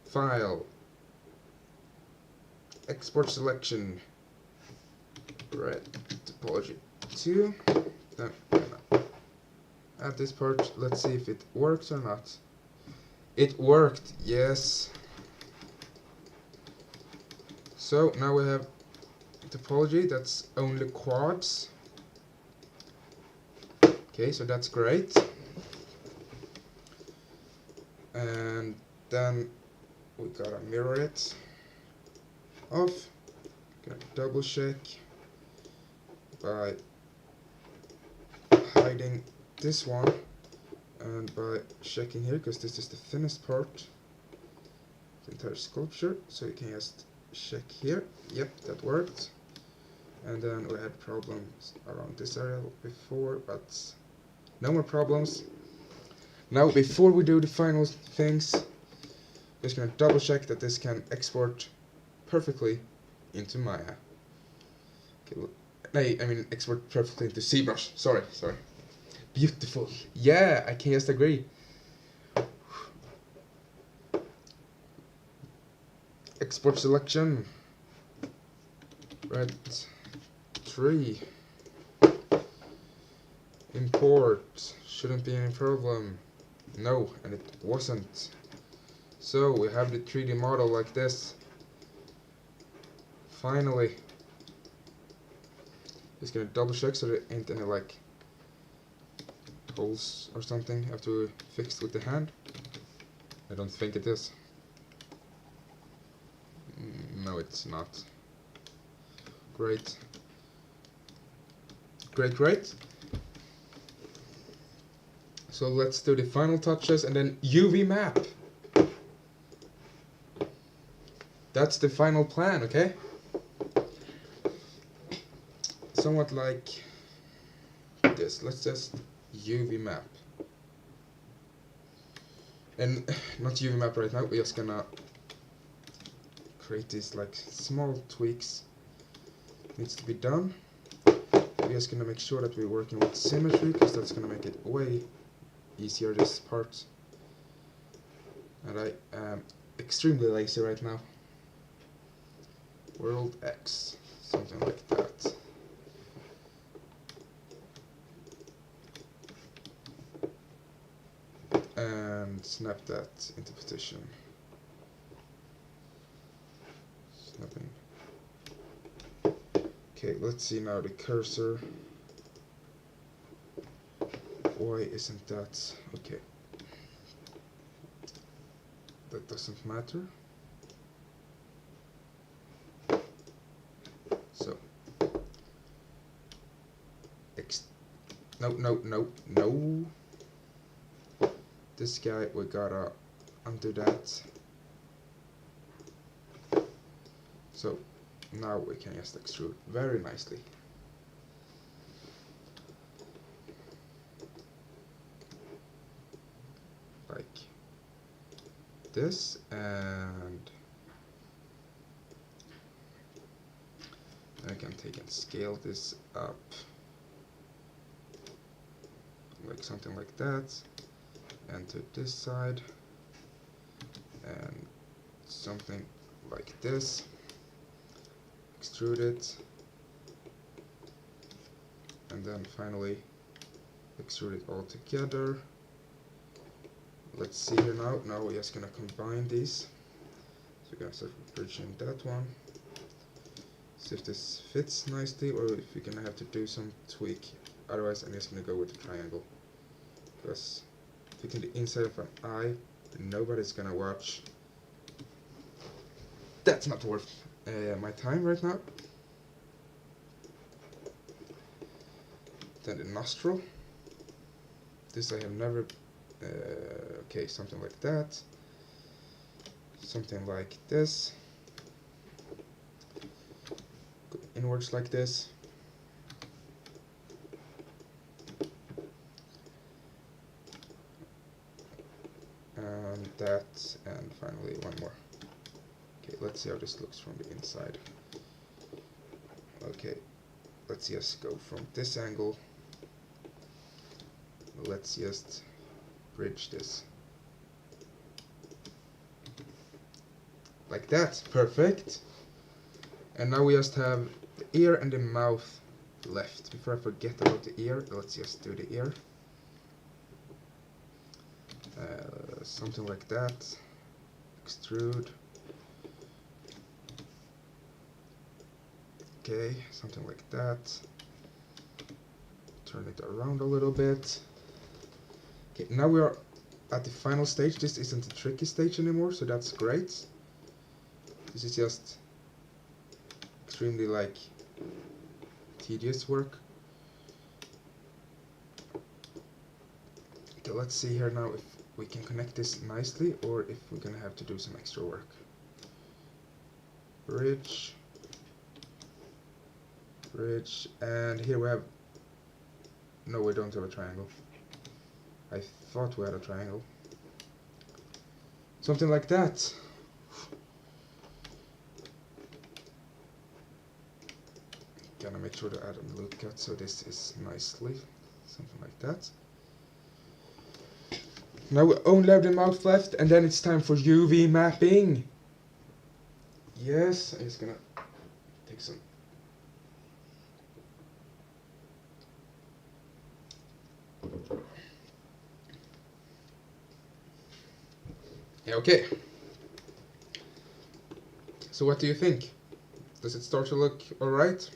File. Export selection. Retopology 2. Then add this part. Let's see if it works or not. It worked, yes. So now we have topology that's only quads. Okay, so that's great. And then we gotta mirror it off. Gonna double check by hiding this one and by checking here, because this is the thinnest part, the entire sculpture. So you can just check here. Yep, that worked. And then we had problems around this area before, but no more problems. Now before we do the final things, just gonna double check that this can export perfectly into Maya. Okay, I mean export perfectly into ZBrush. Sorry. Beautiful. Yeah, I can just agree. Export selection. Red 3. Import. Shouldn't be any problem. No, and it wasn't. So we have the 3D model like this. Finally. Just gonna double check so there ain't any like holes or something have to be fixed with the hand. I don't think it is. No, it's not. Great. Great, great. So let's do the final touches and then UV map. That's the final plan, okay? Somewhat like this. Let's just UV map. And not UV map right now, we're just gonna create these like small tweaks. Needs to be done. We're just gonna make sure that we're working with symmetry, because that's gonna make it way easier, this part. And I am extremely lazy right now. World X, something like that. And snap that into position. Snapping. Okay, let's see now the cursor. Why isn't that? Okay. That doesn't matter. So. No. This guy, we gotta undo that. So now we can just extrude very nicely. Like this, and I can take and scale this up like something like that, and to this side, and something like this. Extrude it, and then finally extrude it all together. Let's see here now. Now we're just gonna combine these. So we're gonna start bridging that one. See if this fits nicely, or if we're gonna have to do some tweak. Otherwise, I'm just gonna go with the triangle, because taking the inside of an eye, nobody's gonna watch. That's not worth my time right now. Then the nostril. This I have never. Okay, something like that. Something like this. Go inwards like this. And that, and finally one more. Okay, let's see how this looks from the inside. Okay, let's just go from this angle. Let's just bridge this. Like that, perfect. And now we just have the ear and the mouth left. Before I forget about the ear, let's just do the ear. Something like that. Extrude. Okay, something like that. Turn it around a little bit. Okay, now we are at the final stage. This isn't a tricky stage anymore, so that's great. This is just extremely like tedious work. Okay, let's see here now if we can connect this nicely, or if we're gonna have to do some extra work. Bridge, and here we have. No, we don't have a triangle. I thought we had a triangle. Something like that. Gonna make sure to add a loop cut so this is nicely. Something like that. Now we only have the mouth left, and then it's time for UV mapping. Yes, I'm just gonna take some. Yeah, okay. So what do you think? Does it start to look alright?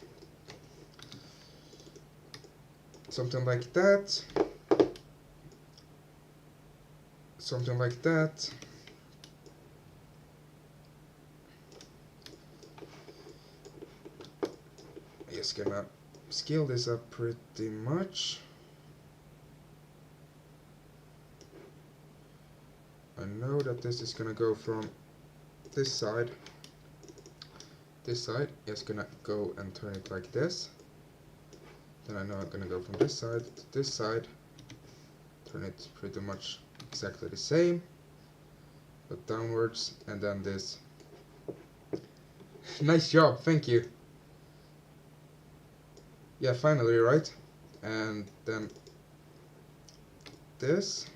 Something like that. Something like that. just gonna scale this up pretty much. I know that this is gonna go from this side. This side is gonna go and turn it like this. Then I know I'm gonna go from this side to this side. Turn it pretty much exactly the same, but downwards, and then this. Nice job, thank you. Yeah, finally, right? And then this.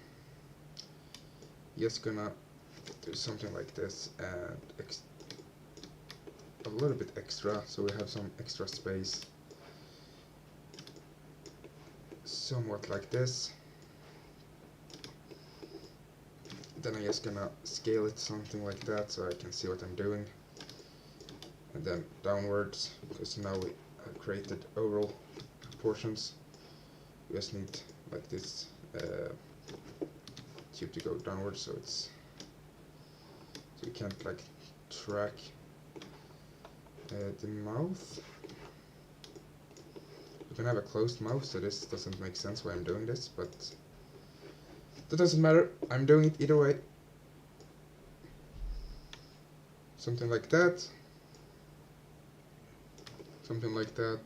Just gonna do something like this and a little bit extra, so we have some extra space. Somewhat like this. Then I'm just gonna scale it something like that so I can see what I'm doing. And then downwards, because now we have created overall proportions. We just need like this tube to go downwards, so you can't like track the mouth. You can have a closed mouth, so this doesn't make sense why I'm doing this, but that doesn't matter. I'm doing it either way. Something like that. Something like that.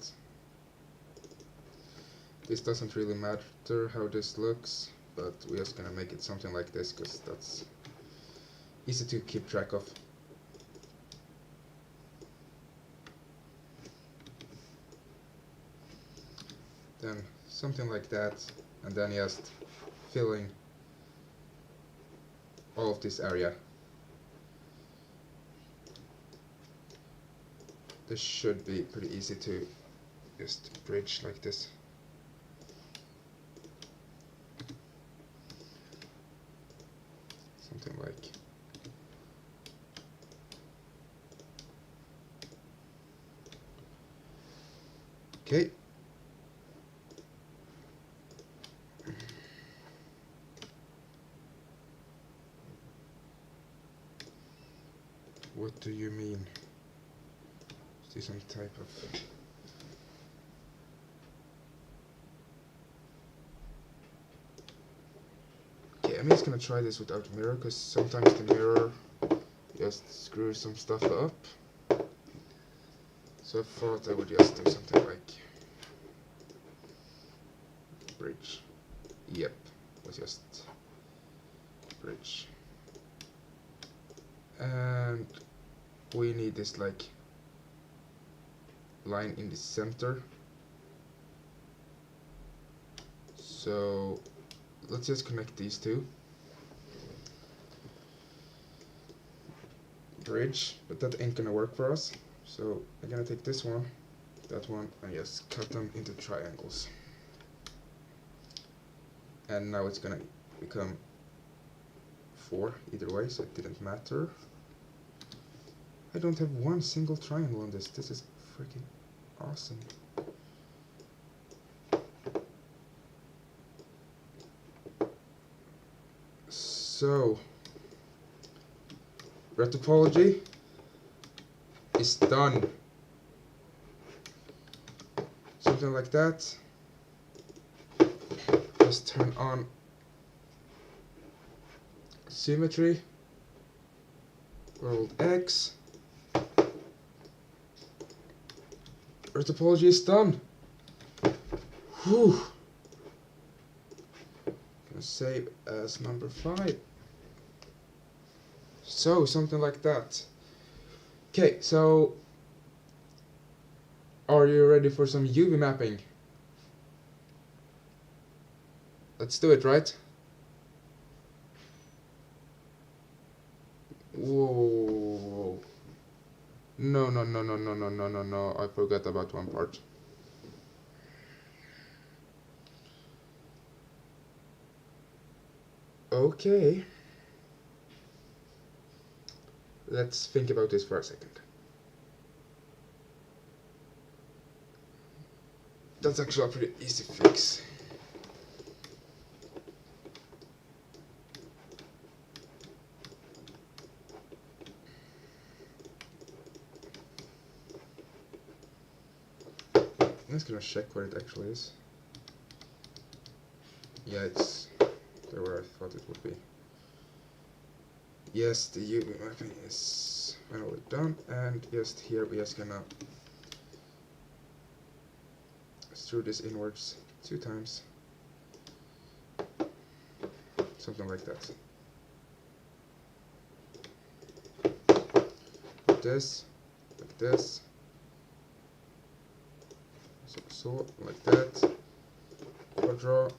This doesn't really matter how this looks, but we're just gonna make it something like this because that's easy to keep track of. Then something like that, and then just filling all of this area. This should be pretty easy to just bridge like this. Something like okay. What do you mean? Is this some type of okay, I'm just gonna try this without mirror, because sometimes the mirror just screws some stuff up. So I thought I would just do something like bridge. Yep, was just bridge. And we need this like line in the center. So let's just connect these two. Bridge, but that ain't gonna work for us. So I'm gonna take this one, that one, and just cut them into triangles. And now it's gonna become 4 either way, so it didn't matter. I don't have one single triangle on this. This is freaking awesome. So, Retopology is done. Something like that. Just turn on symmetry, world X. Retopology is done. Whew. Gonna save as number 5. So something like that. Okay, so are you ready for some UV mapping? Let's do it, right? Whoa. No, no, no, no, no, no, no, no, no. I forgot about one part. Okay. Let's think about this for a second. That's actually a pretty easy fix. just gonna check what it actually is. Yeah, it's there where I thought it would be. Yes, the UV mapping is finally done, and just here we're just gonna screw this inwards 2 times. Something like that. Like this, so like that, quadra,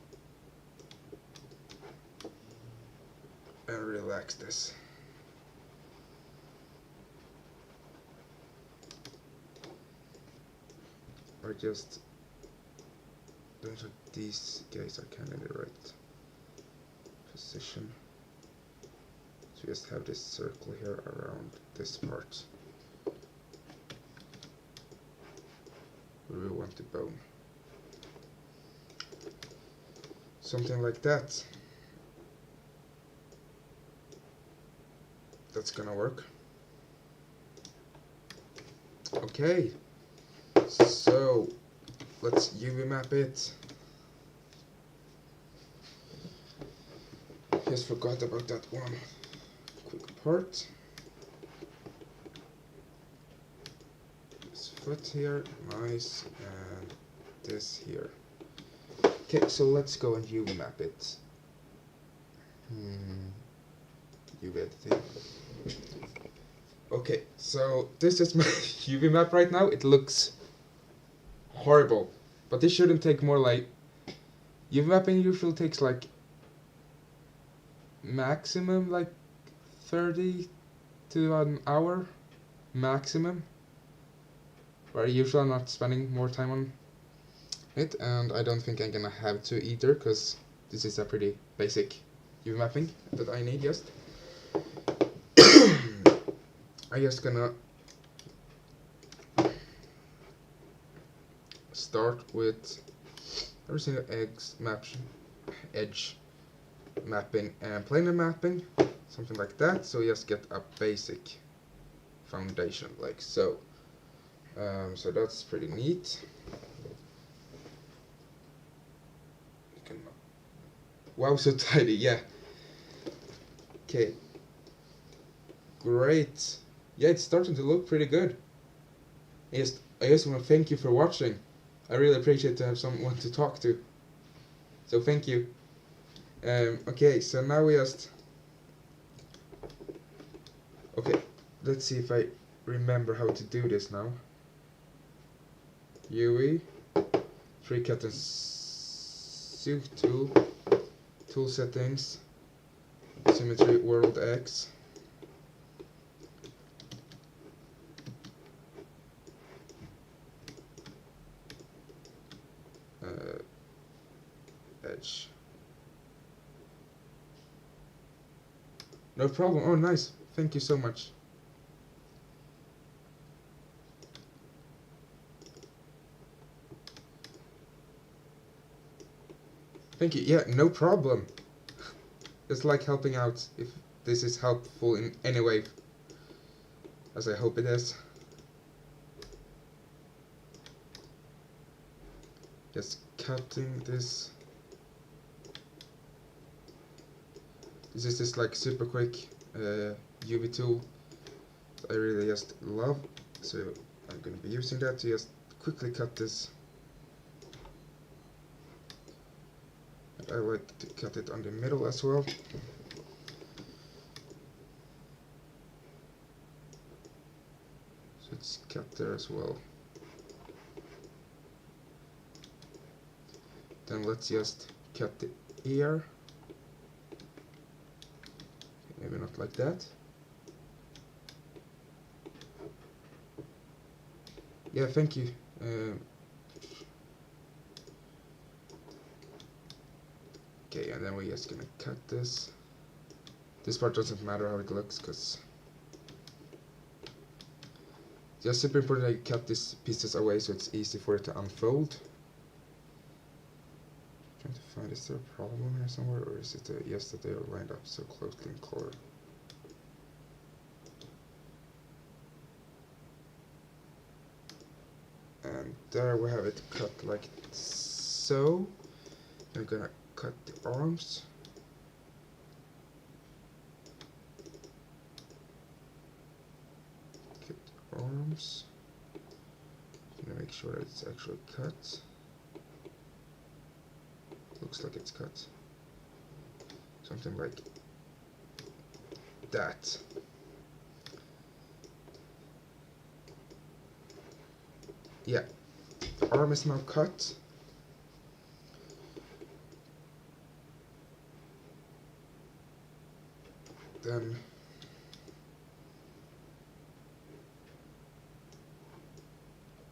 and relax this. Or just don't think these guys are kind of in the right position. So just have this circle here around this part. We want the bone. Something like that. That's gonna work. Okay. So let's UV map it. Just forgot about that one quick part. This foot here, nice, and this here. Okay, so let's go and UV map it. UV editing. Okay, so this is my UV map right now. It looks horrible, but this shouldn't take more like UV mapping usually takes like maximum like 30 to an hour maximum, where usually I'm not spending more time on it, and I don't think I'm gonna have to either, because this is a pretty basic UV mapping that I need just. I'm just gonna start with every single edge mapping and planar mapping, something like that, so just get a basic foundation like so. So that's pretty neat. Wow, so tidy, yeah. Okay. Great. Yeah, it's starting to look pretty good. I just want to thank you for watching. I really appreciate to have someone to talk to. So thank you. Okay, so now we just... Okay, let's see if I remember how to do this now. UE, 3 cut and suit tool, tool settings, symmetry, world X. Edge. No problem. Oh, nice. Thank you so much. Thank you. Yeah, no problem. It's like helping out, if this is helpful in any way, as I hope it is. Just cutting this. This is just like super quick UV tool that I really just love, so I'm going to be using that to just quickly cut this. And I like to cut it on the middle as well. So it's cut there as well. Then let's just cut the ear. Maybe not like that. Yeah, thank you. Okay, and then we're just gonna cut this. This part doesn't matter how it looks, because just super important that you cut these pieces away so it's easy for it to unfold. Trying to find, is there a problem here somewhere, or is it just that they are lined up so closely in color? And there we have it cut like so. I'm gonna cut the arms. Cut the arms. Gonna make sure that it's actually cut. Looks like it's cut. Something like that. Yeah, the arm is now cut. Then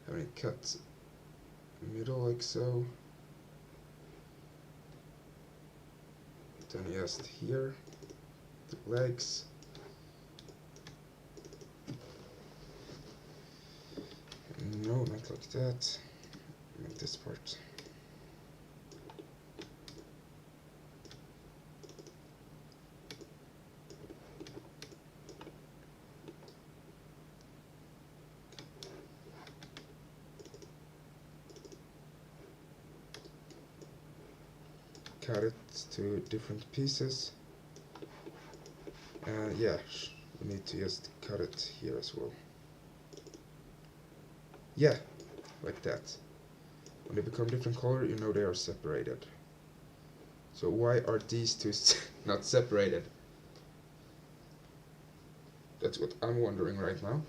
having it cut middle like so. Then just here, the legs. No, not like that. I meant this part. Cut it to different pieces. Yeah, we need to just cut it here as well. Yeah, like that. When they become different color, you know they are separated. So why are these two not separated? That's what I'm wondering right now.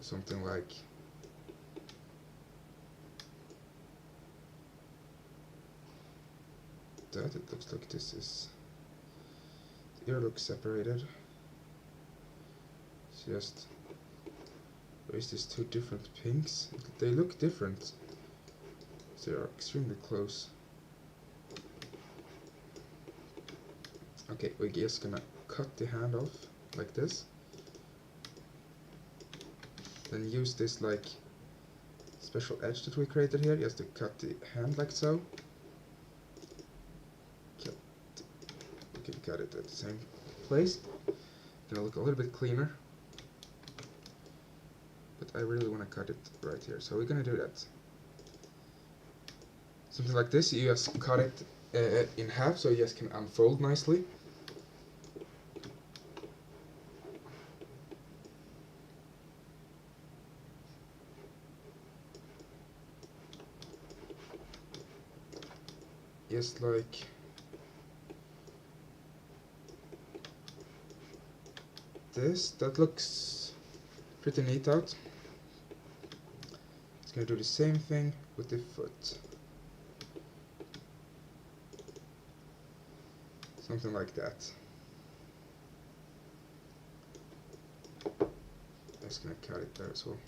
Something like that. It looks like this is... The ear looks separated. It's just... There's these two different pinks. They look different. They are extremely close. Okay, we're just gonna cut the hand off like this. Then use this like special edge that we created here just to cut the hand like so. We can cut it at the same place. Gonna look a little bit cleaner. But I really want to cut it right here, so we're gonna do that. Something like this, you just cut it in half so you just can unfold nicely. Just like this. That looks pretty neat out. It's gonna do the same thing with the foot. Something like that. Just gonna cut it there as well.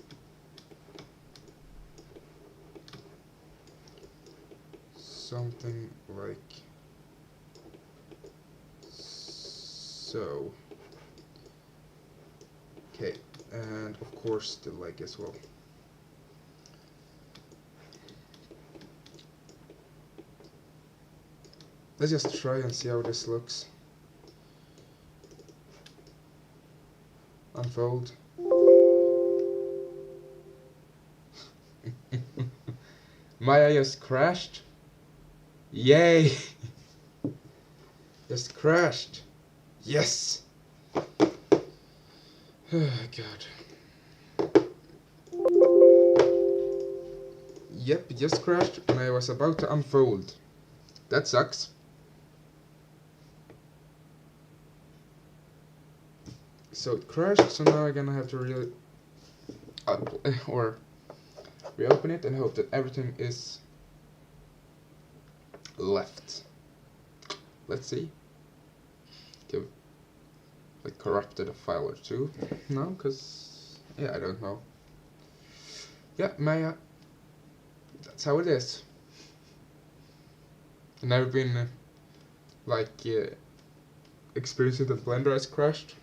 Something like so. Okay, and of course the leg as well. Let's just try and see how this looks. Unfold. Maya just crashed. Yay! Just crashed. Yes! Oh god. Yep, it just crashed when I was about to unfold. That sucks. So it crashed, so now I'm gonna have to reopen it and hope that everything is left. Let's see. Like corrupted a file or two. No, because yeah, I don't know. Yeah, Maya. That's how it is. I've never been experiencing that Blender has crashed.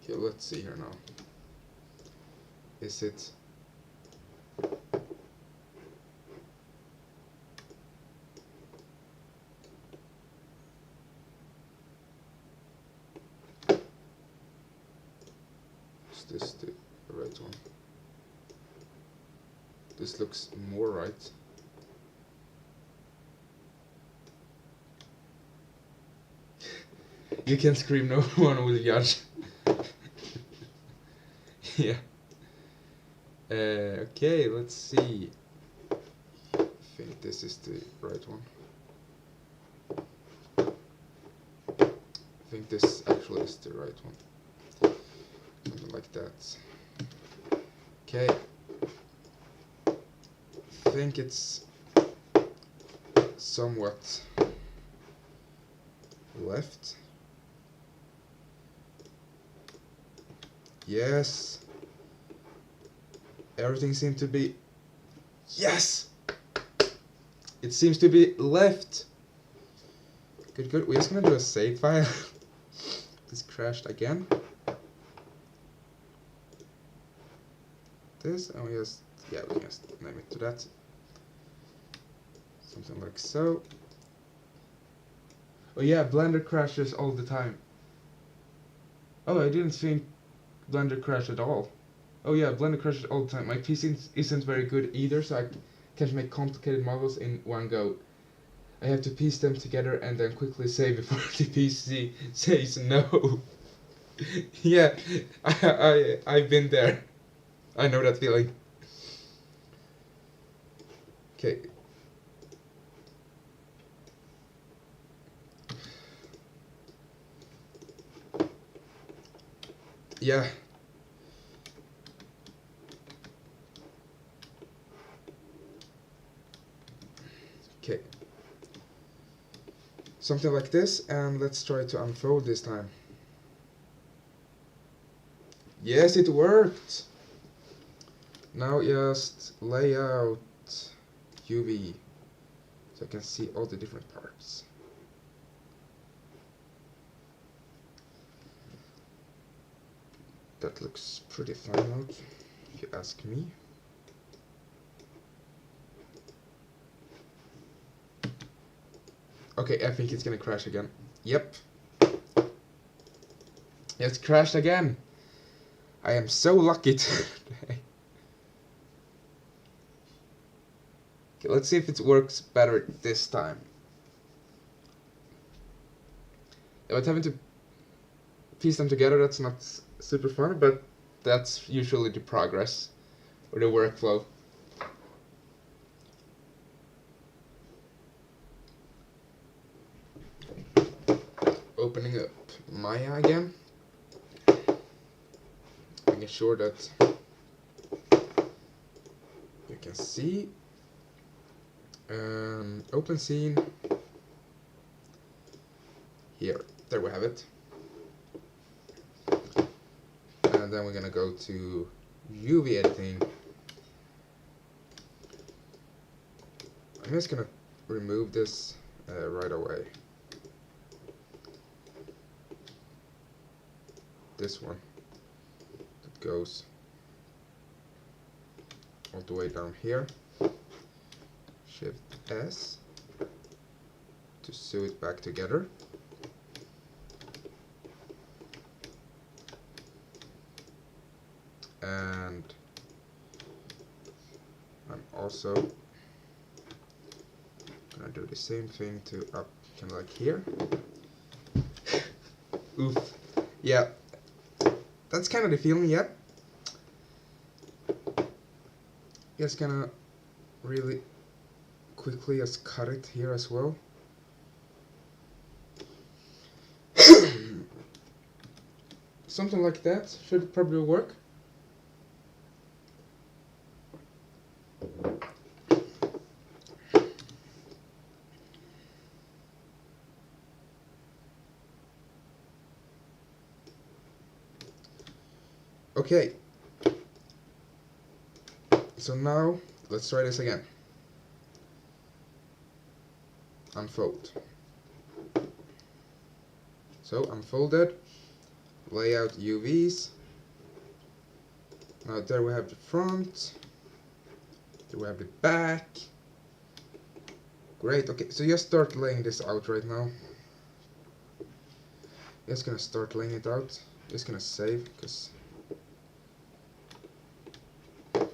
Okay, let's see here now. Is it this the right one? This looks more right. You can scream, no one will judge. Yeah. Okay, let's see. I think this is the right one. I think this actually is the right one. Something like that. Okay. I think it's somewhat left. Yes. Everything seems to be... Yes! It seems to be left. Good, good. We're just gonna do a save file. This crashed again. This, and we just... Yeah, we can just name it to that. Something like so. Oh yeah, Blender crashes all the time. Oh, I didn't think Blender crashed at all. Oh yeah, Blender crashes all the time. My PC isn't very good either, so I can't make complicated models in one go. I have to piece them together and then quickly save before the PC says no. Yeah, I've been there. I know that feeling. Okay. Yeah. Okay. Something like this, and let's try to unfold this time. Yes, it worked! Now just lay out UV so I can see all the different parts. That looks pretty fine out, if you ask me. Okay, I think it's gonna crash again. Yep. It's crashed again. I am so lucky today. Okay, let's see if it works better this time. But having to piece them together, that's not super fun, but that's usually the progress or the workflow. Opening up Maya again, making sure that you can see. Open scene. Here, there we have it. And then we're gonna go to UV editing. I'm just gonna remove this right away. This one that goes all the way down here. Shift S to sew it back together. And I'm also gonna do the same thing to up kind of like here. Oof. Yeah, that's kind of the feeling, yeah. Just gonna really quickly just cut it here as well. Something like that should probably work. Okay, so now let's try this again. Unfold. So unfolded, layout UVs. Now there we have the front, there we have the back. Great, okay, so just start laying this out right now. Just gonna start laying it out. Just gonna save, because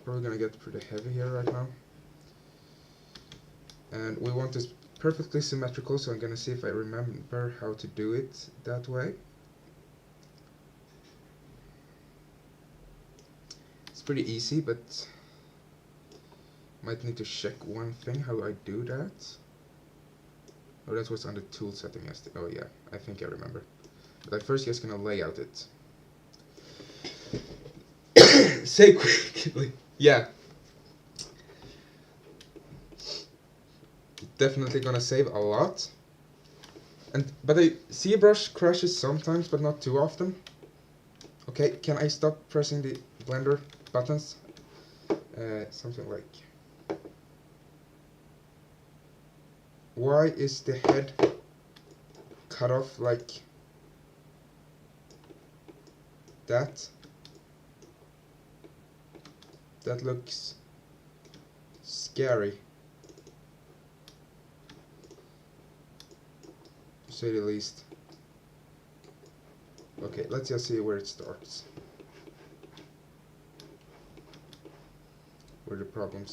probably gonna get pretty heavy here right now. And we want this perfectly symmetrical, so I'm gonna see if I remember how to do it that way. It's pretty easy, but might need to check one thing, how I do that. Oh, that was under tool setting yesterday. Oh yeah, I think I remember. But I'm first just gonna lay out it. Say quickly. Yeah. Definitely gonna save a lot. But I see a brush crashes sometimes, but not too often. Okay, can I stop pressing the blender buttons? Something like... Why is the head cut off like that? That looks scary, to say the least. Okay, let's just see where it starts. Where the problem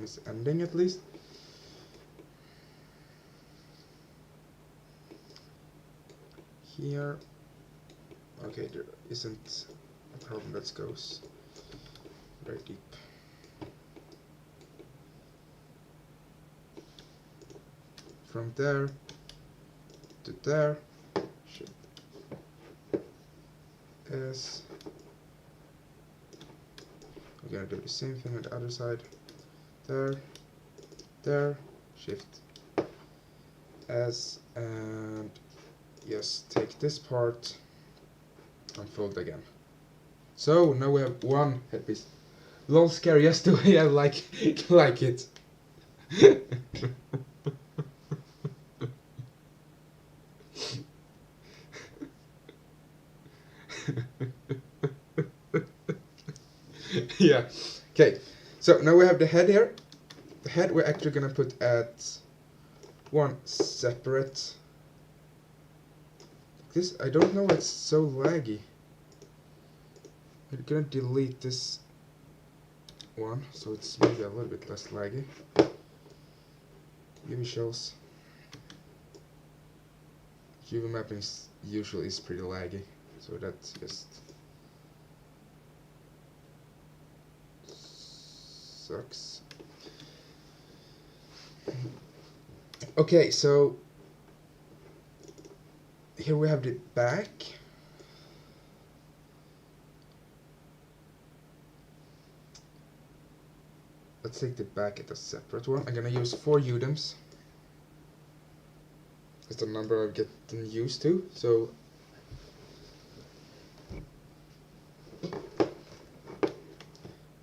is ending, at least. Here. Okay, there isn't a problem that goes very deep. From there to there. Shift S. We're gonna do the same thing on the other side. There, there, Shift S, and yes, take this part and fold again. So now we have one headpiece. Lol, scary, just the way I like it. Yeah. Okay. So now we have the head here. The head we're actually gonna put at one separate. This, I don't know why it's so laggy. I'm gonna delete this one so it's maybe a little bit less laggy. UV shells. UV mapping usually is pretty laggy, so that's just sucks. Okay, so here we have the back. Let's take the back at a separate one. I'm gonna use 4 UDEMs. It's the number I'm getting used to, so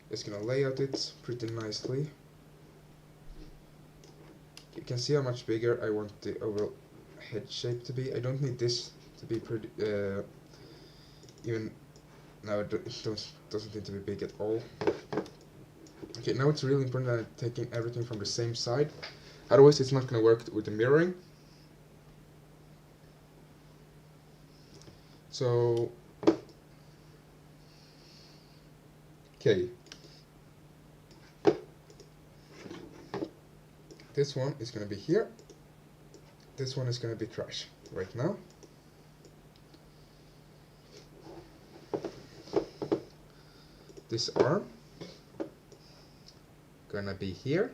just gonna lay out it pretty nicely. You can see how much bigger I want the overall head shape to be. I don't need this to be pretty, even now it doesn't need to be big at all. Okay, now it's really important that I'm taking everything from the same side, otherwise it's not going to work with the mirroring. So, okay, this one is going to be here, this one is going to be trash right now. This arm gonna be here.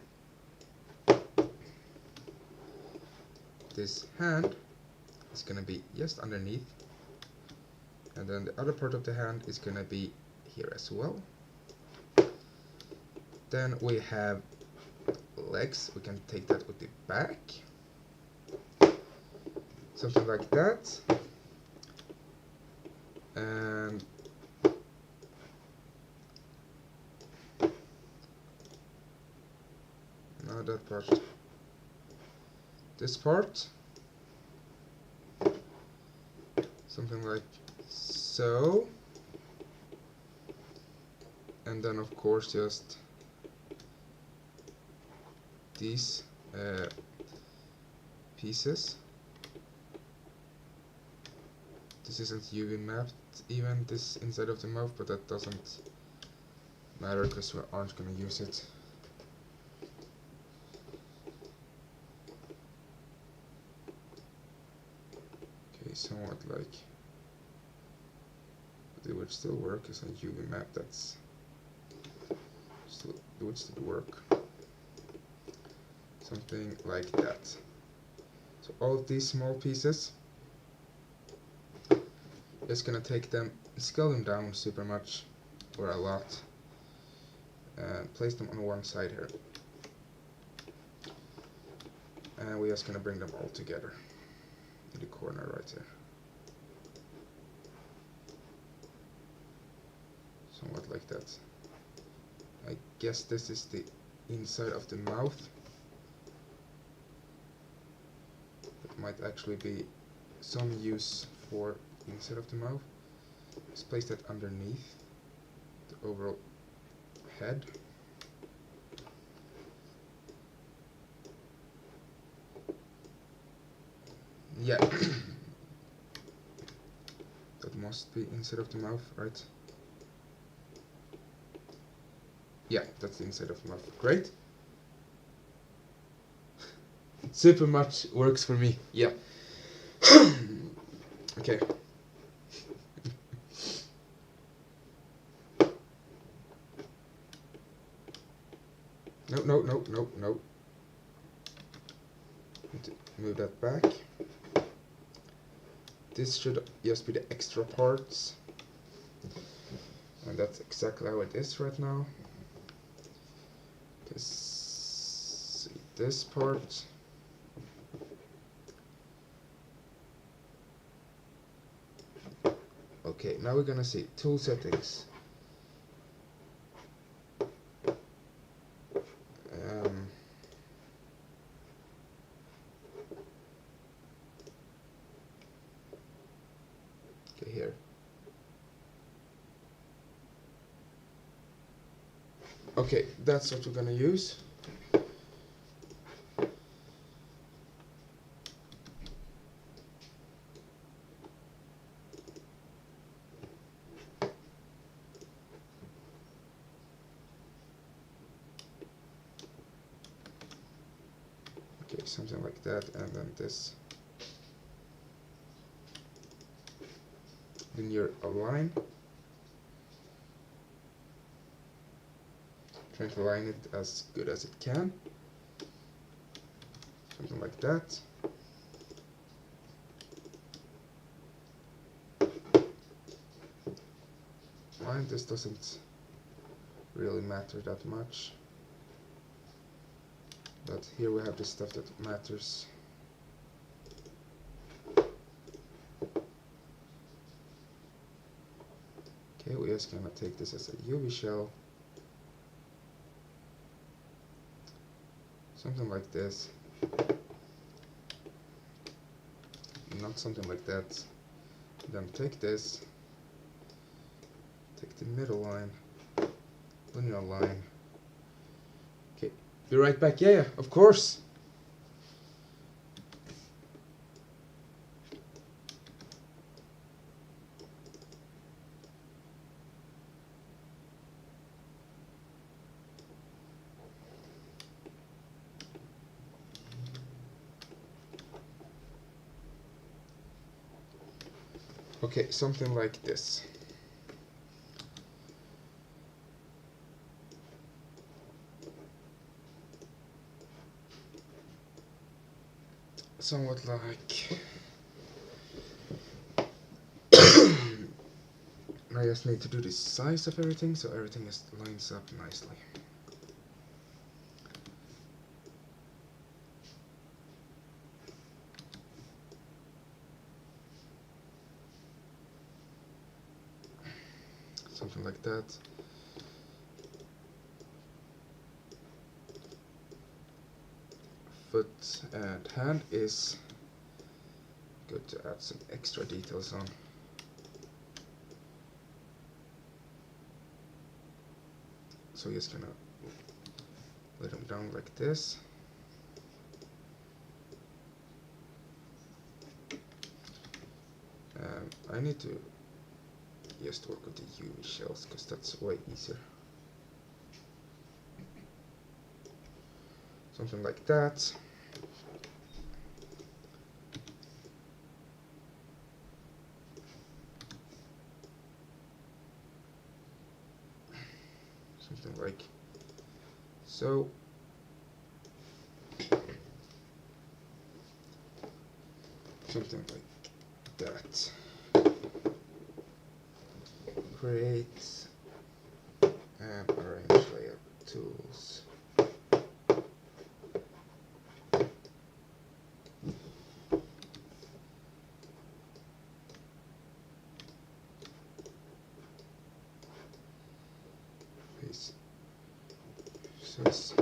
This hand is gonna be just underneath, and then the other part of the hand is gonna be here as well. Then we have legs. We can take that with the back, something like that, and now that part, this part, something like so, and then of course just these pieces. This isn't UV mapped, even this inside of the mouth, but that doesn't matter because we aren't gonna use it. Okay, somewhat like it would still work as a UV map. That's still, it would still work. Something like that. So all of these small pieces, just gonna take them, scale them down super much or a lot, and place them on one side here. And we're just gonna bring them all together in the corner right here. Somewhat like that. I guess this is the inside of the mouth. It might actually be some use for inside of the mouth. Just place that underneath the overall head. Yeah. That must be inside of the mouth, right? Yeah, that's the inside of the mouth. Great. Super much works for me. Yeah. Okay. No. Need to move that back. This should just be the extra parts. And that's exactly how it is right now. See this part. Okay, now we're gonna see tool settings. Okay, here. Okay, that's what we're gonna use. Okay, something like that, and then this linear align. Trying to align it as good as it can. Something like that. Fine, this doesn't really matter that much. But here we have the stuff that matters. Okay, we're just gonna take this as a UV shell. Something like this. Not something like that. Then take this. Take the middle line. Linear line. Okay, be right back. Yeah, of course. Okay, something like this. Somewhat like I just need to do the size of everything so everything just lines up nicely. Something like that. Foot and hand is good to add some extra details on. So we're just gonna let them down like this. I need to just work with the UV shells because that's way easier. something like that. Something like so. Something like that. Create and arrange layout tools. Paste. Says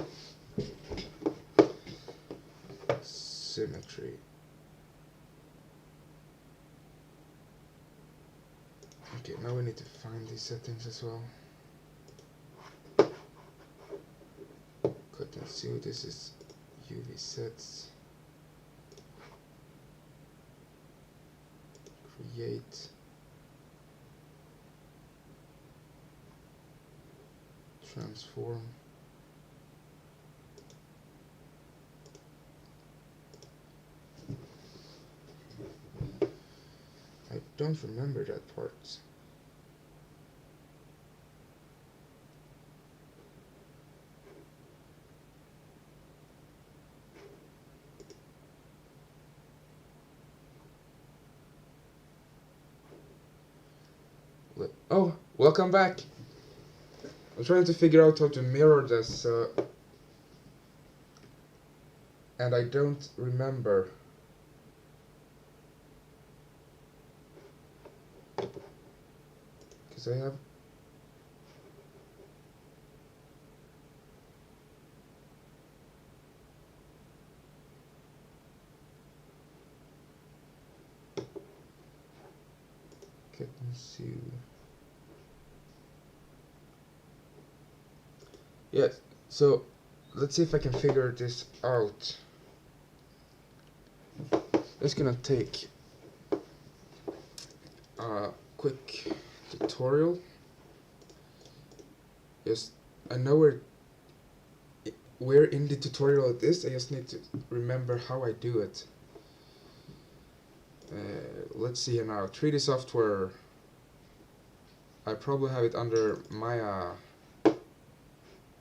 symmetry. Okay, now we need to find these settings as well. Cut and sew, this is UV sets. Create. Transform. I don't remember that part. Oh, welcome back. I'm trying to figure out how to mirror this, and I don't remember. Because I have... Let me see. Yes, so let's see if I can figure this out. It's gonna take a quick tutorial. Yes, I know where in the tutorial it is. I just need to remember how I do it. Let's see here now. 3D software. I probably have it under Maya.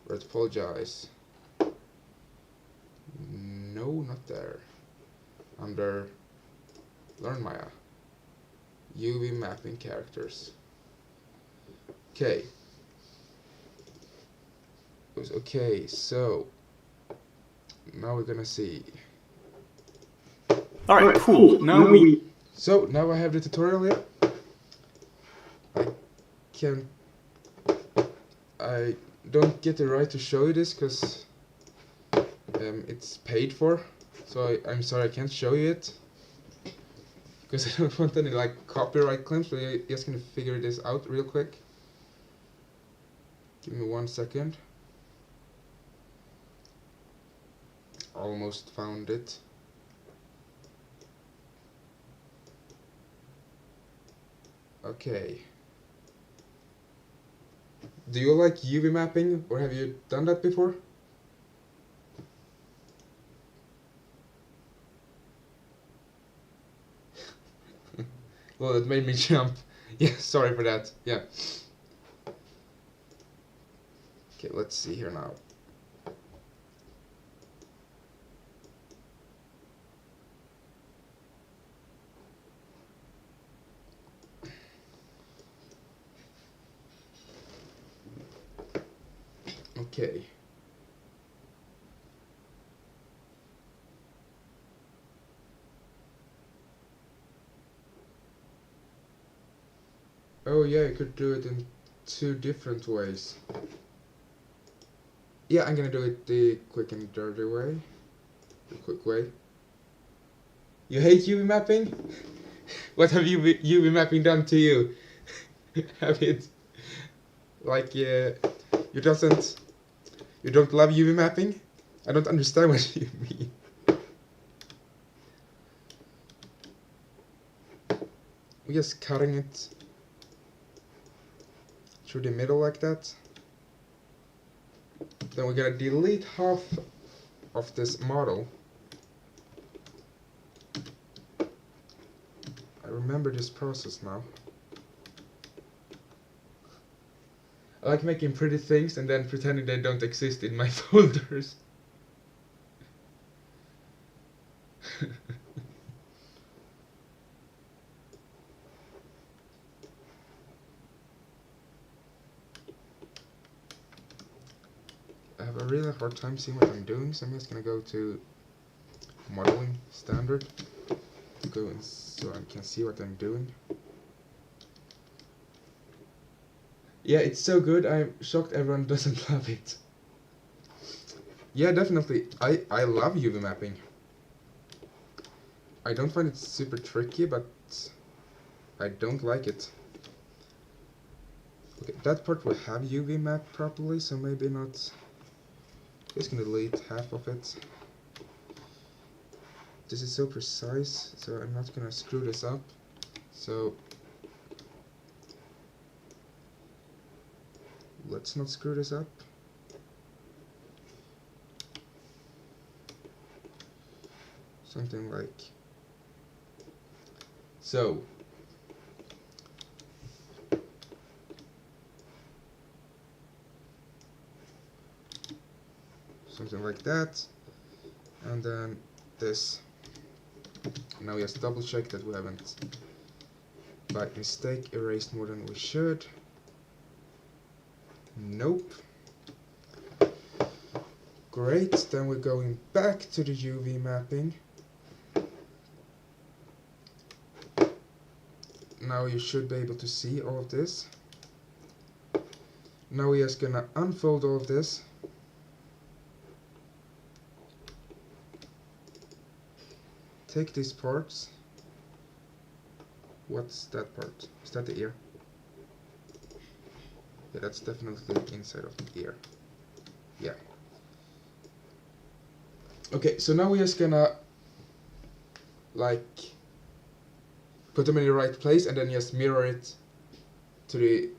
Retopology. No, not there. Under Learn Maya. UV mapping characters. Okay. Okay, so now we're gonna see. Alright, cool. Now we... So now I have the tutorial here. I don't get the right to show you this because it's paid for. So I'm sorry I can't show you it. Because I don't want any like copyright claims, so I'm just gonna figure this out real quick. Give me 1 second. Almost found it. Okay. Do you like UV mapping, or have you done that before? Well, it made me jump. Yeah, sorry for that. Yeah. Okay, let's see here now. Okay. Oh yeah, you could do it in 2 different ways. Yeah, I'm gonna do it the quick and dirty way. The quick way. You hate UV mapping? What have UV mapping done to you? Have it like you don't love UV mapping? I don't understand what you mean. We're just cutting it through the middle like that. Then we're gonna delete half of this model. I remember this process now. I like making pretty things and then pretending they don't exist in my folders. I have a really hard time seeing what I'm doing, so I'm just gonna go to modeling standard to go in so I can see what I'm doing. Yeah, it's so good. I'm shocked everyone doesn't love it. Yeah, definitely. I love UV mapping. I don't find it super tricky, but I don't like it. Okay, that part will have UV mapped properly, so maybe not. Just gonna delete half of it. This is so precise, so I'm not gonna screw this up. So let's not screw this up. Something like so. Something like that. And then this. Now we just double check that we haven't by mistake erased more than we should. Nope. Great, then we're going back to the UV mapping. Now you should be able to see all of this. Now we're just gonna unfold all of this. Take these parts. What's that part? Is that the ear? Yeah, that's definitely inside of the ear. Yeah. Okay, so now we're just gonna like put them in the right place and then just mirror it to the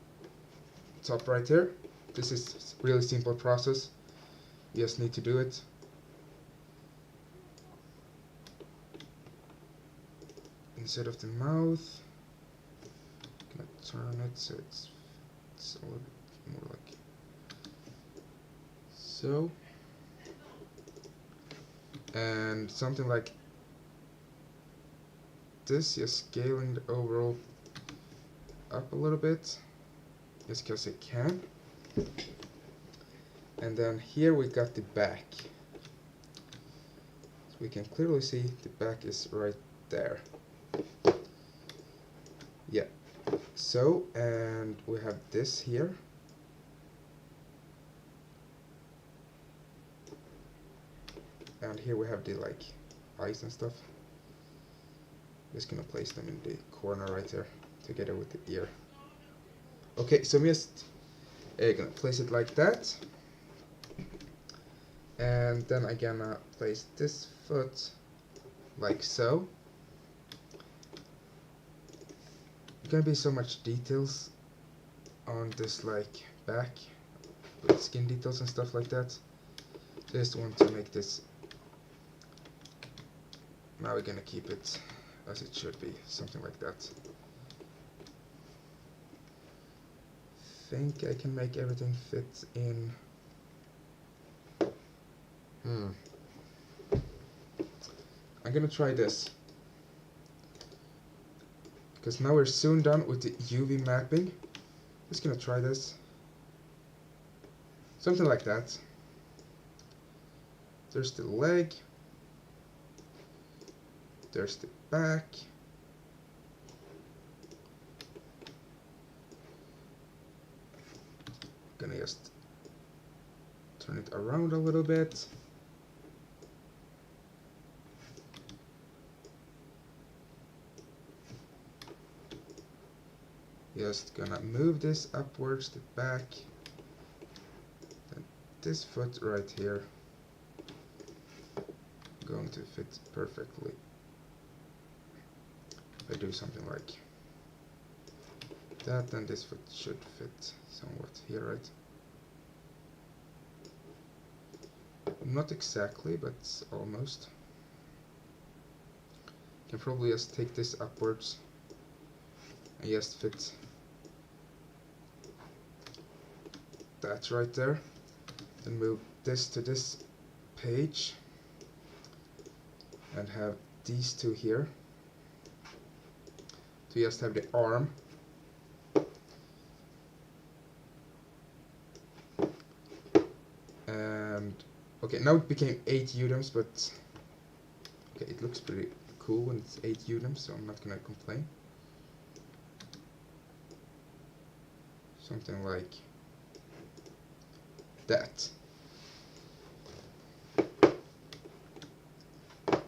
top right here. This is a really simple process. You just need to do it. Instead of the mouth, I'm gonna turn it so it's a little bit more like so. And something like this, just scaling the overall up a little bit, just because it can. And then here we got the back. So we can clearly see the back is right there. Yeah. So, and we have this here. And here we have the like eyes and stuff. Just gonna place them in the corner right there, together with the ear. Okay, so I'm just gonna place it like that. And then I'm gonna place this foot like so. Gonna be so much details on this like back with skin details and stuff like that. Just want to make this. Now we're gonna keep it as it should be, something like that. Think I can make everything fit in. I'm gonna try this. Because now we're soon done with the UV mapping. Just gonna try this. Something like that. There's the leg. There's the back. Gonna just turn it around a little bit. Just gonna move this upwards, the back, then this foot right here, going to fit perfectly. If I do something like that, then this foot should fit somewhat here, right? Not exactly, but almost. Can probably just take this upwards and just fit that right there. Then move this to this page and have these two here to just have the arm. And okay, now it became 8 UDEMs, but okay, it looks pretty cool when it's 8 UDEMs, so I'm not gonna complain. Something like that.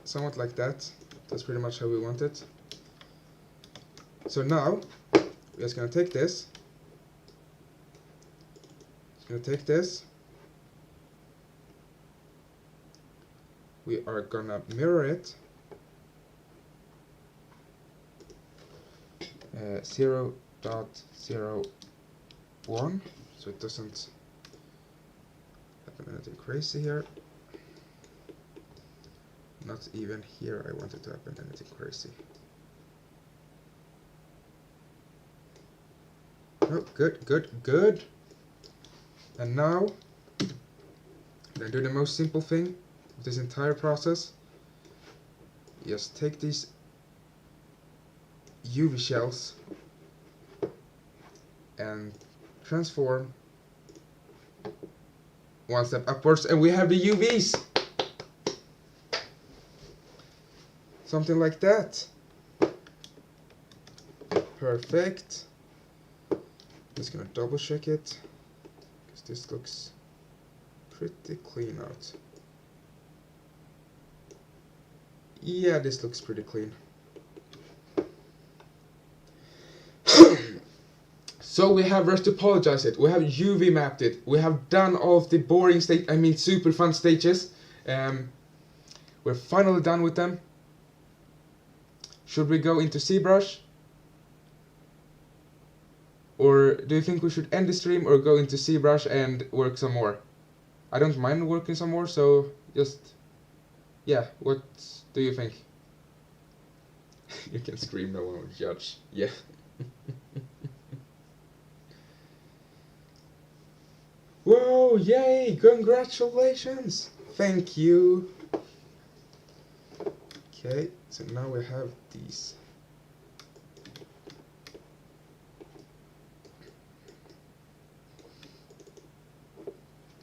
Somewhat like that. That's pretty much how we want it. So now we're just gonna take this. Just gonna take this. We are gonna mirror it 0.01, so it doesn't happen anything crazy here. Not even here I want it to happen anything crazy. Oh, good, good, good. And now, then do the most simple thing of this entire process. Just take these UV shells and transform one step upwards, and we have the UVs. Something like that. Perfect. Just gonna double check it, because this looks pretty clean out. Yeah, this looks pretty clean. So we have retopologized it, we have UV mapped it, we have done all of the boring super fun stages. We're finally done with them. Should we go into ZBrush? Or do you think we should end the stream or go into ZBrush and work some more? I don't mind working some more, so just, yeah, what do you think? You can scream, no one will judge. Yeah. Whoa, yay, congratulations! Thank you! Okay, so now we have these.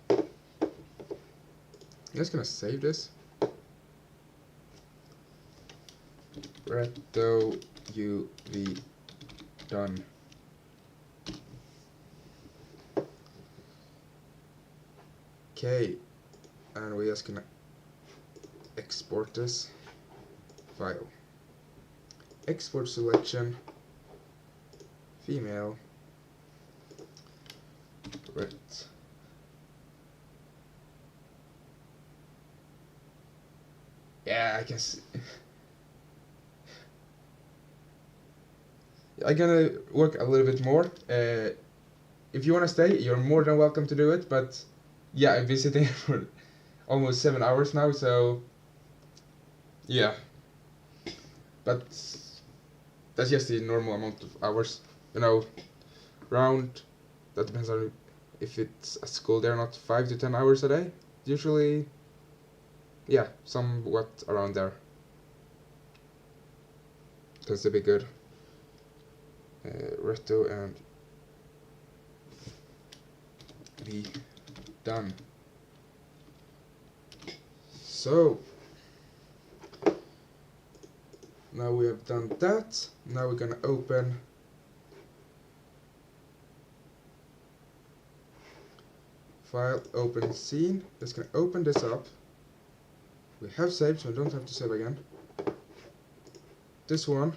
I'm just gonna save this. Reto UV done. Okay, and we're just gonna export this file. Export selection, female, ret. Yeah, I can see. I'm gonna work a little bit more. If you wanna stay, you're more than welcome to do it, but yeah, I've been sitting here for almost 7 hours now, so yeah. But that's just the normal amount of hours, you know, around, that depends on if it's a school day or not, 5 to 10 hours a day, usually, yeah, somewhat around there. Tends to be good. Reto and be done. So now we have done that. Now we're gonna open file, open scene. Just gonna open this up. We have saved, so I don't have to save again. This one,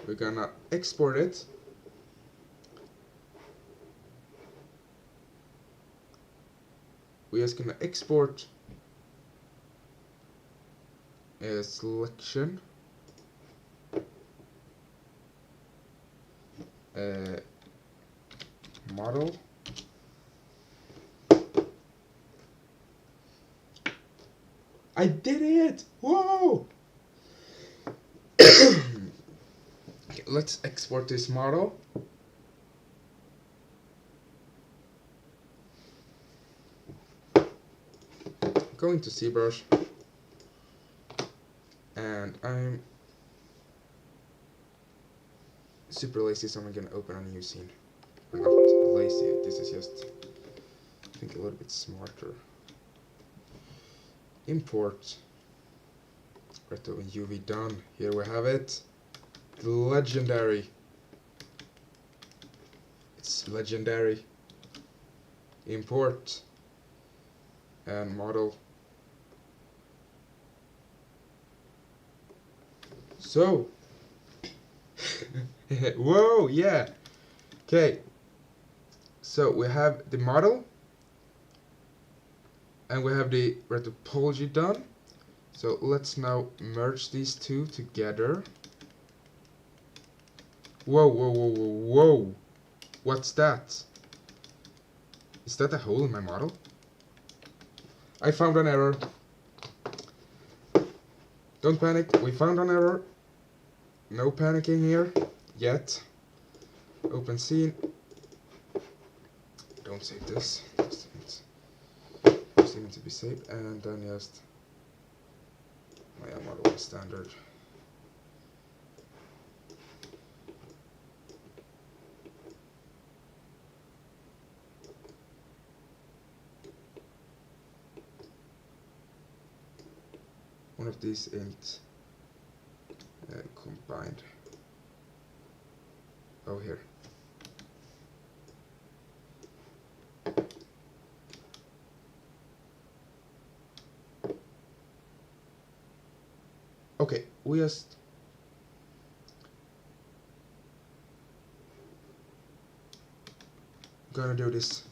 we're gonna export it. We're just gonna export a selection, model, I did it! Whoa! Okay, let's export this model. Going to ZBrush, and I'm super lazy, so I'm gonna open a new scene. I'm not lazy, this is just, I think, a little bit smarter. Import Reto and UV done. Here we have it. Legendary. It's legendary. Import and model. So, whoa, yeah. Okay, so we have the model and we have the retopology done. So let's now merge these two together. Whoa, whoa, whoa, whoa, whoa. What's that? Is that a hole in my model? I found an error. Don't panic, we found an error. No panicking here yet. Open scene. Don't save this. Just need to be saved, and then just my model is standard. One of these ain't combined. Oh, here. Okay, we just gonna do this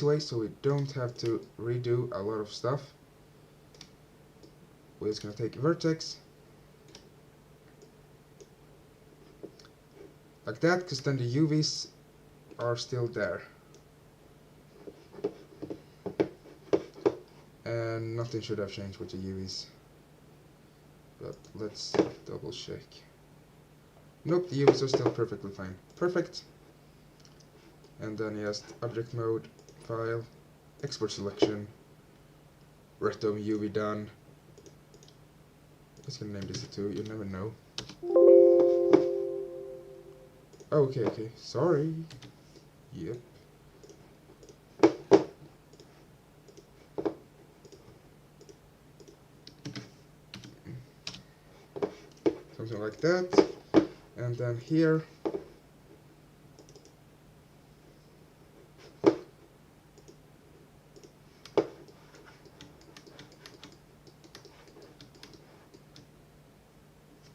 way so we don't have to redo a lot of stuff. We're just gonna take a vertex like that, because then the UVs are still there. And nothing should have changed with the UVs. But let's double check. Nope, the UVs are still perfectly fine. Perfect. And then just object mode, file, export selection, Reto UV done. I'm just gonna name this a 2, you never know. Oh, okay, sorry. Yep. Something like that. And then here,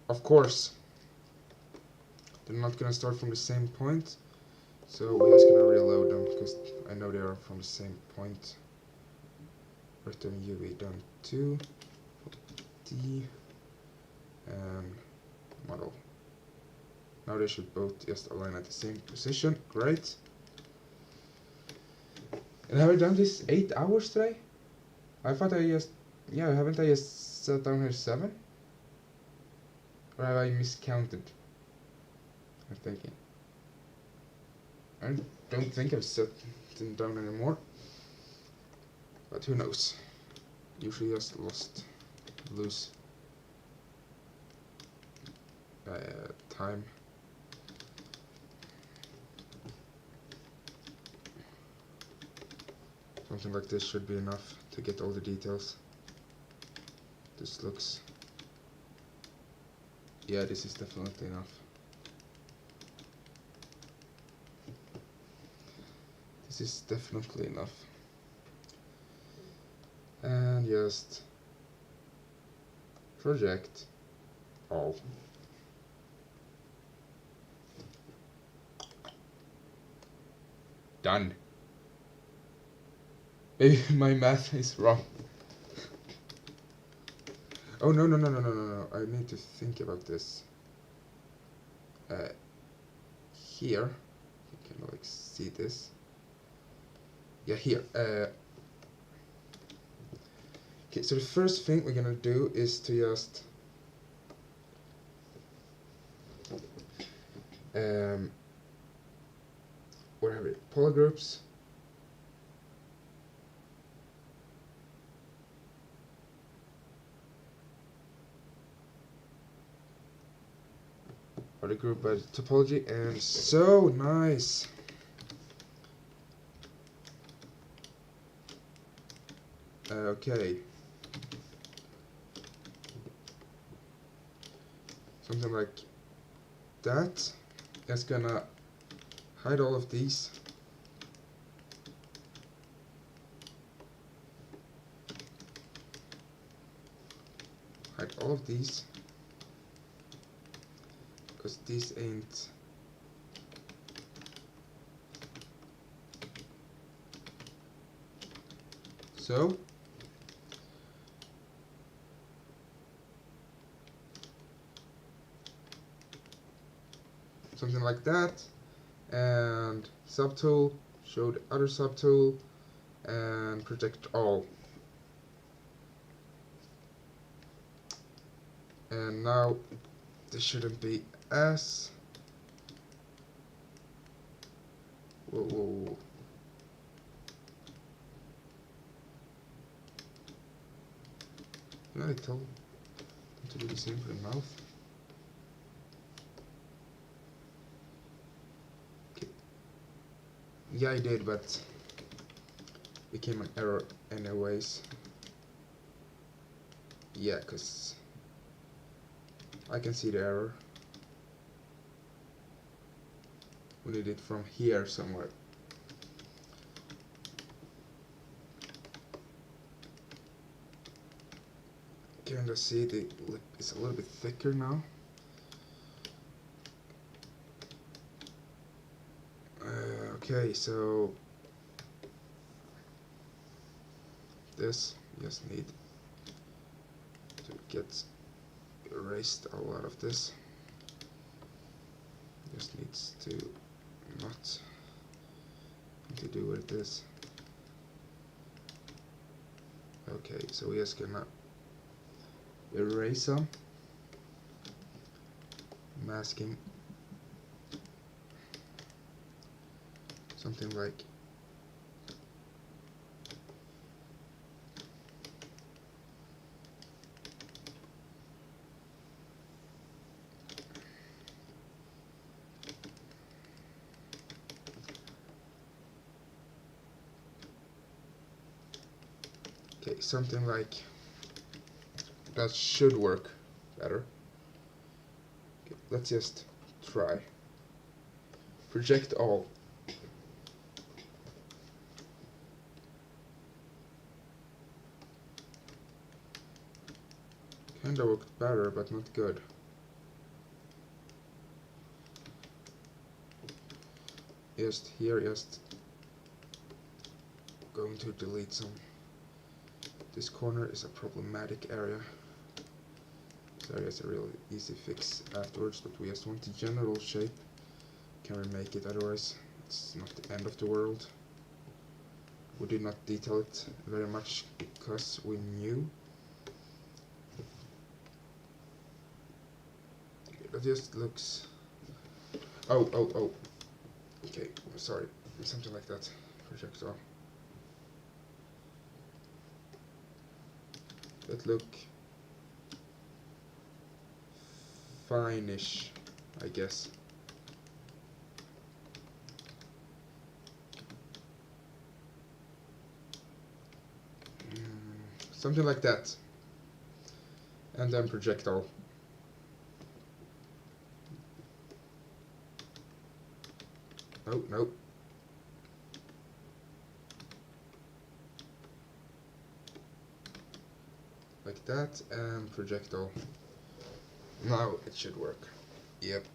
of course, they're not gonna start from the same point, so we're just gonna reload them because I know they are from the same point. Return UV done 2, D, and model. Now they should both just align at the same position. Great. And have I done this 8 hours today? I thought I just, yeah, haven't I just set down here 7? Or have I miscounted? I'm thinking. I don't think I've set them down anymore. But who knows? Usually just lose time. Something like this should be enough to get all the details. This looks... yeah, this is definitely enough. This is definitely enough. And just project all. Done. Maybe my math is wrong. Oh no. I need to think about this. Here, you can like see this. Yeah, here. Okay, Okay, so the first thing we're gonna do is to just whatever polygroups. Or the group by topology, and so nice. Okay. Something like that. That's gonna hide all of these. Hide all of these. Because these ain't so. Something like that. And subtool, show the other subtool, and project all. And now this shouldn't be as whoa. Can I tell them to do the same for the mouth? Okay. Yeah, I did, but it became an error anyways. Yeah, cause I can see the error. We need it from here somewhere. Can I see the lip is a little bit thicker now? Okay, so this just need to get erased a lot of this. Just needs to not to do with this. Okay, so we're just gonna erase some, masking something like okay, something like that should work better. Okay, let's just try. Project all. Kinda worked better, but not good. Just here, just going to delete some. This corner is a problematic area. This area is a really easy fix afterwards, but we just want the general shape. Can we make it otherwise? It's not the end of the world. We did not detail it very much because we knew. That just looks... Oh. Okay, sorry. Something like that. Projectile. That look fine-ish, I guess. Something like that. And then projectile. Nope. Like that, and projectile. Now it should work. Yep.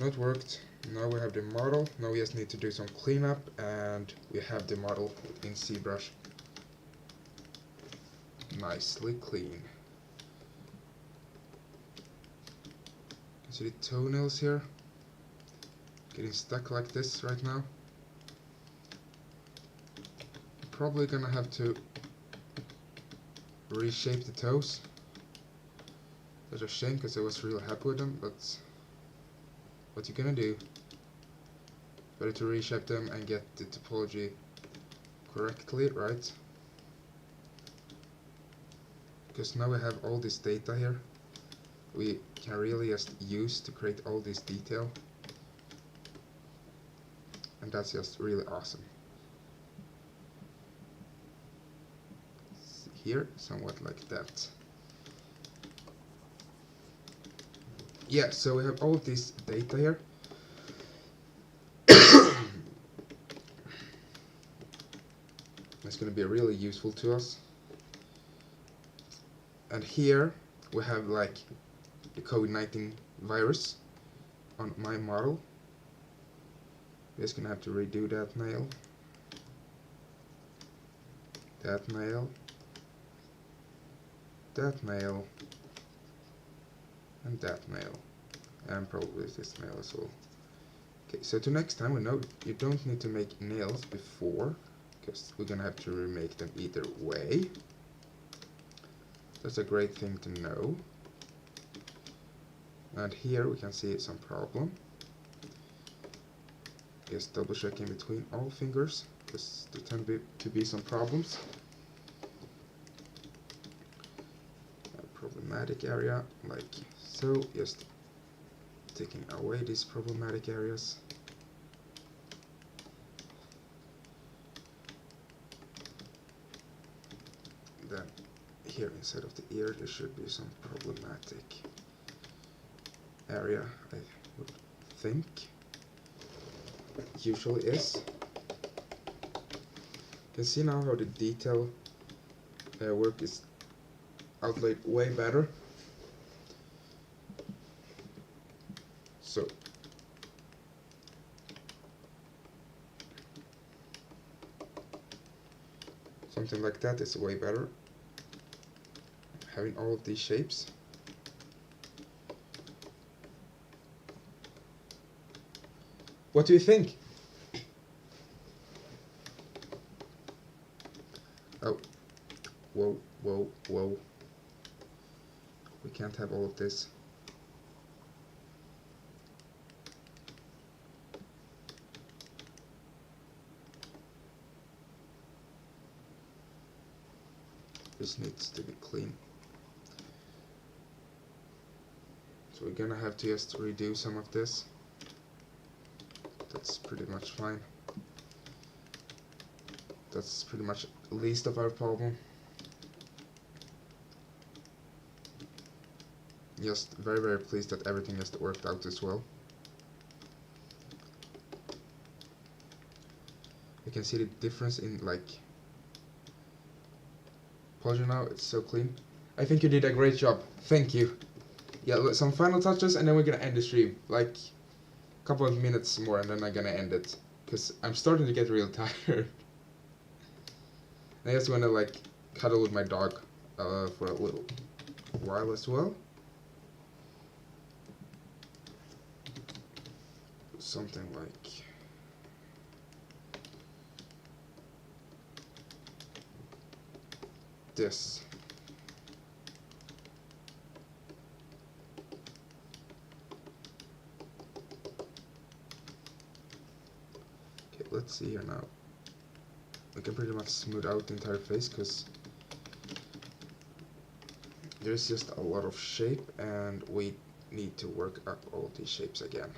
Not worked. Now we have the model. Now we just need to do some cleanup, and we have the model in ZBrush. Nicely clean. See the toenails here? Getting stuck like this right now. Probably gonna have to reshape the toes. That's a shame because I was really happy with them, but what you gonna do? Better to reshape them and get the topology correctly, right? Because now we have all this data here we can really just use to create all this detail, and that's just really awesome. Here, somewhat like that. Yeah, so we have all this data here. It's going to be really useful to us. And here we have like the COVID-19 virus on my model. We're just going to have to redo that nail, that nail, that nail, and that nail, and probably this nail as well. Okay, so to next time we know you don't need to make nails before, because we're gonna have to remake them either way. That's a great thing to know. And here we can see some problem. Just double checking between all fingers, because there tend to be some problems. A problematic area, like so, just taking away these problematic areas. Then here inside of the ear there should be some problematic area, I would think. It usually is. You can see now how the detail work is outlaid way better. So something like that is way better. Having all of these shapes. What do you think? Oh, whoa, whoa, whoa. We can't have all of this. This needs to be clean. So we're gonna have to just redo some of this. That's pretty much fine. That's pretty much least of our problem. Just very, very pleased that everything just worked out as well. You can see the difference in like polygon now, it's so clean. I think you did a great job. Thank you. Yeah, some final touches and then we're gonna end the stream. Like a couple of minutes more and then I'm gonna end it. Because I'm starting to get real tired. I just wanna like cuddle with my dog for a little while as well. Something like this. Okay, let's see here now. We can pretty much smooth out the entire face because there's just a lot of shape and we need to work up all these shapes again.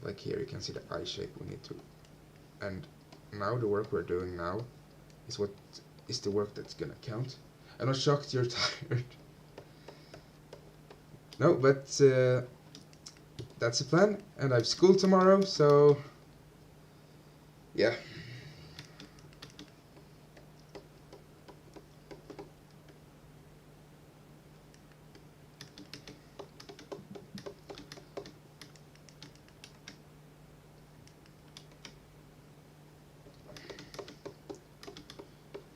Like here you can see the eye shape we need to, and now the work we're doing now is what is the work that's gonna count. I'm not shocked you're tired. No, but that's the plan, and I have school tomorrow, so yeah.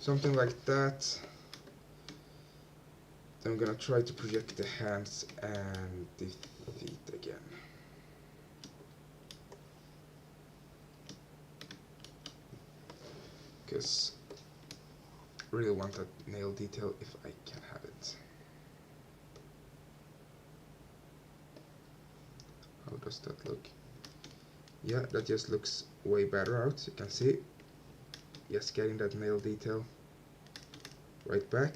Something like that. Then I'm gonna try to project the hands and the feet again. Because really want that nail detail if I can have it. How does that look? Yeah, that just looks way better out. You can see, just getting that nail detail right back.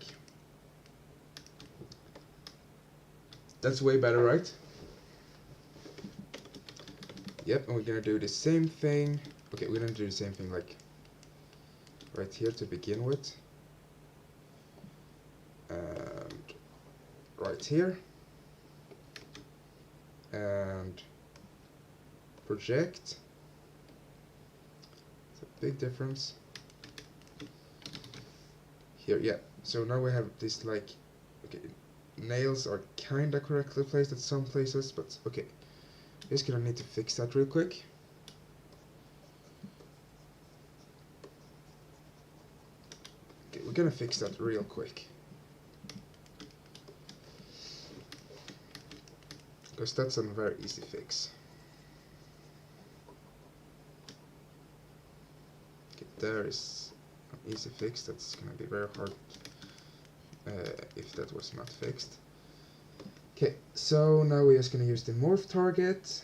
That's way better, right? Yep, and we're gonna do the same thing. Okay, we're gonna do the same thing like right here to begin with. And right here. And project. It's a big difference. Here, yeah. So now we have this like, okay, nails are kinda correctly placed at some places, but okay. Just gonna need to fix that real quick. Okay, we're gonna fix that real quick. Because that's a very easy fix. Okay, there is an easy fix. That's gonna be very hard if that was not fixed. Okay, so now we're just gonna use the morph target.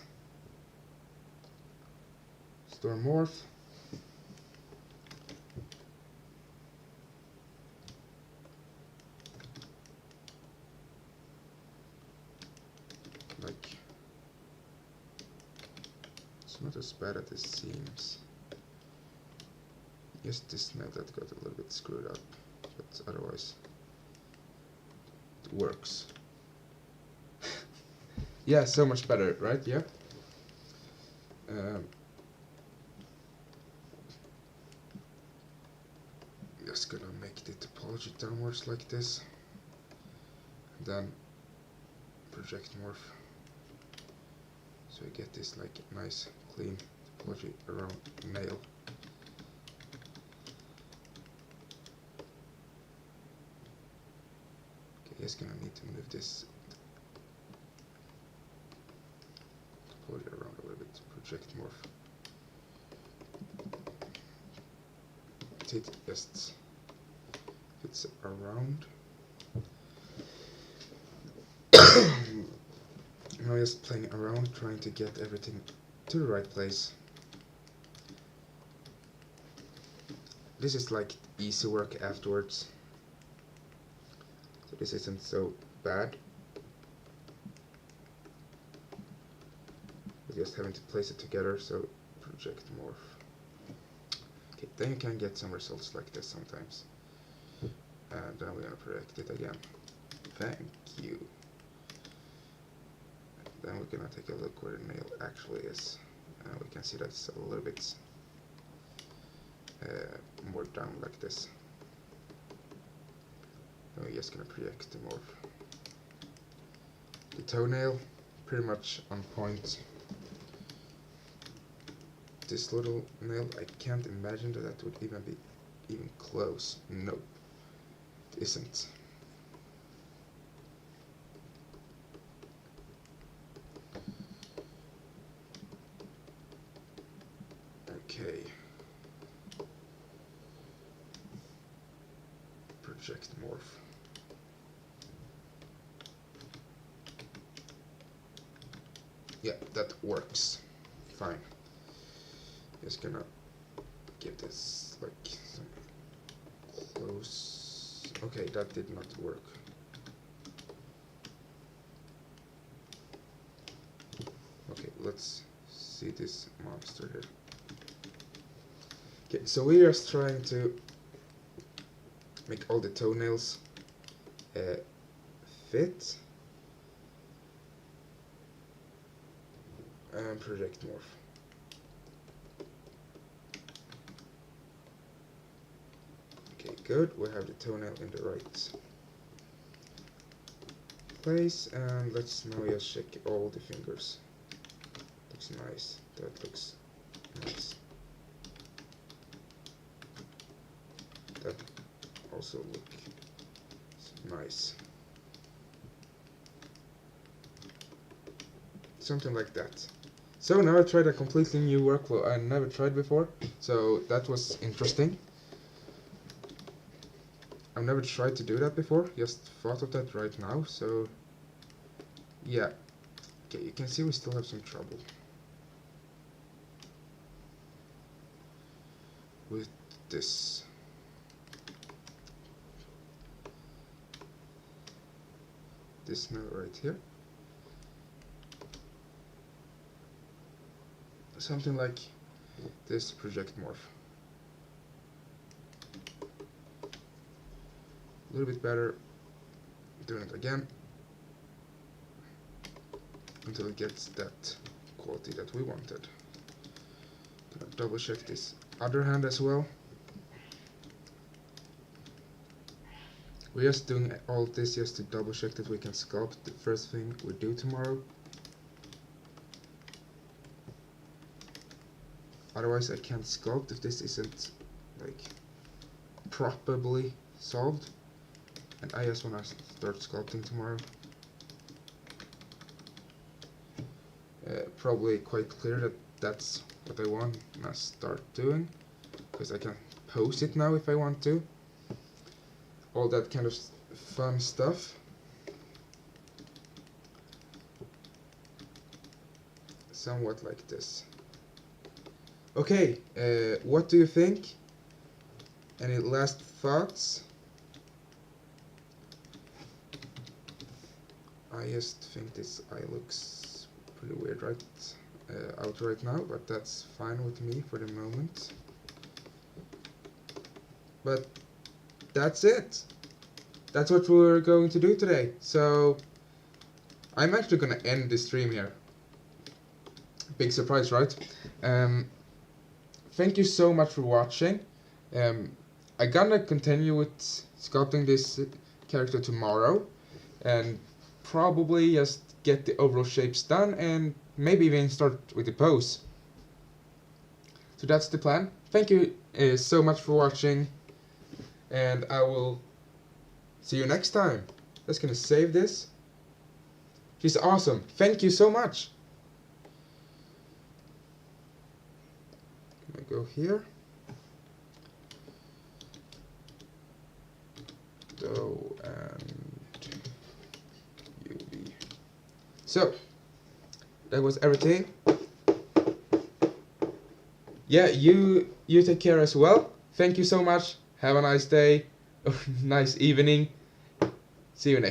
Store morph. Like, it's not as bad as it seems. Just this nail that got a little bit screwed up, but otherwise it works. Yeah, so much better, right? Yeah. Just gonna make the topology downwards like this, and then project morph, so you get this like nice clean topology around the nail. Okay, just gonna need to move this topology around a little bit. Project morph. It just fits around. Now just playing around, trying to get everything to the right place. This is like easy work afterwards, so this isn't so bad. We're just having to place it together, so project morph. Okay, then you can get some results like this sometimes. And then we're gonna project it again. Thank you. Then we're gonna take a look where the nail actually is. We can see that's a little bit more down like this. Then we're just gonna project the morph. The toenail, pretty much on point. This little nail, I can't imagine that that would even be close. Nope, it isn't. Okay. Project morph. Yeah, that works. Fine. Just gonna get this like some close. Okay, that did not work. Okay, let's see this monster here. Okay, so we're just trying to make all the toenails fit. And project morph. Okay, good. We have the toenail in the right place, and let's now just check all the fingers. Looks nice. That looks nice. That also looks nice. Something like that. So now I tried a completely new workflow I never tried before, so that was interesting. I've never tried to do that before, just thought of that right now, so yeah. Okay, you can see we still have some trouble with this. This node right here. Something like this project morph. A little bit better. Doing it again until it gets that quality that we wanted. Gonna double check this other hand as well. We're just doing all this just to double check that we can sculpt the first thing we do tomorrow. Otherwise I can't sculpt if this isn't like properly solved. And I just wanna start sculpting tomorrow. Probably quite clear that that's what I want to start doing, because I can pose it now if I want to. All that kind of fun stuff. Somewhat like this. Okay, what do you think? Any last thoughts? I just think this eye looks pretty weird out right now, but that's fine with me for the moment. But that's it. That's what we're going to do today. So I'm actually gonna end the stream here. Big surprise, right? Thank you so much for watching. I'm gonna continue with sculpting this character tomorrow, and probably just get the overall shapes done, and maybe even start with the pose. So that's the plan. Thank you so much for watching, and I will see you next time. Just gonna save this. She's awesome. Thank you so much. Gonna go here. Dough and UV. So that was everything. Yeah, you take care as well. Thank you so much. Have a nice day. Nice evening. See you next.